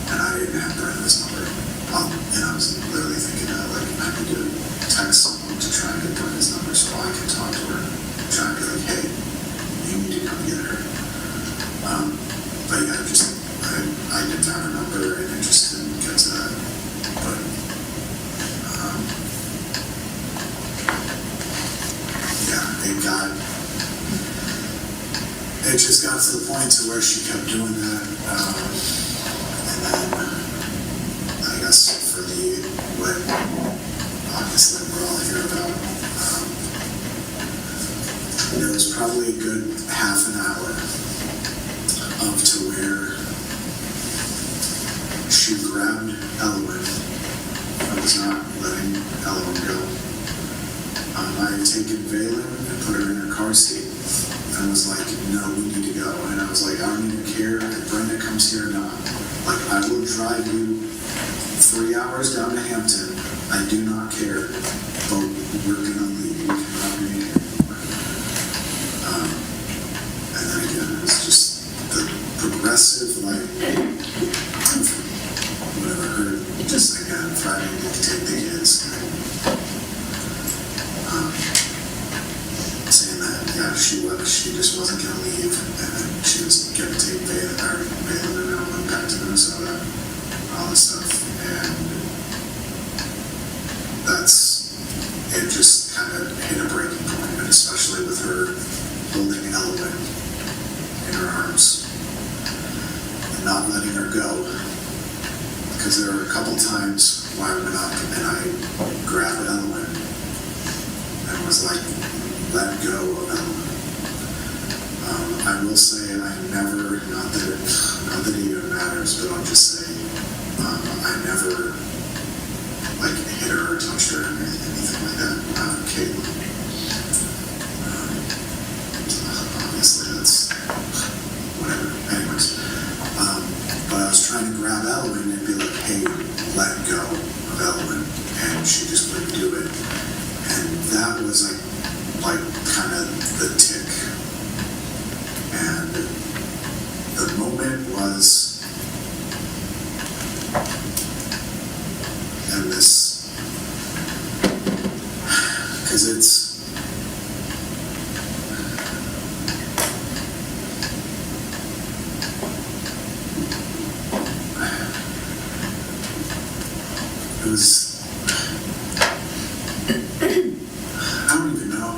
And I didn't have Brenda's number. And I was literally thinking that, like, I need to text someone to try and get Brenda's number so I can talk to her. Try and be like, hey, you need to come get her. But yeah, I didn't have her number, and it just didn't get to that. But, yeah, it just got to the point to where she kept doing that. And then, I guess for what obviously we're all here about, there was probably a good half an hour up to where she grabbed Elowen. I was not letting Elowen go. I had taken Valen and put her in her car seat and was like, no, we need to go. And I was like, I don't even care if Brenda comes here or not. Like, I will drive you 3 hours down to Hampton. I do not care, but we're going to leave. We cannot be here anymore. And then again, it was just the progressive, like, whatever, her just, again, threatening to take the kids. Saying that, yeah, she just wasn't going to leave, and then she was going to take Valen and Elowen back to Minnesota, all this stuff, and it just kind of hit a breaking point, and especially with her holding Elowen in her arms and not letting her go, because there were a couple times where I went up and I grabbed Elowen and was like, let go of Elowen. I will say I never, not that it even matters, but I'll just say I never like hit her or touched her or anything like that. Caitlyn. Obviously that's whatever. Anyways, but I was trying to grab Elowen and be like, hey, let go of Elowen, and she just wouldn't do it. And that was like like kind of the tick. And the moment was, and this, because it's, it was, I don't even know,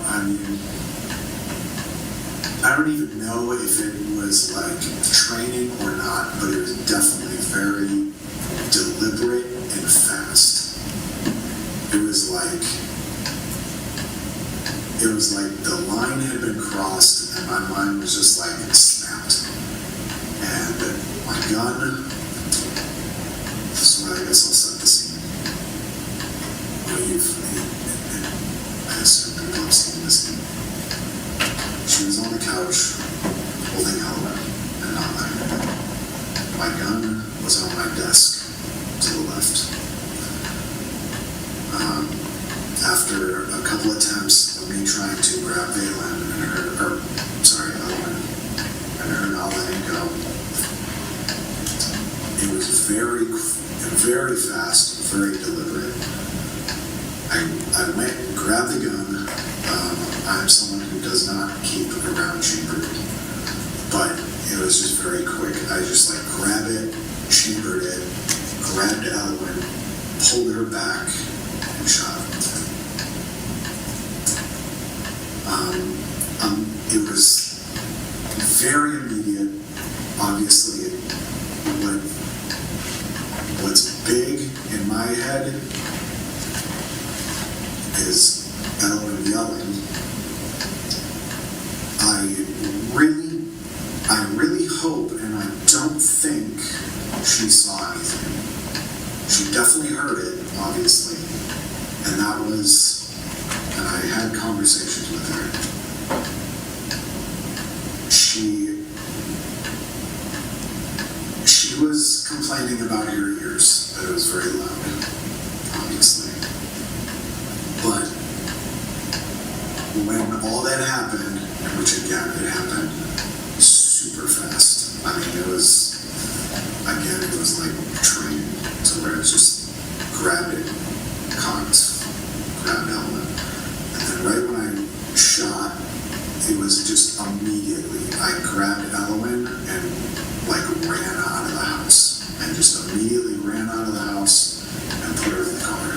I don't even know if it was like training or not, but it was definitely very deliberate and fast. It was like the line had been crossed and my mind was just like snapped. And my gun, this is where I guess I'll set the scene. I assume people have seen this scene. She was on the couch, holding Ellen and not letting her go. My gun was on my desk to the left. After a couple attempts of me trying to grab Ellen and her not letting go, it was very, very fast, very deliberate. I went and grabbed the gun. I'm someone who does not keep a round chambered, but it was just very quick. I just like grabbed it, chambered it, grabbed Ellen, pulled her back, and shot her. It was very immediate. Obviously, what's big in my head is Ellen yelling. I really hope, and I don't think she saw anything. She definitely heard it, obviously, and I had conversations with her. She was complaining about her ears, that it was very loud, obviously. But when all that happened, which again, it happened super fast. I mean, it was like trained to where it just grabbed it, cocked, grabbed Ellen. And then right when I shot, it was just immediately, I grabbed Ellen and like ran out of the house. And just immediately ran out of the house and put her in the car.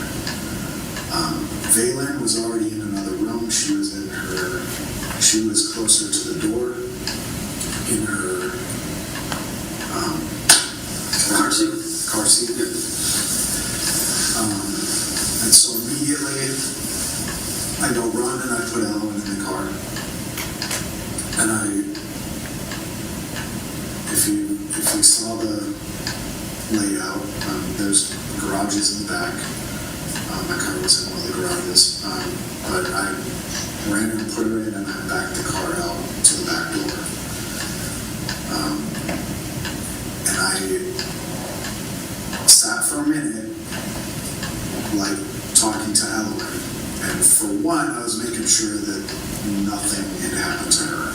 Valen was already in another room. She was closer to the door in her car seat. And so immediately I go run and I put Ellen in the car. And if you saw the layout, there's garages in the back. My car was in one of the garages, but I ran and put her in and I backed the car out to the back door. And I sat for a minute, like talking to Ellen. And for one, I was making sure that nothing had happened to her.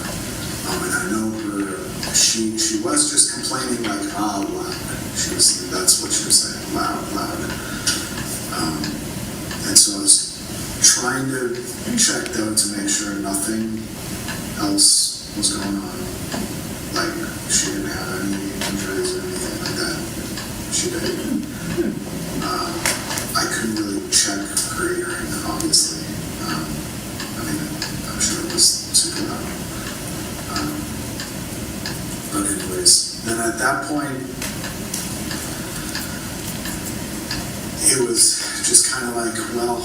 And I know her, she was just complaining like, loud. That's what she was saying, loud. And so I was trying to check though to make sure nothing else was going on. Like she didn't have any injuries or anything like that. She did. I couldn't really check her hearing, obviously. I mean, I'm sure it was super loud. But anyways, then at that point, it was just kind of like, well,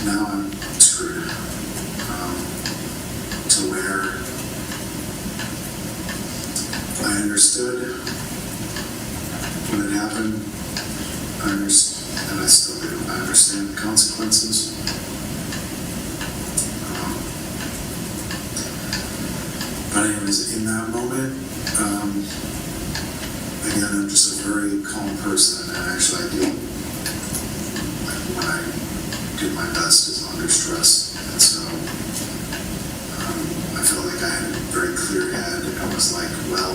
now I'm screwed. To where I understood when it happened, and I still do. I understand the consequences. But anyways, in that moment, again, I'm just a very calm person, and actually I do, like when I did my best as under stress. And so I felt like I had a very clear head, and I was like, well,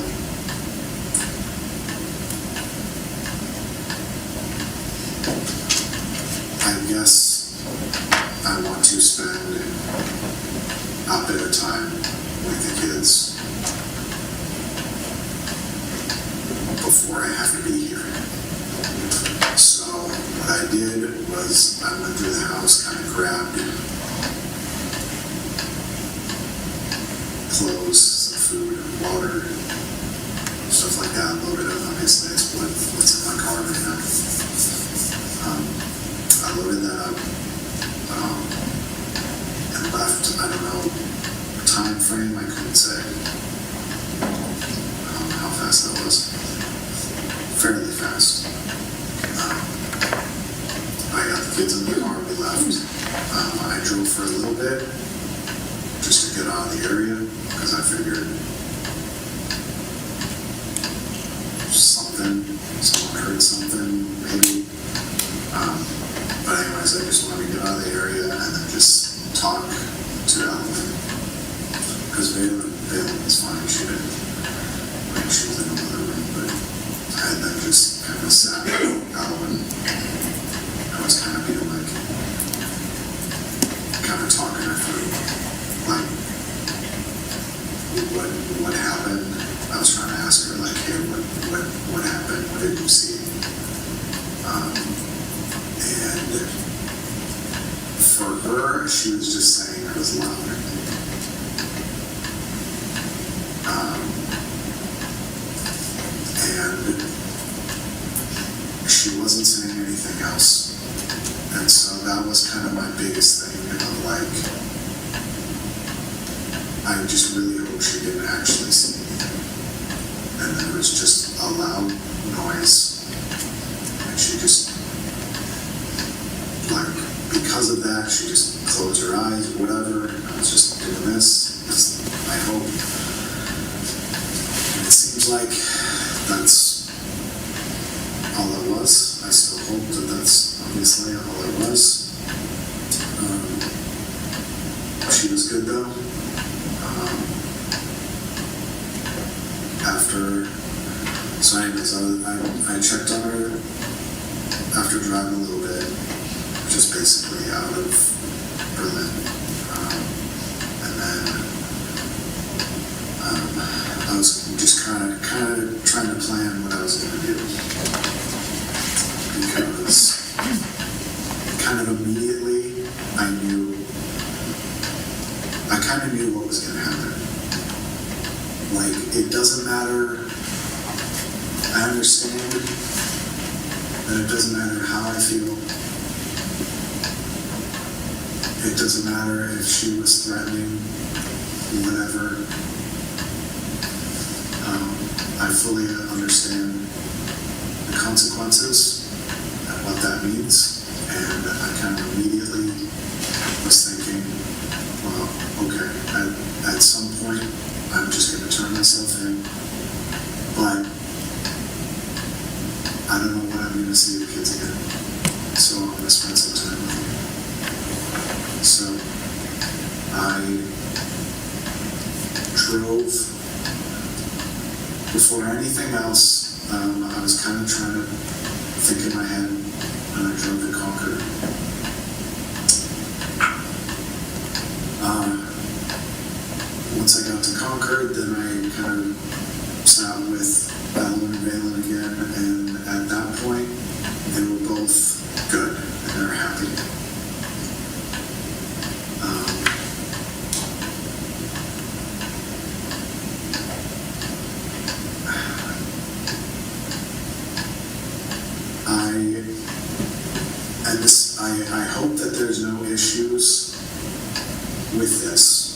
I guess I want to spend a bit of time with the kids before I have to be here. So what I did was I went through the house, kind of grabbed clothes, some food, water, stuff like that, loaded up. Obviously, that's what's in my car right now. I loaded that up and left. I don't know time frame. I couldn't say how fast that was. Fairly fast. I got the kids in the car. We left. I drove for a little bit just to get out of the area because I figured someone heard something, maybe. But anyways, I just wanted to get out of the area and then just talk to Ellen. Because Valen was fine. She was in another room, but I then just kind of sat with Ellen. I was kind of being like, kind of talking her through, like, what happened. I was trying to ask her, like, hey, what happened? What did you see? And for her, she was just saying it was loud. And she wasn't saying anything else. And so that was kind of my biggest thing of like, I just really hope she didn't actually see anything. And there was just a loud noise. And she just, like, because of that, she just closed her eyes, whatever. I was just doing this. I hope. And it seems like that's all it was. I still hope that that's obviously all it was. She was good though. So anyways, I checked on her after driving a little bit, just basically out of Berlin. And then I was just kind of trying to plan what I was going to do. Because kind of immediately I kind of knew what was going to happen. Like, it doesn't matter, I understand that it doesn't matter how I feel. It doesn't matter if she was threatening, whatever. I fully understand the consequences and what that means. And I kind of immediately was thinking, well, okay, at some point, I'm just going to turn myself in, but I don't know when I'm going to see the kids again, so I'm going to spend some time with them. So I drove. Before anything else, I was kind of trying to think in my head when I drove to Concord. Once I got to Concord, then I kind of sat with Ellen and Valen again, and at that point, they were both good, and they were happy. I hope that there's no issues with this.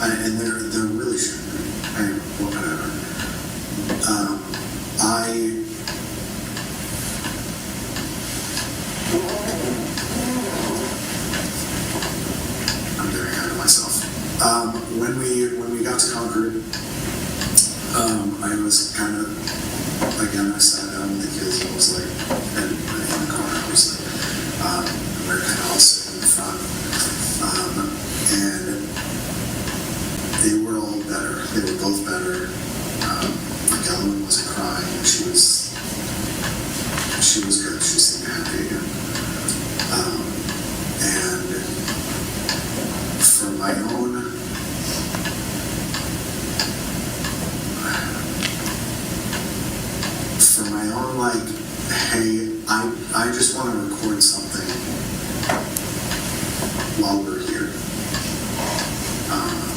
And there really shouldn't be. Anyway, whatever. I'm getting ahead of myself. When we got to Concord, I was kind of, again, I sat done with the kids, it was like, and in the car, obviously. We were kind of all sitting in the front. And they were all better. They were both better. Ellen wasn't crying. She was good. She seemed happy again. And for my own like, hey, I just want to record something while we're here.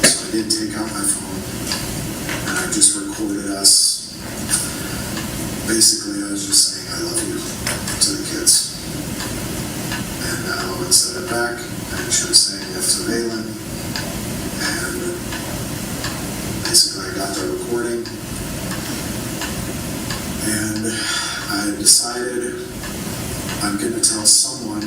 So I did take out my phone and I just recorded us. Basically, I was just saying I love you to the kids. And I would set it back and she was saying yes to Valen. And basically I got the recording. And I decided I'm going to tell someone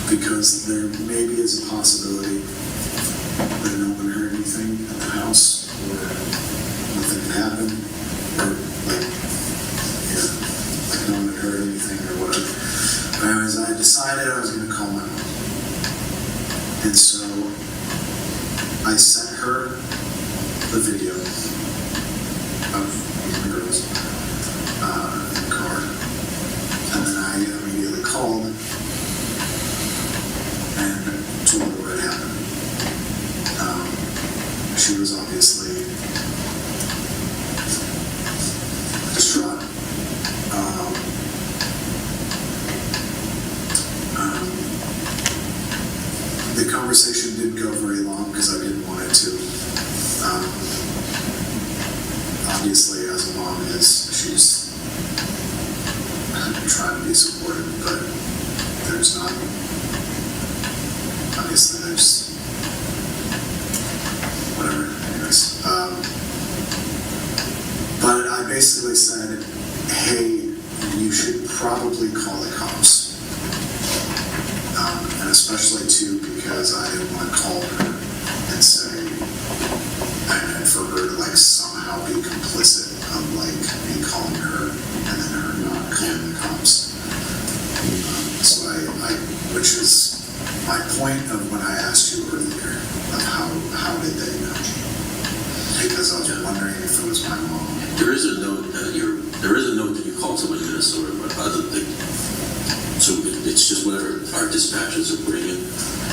because there maybe is a possibility that no one heard anything at the house or nothing had happened or like no one had heard anything or whatever. But anyways, I decided I was going to call my mom. And so I sent her the video of the girls in the car. And then I immediately called and told her what had happened. She was obviously distraught. The conversation didn't go very long because I didn't want it to. Obviously, as a mom she's trying to be supportive, but there's not. Obviously, there's whatever. Anyways, but I basically said, "Hey, you should probably call the cops." And especially too because I didn't want to call her and say, and for her to like somehow be complicit of like me calling her and then her not calling the cops. So I which is my point of when I asked you earlier of how did they know? Because I was wondering if it was my mom. There is a note that you called somebody in Minnesota, but other than so it's just whatever our dispatchers are bringing.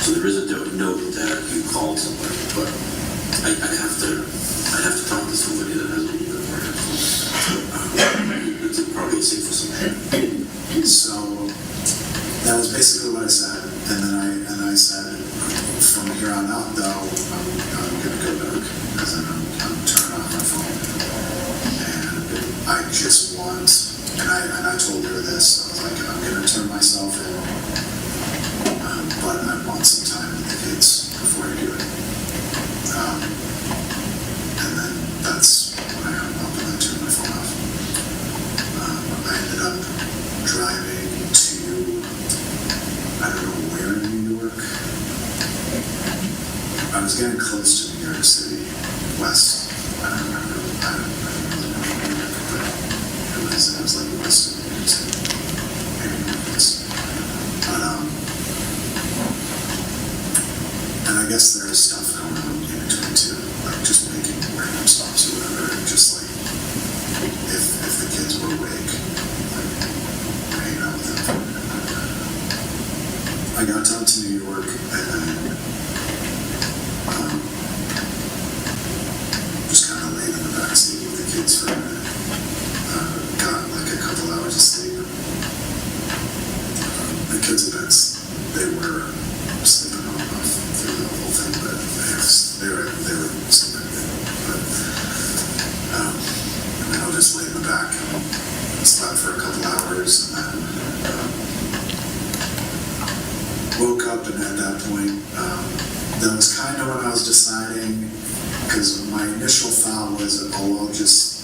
So there is a note that you called somebody, but I have to talk to somebody that has a little bit more info. It's probably safe for somebody. So that was basically what I said, and then I said from here on out though I'm gonna go dark because then I'm turning off my phone, and I just want. And I told her this, I was like, I'm going to turn myself in, but I want some time with the kids before I do it. And then that's when I hung up and then turned my phone off. I ended up driving to, I don't know where in New York. I was getting close to New York City, west. I don't remember. I don't really know New York, but it was like west of New York City. Maybe Memphis. But, and I guess there is stuff going on in between too, like just making random stops or whatever, and just like, if the kids were awake, like, hanging out with them. I got down to New York, and then, just kind of laid in the backseat with the kids for a minute. Got like a couple hours of sleep. The kids' events, they were sleeping on and off through the whole thing, but they were sleeping good. But and then I just laid in the back and slept for a couple hours, and then woke up, and at that point, that was kind of when I was deciding, because my initial thought was, oh, I'll just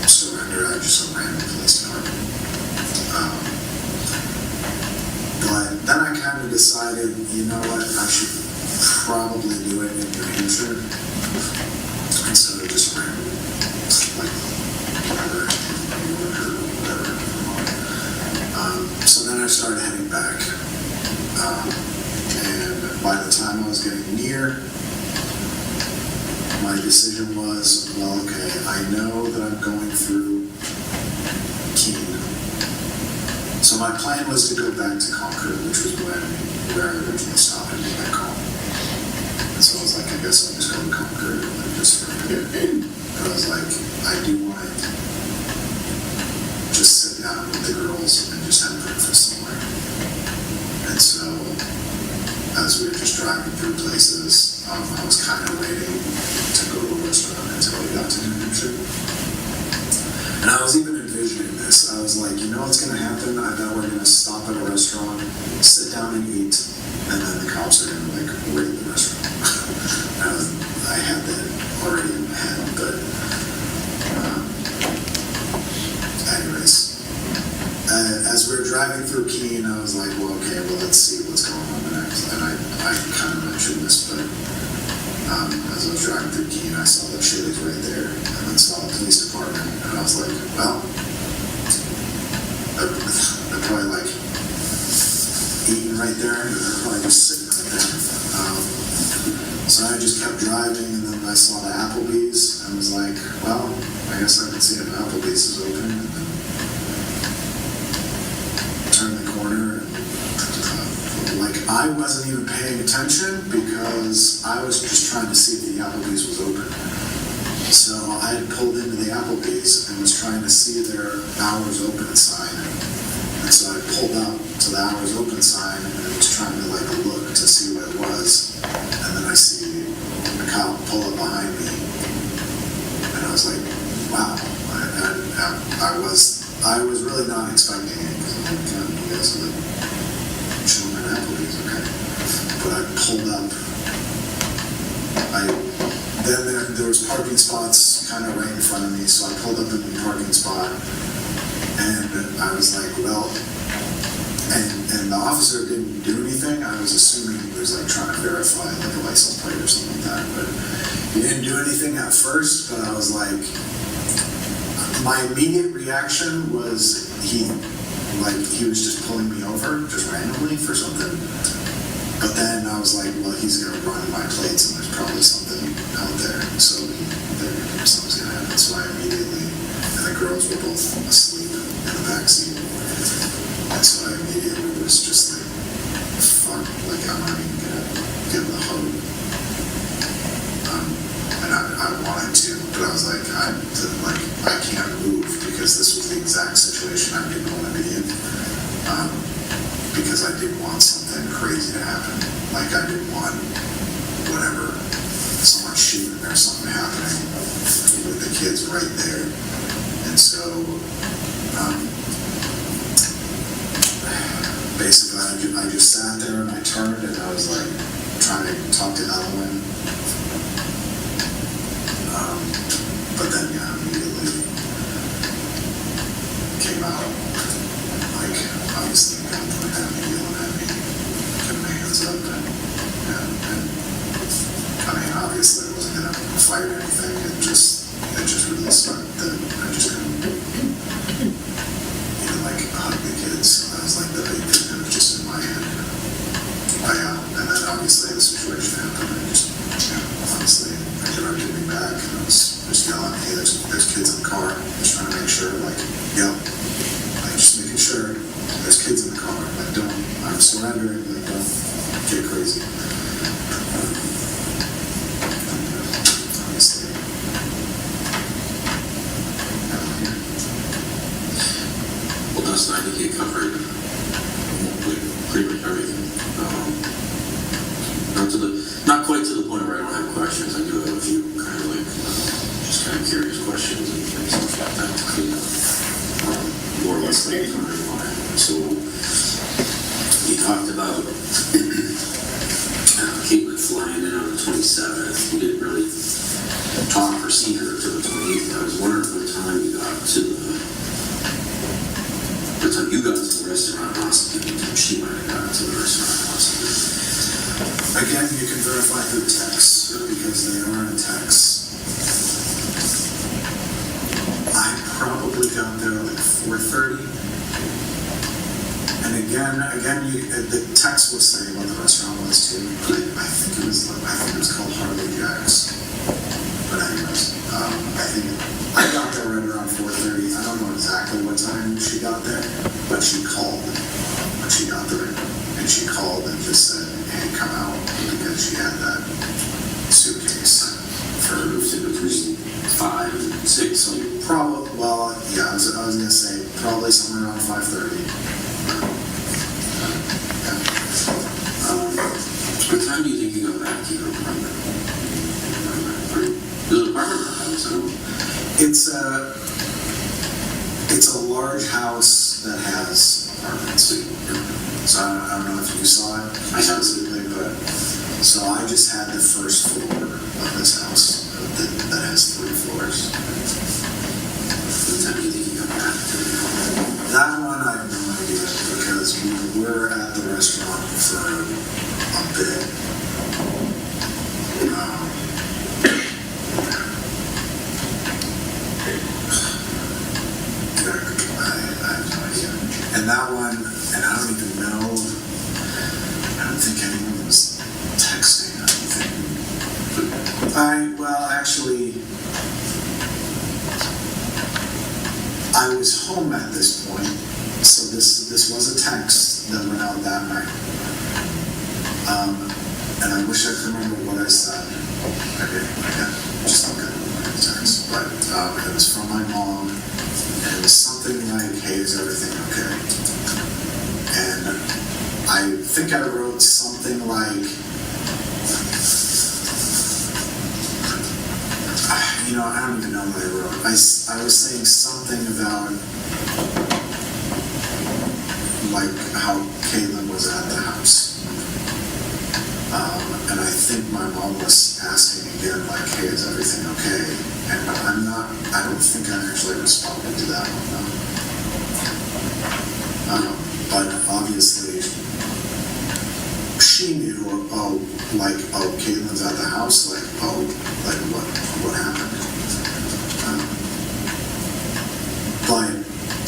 surrender at just a random police department. But then I kind of decided, you know what, I should probably do it in New Hampshire instead of just random, like whatever, New York or my decision was, well, okay, I know that I'm going through Keene. So my plan was to go back to Concord, which was where I originally stopped and made that call. And so I was like, I guess I'll just go to Concord and just for a minute. But I was like, I do want to just sit down with the girls and just have breakfast somewhere. And so as we were just driving through places, I was kind of waiting to go to a restaurant until we got to New Hampshire. And I was even envisioning this. I was like, you know what's going to happen? I bet we're going to stop at a restaurant, sit down and eat, and then the cops are going to like raid the restaurant. I had that already in my head, but anyways, as we were driving through Keene, I was like, well, okay, well, let's see what's going on next. And I kind of mentioned this, but as I was driving through Keene, I saw the Chili's right there, and then saw the police department, and I was like, well, they're probably like eating right there, and they're probably just sitting right there. So I just kept driving, and then I saw the Applebee's, and was like, well, I guess I can see if Applebee's is open, and then turned the corner, and like I wasn't even paying attention because I was just trying to see if the Applebee's was open. So I had pulled into the Applebee's and was trying to see their hours open sign. And so I pulled up to the hours open sign and was trying to like look to see what it was. And then I see a cop pull up behind me. And I was like, wow. I was really not expecting it because I'm like, God, you guys are like chilling at Applebee's, okay. But I pulled up. Then there was parking spots kind of right in front of me, so I pulled up in the parking spot, and I was like, well, and the officer didn't do anything. I was assuming he was like trying to verify like a license plate or something like that, but he didn't do anything at first. But I was like, my immediate reaction was he was just pulling me over just randomly for something. But then I was like, well, he's going to run my plates and there's probably something out there. So something's going to happen. So I immediately, and the girls were both asleep in the backseat. And so I immediately was just like, fuck, like I'm not even going to give him the hug. And I wanted to, but I was like, I can't move because this was the exact situation I didn't want to be in. Because I didn't want something crazy to happen. Like I didn't want whatever, someone shooting or something happening with the kids right there. And so basically I just sat there and I turned and I was like trying to talk to Ellen. But then immediately came out, like obviously gunpoint at me, yelling at me, putting my hands up, and I mean obviously I wasn't gonna fight or anything. It just really sucked that I just couldn't even like hug the kids. That was like the big thing that was just in my head. And then obviously the situation happened. I just obviously I directed me back and I was just yelling, hey, there's kids in the car. Just trying to make sure, like, yep, like just making sure there's kids in the car. Like, I'm surrendering. Like, don't get crazy. Obviously. Well, Dustin, I think you covered pretty much everything. Not quite to the point where I don't have questions. I do have a few kind of like just kind of curious questions and stuff like that to clean up. More or less like timeline. So you talked about Caitlyn flying in on the 27th. You didn't really talk or see her until the 28th. I was wondering what time you got to the restaurant hospital. She might have gotten to the restaurant hospital. Again, you can verify through text because they are in text. I probably got there like 4:30. And again, the text was saying what the restaurant was too. But I think it was called Harley Jack's. when she got there, but she called when she got there. And she called and just said, hey, come out, because she had that suitcase for between 5 and 6. So probably, well, yeah, I was gonna say probably somewhere around 5:30. what time do you think you got back to your apartment? The apartment or house? It's a large house that has apartments. So I don't know if you saw it specifically, but so I just had the first floor of this house that has 3 floors. What time do you think you got back to the apartment? That one I have no idea because we were at the restaurant for a bit. I have no idea. And that one, and I don't even know, I don't think anyone was texting or anything. Well, actually, I was home at this point, so this was a text that went out that night. And I wish I could remember what I said. I can't just look at the text. But it was from my mom, and it was something like, hey, is everything okay? And I think I wrote something like, I don't even know what I wrote. I was saying something about like how Caitlyn was at the house. And I think my mom was asking again, like, hey, is everything okay? And I don't think I actually responded to that one, no. But obviously, she knew, Caitlyn's at the house, what happened? But,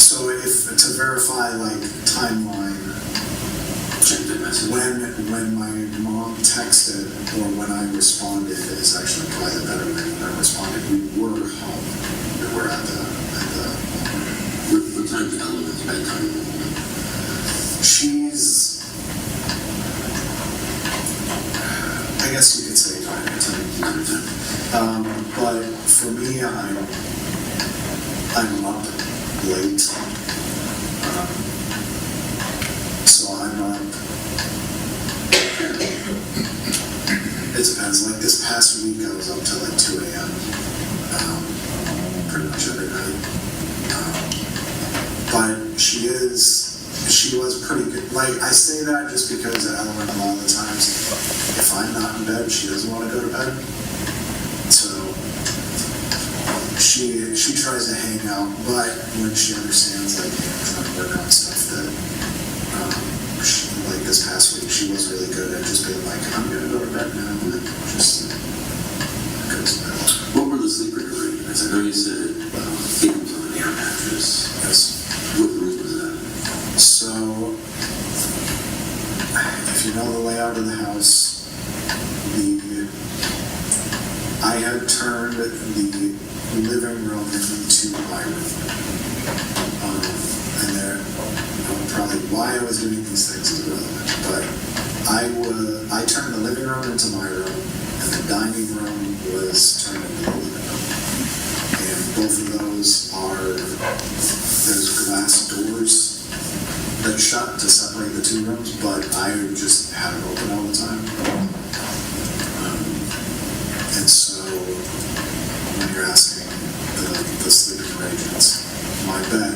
so if, to verify, timeline, when my mom texted, or when I responded, is actually probably the better way. When I responded, we were home. We were at the What time is Element's bedtime? She's, I guess you could say time. But for me, I'm up late. So I'm up. It depends. Like this past week, I was up till 2 a.m. Pretty much every night. But she was pretty good. I say that just because at Element, a lot of the times, if I'm not in bed, she doesn't want to go to bed. So she tries to hang out, but when she understands, trying to work on stuff that, this past week, she was really good at just being like, I'm going to go to bed now, and just goes to bed. What were the sleeper arrangements? I know you said it was on an air mattress. Yes. What room was that? So, if you know the layout of the house, I had turned the living room into my room. And there, probably why I was doing these things is irrelevant, but I turned the living room into my room, and the dining room was turned into the living room. And both of those there's glass doors that shut to separate the 2 rooms, but I just had it open all the time. And so, when you're asking the sleeping arrangements, my bed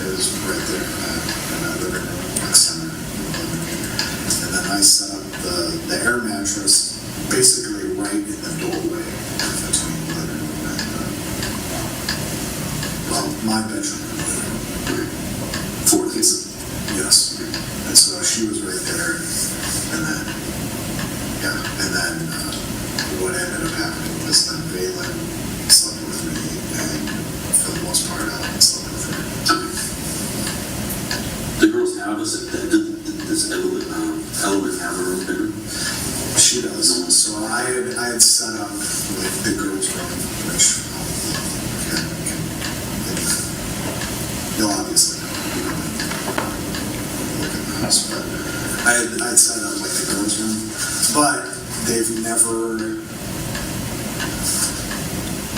is right there in that living room next to me. And then I set up the air mattress basically right in the doorway between the living room and my bedroom and the living room. 4 kids? Yes. And so she was right there, and then what ended up happening was then Valen slept with me, and for the most part, Alan slept with her. The girls have does Element have her own bedroom? She does. So I had set up the girls' room, which you'll obviously know.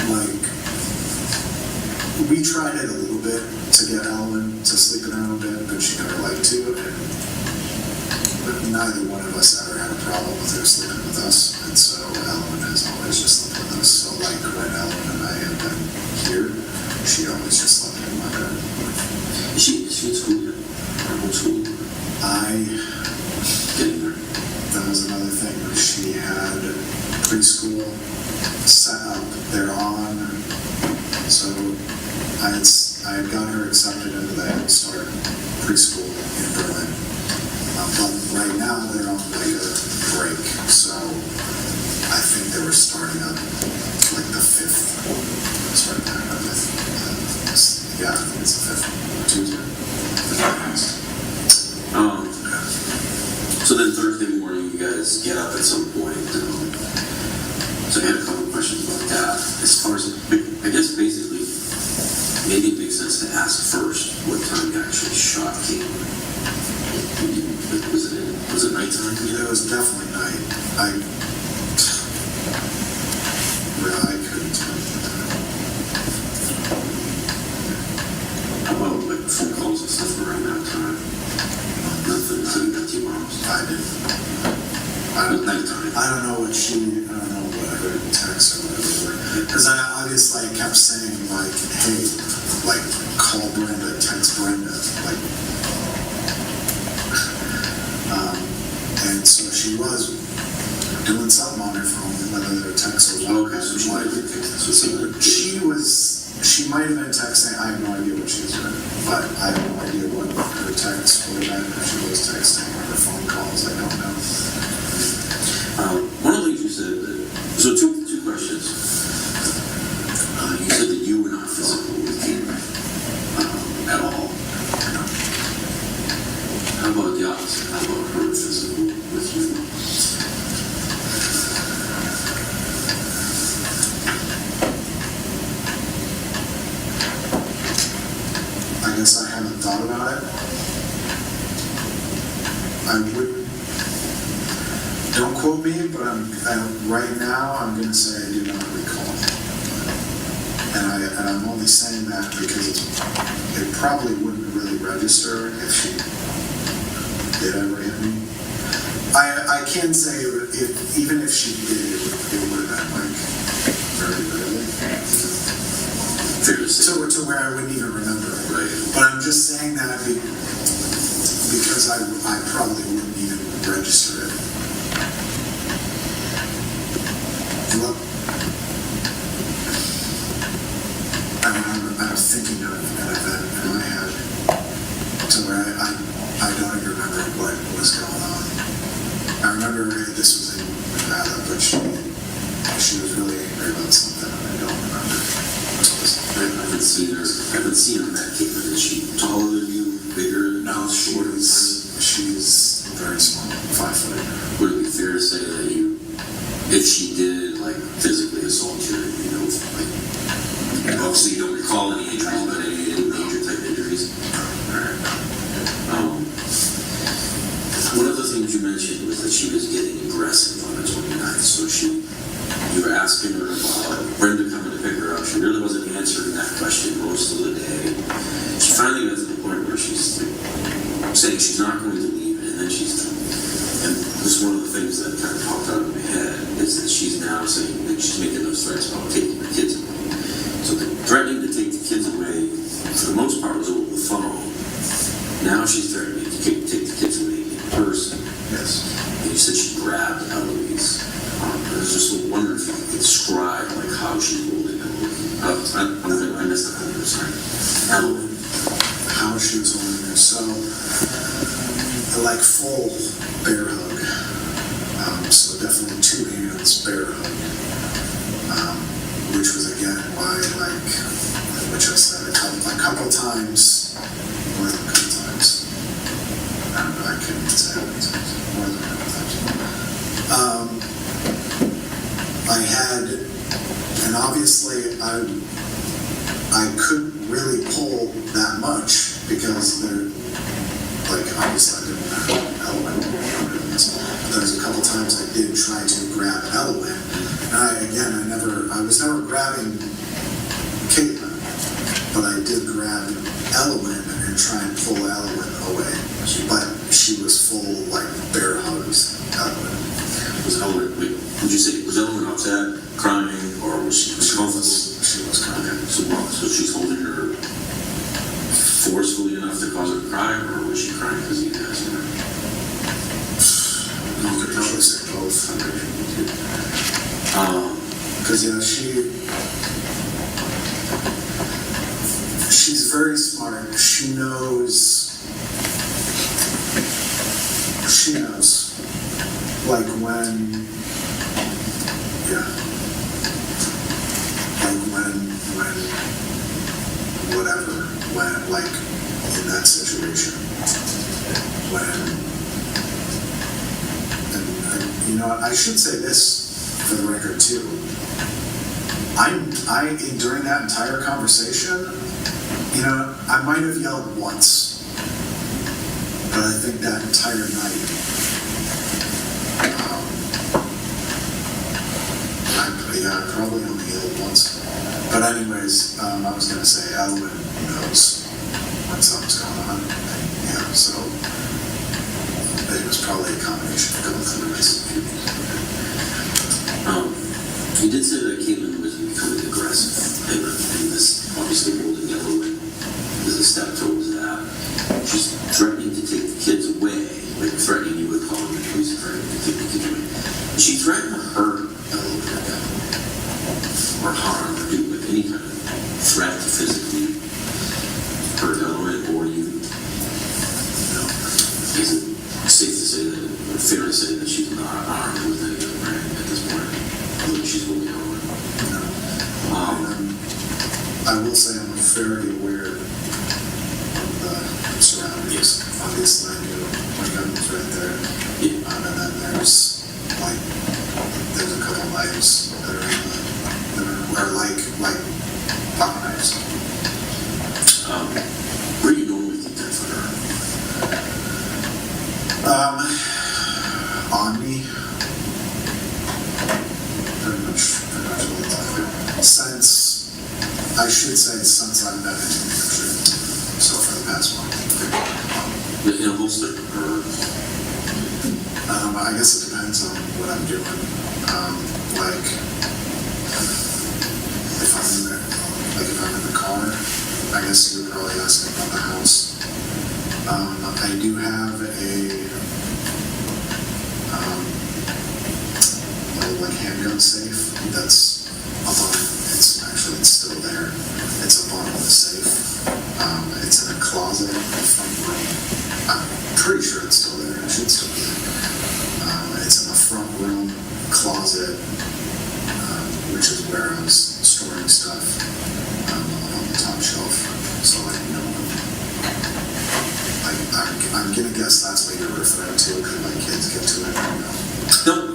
like, we tried it a little bit to get Ellen to sleep in her own bed, but she never liked to, but neither one of us ever had a problem with her sleeping with us, and so Ellen has always just slept with us. So like when Ellen and I have been here, she always just slept in my bed. Is she in school yet? Or homeschool? Getting there. That was another thing. She had preschool set up there on, so I had got her accepted into the Head Start preschool in Berlin. But right now they're on like a break, so I think they were starting up like the 5th. Starting back up, yeah, I think it's the 5th Tuesday. So then Thursday morning, you guys get up at some point. So I had a couple questions about that. As far as, I guess basically, maybe it makes sense to ask first what time you actually shot Caitlyn. Was it nighttime? Yeah, it was definitely night. I couldn't tell you that. How about like phone calls and stuff around that time? Nothing until you got to your mom's. I didn't. Nighttime. I don't know what I heard in text or whatever. Because I obviously kept saying like, hey, like call Brenda, text Brenda, like. And so she was doing something on her phone, whether they were text or okay, so she might have been texting. She might have been texting. I have no idea what she was doing, but I have no idea what her text would have been if she was texting or her phone calls. I don't know. One of the things you said, so two questions. You said that you were not physical with Caitlyn at all. How about the opposite? How about her physical with you? I guess I haven't thought about it. I would. Don't quote me, but right now I'm going to say I do not recall. And I'm only saying that because it probably wouldn't really register if she did ever hit me. I can say even if she did, it would have been like very rarely. To where I wouldn't even remember it. Right. But I'm just saying that because I probably wouldn't even register it. Look, I'm thinking of an event in my head to where I don't even remember what was going on. I remember this was in Nevada, but she was really angry about something, and I don't remember what it was. I haven't seen her that Caitlyn. Is she taller than you, bigger? No, she's very small, 5 foot. Would it be fair to say that if she did like physically assault you, like obviously you don't recall any injuries, but any major type injuries? Alright. One of the things you mentioned was that she was getting aggressive on the 29th, so you were asking her about Brenda coming to pick her up. She really wasn't answering that question most of the day. She finally got to the point where she's saying she's not going to leave, and then and this is one of the things that kind of popped out of my head, is that she's now saying that she's making those threats about taking the kids away. So the threatening to take the kids away, for the most part, was over the phone. Now she's threatening to take the kids away in person. Yes. And you said she grabbed Eloise. I was just wondering if you could describe like how she's holding Eloise. I messed up on the other side. Eloise. How she was holding her. So, like full bear hug. So definitely 2 hands bear hug. Which was again why, which I said a couple times, more than a couple times. I don't know, I couldn't say how many times, more than a couple times. I had, and obviously I couldn't really pull that much because obviously I didn't know how I was doing this. there's a couple times I did try to grab Elowen, and I was never grabbing Caitlyn, but I did grab Elowen and try and pull Elowen away. But she was full, like, bear hugs, Elowen. Was Elowen upset, crying, or was she homeless? She was crying. So she's holding her forcefully enough to cause her to cry, or was she crying because you guys were? No, I could probably say both. Because, she's very smart. She knows, like when in that situation, I should say this for the record too. During that entire conversation, I might have yelled once, but I think that entire night, I probably only yelled once. But anyways, I was gonna say Elowen knows when something's going on, so it was probably a combination of both of this. You did say that Caitlyn was becoming aggressive, and this obviously holding Elowen is a step towards that. She's threatening to take the kids away, like threatening you with calling the police, threatening to take the kids away. She threatened to hurt Elowen or harm or do with any kind of threat to physically hurt Elowen or you. Is it safe to say that, or fair to say that she's not armed with any gun at this point? She's holding Elowen. I will say I'm very aware of the surroundings. Obviously, I knew my gun was right there. And then there's a couple knives that are like pocket knives. Where do you normally keep that firearm? On me. Pretty much all the time. Since I've been in Hampshire, so for the past month. In a holster? I guess it depends on what I'm doing. If I'm in the car, I guess you would probably ask about the house. I do have a little handgun safe that's up on. It's still there. It's up on the safe. It's in a closet in the front room. I'm pretty sure it's still there. It should still be there. It's in the front room closet, which is where I was storing stuff on the top shelf. So I'm gonna guess that's what you're referring to. Could my kids get to it? No.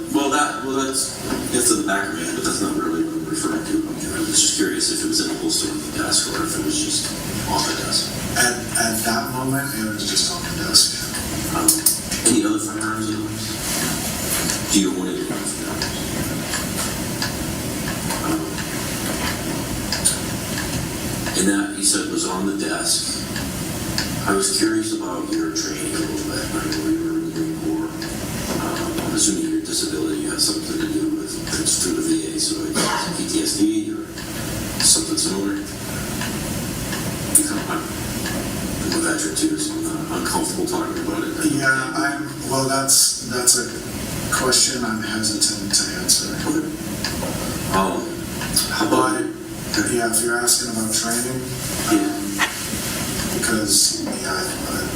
That's in the back of my head, but that's not really what I'm referring to. I was just curious if it was in a holster on the desk or if it was just on the desk. At that moment, it was just on the desk. Any other firearms in those? Do you want any other firearms? And that, you said, was on the desk. I was curious about your training a little bit. I know you were in the Marine Corps. I'm assuming your disability has something to do with it's through the VA, so it's PTSD or something similar. I'm a veteran too, so I'm not uncomfortable talking about it. Well, that's a question I'm hesitant to answer. Okay. How about if you're asking about training, because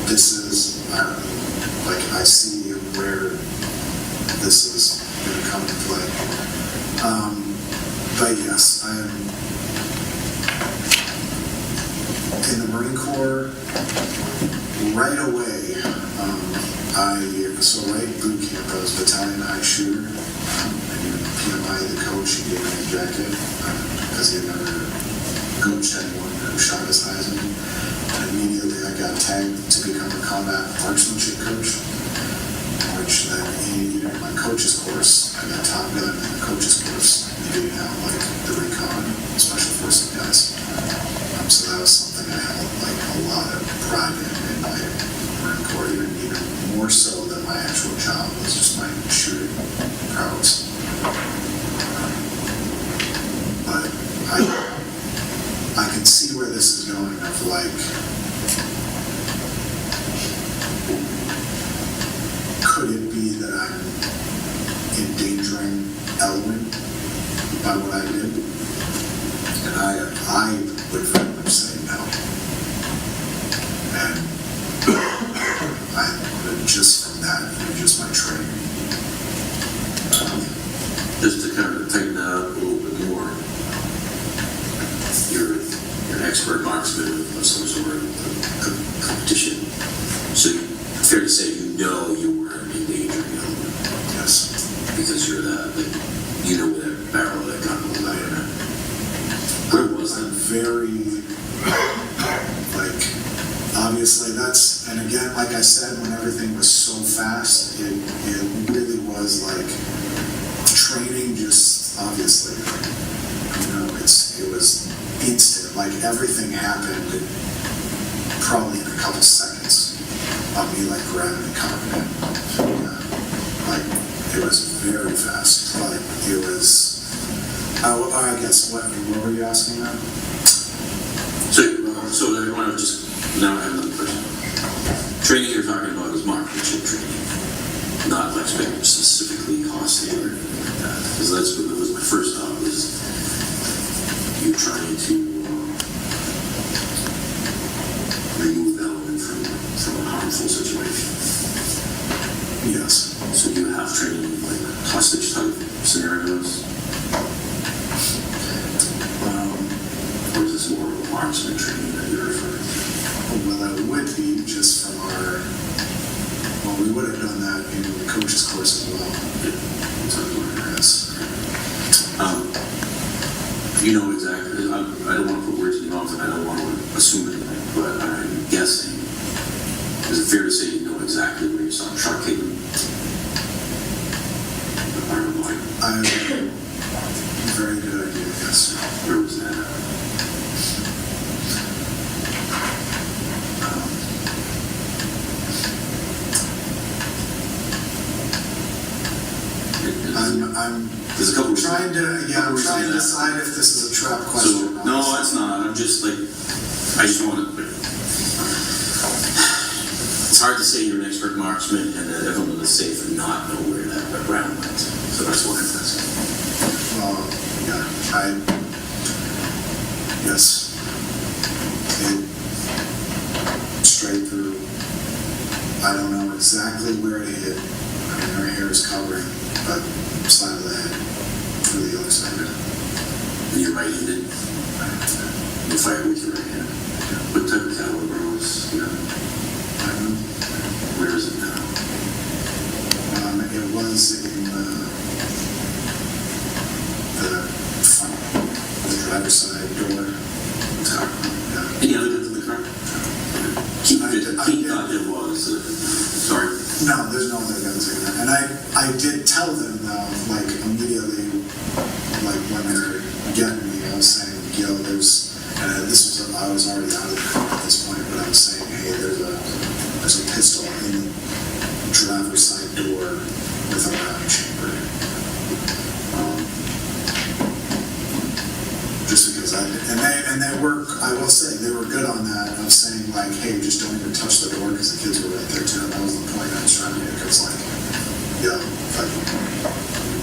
this is I see where this is going to come into play. But yes, I am in the Marine Corps right away. Right boot camp, I was battalion high shooter. PMI, the coach, he gave me a jacket because he had never coached anyone who shot as high as me. And immediately I got tagged to become a combat marksmanship coach, which then my coach's course, I got top gun in the coach's course, beating out like the recon special forces guys. So that was something I held like a lot of pride in my Marine Corps, even more so than my actual job was just my shooting prowess. But I can see where this is going of like, could it be that I'm endangering Elwyn by what I did? And I would very much say no. And just from that, just my training. Just to kind of tighten that up a little bit more, you're an expert marksman of some sort of competition. So fair to say you know you weren't endangering Elwyn. Yes. Because you're that, like, you know where that barrel of that gun was lying at. Where was that? Very, like, obviously that's, and again, like I said, when everything was so fast, it really was like training just, obviously, it was instant, like everything happened probably in a couple seconds of me like grabbing and covering it. Like, it was very fast, but it was, I guess, what were you asking now? So I want to just, now I have another question. Training you're talking about is marksmanship training, not like specifically costly or anything like that. Because that was my first thought, was you trying to remove Elwyn from a harmful situation. Yes. So you have training like hostage type scenarios? Or is this more of a marksman training that you're referring to? Well, it would be just from we would have done that in the coach's course as well. Yes. You know exactly, I don't want to put words in your mouth and I don't want to assume anything, but I'm guessing, is it fair to say you know exactly where you saw the truck Caitlyn? I have a very good idea, yes. Where was that? I'm There's a couple trying to decide if this is a trap question. So, no, it's not. I'm just like, I just want to, it's hard to say you're an expert marksman and that everyone is safe and not know where that round went. So that's what I'm asking. Well, yeah, yes. It straight through. I don't know exactly where it hit. I mean, her hair is covering, but side of the head, through the other side of it. And you're right-handed? You fire with your right hand? What type of caliber was, where is it now? It was in the front, the driver's side door. Any other guns in the car? He thought there was. Sorry. No, there's no other guns in there. And I did tell them, like, immediately, like, when they were getting me, I was saying, I was already out of the car at this point, but I was saying, hey, there's a pistol in the driver's side door with a round chamber. Just because they were, I will say, they were good on that, of saying, like, hey, just don't even touch the door, because the kids were right there, too. That was the point I was trying to make. It's like,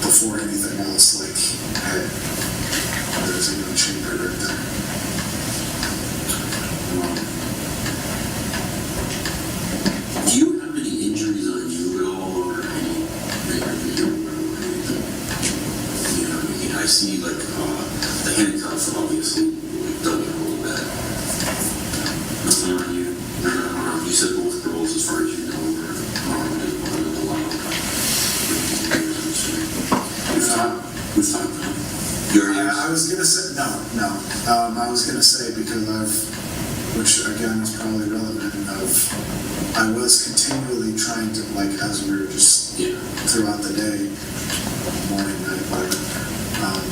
before anything else, like, hey, there's a young chamber right there. Do you have any injuries on you at all, or any I see, like, the handcuff, obviously, dug in a little bit. Nothing on you? You said both girls, as far as you know, were armed and one of the line. We've talked about it. I was going to say, no. I was going to say, because which again is probably relevant, I was continually trying to, like, as we were just throughout the day, morning, night, whatever,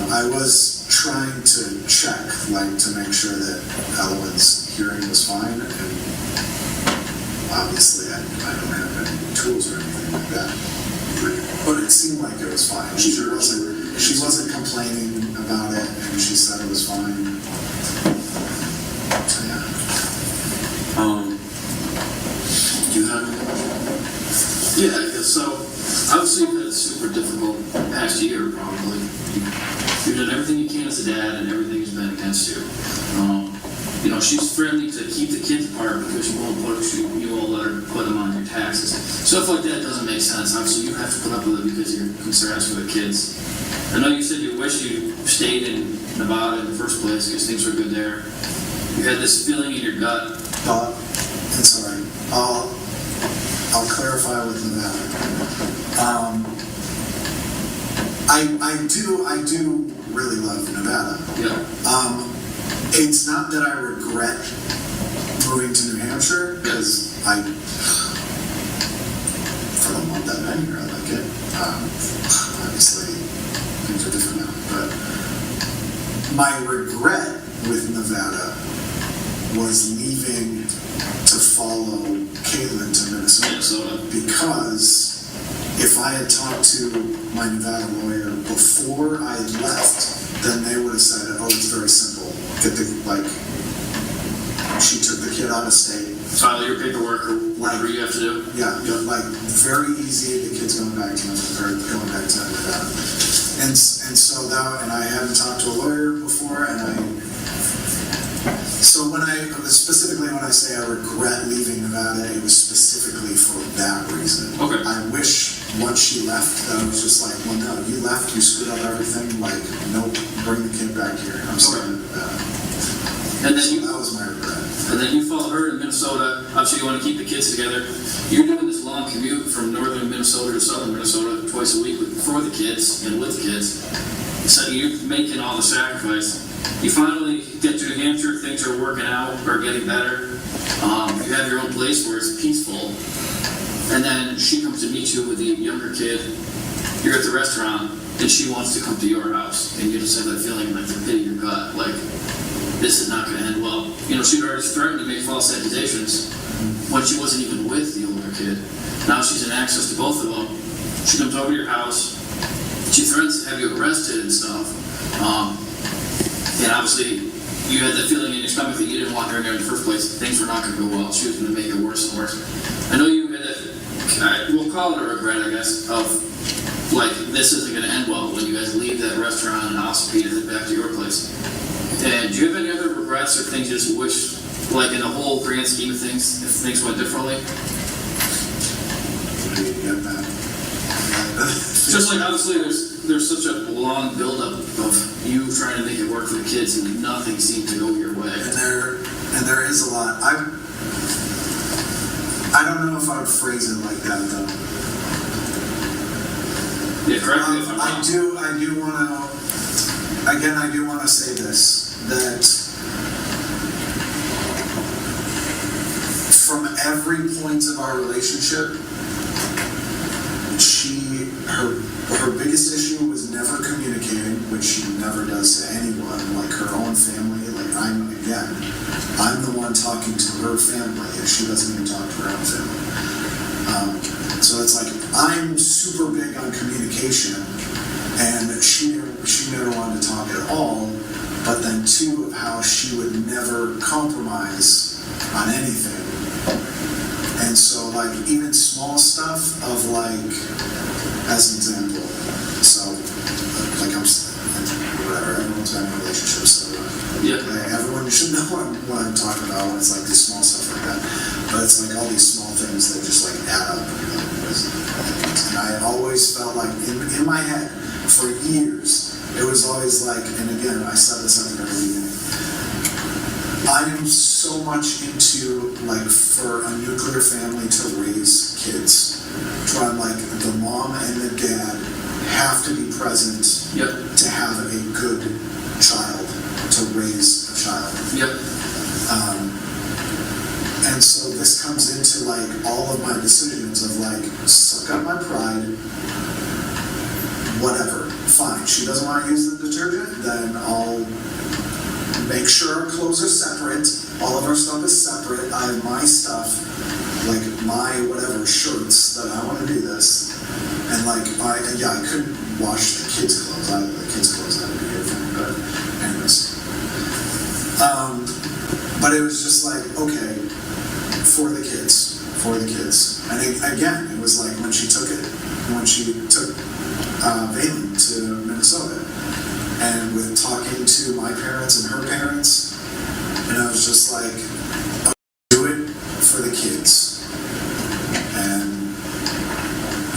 I was trying to check, like, to make sure that Eloin's hearing was fine, and obviously I don't have any tools or anything like that. But it seemed like it was fine. She wasn't complaining about it, and she said it was fine. So, yeah. Do you have any questions? Yeah, I guess so. Obviously, you've had a super difficult past year, probably. You've done everything you can as a dad, and everything has been against you. You know, she's friendly to keep the kids apart because you won't let her put them on your taxes. Stuff like that doesn't make sense. Obviously, you have to put up with it because you're concerned for the kids. I know you said you wish you stayed in Nevada in the first place because things were good there. You had this feeling in your gut. It's all right. I'll clarify with Nevada. I do really love Nevada. Yeah. It's not that I regret moving to New Hampshire, because for the month I've been here, I like it. Obviously, things are different now. But my regret with Nevada was leaving to follow Caitlyn to Minnesota. Because if I had talked to my Nevada lawyer before I left, then they would have said, oh, it's very simple. She took the kid out of state. File your paperwork or whatever you have to do. Yeah, like very easy. The kid's going back to Nevada, and so that, and I hadn't talked to a lawyer before, so when I say I regret leaving Nevada, it was specifically for that reason. Okay. I wish once she left, that I was just like, well, no, you left, you screwed up everything. Like, nope, bring the kid back here. I'm staying in Nevada. And then that was my regret. And then you follow her in Minnesota. Obviously, you want to keep the kids together. You're doing this long commute from northern Minnesota to southern Minnesota twice a week for the kids and with the kids. So you're making all the sacrifice. You finally get to New Hampshire. Things are working out or getting better. You have your own place where it's peaceful. And then she comes to meet you with the younger kid. You're at the restaurant, and she wants to come to your house. And you just have that feeling like the pit of your gut, like, this is not going to end well. You know, she'd already threatened to make false accusations when she wasn't even with the older kid. Now she's in access to both of them. She comes over to your house. She threatens to have you arrested and stuff. And obviously, you had that feeling in your stomach that you didn't want her in there in the first place. Things were not going to go well. She was going to make it worse and worse. I know you had that, we'll call it a regret, I guess, of, like, this isn't going to end well when you guys leave that restaurant and Ossipee to head back to your place. And do you have any other regrets or things you just wish, like in the whole grand scheme of things, if things went differently? Just like obviously there's such a long buildup of you trying to make it work for the kids and nothing seemed to go your way. And there is a lot. I don't know if I would phrase it like that though. Yeah, correct me if I'm wrong. I do want to say this, that from every point of our relationship, her biggest issue was never communicating, which she never does to anyone, like her own family. Like I'm the one talking to her family, and she doesn't even talk to her own family. So it's like I'm super big on communication, and she never wanted to talk at all. But then two, of how she would never compromise on anything. And so, like, even small stuff of, like, as an example, so, like, whatever, everyone's been in relationships, so, everyone should know what I'm talking about when it's, like, this small stuff like that. But it's, like, all these small things that just, like, add up. And I always felt like, in my head, for years, it was always like, and again, I said this at the very beginning, I am so much into, like, for a nuclear family to raise kids. So I'm like, the mom and the dad have to be present to have a good child, to raise a child. And so this comes into like all of my decisions of like, suck up my pride, whatever, fine. She doesn't want to use the detergent, then I'll make sure our clothes are separate, all of our stuff is separate, I have my stuff, like my whatever shirts that I want to do this, and like, I couldn't wash the kids' clothes, the kids' clothes had to be different, but anyways. But it was just like, okay, for the kids. And again, it was like when she took Valen to Minnesota, and with talking to my parents and her parents, and I was just like, do it for the kids. And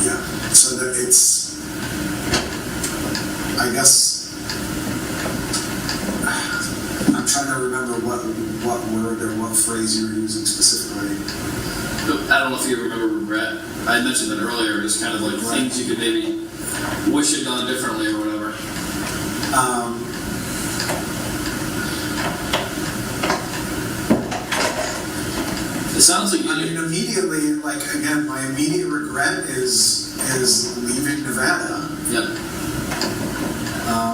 yeah, so that it's, I guess, I'm trying to remember what word or what phrase you were using specifically. I don't know if you remember regret. I mentioned it earlier, just kind of like things you could maybe wish had done differently or whatever. It sounds like immediately, like again, my immediate regret is leaving Nevada. Yep.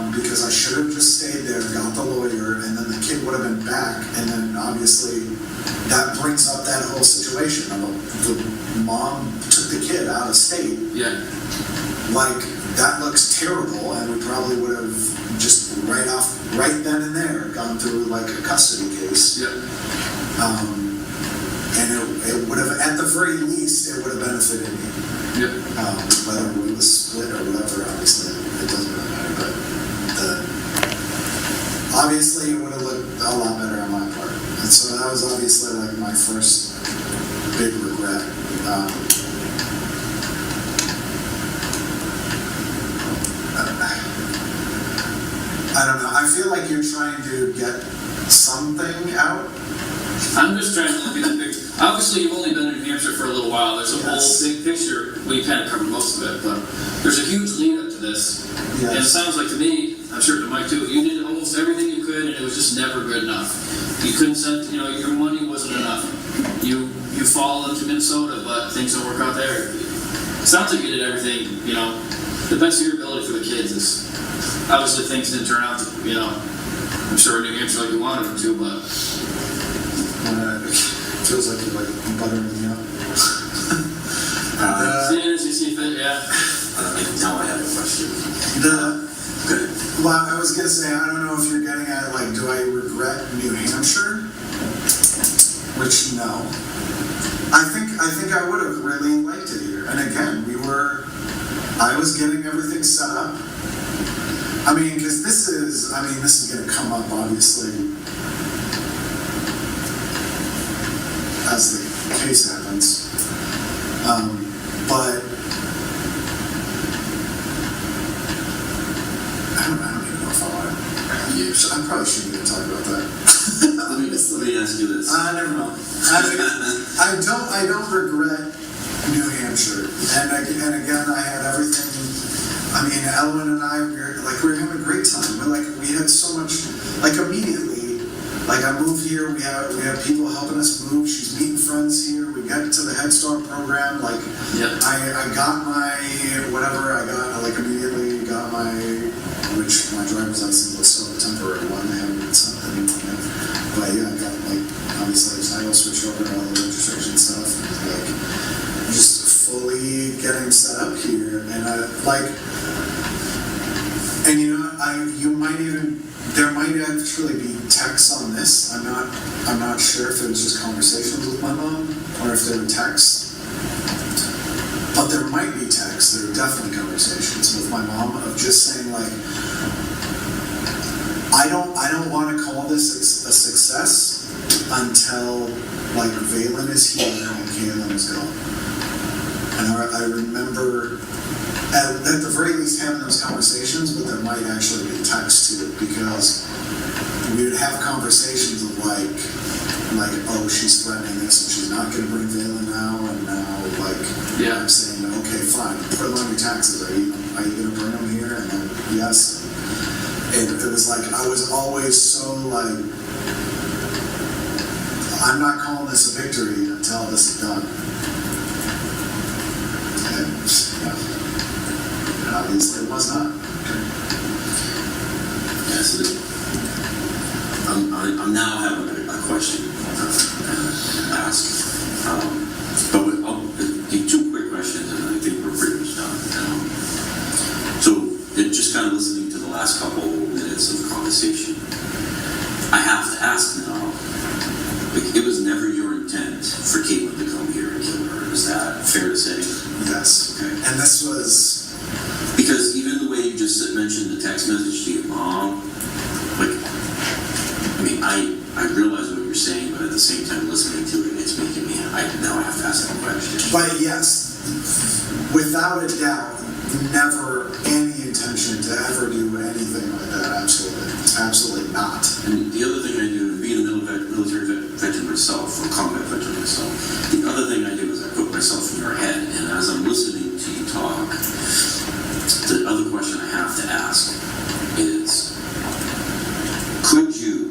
Because I should have just stayed there, got the lawyer, and then the kid would have been back, and then obviously that brings up that whole situation of the mom took the kid out of state. Yeah. Like, that looks terrible, and we probably would have just right then and there gone through like a custody case. Yep. And it would have, at the very least, it would have benefited me. Yep. Whether we was split or whatever, obviously, it doesn't really matter, but obviously it would have looked a lot better on my part. And so that was obviously like my first big regret. I don't know. I feel like you're trying to get something out. I'm just trying to look at the big. Obviously, you've only been in New Hampshire for a little while. There's a whole big picture. We kind of covered most of it, but there's a huge lead up to this. Yes. And it sounds like to me, I'm sure to Mike too, you did almost everything you could, and it was just never good enough. You couldn't send, your money wasn't enough. You fall into Minnesota, but things don't work out there. It sounds like you did everything, the best of your ability for the kids. Is obviously things didn't turn out, I'm sure in New Hampshire like you wanted them to, but. Feels like you're like buttering me up. As you see fit, yeah. Now I have a question. Well, I was gonna say, I don't know if you're getting at like, do I regret New Hampshire? Which no. I think I would have really liked it here. And again, I was getting everything set up. I mean, because this is gonna come up obviously as the case happens. But I don't even know if I want to. I probably shouldn't even talk about that. let me ask you this. Never mind. I don't regret New Hampshire. And again, I had everything. I mean, Ellen and I, we were having a great time. We had so much, immediately. I moved here, we have people helping us move, she's meeting friends here, we got to the Head Start program, yep. I got my, whatever, immediately got my driver's license was still a temporary one, I haven't sent anyone yet, but yeah, I got, obviously, title switch over and all the registration stuff, just fully getting set up here, and there might actually be texts on this. I'm not sure if it was just conversations with my mom or if there were texts. But there might be texts. There are definitely conversations with my mom of just saying I don't want to call this a success until Valen is here and Caitlyn is gone. And I remember at the very least having those conversations, but there might actually be text to it because we would have conversations of oh, she's threatening this and she's not going to bring Valen now, and now I'm saying, okay, fine, put them on your taxes. Are you going to bring them here? And then yes. And it was I was always so I'm not calling this a victory until this is done. And, obviously it was not. Yes, I'm now having a question to ask. But I'll give two quick questions, and I think we're pretty much done. So, just kind of listening to the last couple minutes of the conversation, I have to ask now, like, it was never your intent for Caitlyn to come here and kill her. Is that fair to say? Yes. Okay. And this was... Because even the way you just mentioned the text message to your mom, like, I mean, I realize what you're saying, but at the same time, listening to it, it's making me, now I have to ask that question. But yes, without a doubt, never any intention to ever do anything like that. Absolutely. Absolutely not. And the other thing I do, being a military veteran myself, or combat veteran myself, the other thing I do is I put myself in your head, and as I'm listening to you talk, the other question I have to ask is, could you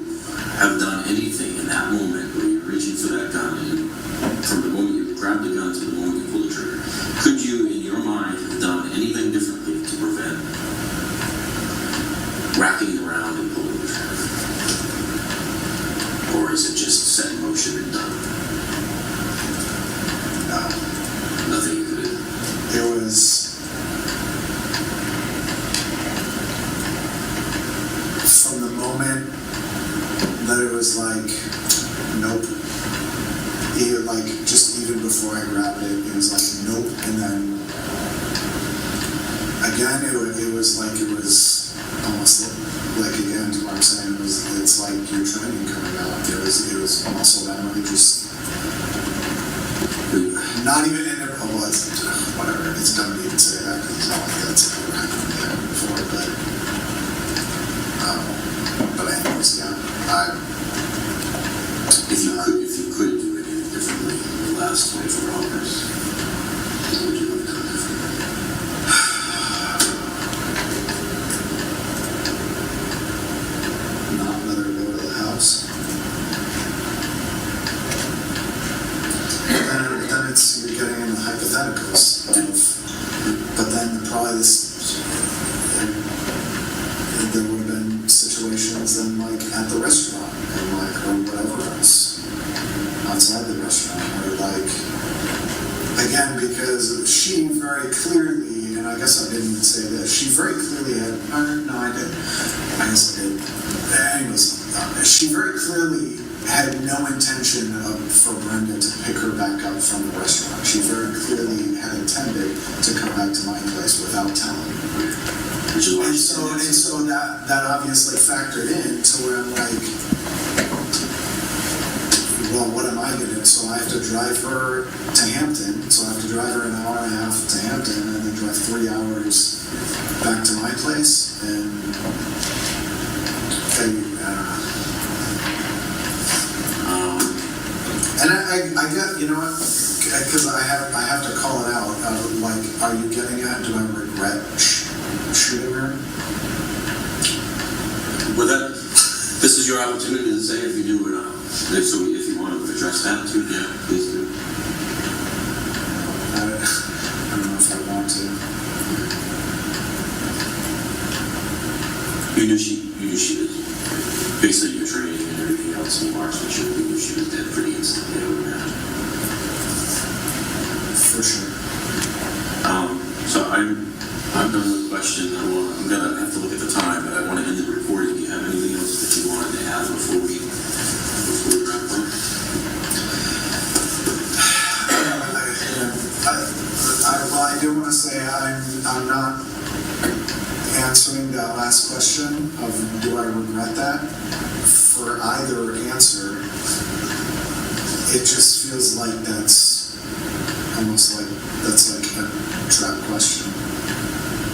have done anything in that moment where you're reaching for that gun, and from the moment you grab the gun to the moment you pull the trigger, could you, in your mind, have done anything differently to prevent racking around and pulling the trigger? Or is it just set in motion and done? No. Nothing you could do? It was... From the moment that it was like, nope. Even like, just even before I grabbed it was like, nope. And then, again, it was like, it was almost like, again, to what I'm saying, it's like your training coming out. It was muscle memory, just, not even in it, well, it's, whatever, it's dumb to even say that, because it's not like that's ever happened before, but anyways, yeah, if you could do anything differently in the last 24 hours, what would you have done differently? not let her go to the house. But then it's, you're getting into hypotheticals of, but then probably there would have been situations then like at the restaurant and like, or whatever else outside the restaurant, or like, again, because she very clearly, and I guess I didn't even say this, she very clearly had, no, I did. I guess I did. Anyways, she very clearly had no intention for Brenda to pick her back up from the restaurant. She very clearly had intended to come back to my place without telling me. And so that obviously factored in to where I'm like, well, what am I going to do? So I have to drive her to Hampton. So I have to drive her an hour and a half to Hampton and then drive 3 hours back to my place. And I get, you know what? Because I have to call it out. Like, are you getting at? Do I regret shooting her? Well, this is your opportunity to say if you do or not. So if you want to address that too, yeah, please do. I don't know if I want to. You knew she was, based on your training and everything else in marksmanship, you knew she was dead pretty instantly, I would imagine. For sure. So I'm done with the question. I'm going to have to look at the time, but I want to end the recording. Do you have anything else that you wanted to add before we wrap up? I do want to say I'm not answering that last question of do I regret that. For either answer, it just feels like that's almost like a trap question.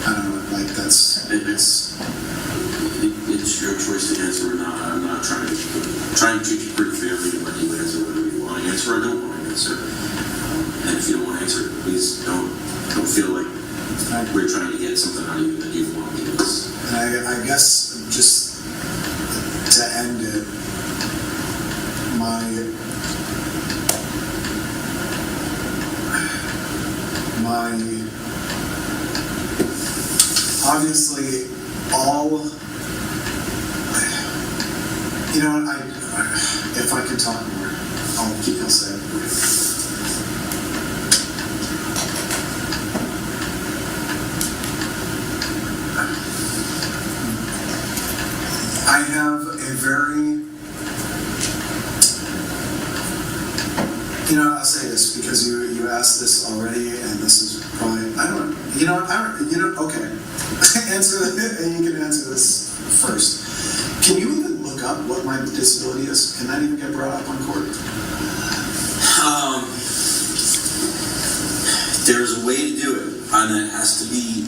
I don't know, like that's it's your choice to answer or not. I'm not trying to treat you pretty fairly to let you answer whether you want to answer or don't want to answer. And if you don't want to answer, please don't feel like we're trying to get something out of you that you want to give us. And I guess just to end it, obviously all, you know, if I could talk more, I'll say it. I have a very, you know, I'll say this because you asked this already, and this is probably, okay. You can answer this first. Can you even look up what my disability is? Can that even get brought up on court? There's a way to do it, and it has to be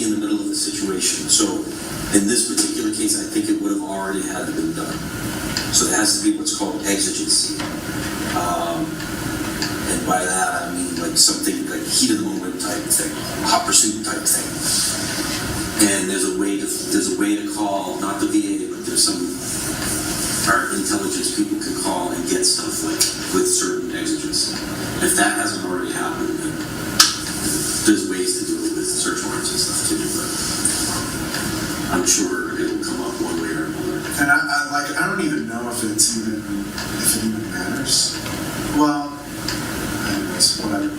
in the middle of the situation. So in this particular case, I think it would have already had to been done. So it has to be what's called exigency. And by that, I mean like something like heat of the moment type thing, hot pursuit type thing. And there's a way to call, not the VA, but there's some our intelligence people can call and get stuff like with certain exigency. If that hasn't already happened, then there's ways to do it with search warrants and stuff too, but I'm sure it'll come up one way or another. And I don't even know if it even matters. Well, anyways, whatever.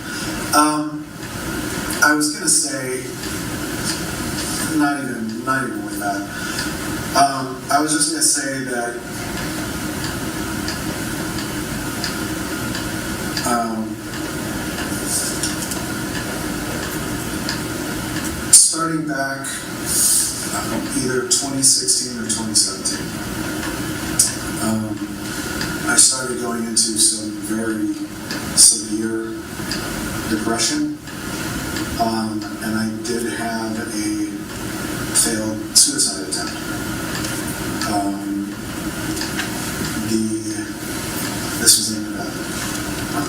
I was gonna say, not even with that. I was just gonna say that starting back either 2016 or 2017, I started going into some very severe depression, and I did have a failed suicide attempt. This was in Nevada.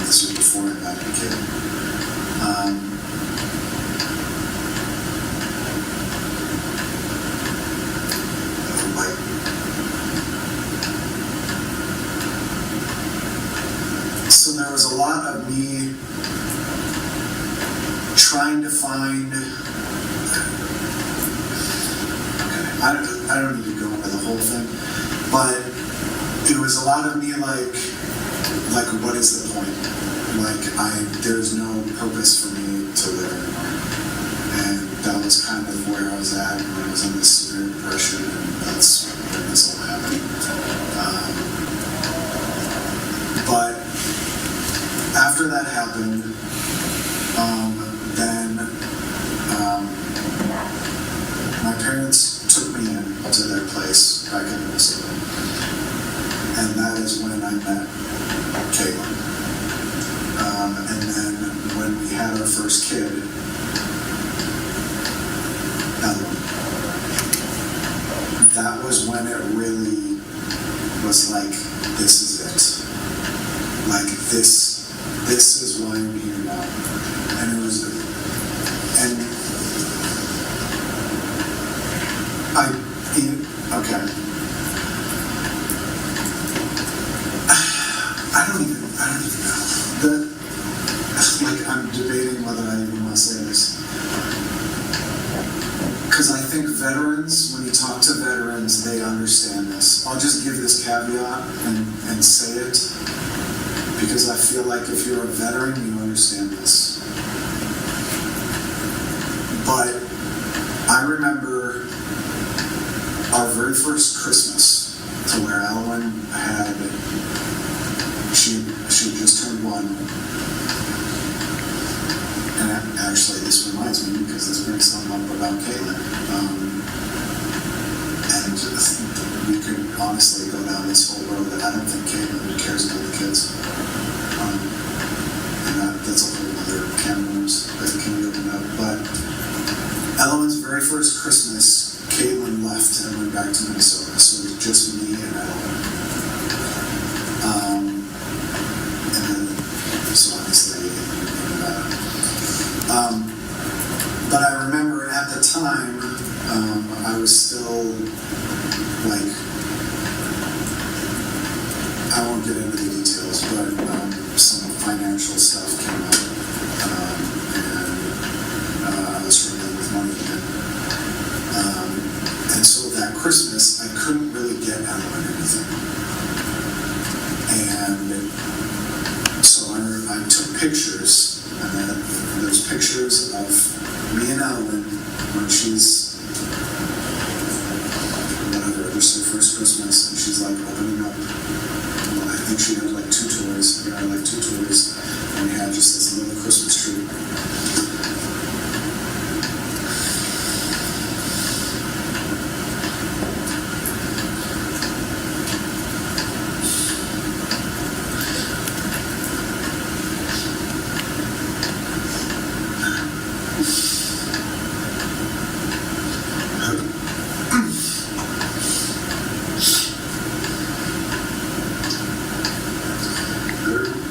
This was before I got a kid. So there was a lot of me trying to find. Okay, I don't need to go into the whole thing, but it was a lot of me like what is the point? There's no purpose for me to live anymore, and that was kind of where I was at when I was in this severe depression, and that's when this all happened. But after that happened, then my parents took me in to their place back in Minnesota, and that is when I met Caitlyn. And then when we had our first kid, Ellen, that was when it really was like, this is it. Like this is why I'm here now. And it was, okay. I don't even know. I'm debating whether I even want to say this. Because I think veterans, when you talk to veterans, they understand this. I'll just give this caveat and say it, because I feel like if you're a veteran, you understand this. But I remember our very first Christmas, to where Ellen she just turned 1. And actually, this reminds me, because this brings something up about Caitlyn. And we could honestly go down this whole road. I don't think Caitlyn cares about the kids. And that's a whole other can of worms that can be opened up. But Ellen's very first Christmas, Caitlyn left and went back to Minnesota. So it was just me and Ellen. And then, so obviously, but I remember at the time, I was still can't handle anything. And so I took pictures, and then there's pictures of me and Ellen when she's, whatever, just her first Christmas, and she's like opening up. Well, I think she had like 2 toys. We had like 2 toys, and we had just this little Christmas tree.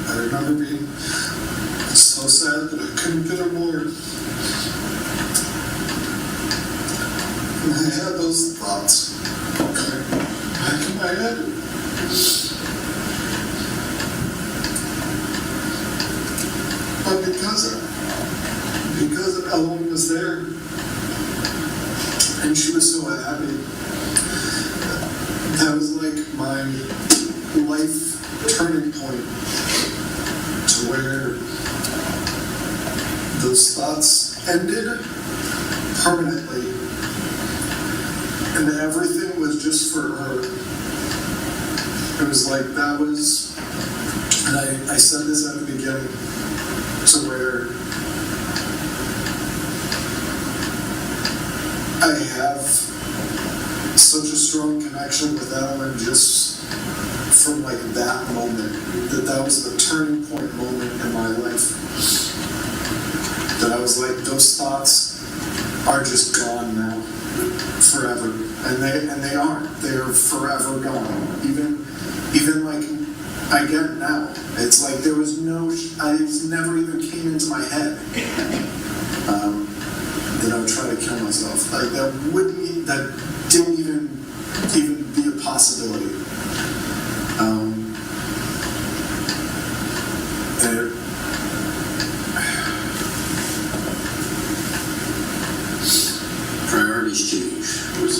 I remember being so sad that I couldn't get her more. And I had those thoughts back in my head. But because Ellen was there, and she was so happy, that was like my life turning point to where those thoughts ended permanently, and everything was just for her. It was like that was, and I said this at the beginning, to where I have such a strong connection with Ellen just from like that moment, that was the turning point moment in my life. That I was like, those thoughts are just gone now, forever, and they aren't. They are forever gone. Even like I get it now. It's like there was no, it never even came into my head that I would try to kill myself. Like that didn't even be a possibility. Priorities change was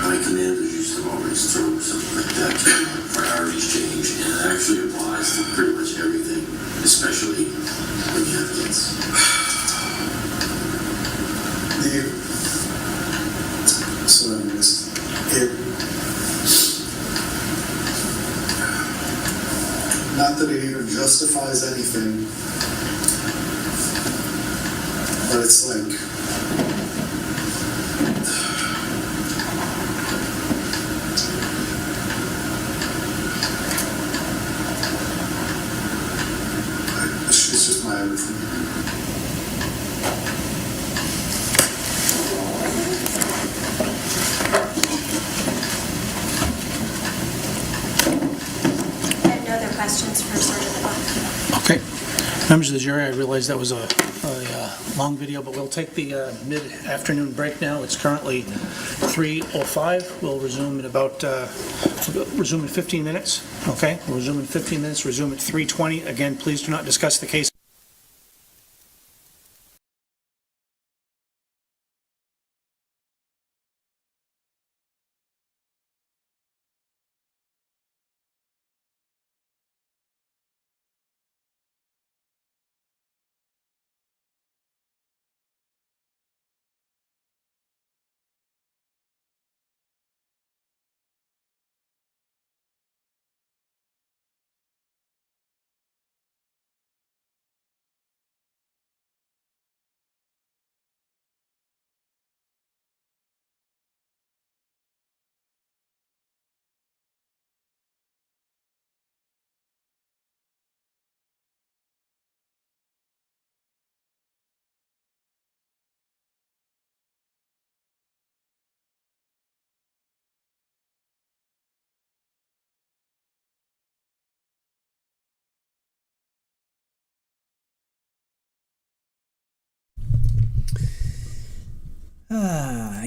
my commanders used to always throw something like that. Priorities change, and it actually applies to pretty much everything, especially when you have kids. So anyways, not that it even justifies anything, but it's like, she's just my everything. Questions for Sergeant Buck? Okay. Members of the jury, I realize that was a long video, but we'll take the mid-afternoon break now. It's currently 3:05. We'll resume in resume in 15 minutes. Okay? We'll resume in 15 minutes. Resume at 3:20. Again, please do not discuss the case.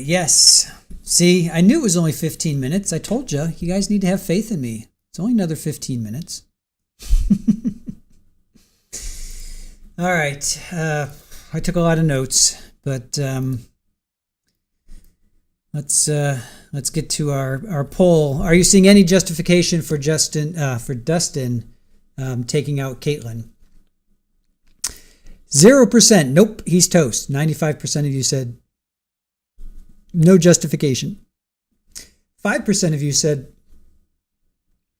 Yes. See, I knew it was only 15 minutes. I told you. You guys need to have faith in me. It's only another 15 minutes. All right. I took a lot of notes, but let's let's get to our poll. Are you seeing any justification for Dustin taking out Caitlyn? 0%. Nope, he's toast. 95% of you said no justification. 5% of you said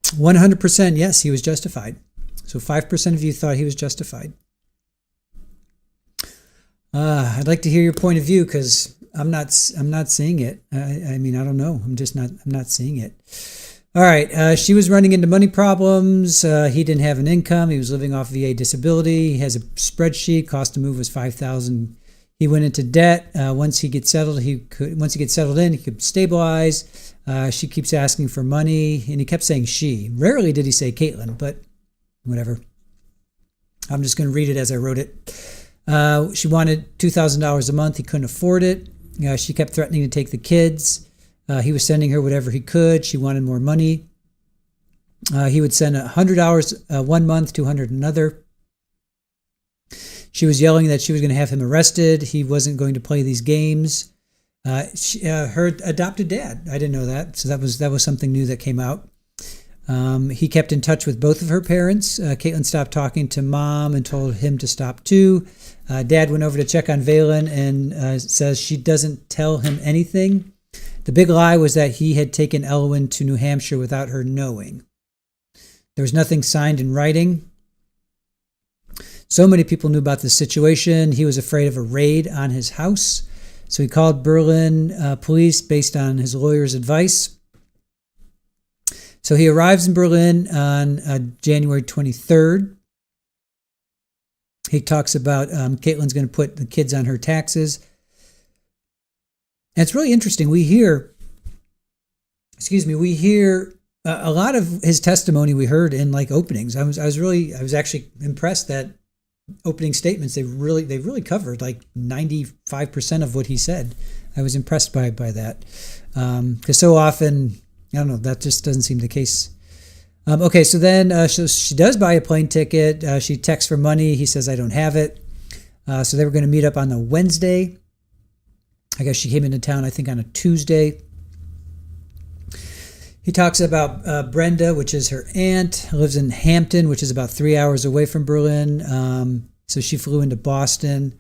100% yes, he was justified. So 5% of you thought he was justified. I'd like to hear your point of view because I'm not seeing it. I mean, I don't know. I'm not seeing it. All right. She was running into money problems. He didn't have an income. He was living off VA disability. He has a spreadsheet. Cost to move was $5,000. He went into debt. Once he gets settled in, he could stabilize. She keeps asking for money, and he kept saying she. Rarely did he say Caitlyn, but whatever. I'm just going to read it as I wrote it. She wanted $2,000 a month. He couldn't afford it. She kept threatening to take the kids. He was sending her whatever he could. She wanted more money. He would send $100 one month, $200 another. She was yelling that she was going to have him arrested. He wasn't going to play these games. Her adopted dad. I didn't know that. So that was something new that came out. He kept in touch with both of her parents. Caitlyn stopped talking to mom and told him to stop too. Dad went over to check on Valen and says she doesn't tell him anything. The big lie was that he had taken Elwyn to New Hampshire without her knowing. There was nothing signed in writing. So many people knew about the situation. He was afraid of a raid on his house. So he called Berlin police based on his lawyer's advice. So he arrives in Berlin on January 23rd. He talks about Caitlyn's going to put the kids on her taxes. And it's really interesting. We hear a lot of his testimony we heard in like openings. I was actually impressed that opening statements, they really covered like 95% of what he said. I was impressed by that. Because so often, I don't know, that just doesn't seem the case. Okay, so then she does buy a plane ticket. She texts for money. He says, I don't have it. So they were going to meet up on a Wednesday. I guess she came into town, I think, on a Tuesday. He talks about Brenda, which is her aunt, lives in Hampton, which is about 3 hours away from Berlin. So she flew into Boston.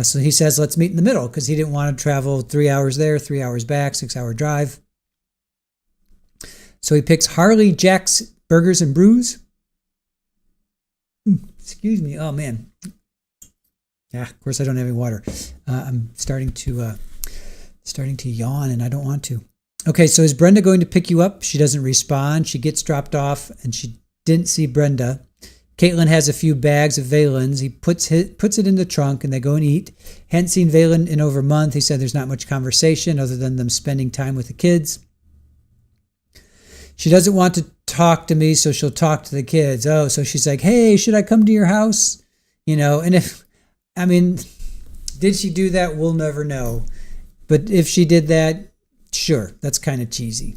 So he says, let's meet in the middle, because he didn't want to travel 3 hours there, 3 hours back, 6-hour drive. So he picks Harley Jack's Burgers and Brews. Excuse me. Oh, man. Yeah, of course I don't have any water. I'm starting to yawn, and I don't want to. Okay, so is Brenda going to pick you up? She doesn't respond. She gets dropped off, and she didn't see Brenda. Caitlyn has a few bags of Valen's. He puts it in the trunk, and they go and eat. Hadn't seen Valen in over a month. He said there's not much conversation other than them spending time with the kids. She doesn't want to talk to me, so she'll talk to the kids. Oh, so she's like, hey, should I come to your house? And did she do that? We'll never know. But if she did that, sure, that's kind of cheesy.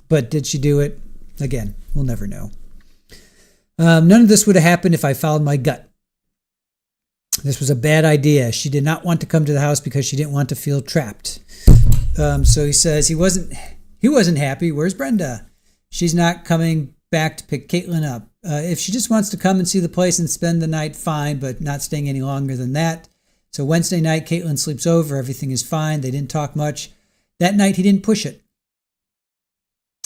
But did she do it? Again, we'll never know. None of this would have happened if I followed my gut. This was a bad idea. She did not want to come to the house because she didn't want to feel trapped. So he says he wasn't happy. Where's Brenda? She's not coming back to pick Caitlyn up. If she just wants to come and see the place and spend the night, fine, but not staying any longer than that. So Wednesday night, Caitlyn sleeps over. Everything is fine. They didn't talk much. That night, he didn't push it.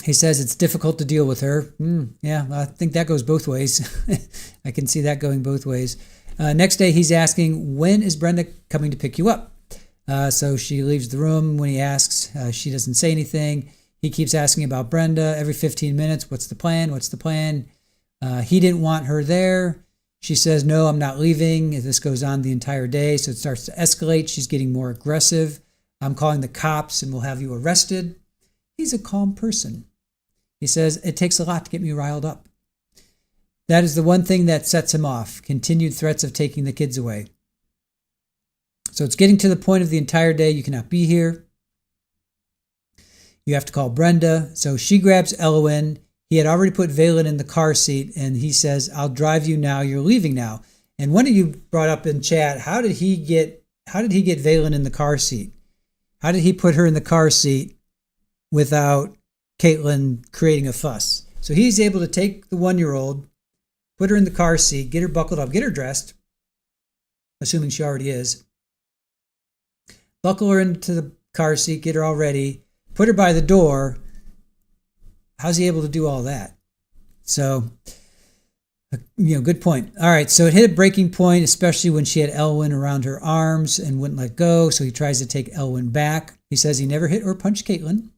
He says it's difficult to deal with her. Yeah, I think that goes both ways. I can see that going both ways. Next day, he's asking, when is Brenda coming to pick you up? So she leaves the room. When he asks, she doesn't say anything. He keeps asking about Brenda every 15 minutes. What's the plan? What's the plan? He didn't want her there. She says, no, I'm not leaving. This goes on the entire day. So it starts to escalate. She's getting more aggressive. I'm calling the cops and we'll have you arrested. He's a calm person. He says, it takes a lot to get me riled up. That is the one thing that sets him off. Continued threats of taking the kids away. So it's getting to the point of the entire day. You cannot be here. You have to call Brenda. So she grabs Elwyn. He had already put Valen in the car seat, and he says, I'll drive you now. You're leaving now. And one of you brought up in chat, how did he get Valen in the car seat? How did he put her in the car seat without Caitlyn creating a fuss. So he's able to take the 1-year-old, put her in the car seat, get her buckled up, get her dressed, assuming she already is, buckle her into the car seat, get her all ready, put her by the door. How's he able to do all that? So, good point. All right, so it hit a breaking point, especially when she had Elwyn around her arms and wouldn't let go, so he tries to take Elwyn back. He says he never hit or punched Caitlyn.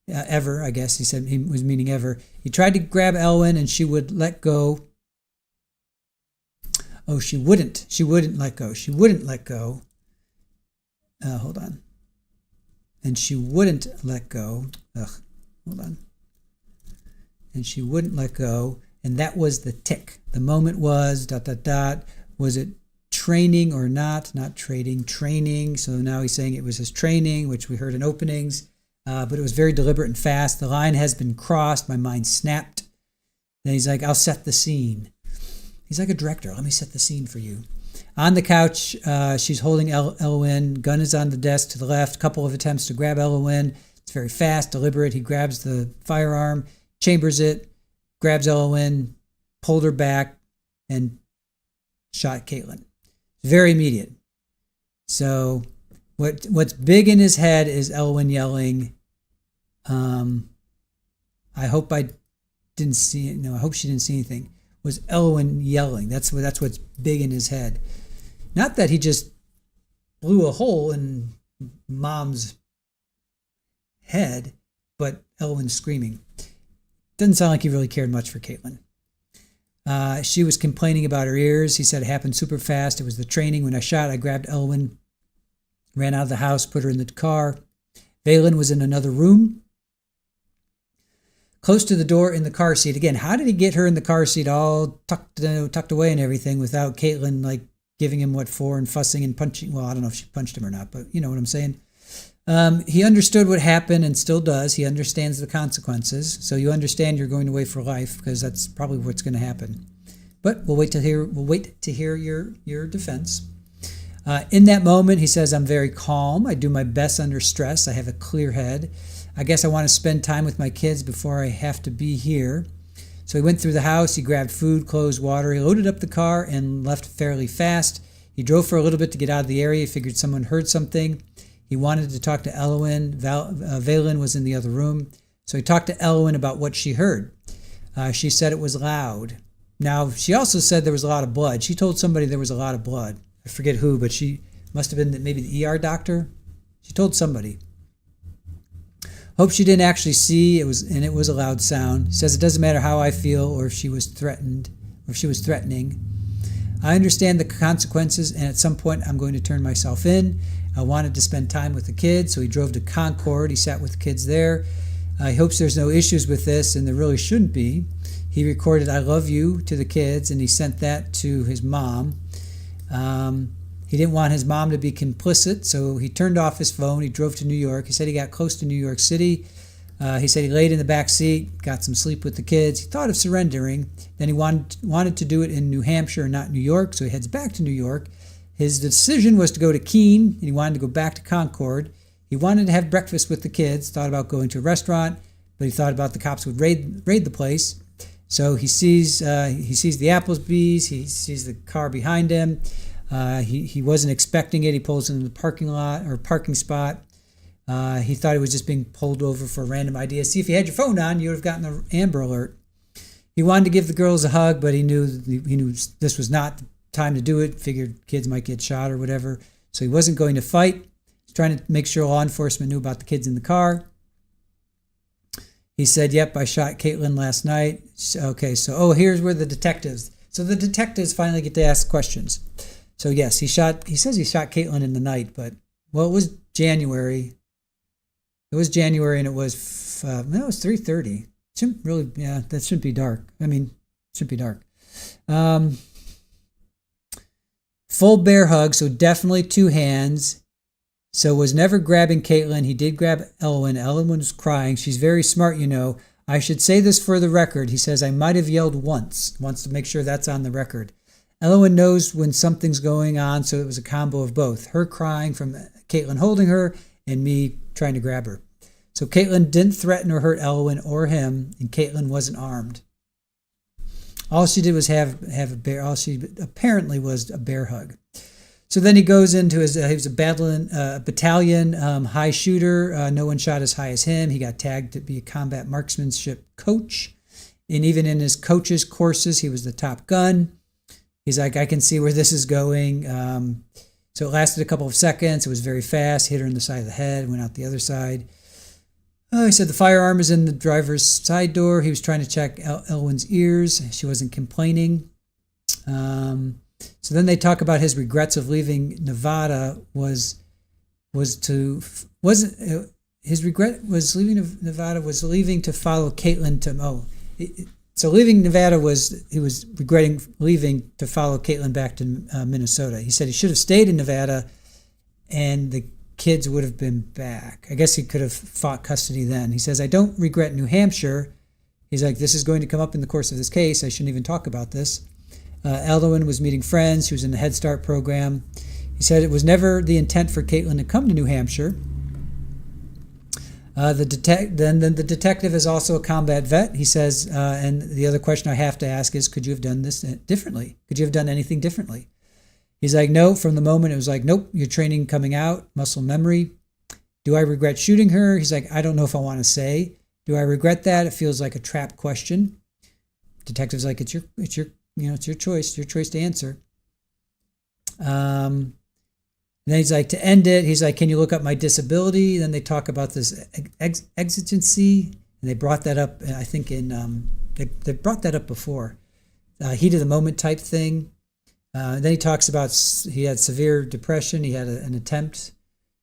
Ever, I guess. He said he was meaning ever. He tried to grab Elwyn and she would let go. Oh, she wouldn't. She wouldn't let go. She wouldn't let go. Hold on. And she wouldn't let go. Hold on. And she wouldn't let go. And that was the tick. The moment was ... Was it training or not? Not trading. Training. So now he's saying it was his training, which we heard in openings. But it was very deliberate and fast. The line has been crossed. My mind snapped. Then he's like, I'll set the scene. He's like a director. Let me set the scene for you. On the couch, she's holding Elwyn. Gun is on the desk to the left. Couple of attempts to grab Elwyn. It's very fast, deliberate. He grabs the firearm, chambers it, grabs Elwyn, pulled her back, and shot Caitlyn. Very immediate. So what's big in his head is Elwyn yelling, I hope I didn't see it. No, I hope she didn't see anything. Was Elwyn yelling? That's what's big in his head. Not that he just blew a hole in Mom's head, but Elwyn screaming. Doesn't sound like he really cared much for Caitlyn. She was complaining about her ears. He said it happened super fast. It was the training. When I shot, I grabbed Elwyn, ran out of the house, put her in the car. Valen was in another room, close to the door in the car seat. Again, how did he get her in the car seat all tucked away and everything without Caitlyn like giving him what for and fussing and punching? Well, I don't know if she punched him or not, but you know what I'm saying. He understood what happened and still does. He understands the consequences. So you understand you're going away for life because that's probably what's going to happen. But we'll wait to hear your defense. In that moment, he says, I'm very calm. I do my best under stress. I have a clear head. I guess I want to spend time with my kids before I have to be here. So he went through the house. He grabbed food, clothes, water. He loaded up the car and left fairly fast. He drove for a little bit to get out of the area. He figured someone heard something. He wanted to talk to Elwyn. Valen was in the other room. So he talked to Elwyn about what she heard. She said it was loud. Now, she also said there was a lot of blood. She told somebody there was a lot of blood. I forget who, but she must have been maybe the ER doctor. She told somebody. Hope she didn't actually see. It was a loud sound. Says it doesn't matter how I feel or if she was threatened or if she was threatening. I understand the consequences, and at some point I'm going to turn myself in. I wanted to spend time with the kids, so he drove to Concord. He sat with the kids there. He hopes there's no issues with this, and there really shouldn't be. He recorded I love you to the kids, and he sent that to his mom. He didn't want his mom to be complicit, so he turned off his phone. He drove to New York. He said he got close to New York City. He said he laid in the back seat, got some sleep with the kids. He thought of surrendering. Then he wanted to do it in New Hampshire, not New York, so he heads back to New York. His decision was to go to Keene, and he wanted to go back to Concord. He wanted to have breakfast with the kids, thought about going to a restaurant, but he thought about the cops would raid the place. So he sees the Applebee's, he sees the car behind him. He wasn't expecting it. He pulls into the parking lot or parking spot. He thought he was just being pulled over for a random idea. See, if you had your phone on, you would have gotten an Amber Alert. He wanted to give the girls a hug, but he knew this was not the time to do it. Figured kids might get shot or whatever. So he wasn't going to fight. He's trying to make sure law enforcement knew about the kids in the car. He said, yep, I shot Caitlyn last night. Okay, so here's where the detectives. So the detectives finally get to ask questions. So yes, he says he shot Caitlyn in the night, but it was January. It was January and it was 3:30. Shouldn't really, that shouldn't be dark. It shouldn't be dark. Full bear hug, so definitely two hands. So was never grabbing Caitlyn. He did grab Elwyn. Elwyn was crying. She's very smart, you know. I should say this for the record. He says, I might have yelled once. Wants to make sure that's on the record. Elwyn knows when something's going on, so it was a combo of both. Her crying from Caitlyn holding her and me trying to grab her. So Caitlyn didn't threaten or hurt Elwyn or him, and Caitlyn wasn't armed. All she did was have a bear. All she apparently was a bear hug. So then he goes into his. He was a battalion high shooter. No one shot as high as him. He got tagged to be a combat marksmanship coach, and even in his coach's courses, he was the top gun. He's like, I can see where this is going. So it lasted a couple of seconds. It was very fast. Hit her in the side of the head. Went out the other side. He said the firearm is in the driver's side door. He was trying to check Elwyn's ears. She wasn't complaining. So then they talk about his regrets of leaving Nevada his regret was leaving Nevada was leaving to follow Caitlyn to so leaving Nevada he was regretting leaving to follow Caitlyn back to Minnesota. He said he should have stayed in Nevada, and the kids would have been back. I guess he could have fought custody then. He says, I don't regret New Hampshire. He's like, this is going to come up in the course of this case. I shouldn't even talk about this. Elwyn was meeting friends. She was in the Head Start program. He said it was never the intent for Caitlyn to come to New Hampshire. The detective is also a combat vet. He says, and the other question I have to ask is, could you have done this differently? Could you have done anything differently? He's like, no, from the moment it was like, nope, your training coming out, muscle memory. Do I regret shooting her? He's like, I don't know if I want to say. Do I regret that? It feels like a trap question. Detective's like, it's your choice to answer. Then he's like, to end it, he's like, can you look up my disability? Then they talk about this exigency, and they brought that up, I think they brought that up before. Heat of the moment type thing. Then he talks about he had severe depression. He had an attempt,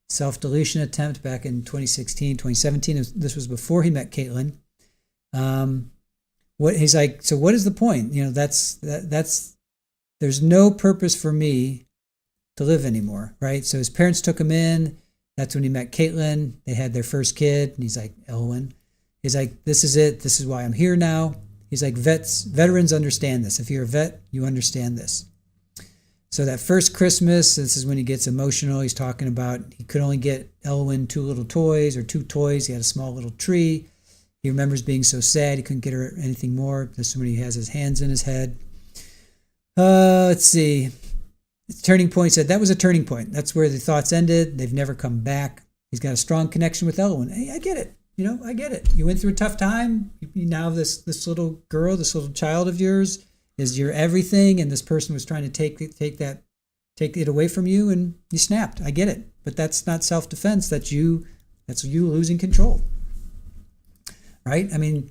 self-deletion attempt back in 2016, 2017. This was before he met Caitlyn. He's like, so what is the point? That's there's no purpose for me to live anymore, right? So his parents took him in. That's when he met Caitlyn. They had their first kid, and he's like, Elwyn. He's like, this is it. This is why I'm here now. He's like, veterans understand this. If you're a vet, you understand this. So that first Christmas, this is when he gets emotional. He's talking about he could only get Elwyn two toys. He had a small little tree. He remembers being so sad he couldn't get her anything more. This is when he has his hands in his head. Let's see. Turning point said that was a turning point. That's where the thoughts ended. They've never come back. He's got a strong connection with Elwyn. Hey, I get it. I get it. You went through a tough time. Now this little girl, this little child of yours is your everything, and this person was trying to take it away from you, and you snapped. I get it. But that's not self-defense. That's you losing control. Right? I mean,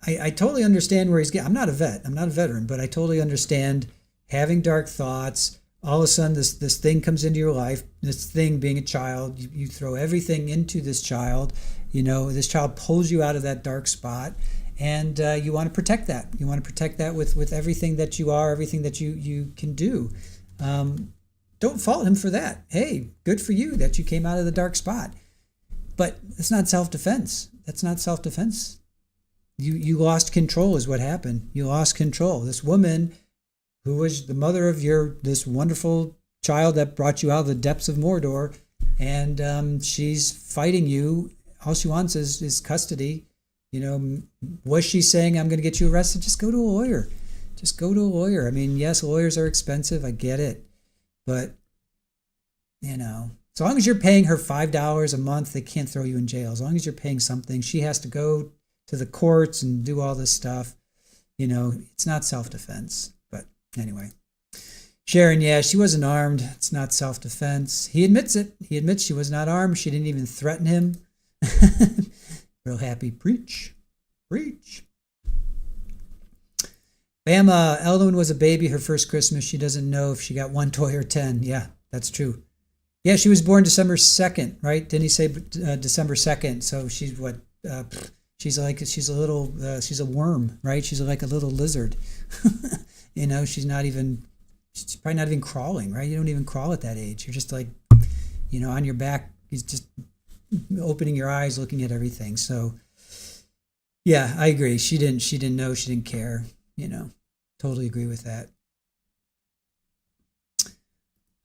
I totally understand where he's getting. I'm not a vet. I'm not a veteran, but I totally understand having dark thoughts. All of a sudden, this thing comes into your life. This thing being a child, you throw everything into this child. This child pulls you out of that dark spot, and you want to protect that. You want to protect that with everything that you are, everything that you can do. Don't fault him for that. Hey, good for you that you came out of the dark spot. But it's not self-defense. That's not self-defense. You lost control is what happened. You lost control. This woman who was the mother of this wonderful child that brought you out of the depths of Mordor, and she's fighting you. All she wants is custody. Was she saying, I'm going to get you arrested? Just go to a lawyer. Just go to a lawyer. I mean, yes, lawyers are expensive. I get it. But, as long as you're paying her $5 a month, they can't throw you in jail. As long as you're paying something, she has to go to the courts and do all this stuff. It's not self-defense. But anyway, Sharon, yeah, she wasn't armed. It's not self-defense. He admits it. He admits she was not armed. She didn't even threaten him. Real happy. Preach. Bama, Elwyn was a baby her first Christmas. She doesn't know if she got one toy or 10. Yeah, that's true. Yeah, she was born December 2nd, right? Didn't he say December 2nd? So she's what? She's a worm, right? She's like a little lizard. She's probably not even crawling, right? You don't even crawl at that age. You're just like, on your back. He's just opening your eyes, looking at everything. So, yeah, I agree. She didn't know. She didn't care. Totally agree with that.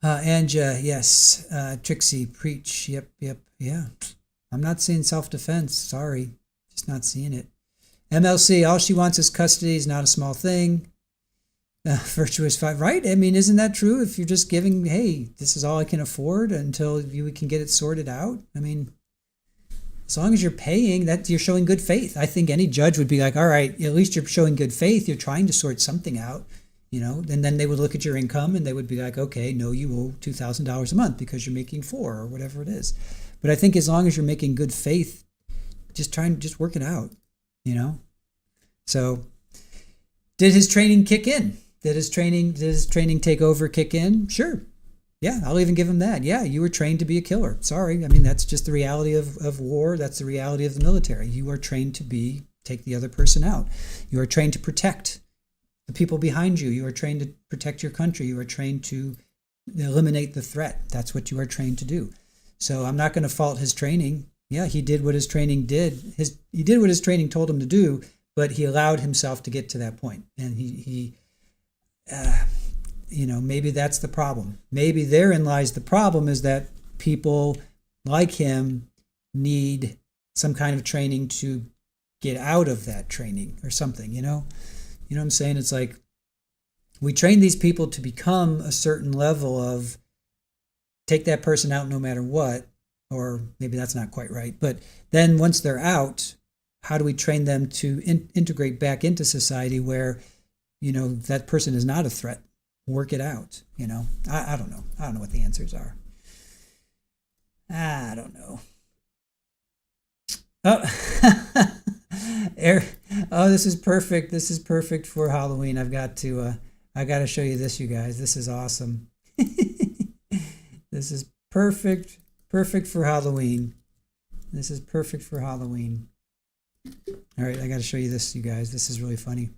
Anja, yes. Trixie, preach. Yep, yeah. I'm not seeing self-defense. Sorry. Just not seeing it. MLC, all she wants is custody is not a small thing. Virtuous five, right? I mean, isn't that true? If you're just giving, hey, this is all I can afford until we can get it sorted out. I mean, as long as you're paying, that you're showing good faith. I think any judge would be like, all right, at least you're showing good faith. You're trying to sort something out, and then they would look at your income and they would be like, okay, no, you owe $2,000 a month because you're making $4,000 or whatever it is. But I think as long as you're making good faith, just work it out, So did his training kick in? Did his training take over, kick in? Sure. Yeah, I'll even give him that. Yeah, you were trained to be a killer. Sorry. I mean, that's just the reality of war. That's the reality of the military. You are trained to take the other person out. You are trained to protect the people behind you. You are trained to protect your country. You are trained to eliminate the threat. That's what you are trained to do. So I'm not going to fault his training. Yeah, he did what his training did. He did what his training told him to do, but he allowed himself to get to that point. And he maybe that's the problem. Maybe therein lies the problem, is that people like him need some kind of training to get out of that training or something, You know what I'm saying? It's like we train these people to become a certain level of take that person out no matter what, or maybe that's not quite right. But then once they're out, how do we train them to integrate back into society where, that person is not a threat? Work it out, I don't know. I don't know what the answers are. I don't know. Oh, this is perfect. This is perfect for Halloween. I got to show you this, you guys. This is awesome. This is perfect for Halloween. This is perfect for Halloween. All right, I got to show you this, you guys. This is really funny.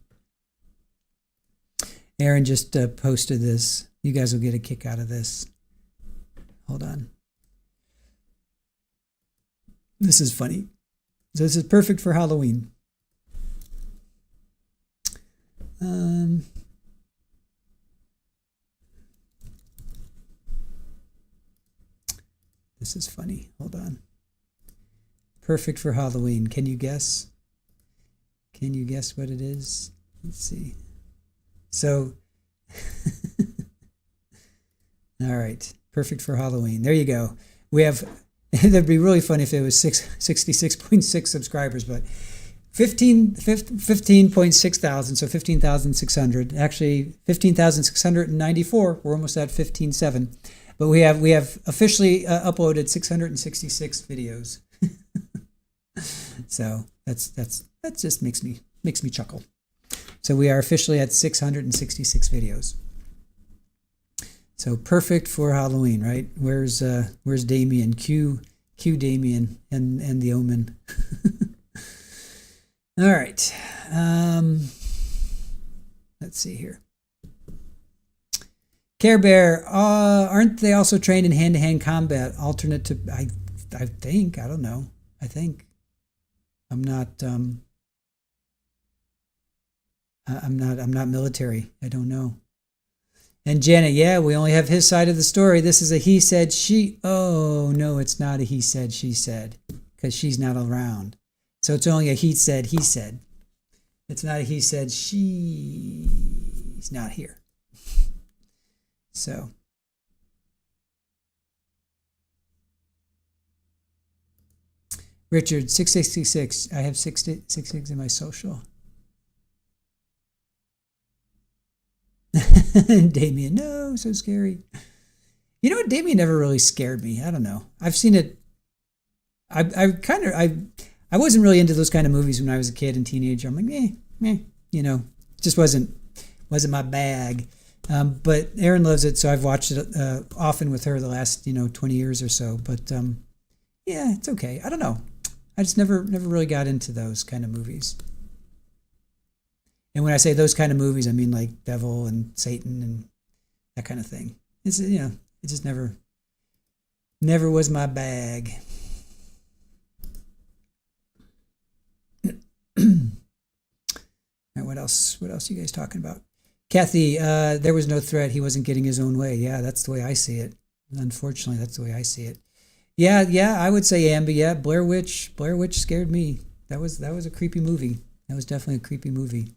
Aaron just posted this. You guys will get a kick out of this. Hold on. This is funny. So this is perfect for Halloween. This is funny. Hold on. Perfect for Halloween. Can you guess? Can you guess what it is? Let's see. So, all right. Perfect for Halloween. There you go. We have, that'd be really funny if it was 66.6 subscribers, but 15.6 thousand, so 15,600. Actually, 15,694. We're almost at 15.7. But we have officially uploaded 666 videos. So that just makes me chuckle. So we are officially at 666 videos. So perfect for Halloween, right? Where's Damien? Cue Damien and the Omen. All right. Let's see here. Care Bear, aren't they also trained in hand-to-hand combat? Alternate to, I think, I don't know. I think. I'm not military. I don't know. And Janet, yeah, we only have his side of the story. This is a he said, she. Oh, no, it's not a he said, she said, because she's not around. So it's only a he said, he said. It's not a he said, she's not here. So. Richard, 666. I have 666 in my social. Damien, no, so scary. You know what? Damien never really scared me. I don't know. I've seen it. I wasn't really into those kind of movies when I was a kid and teenager. I'm like, just wasn't my bag. But Erin loves it, so I've watched it often with her the last 20 years or so. But yeah, it's okay. I don't know. I just never really got into those kind of movies. And when I say those kind of movies, I mean like Devil and Satan and that kind of thing. It's it just never was my bag. All right, what else? What else are you guys talking about? Kathy, there was no threat. He wasn't getting his own way. Yeah, that's the way I see it. Unfortunately, that's the way I see it. Yeah, I would say Amber. Yeah, Blair Witch scared me. That was a creepy movie. That was definitely a creepy movie.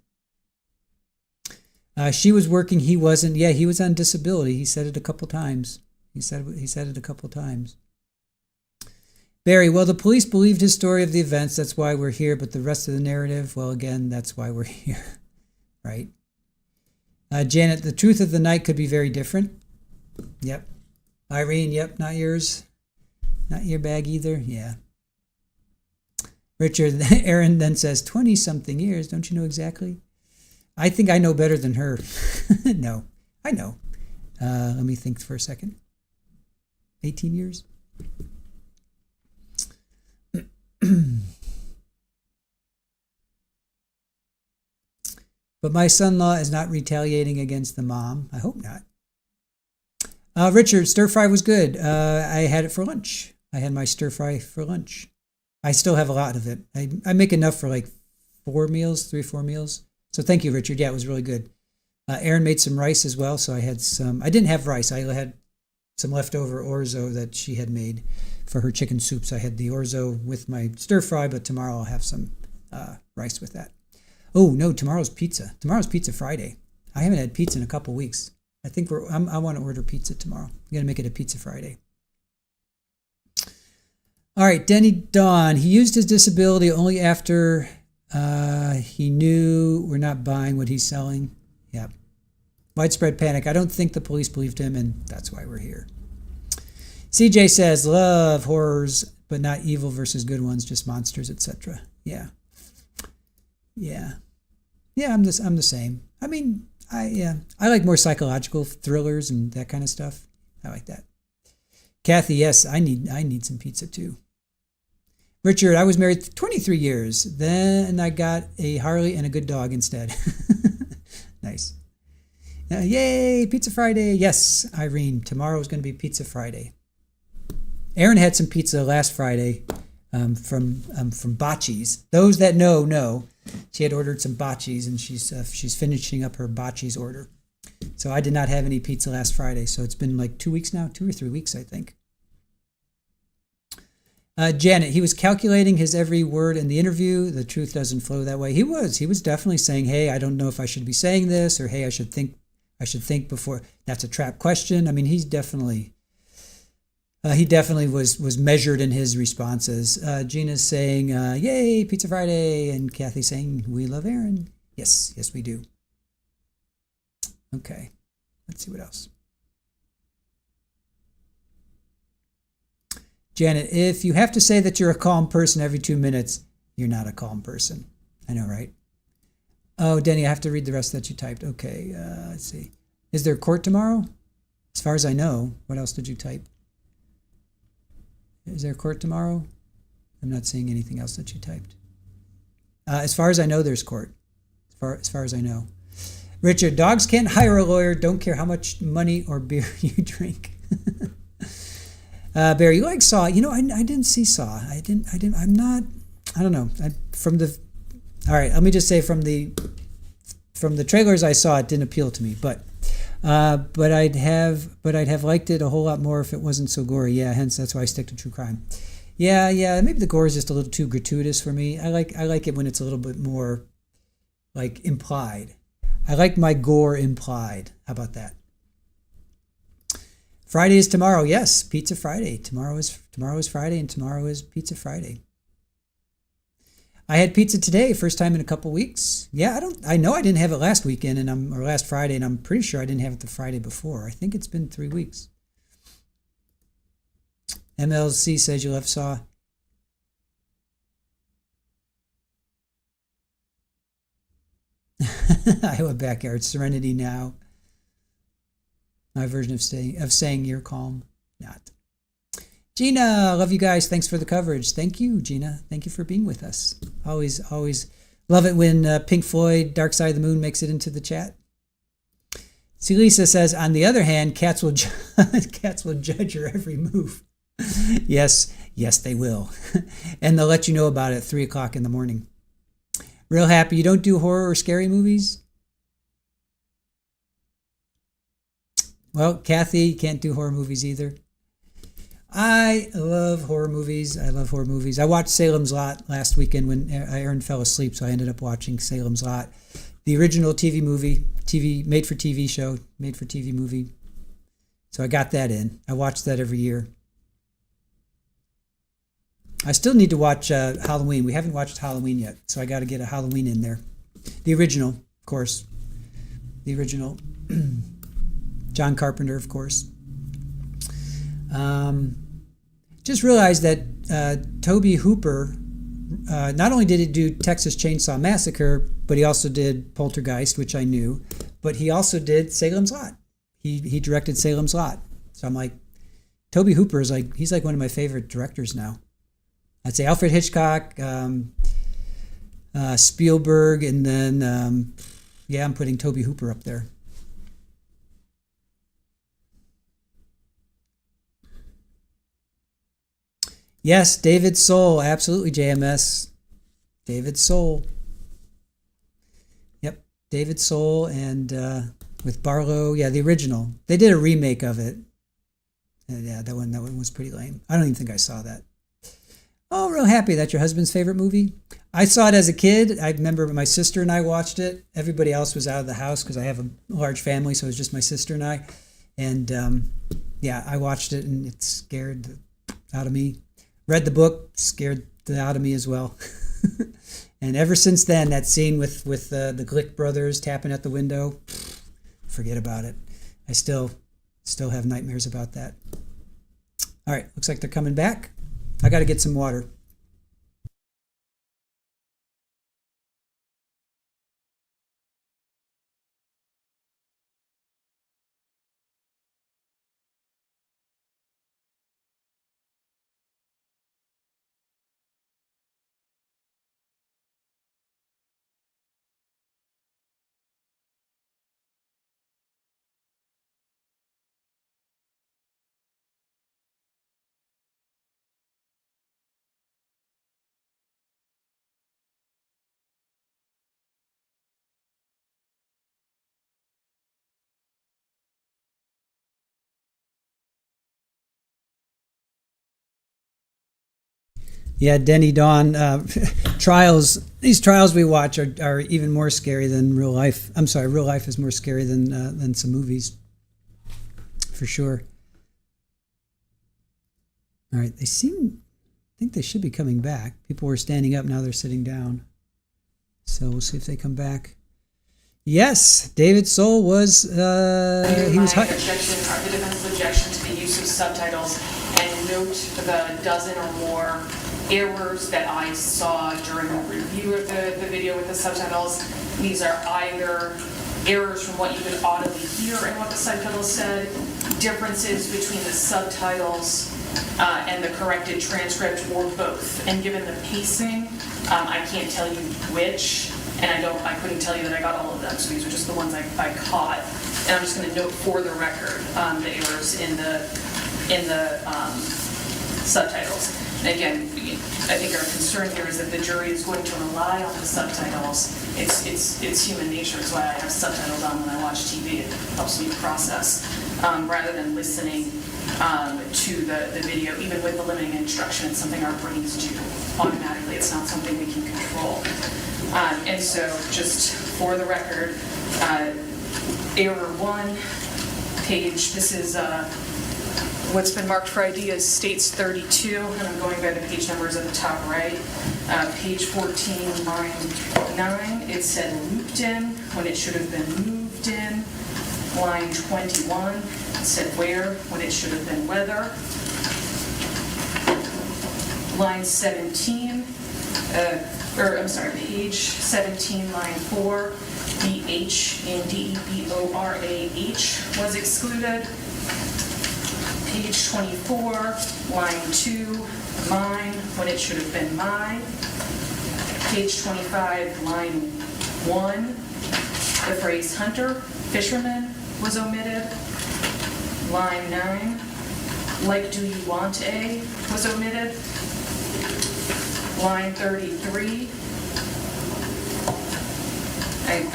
She was working, he wasn't. Yeah, he was on disability. He said it a couple times. He said it a couple times. Barry, well, the police believed his story of the events. That's why we're here. But the rest of the narrative, well, again, that's why we're here, right? Janet, the truth of the night could be very different. Yep. Irene, yep, not yours. Not your bag either. Yeah. Richard, Aaron then says, 20-something years. Don't you know exactly? I think I know better than her. No, I know. Let me think for a second. 18 years? But my son-in-law is not retaliating against the mom. I hope not. Richard, stir fry was good. I had it for lunch. I had my stir fry for lunch. I still have a lot of it. I make enough for like 4 meals, 3-4 meals. So thank you, Richard. Yeah, it was really good. Erin made some rice as well, so I had some. I didn't have rice. I had some leftover orzo that she had made for her chicken soups. I had the orzo with my stir fry, but tomorrow I'll have some rice with that. Oh no, tomorrow's pizza. Tomorrow's Pizza Friday. I haven't had pizza in a couple weeks. I think I want to order pizza tomorrow. I'm gonna make it a Pizza Friday. All right, Denny Dawn. He used his disability only after he knew we're not buying what he's selling. Yeah. Widespread panic. I don't think the police believed him, and that's why we're here. CJ says, love horrors, but not evil versus good ones, just monsters, etc. Yeah. Yeah. Yeah, I'm the same. I mean, I like more psychological thrillers and that kind of stuff. I like that. Kathy, yes, I need some pizza too. Richard, I was married 23 years. Then I got a Harley and a good dog instead. Nice. Yay, Pizza Friday. Yes, Irene, tomorrow is going to be Pizza Friday. Erin had some pizza last Friday from Bocce's. Those that know. She had ordered some Bocce's, and she's finishing up her Bocce's order. So I did not have any pizza last Friday. So it's been like 2 weeks now, 2 or 3 weeks, I think. Janet, he was calculating his every word in the interview. The truth doesn't flow that way. He was definitely saying, hey, I don't know if I should be saying this, or hey, I should think before. That's a trap question. I mean, he definitely was measured in his responses. Gina's saying, yay, Pizza Friday. And Kathy's saying, we love Aaron. Yes, we do. Okay, let's see what else. Janet, if you have to say that you're a calm person every 2 minutes, you're not a calm person. I know, right? Oh, Denny, I have to read the rest that you typed. Okay, let's see. Is there court tomorrow? As far as I know. What else did you type? Is there court tomorrow? I'm not seeing anything else that you typed. As far as I know, there's court. As far as I know. Richard, dogs can't hire a lawyer. Don't care how much money or beer you drink. Barry, you like Saw? You know, I didn't see Saw. I don't know. All right, let me just say from the trailers I saw, it didn't appeal to me, but I'd have liked it a whole lot more if it wasn't so gory. Yeah, hence that's why I stick to true crime. Yeah. Maybe the gore is just a little too gratuitous for me. I like it when it's a little bit more like implied. I like my gore implied. How about that? Friday is tomorrow. Yes, Pizza Friday. Tomorrow is Friday, and tomorrow is Pizza Friday. I had pizza today, first time in a couple weeks. Yeah, I know I didn't have it last weekend or last Friday, and I'm pretty sure I didn't have it the Friday before. I think it's been 3 weeks. MLC says you love Saw. Iowa backyard, Serenity Now. My version of saying you're calm, not. Gina, love you guys. Thanks for the coverage. Thank you, Gina. Thank you for being with us. Always love it when Pink Floyd, Dark Side of the Moon makes it into the chat. Celisa says, on the other hand, cats will judge your every move. Yes, they will. And they'll let you know about it at 3 o'clock in the morning. Real happy. You don't do horror or scary movies? Well, Kathy can't do horror movies either. I love horror movies. I watched Salem's Lot last weekend when Aaron fell asleep, so I ended up watching Salem's Lot. The original TV movie, made-for-TV show, made-for-TV movie. So I got that in. I watch that every year. I still need to watch Halloween. We haven't watched Halloween yet, so I got to get a Halloween in there. The original, of course. The original. John Carpenter, of course. Just realized that Tobe Hooper, not only did he do Texas Chainsaw Massacre, but he also did Poltergeist, which I knew, but he also did Salem's Lot. He directed Salem's Lot. So I'm like, Tobe Hooper is like, he's like one of my favorite directors now. I'd say Alfred Hitchcock, Spielberg, and then, I'm putting Tobe Hooper up there. Yes, David Soul, absolutely, JMS. David Soul. Yep, David Soul and with Barlow, the original. They did a remake of it. That one was pretty lame. I don't even think I saw that. Oh, real happy. That's your husband's favorite movie? I saw it as a kid. I remember my sister and I watched it. Everybody else was out of the house because I have a large family, so it was just my sister and I. And I watched it and it scared the out of me. Read the book, scared the out of me as well. And ever since then, that scene with the Glick brothers tapping at the window, forget about it. I still have nightmares about that. All right, looks like they're coming back. I got to get some water. Yeah, Denny Dawn, trials. These trials we watch are even more scary than real life. I'm sorry, real life is more scary than some movies, for sure. All right, I think they should be coming back. People were standing up, now they're sitting down. So we'll see if they come back. Yes, David Soul was, he was hot. The defense's objection to the use of subtitles, and note the dozen or more errors that I saw during the review of the video with the subtitles. These are either errors from what you could audibly hear and what the subtitles said, differences between the subtitles and the corrected transcript, or both. And given the pacing, I can't tell you which, and I couldn't tell you that I got all of them, so these are just the ones I caught. And I'm just going to note for the record the errors in the subtitles. And again, I think our concern here is that the jury is going to rely on the subtitles. It's human nature. It's why I have subtitles on when I watch TV. It helps me process rather than listening to the video. Even with the limiting instruction, it's something our brains do automatically. It's not something we can control. And so, just for the record, error 1, page, this is what's been marked for ID as states 32, and I'm going by the page numbers at the top right. Page 14, line 9, it said looped in when it should have been moved in. Line 21, it said where when it should have been whether. Line 17, page 17, line 4, the H in DEBORAH was excluded. Page 24, line 2, mine, when it should have been my. Page 25, line 1, the phrase hunter, fisherman was omitted. Line 9, like do you want a, was omitted. Line 33,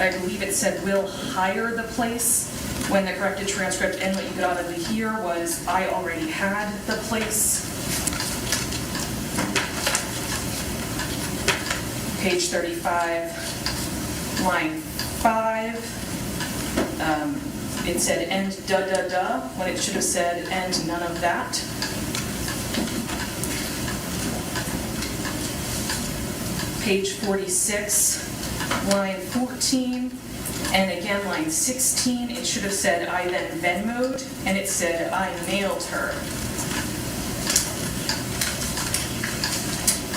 I believe it said will hire the place when the corrected transcript and what you could audibly hear was, I already had the place. Page 35, line 5, it said and when it should have said and none of that. Page 46, line 14, and again line 16, it should have said I then Venmo'd, and it said I mailed her.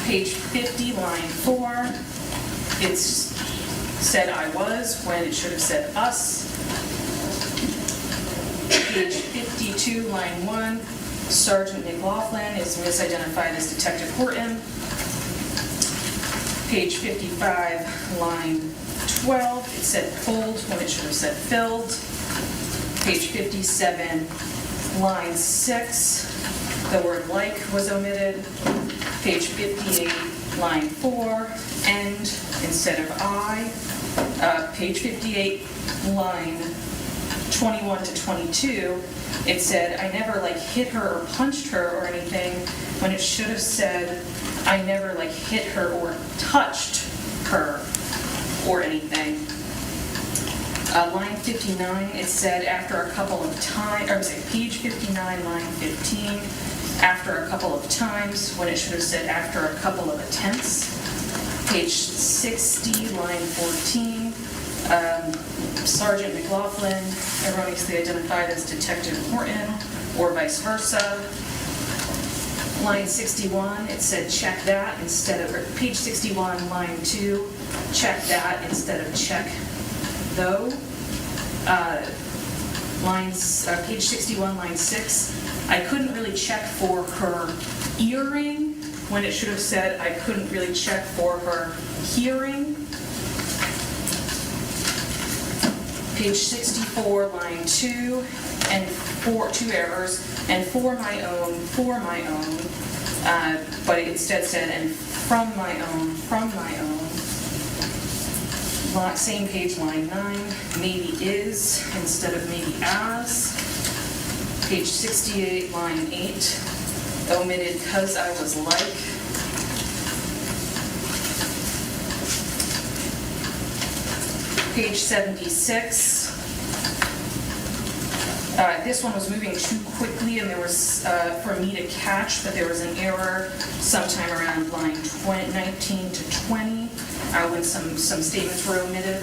Page 50, line 4, it said I was when it should have said us. Page 52, line 1, Sergeant McLaughlin is misidentified as Detective Horton. Page 55, line 12, it said pulled when it should have said filled. Page 57, line 6, the word like was omitted. Page 58, line 4, and instead of I. Page 58, line 21 to 22, it said I never like hit her or punched her or anything, when it should have said I never like hit her or touched her or anything. Line 59, it said after a couple of times, or was it page 59, line 15, after a couple of times, when it should have said after a couple of attempts. Page 60, line 14, Sergeant McLaughlin erroneously identified as Detective Horton, or vice versa. Line 61, it said check that instead of, or page 61, line 2, check that instead of check though. Page 61, line 6, I couldn't really check for her earring, when it should have said I couldn't really check for her hearing. Page 64, line 2, and 2 errors, and for my own, but it instead said, and from my own. Same page, line 9, maybe is instead of maybe as. Page 68, line 8, omitted cause I was like. Page 76. This one was moving too quickly, and there was, for me to catch, but there was an error sometime around line 19 to 20, when some statements were omitted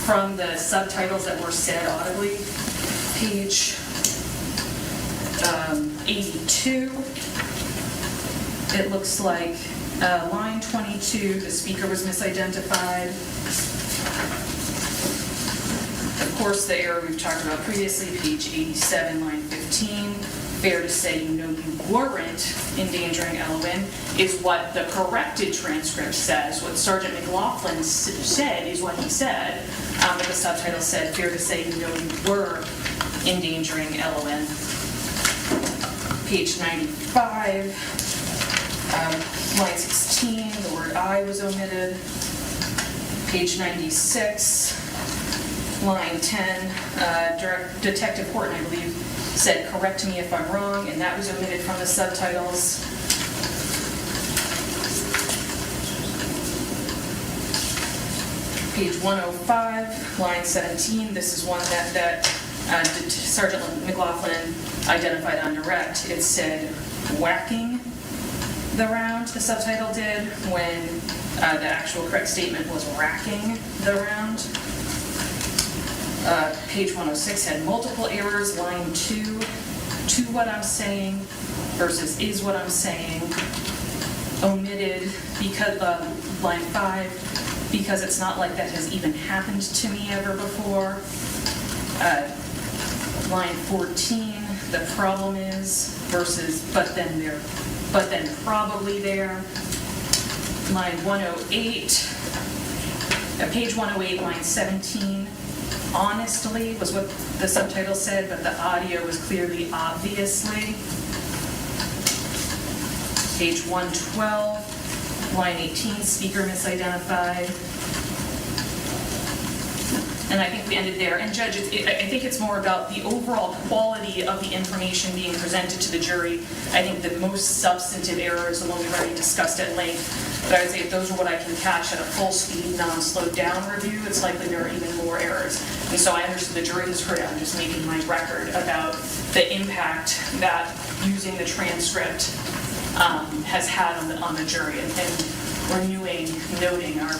from the subtitles that were said audibly. Page 82, it looks like line 22, the speaker was misidentified. Of course, the error we've talked about previously, page 87, line 15, fair to say you know you weren't endangering Elwyn, is what the corrected transcript says. What Sergeant McLaughlin said is what he said, but the subtitle said, fair to say you know you were endangering Elwyn. Page 95, line 16, the word I was omitted. Page 96, line 10, Detective Horton, I believe, said, correct me if I'm wrong, and that was omitted from the subtitles. Page 105, line 17, this is one that Sergeant McLaughlin identified on direct. It said, whacking the round, the subtitle did, when the actual correct statement was racking the round. Page 106 had multiple errors, line 2, to what I'm saying versus is what I'm saying, omitted because line 5, because it's not like that has even happened to me ever before. Line 14, the problem is versus but then probably there. Line 108, page 108, line 17, honestly was what the subtitle said, but the audio was clearly obviously. Page 112, line 18, speaker misidentified. And I think we ended there. And Judge, I think it's more about the overall quality of the information being presented to the jury. I think the most substantive error is the one we've already discussed at length. But I would say if those are what I can catch at a full-speed, non-slowed down review, it's likely there are even more errors. And so I understand the jury has heard it. I'm just making my record about the impact that using the transcript has had on the jury. And renewing, noting our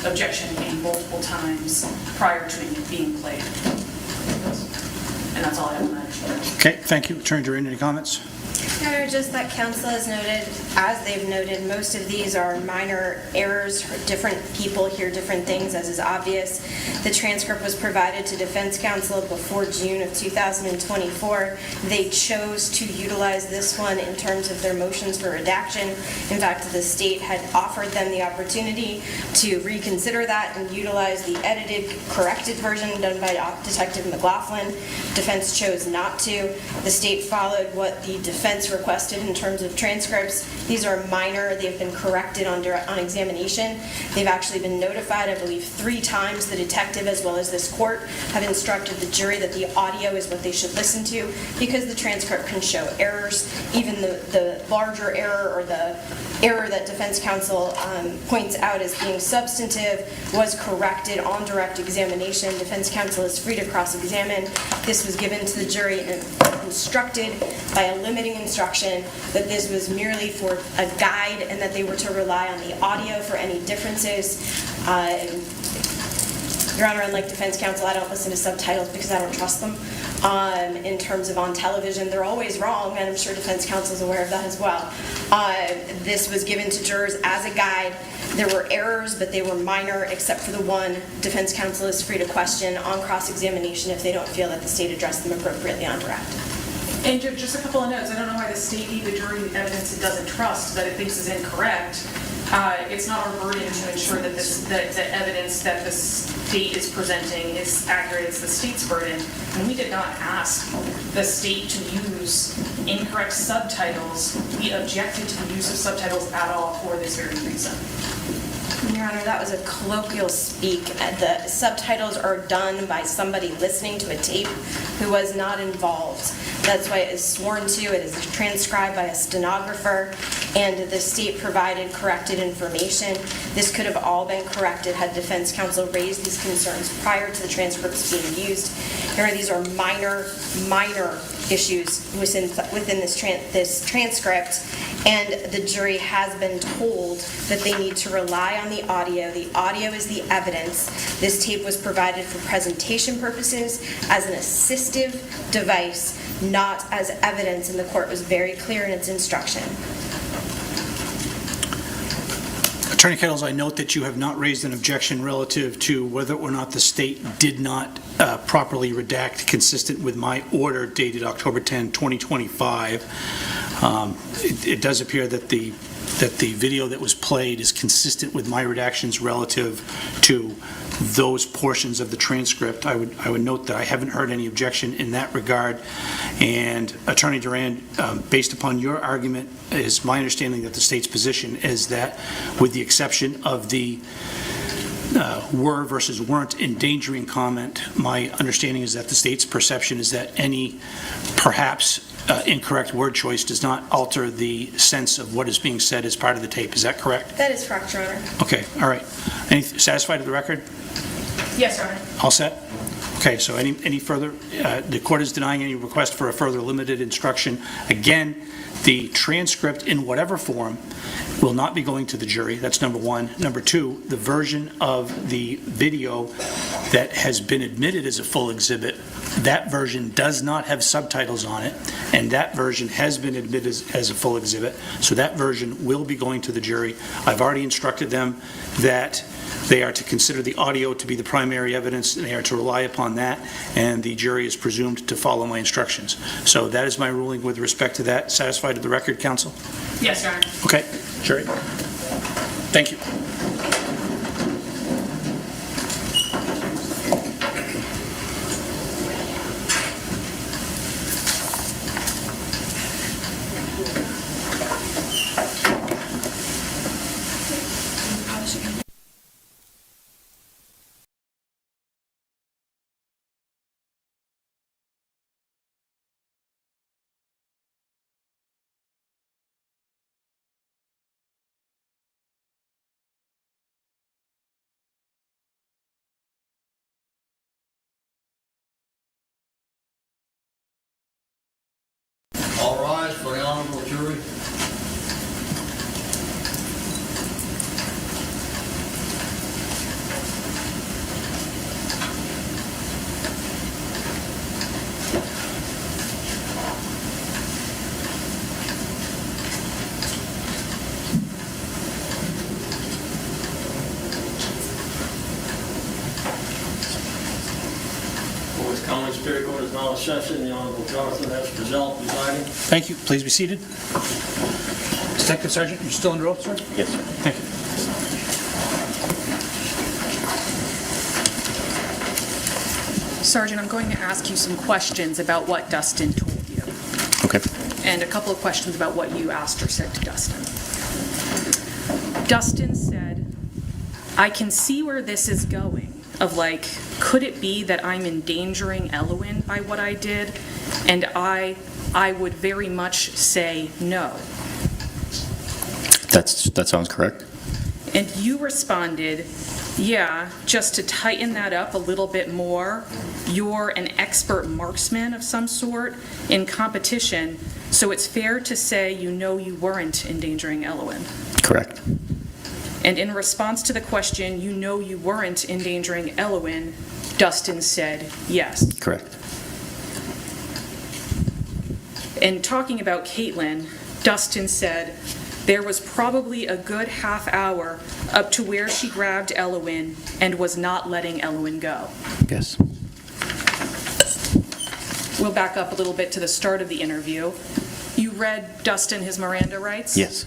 objection made multiple times prior to it being played. And that's all I have on that issue. Okay, thank you. Attorney Duren, any comments? Or just that counsel has noted, as they've noted, most of these are minor errors. Different people hear different things, as is obvious. The transcript was provided to defense counsel before June of 2024. They chose to utilize this one in terms of their motions for redaction. In fact, the state had offered them the opportunity to reconsider that and utilize the edited, corrected version done by Detective McLaughlin. Defense chose not to. The state followed what the defense requested in terms of transcripts. These are minor. They've been corrected on examination. They've actually been notified, I believe, 3 times. The detective as well as this court have instructed the jury that the audio is what they should listen to because the transcript can show errors. Even the larger error or the error that defense counsel points out as being substantive was corrected on direct examination. Defense counsel is free to cross-examine. This was given to the jury and instructed by a limiting instruction that this was merely for a guide and that they were to rely on the audio for any differences. Your Honor, unlike defense counsel, I don't listen to subtitles because I don't trust them. In terms of on television, they're always wrong, and I'm sure defense counsel is aware of that as well. This was given to jurors as a guide. There were errors, but they were minor, except for the one defense counsel is free to question on cross-examination if they don't feel that the state addressed them appropriately on direct. And just a couple of notes. I don't know why the state gave the jury evidence it doesn't trust, that it thinks is incorrect. It's not our burden to ensure that the evidence that the state is presenting is accurate. It's the state's burden. And we did not ask the state to use incorrect subtitles. We objected to the use of subtitles at all for this very reason. Your Honor, that was a colloquial speak. The subtitles are done by somebody listening to a tape who was not involved. That's why it is sworn to. It is transcribed by a stenographer, and the state provided corrected information. This could have all been corrected had defense counsel raised these concerns prior to the transcripts being used. Your Honor, these are minor issues within this transcript, and the jury has been told that they need to rely on the audio. The audio is the evidence. This tape was provided for presentation purposes as an assistive device, not as evidence, and the court was very clear in its instruction. Attorney Kettles, I note that you have not raised an objection relative to whether or not the state did not properly redact consistent with my order dated October 10, 2025. It does appear that the video that was played is consistent with my redactions relative to those portions of the transcript. I would note that I haven't heard any objection in that regard. And Attorney Duren, based upon your argument, is my understanding that the state's position is that with the exception of the were versus weren't endangering comment, my understanding is that the state's perception is that any perhaps incorrect word choice does not alter the sense of what is being said as part of the tape. Is that correct? That is correct, Your Honor. Okay, all right. Satisfied with the record? Yes, Your Honor. All set? Okay, so any further, the court is denying any request for a further limited instruction. Again, the transcript in whatever form will not be going to the jury. That's number one. Number two, the version of the video that has been admitted as a full exhibit, that version does not have subtitles on it, and that version has been admitted as a full exhibit, so that version will be going to the jury. I've already instructed them that they are to consider the audio to be the primary evidence, and they are to rely upon that, and the jury is presumed to follow my instructions. So that is my ruling with respect to that. Satisfied with the record, counsel? Yes, Your Honor. Okay, jury. Thank you. Superior Court is now in session. The Honorable Jonathan S. Frizzell presiding. Thank you. Please be seated. Detective Sergeant, you're still under oath, sir? Yes, sir. Thank you. Sergeant, I'm going to ask you some questions about what Dustin told you, Okay. and a couple of questions about what you asked or said to Dustin. Dustin said, I can see where this is going, of like, could it be that I'm endangering Elowen by what I did? And I would very much say no. That sounds correct. And you responded, yeah, just to tighten that up a little bit more, you're an expert marksman of some sort in competition, so it's fair to say you know you weren't endangering Elowen. Correct. And in response to the question, you know you weren't endangering Elowen, Dustin said yes. Correct. And talking about Caitlyn, Dustin said, there was probably a good half hour up to where she grabbed Elowen and was not letting Elowen go. Yes. We'll back up a little bit to the start of the interview. You read Dustin his Miranda rights? Yes.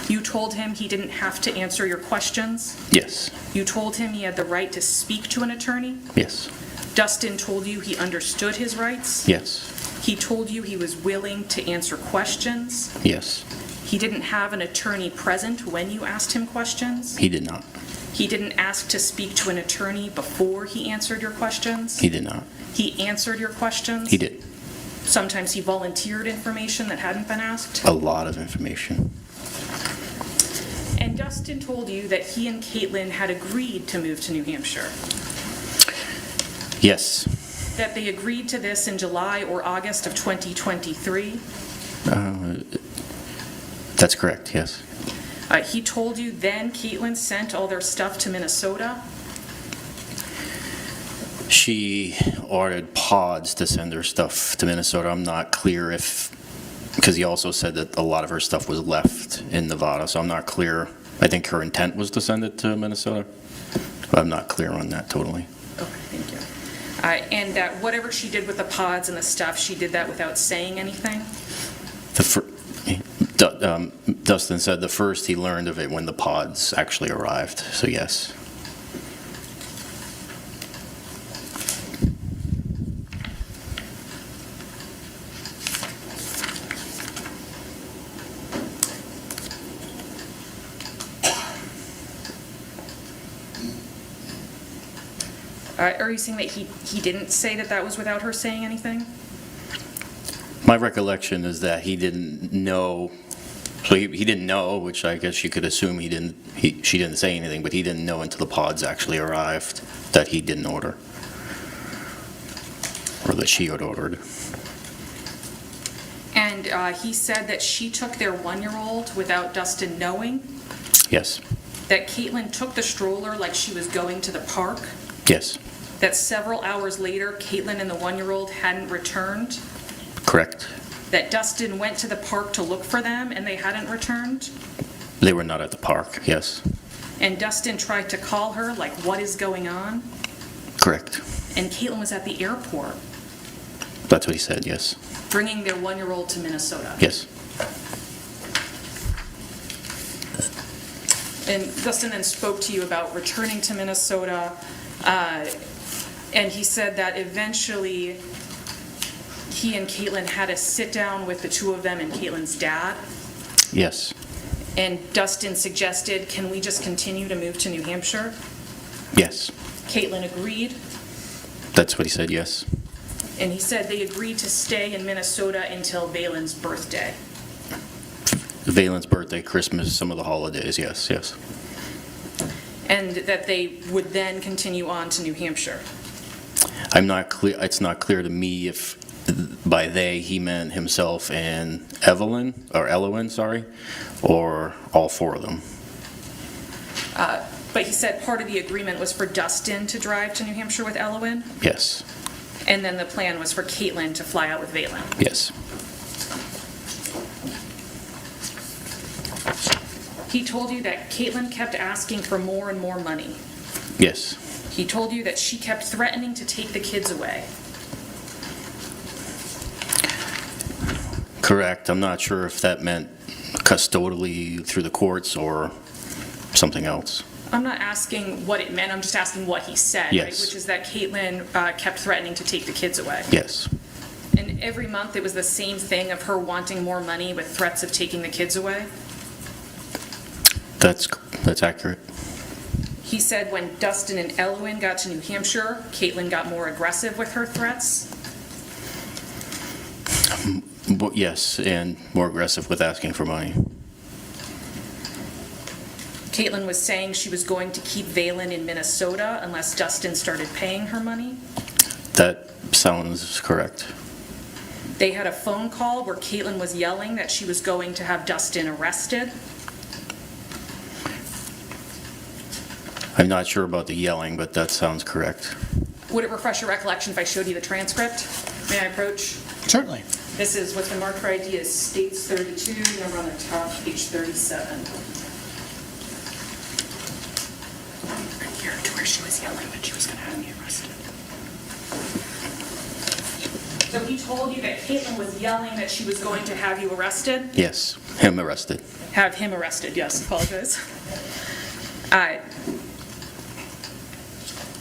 You told him he didn't have to answer your questions? Yes. You told him he had the right to speak to an attorney? Yes. Dustin told you he understood his rights? Yes. He told you he was willing to answer questions? Yes. He didn't have an attorney present when you asked him questions? He did not. He didn't ask to speak to an attorney before he answered your questions? He did not. He answered your questions? He did. Sometimes he volunteered information that hadn't been asked? A lot of information. And Dustin told you that he and Caitlyn had agreed to move to New Hampshire? Yes. That they agreed to this in July or August of 2023? That's correct, yes. He told you then Caitlyn sent all their stuff to Minnesota? She ordered pods to send her stuff to Minnesota. I'm not clear if, because he also said that a lot of her stuff was left in Nevada, so I'm not clear. I think her intent was to send it to Minnesota, but I'm not clear on that totally. Okay, thank you. And that whatever she did with the pods and the stuff, she did that without saying anything? Dustin said the first he learned of it when the pods actually arrived, so yes. Are you saying that he didn't say that that was without her saying anything? My recollection is that he didn't know, so he didn't know, which I guess you could assume she didn't say anything, but he didn't know until the pods actually arrived that he didn't order, or that she had ordered. And he said that she took their 1-year-old without Dustin knowing? Yes. That Caitlyn took the stroller like she was going to the park? Yes. That several hours later, Caitlyn and the 1-year-old hadn't returned? Correct. That Dustin went to the park to look for them and they hadn't returned? They were not at the park, yes. And Dustin tried to call her, like, what is going on? Correct. And Caitlyn was at the airport, That's what he said, yes. bringing their 1-year-old to Minnesota. Yes. And Dustin then spoke to you about returning to Minnesota, and he said that eventually he and Caitlyn had a sit-down with the two of them and Caitlyn's dad. Yes. And Dustin suggested, can we just continue to move to New Hampshire? Yes. Caitlyn agreed, That's what he said, yes. and he said they agreed to stay in Minnesota until Valen's birthday. Valen's birthday, Christmas, some of the holidays, yes, yes. And that they would then continue on to New Hampshire. I'm not clear, it's not clear to me if by they he meant himself and Elowen, sorry, or all four of them. But he said part of the agreement was for Dustin to drive to New Hampshire with Elowen, Yes, and then the plan was for Caitlyn to fly out with Valen. yes, He told you that Caitlyn kept asking for more and more money. yes, He told you that she kept threatening to take the kids away. Correct. I'm not sure if that meant custodially through the courts or something else. I'm not asking what it meant, I'm just asking what he said, Yes. right? Which is that Caitlyn kept threatening to take the kids away. Yes. And every month it was the same thing of her wanting more money with threats of taking the kids away. That's accurate. He said when Dustin and Elwyn got to New Hampshire, Caitlyn got more aggressive with her threats. Yes, and more aggressive with asking for money. Caitlyn was saying she was going to keep Valen in Minnesota unless Dustin started paying her money. That sounds correct. They had a phone call where Caitlyn was yelling that she was going to have Dustin arrested. I'm not sure about the yelling, but that sounds correct. Would it refresh your recollection if I showed you the transcript? May I approach? Certainly. This is what's been marked for ID as States 32, number on the top, page 37. Right here to where she was yelling that she was going to have me arrested. So he told you that Caitlyn was yelling that she was going to have you arrested? Yes, him arrested. Have him arrested, yes, apologize.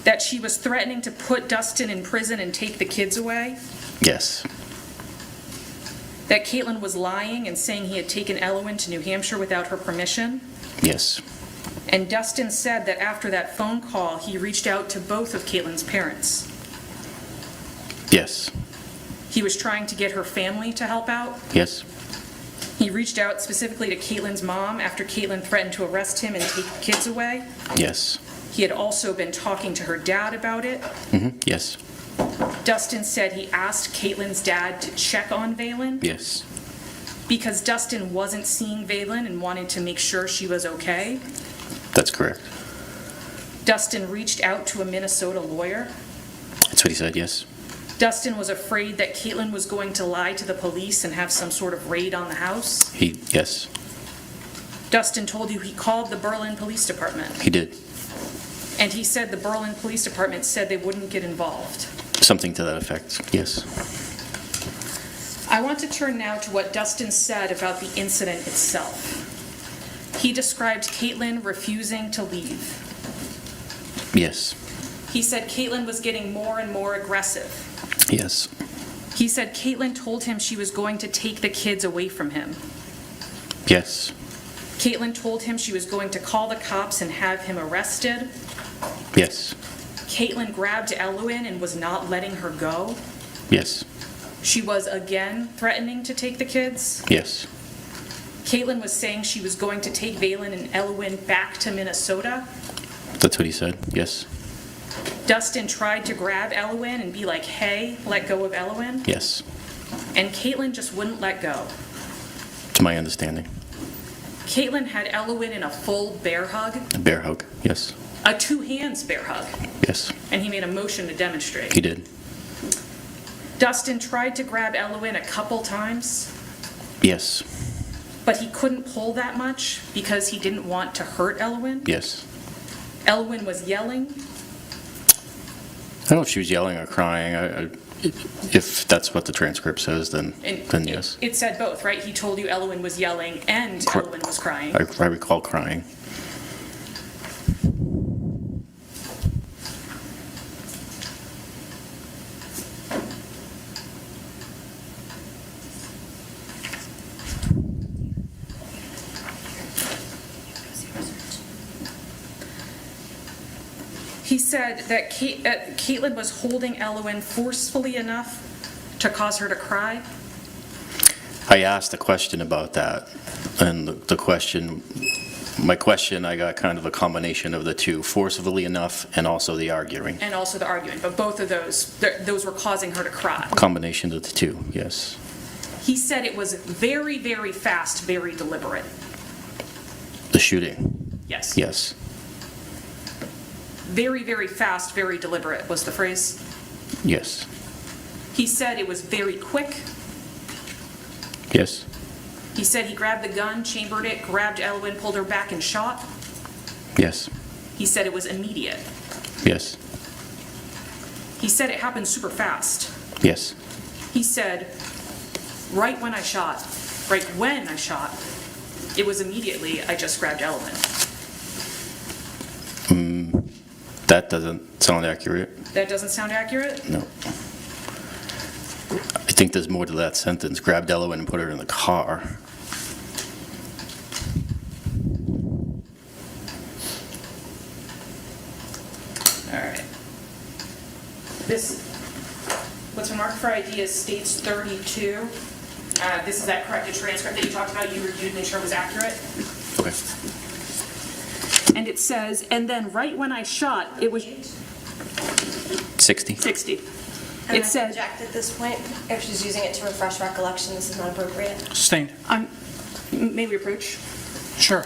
That she was threatening to put Dustin in prison and take the kids away? Yes. That Caitlyn was lying and saying he had taken Elwyn to New Hampshire without her permission? Yes. And Dustin said that after that phone call, he reached out to both of Caitlyn's parents. Yes. He was trying to get her family to help out? Yes. He reached out specifically to Caitlyn's mom after Caitlyn threatened to arrest him and take the kids away? Yes. He had also been talking to her dad about it? Yes. Dustin said he asked Caitlyn's dad to check on Valen? Yes. Because Dustin wasn't seeing Valen and wanted to make sure she was okay? That's correct. Dustin reached out to a Minnesota lawyer? That's what he said, yes. Dustin was afraid that Caitlyn was going to lie to the police and have some sort of raid on the house? Yes. Dustin told you he called the Berlin Police Department? He did. And he said the Berlin Police Department said they wouldn't get involved? Something to that effect, yes. I want to turn now to what Dustin said about the incident itself. He described Caitlyn refusing to leave. Yes. He said Caitlyn was getting more and more aggressive. Yes. He said Caitlyn told him she was going to take the kids away from him. Yes. Caitlyn told him she was going to call the cops and have him arrested. Yes. Caitlyn grabbed Elwyn and was not letting her go. Yes. She was again threatening to take the kids. Yes. Caitlyn was saying she was going to take Valen and Elwyn back to Minnesota. That's what he said, yes. Dustin tried to grab Elwyn and be like, hey, let go of Elwyn. Yes. And Caitlyn just wouldn't let go. To my understanding. Caitlyn had Elwyn in a full bear hug. A bear hug, yes. A two-hands bear hug. Yes. And he made a motion to demonstrate. He did. Dustin tried to grab Elwyn a couple times. Yes. But he couldn't pull that much because he didn't want to hurt Elwyn. Yes. Elwyn was yelling. I don't know if she was yelling or crying. If that's what the transcript says, then yes. It said both, right? He told you Elwyn was yelling and Elwyn was crying. I recall crying. He said that Caitlyn was holding Elwyn forcefully enough to cause her to cry. I asked a question about that, and my question, I got kind of a combination of the two, forcibly enough and also the arguing. And also the arguing, but both of those were causing her to cry. Combination of the two, yes. He said it was very, very fast, very deliberate. The shooting? Yes. Yes. Very, very fast, very deliberate was the phrase. Yes. He said it was very quick. Yes. He said he grabbed the gun, chambered it, grabbed Elwyn, pulled her back, and shot. Yes. He said it was immediate. Yes. He said it happened super fast. Yes. He said right when I shot, it was immediately, I just grabbed element. That doesn't sound accurate. That doesn't sound accurate? No. I think there's more to that sentence. Grabbed element and put her in the car. All right. This, what's marked for ID is states 32. This is that corrected transcript that you talked about, you reviewed, make sure it was accurate. Okay. And it says, and then right when I shot, it was 60. 60. And It I said, object at this point. If she's using it to refresh recollection, this is not appropriate. Sustained. may we approach? Sure.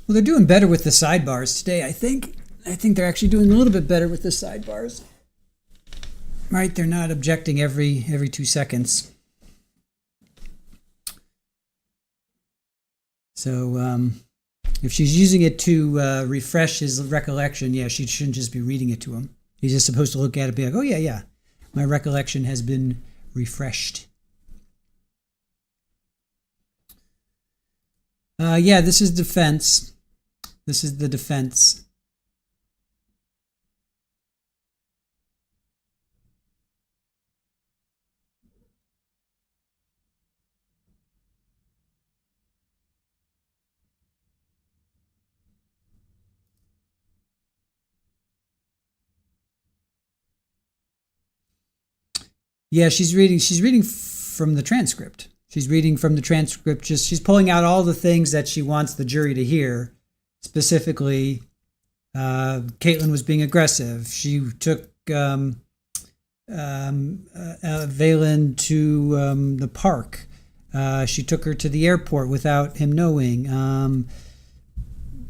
Well, they're doing better with the sidebars today, I think. I think they're actually doing a little bit better with the sidebars. Right? They're not objecting every 2 seconds. So if she's using it to refresh his recollection, yeah, she shouldn't just be reading it to him. He's just supposed to look at it and be like, oh, yeah, my recollection has been refreshed. Yeah, this is defense. This is the defense. Yeah, she's reading from the transcript. She's reading from the transcript. She's pulling out all the things that she wants the jury to hear. Specifically, Caitlyn was being aggressive. She took Valen to the park. She took her to the airport without him knowing.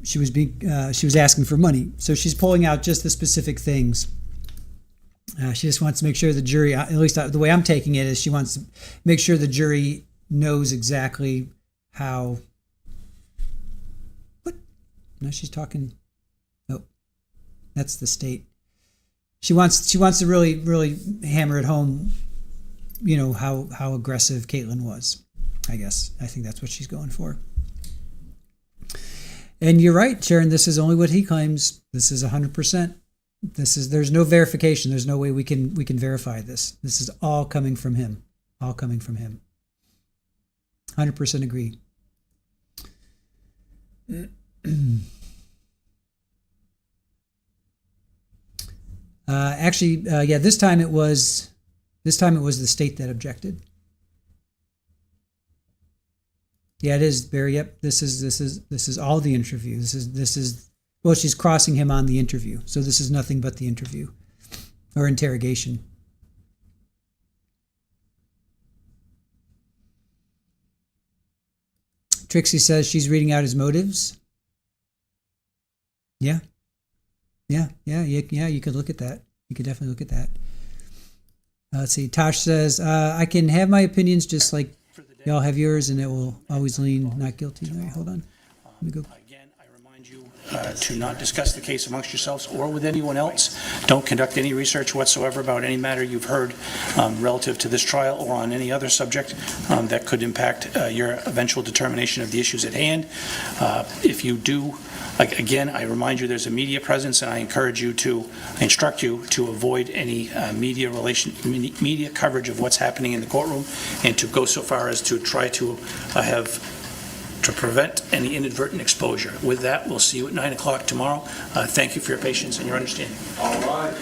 She was asking for money. So she's pulling out just the specific things. She just wants to make sure the jury, at least the way I'm taking it, is she wants to make sure the jury knows exactly how. What? No, she's talking. Oh, that's the state. She wants to really hammer it home. You know how aggressive Caitlyn was. I think that's what she's going for. And you're right, Sharon. This is only what he claims. This is 100%. There's no verification. There's no way we can verify this. This is all coming from him. All coming from him. 100% agree. Yeah. This time it was the state that objected. Yeah, it is, Barry. Yep. This is all the interview. This is. Well, she's crossing him on the interview. So this is nothing but the interview or interrogation. Trixie says she's reading out his motives. Yeah. You could look at that. You could definitely look at that. Let's see. Tosh says, I can have my opinions just like y'all have yours, and it will always lean not guilty. All right, hold on. Let me go. To not discuss the case amongst yourselves or with anyone else. Don't conduct any research whatsoever about any matter you've heard relative to this trial or on any other subject that could impact your eventual determination of the issues at hand. If you do, again, I remind you there's a media presence, and I instruct you to avoid any media coverage of what's happening in the courtroom, and to go so far as to try to prevent any inadvertent exposure. With that, we'll see you at 9 o'clock tomorrow. Thank you for your patience and your understanding. All right.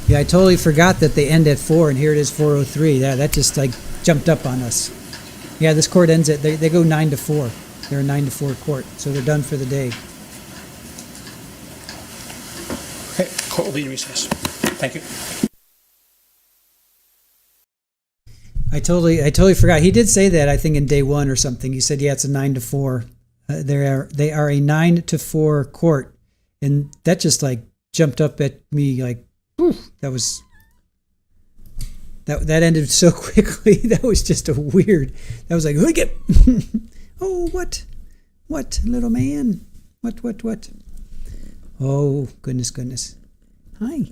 Yeah, I totally forgot that they end at 4, and here it is 4:03. That just jumped up on us. Yeah, this court ends they go 9 to 4. They're a 9 to 4 court, so they're done for the day. Okay, court will be in recess. Thank you. I totally forgot. He did say that, I think, in day 1 or something. He said, yeah, it's a 9 to 4. They are a 9 to 4 court, and that just jumped up at me Whew, that ended so quickly. That was just a weird. That was like, look at. Oh, what, little man? What? Oh, goodness. Hi.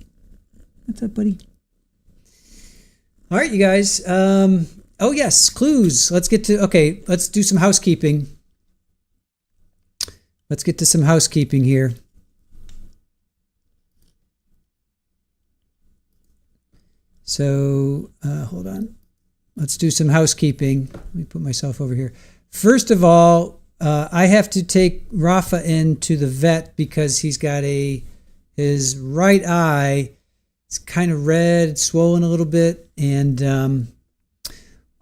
What's up, buddy? All right, you guys. Oh yes, clues. Let's do some housekeeping. Let's get to some housekeeping here. So, hold on. Let's do some housekeeping. Let me put myself over here. First of all, I have to take Rafa into the vet because he's got his right eye. It's kind of red, it's swollen a little bit, and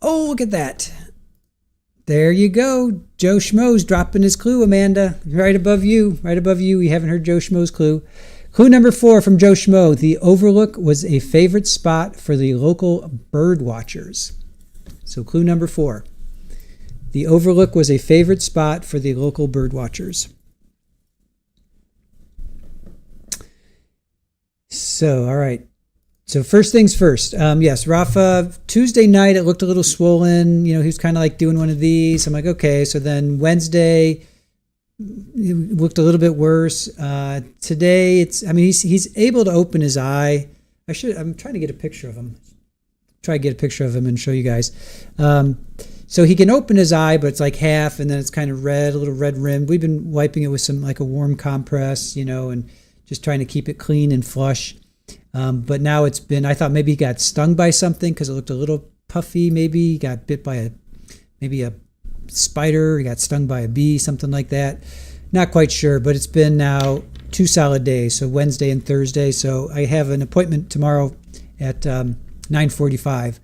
oh, look at that. There you go. Joe Schmo's dropping his clue, Amanda. Right above you. You haven't heard Joe Schmo's clue. Clue number 4 from Joe Schmo. The Overlook was a favorite spot for the local bird watchers. So clue number 4. The Overlook was a favorite spot for the local bird watchers. So, all right. So first things first. Yes, Rafa, Tuesday night, it looked a little swollen. He was kind of like doing one of these. I'm like, okay. So then Wednesday, it looked a little bit worse. Today, he's able to open his eye. I'm trying to get a picture of him. Try to get a picture of him and show you guys. So he can open his eye, but it's like half, and then it's kind of red, a little red rimmed. We've been wiping it with some, like a warm compress, and just trying to keep it clean and flush. But now I thought maybe he got stung by something because it looked a little puffy. Maybe he got bit by a spider. He got stung by a bee, something like that. Not quite sure, but it's been now 2 solid days, so Wednesday and Thursday. So I have an appointment tomorrow at 9:45.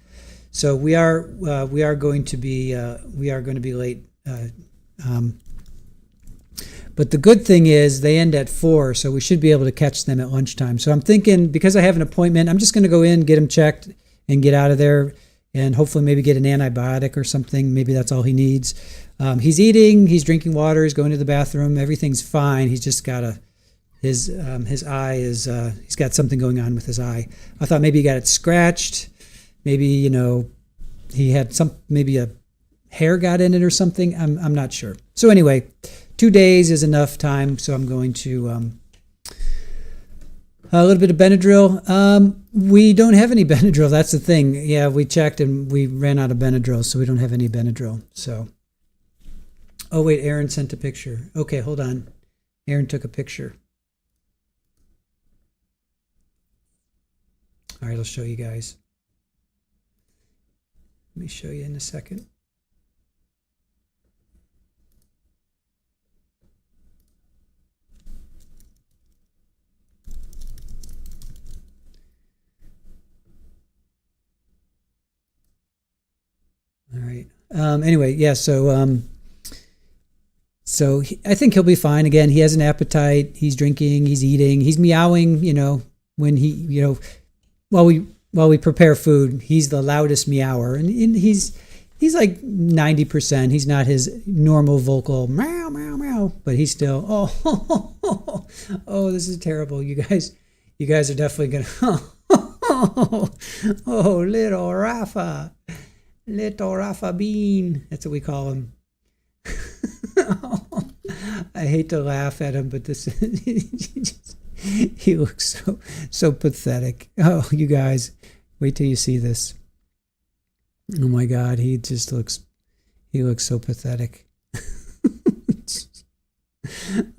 So we are going to be late. But the good thing is they end at 4, so we should be able to catch them at lunchtime. So I'm thinking, because I have an appointment, I'm just going to go in, get him checked, and get out of there, and hopefully maybe get an antibiotic or something. Maybe that's all he needs. He's eating, he's drinking water, he's going to the bathroom, everything's fine. He's just got his eye is, he's got something going on with his eye. I thought maybe he got it scratched. Maybe, he had maybe a hair got in it or something. I'm not sure. So anyway, 2 days is enough time, so I'm going to a little bit of Benadryl. We don't have any Benadryl. That's the thing. Yeah, we checked and we ran out of Benadryl, so we don't have any Benadryl. So, oh wait, Aaron sent a picture. Okay, hold on. Aaron took a picture. All right, I'll show you guys. Let me show you in a second. All right. Anyway, yeah. So I think he'll be fine. Again, he has an appetite. He's drinking. He's eating. He's meowing. When he, while we prepare food, he's the loudest meower, and he's like 90%. He's not his normal vocal meow meow meow, but he's still oh this is terrible. You guys are definitely gonna little Rafa. Little Rafa Bean. That's what we call him. I hate to laugh at him, but this he looks so pathetic. Oh, you guys, wait till you see this. Oh my God, he looks so pathetic.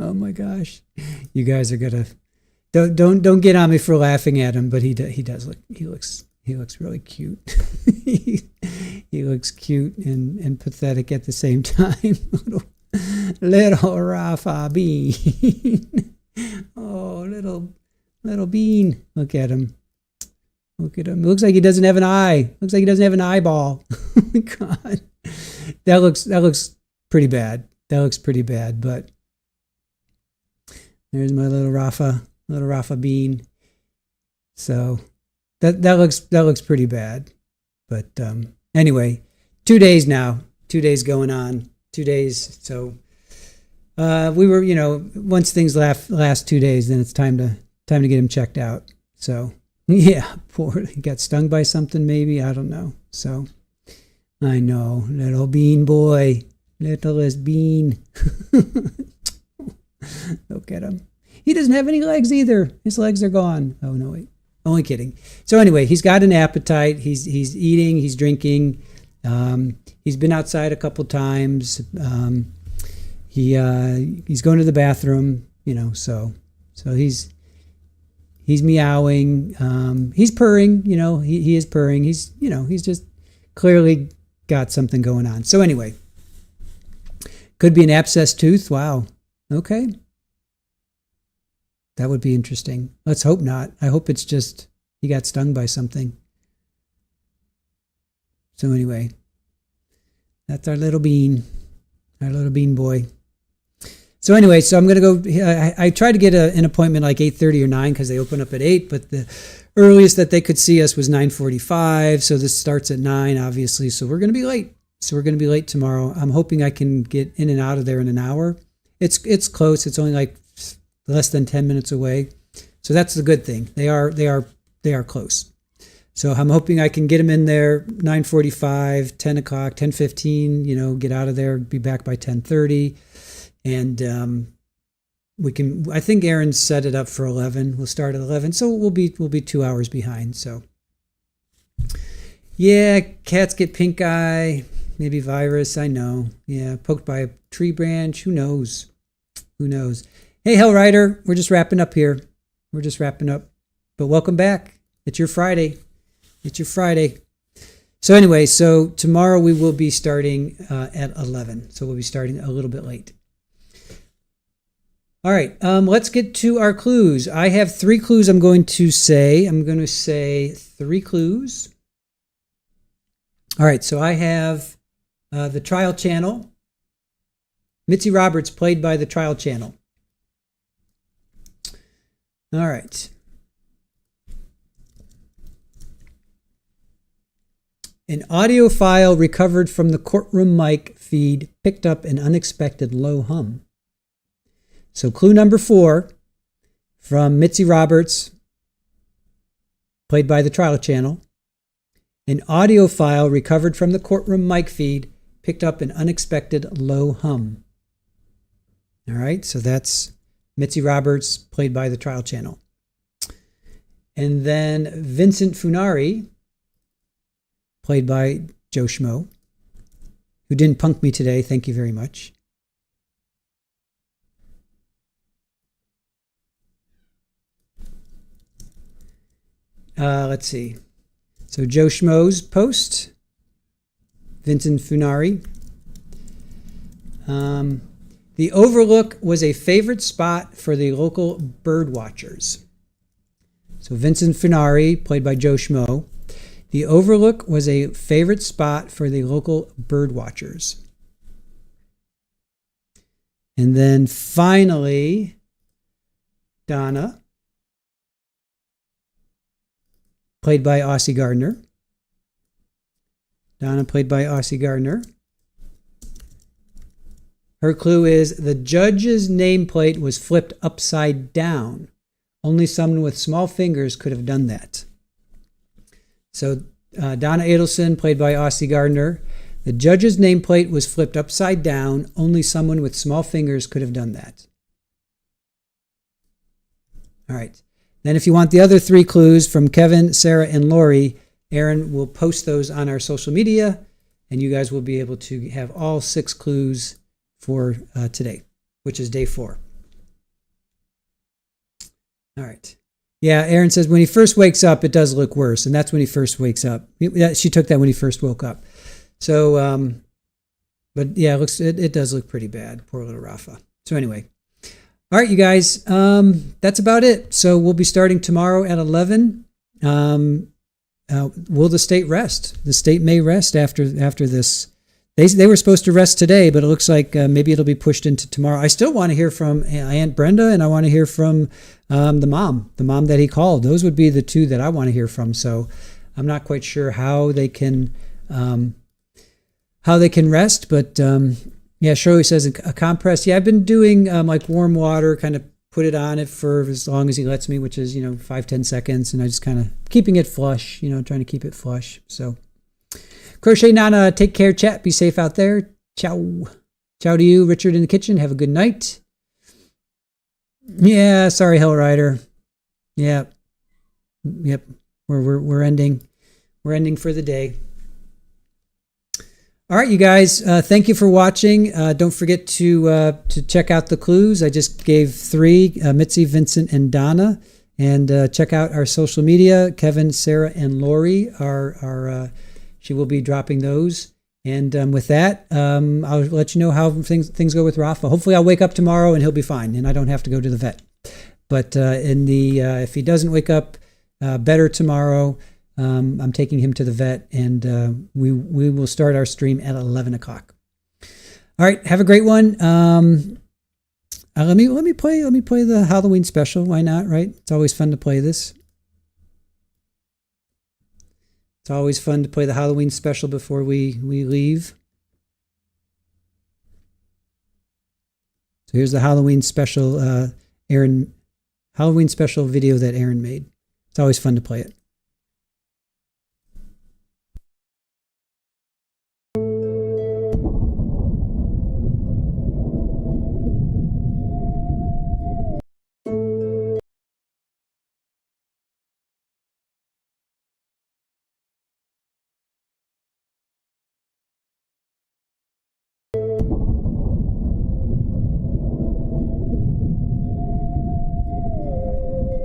Oh my gosh, you guys are gonna don't get on me for laughing at him, but he looks really cute. He looks cute and pathetic at the same time. Little Rafa Bean. Oh, little Bean. Look at him. It looks like he doesn't have an eye. Looks like he doesn't have an eyeball. Oh my God. That looks pretty bad. But there's my little Rafa Bean. So that looks pretty bad. But anyway, 2 days now. 2 days going on. 2 days. So we were, once things last 2 days, then it's time to get him checked out. So Yeah, poor. He got stung by something, maybe. I don't know. So, I know. Little bean boy. Littlest bean. Look at him. He doesn't have any legs either. His legs are gone. Oh, no, wait. Only kidding. So anyway, he's got an appetite. He's eating. He's drinking. He's been outside a couple times. He's going to the bathroom. So he's meowing. He's purring. He is purring. He's just clearly got something going on. So anyway, could be an abscessed tooth. Wow. Okay. That would be interesting. Let's hope not. I hope it's just he got stung by something. So anyway, that's our little bean boy. So anyway, so I'm going to go, I tried to get an appointment like 8:30 or 9 because they open up at 8, but the earliest that they could see us was 9:45. So this starts at 9, obviously. So we're going to be late. Tomorrow. I'm hoping I can get in and out of there in an hour. It's close. It's only like less than 10 minutes away. So that's the good thing. They are close. So I'm hoping I can get them in there 9:45, 10 o'clock, 10:15, get out of there, be back by 10:30. And we can, I think Aaron set it up for 11. We'll start at 11. So we'll be 2 hours behind. So yeah, cats get pink eye, maybe virus. I know. Yeah. Poked by a tree branch. Who knows? Hey, Hell Rider, we're just wrapping up here. But welcome back. It's your Friday. So anyway, so tomorrow we will be starting at 11. So we'll be starting a little bit late. All right, let's get to our clues. I have 3 clues I'm going to say. I'm going to say 3 clues. All right, so I have the trial channel. Mitzi Roberts, played by the trial channel. All right. An audio file recovered from the courtroom mic feed picked up an unexpected low hum. So clue number 4 from Mitzi Roberts, played by the trial channel. An audio file recovered from the courtroom mic feed picked up an unexpected low hum. All right, so that's Mitzi Roberts, played by the trial channel. And then Vincent Funari, played by Joe Schmo, who didn't punk me today. Thank you very much. Let's see. So Joe Schmo's post, Vincent Funari. The Overlook was a favorite spot for the local bird watchers. So Vincent Funari, played by Joe Schmo. The Overlook was a favorite spot for the local bird watchers. And then finally, Donna, played by Aussie Gardner. Her clue is the judge's nameplate was flipped upside down. Only someone with small fingers could have done that. So Donna Adelson, played by Aussie Gardner. The judge's nameplate was flipped upside down. Only someone with small fingers could have done that. All right. Then if you want the other 3 clues from Kevin, Sarah, and Lori, Aaron will post those on our social media, and you guys will be able to have all 6 clues for today, which is day 4. All right. Yeah, Aaron says when he first wakes up, it does look worse, and that's when he first wakes up. She took that when he first woke up. So, but yeah, it does look pretty bad. Poor little Rafa. So anyway. All right, you guys, that's about it. So we'll be starting tomorrow at 11. Will the state rest? The state may rest after this. They were supposed to rest today, but it looks like maybe it'll be pushed into tomorrow. I still want to hear from Aunt Brenda, and I want to hear from the mom that he called. Those would be the 2 that I want to hear from. So I'm not quite sure how they can rest, but yeah, Shirley says a compress. Yeah, I've been doing like warm water, kind of put it on it for as long as he lets me, which is, 5-10 seconds. And I just kind of keeping it flush, trying to keep it flush. So Crochet Nana, take care, chat. Be safe out there. Ciao. Ciao to you, Richard in the kitchen. Have a good night. Yeah, sorry, Hellrider. Yeah. Yep. We're ending. We're ending for the day. All right, you guys. Thank you for watching. Don't forget to check out the clues. I just gave 3: Mitzi, Vincent, and Donna. And check out our social media. Kevin, Sarah, and Lori are she will be dropping those. And with that, I'll let you know how things go with Rafa. Hopefully, I'll wake up tomorrow and he'll be fine, and I don't have to go to the vet. But if he doesn't wake up better tomorrow, I'm taking him to the vet, and we will start our stream at 11 o'clock. All right, have a great one. Let me play the Halloween special. Why not? Right? It's always fun to play this. It's always fun to play the Halloween special before we leave. So here's the Halloween special, Halloween special video that Aaron made. It's always fun to play it.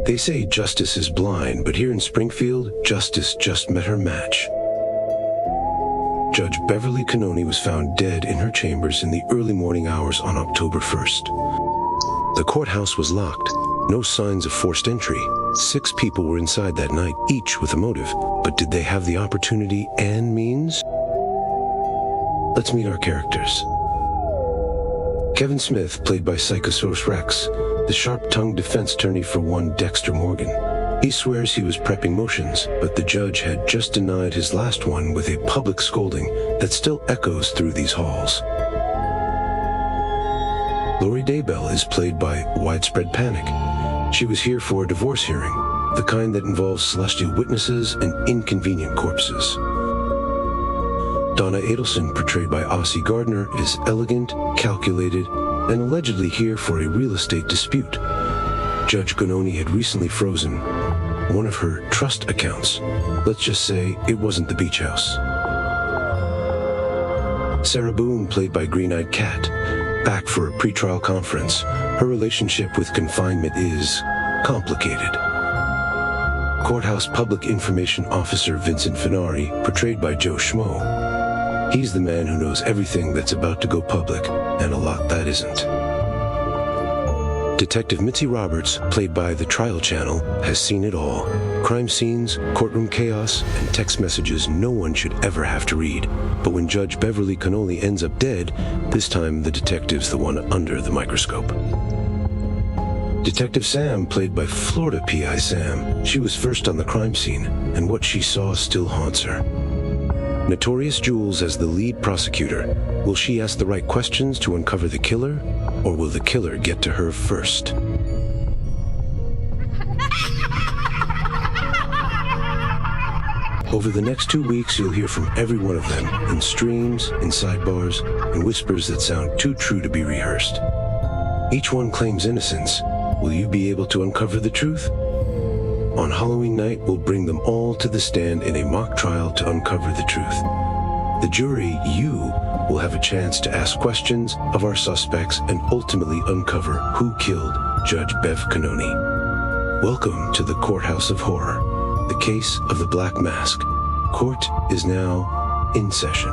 They say justice is blind, but here in Springfield, justice just met her match. Judge Beverly Cannoni was found dead in her chambers in the early morning hours on October 1st. The courthouse was locked. No signs of forced entry. 6 people were inside that night, each with a motive. But did they have the opportunity and means? Let's meet our characters. Kevin Smith, played by Psychosaurus Rex, the sharp-tongued defense attorney for one Dexter Morgan. He swears he was prepping motions, but the judge had just denied his last one with a public scolding that still echoes through these halls. Lori Daybell is played by Widespread Panic. She was here for a divorce hearing, the kind that involves celestial witnesses and inconvenient corpses. Donna Adelson, portrayed by Ossie Gardner, is elegant, calculated, and allegedly here for a real estate dispute. Judge Cannoni had recently frozen one of her trust accounts. Let's just say it wasn't the beach house. Sarah Boone, played by Green-Eyed Cat, back for a pretrial conference. Her relationship with confinement is complicated. Courthouse Public Information Officer Vincent Finari, portrayed by Joe Schmo. He's the man who knows everything that's about to go public, and a lot that isn't. Detective Mitzi Roberts, played by the Trial Channel, has seen it all. Crime scenes, courtroom chaos, and text messages no one should ever have to read. But when Judge Beverly Cannoni ends up dead, this time the detective's the one under the microscope. Detective Sam, played by Florida PI Sam. She was first on the crime scene, and what she saw still haunts her. Notorious Jules as the lead prosecutor. Will she ask the right questions to uncover the killer, or will the killer get to her first? Over the next 2 weeks, you'll hear from every one of them in streams, in sidebars, and whispers that sound too true to be rehearsed. Each one claims innocence. Will you be able to uncover the truth? On Halloween night, we'll bring them all to the stand in a mock trial to uncover the truth. The jury, you, will have a chance to ask questions of our suspects and ultimately uncover who killed Judge Bev Cannoni. Welcome to the Courthouse of Horror, the case of the Black Mask. Court is now in session.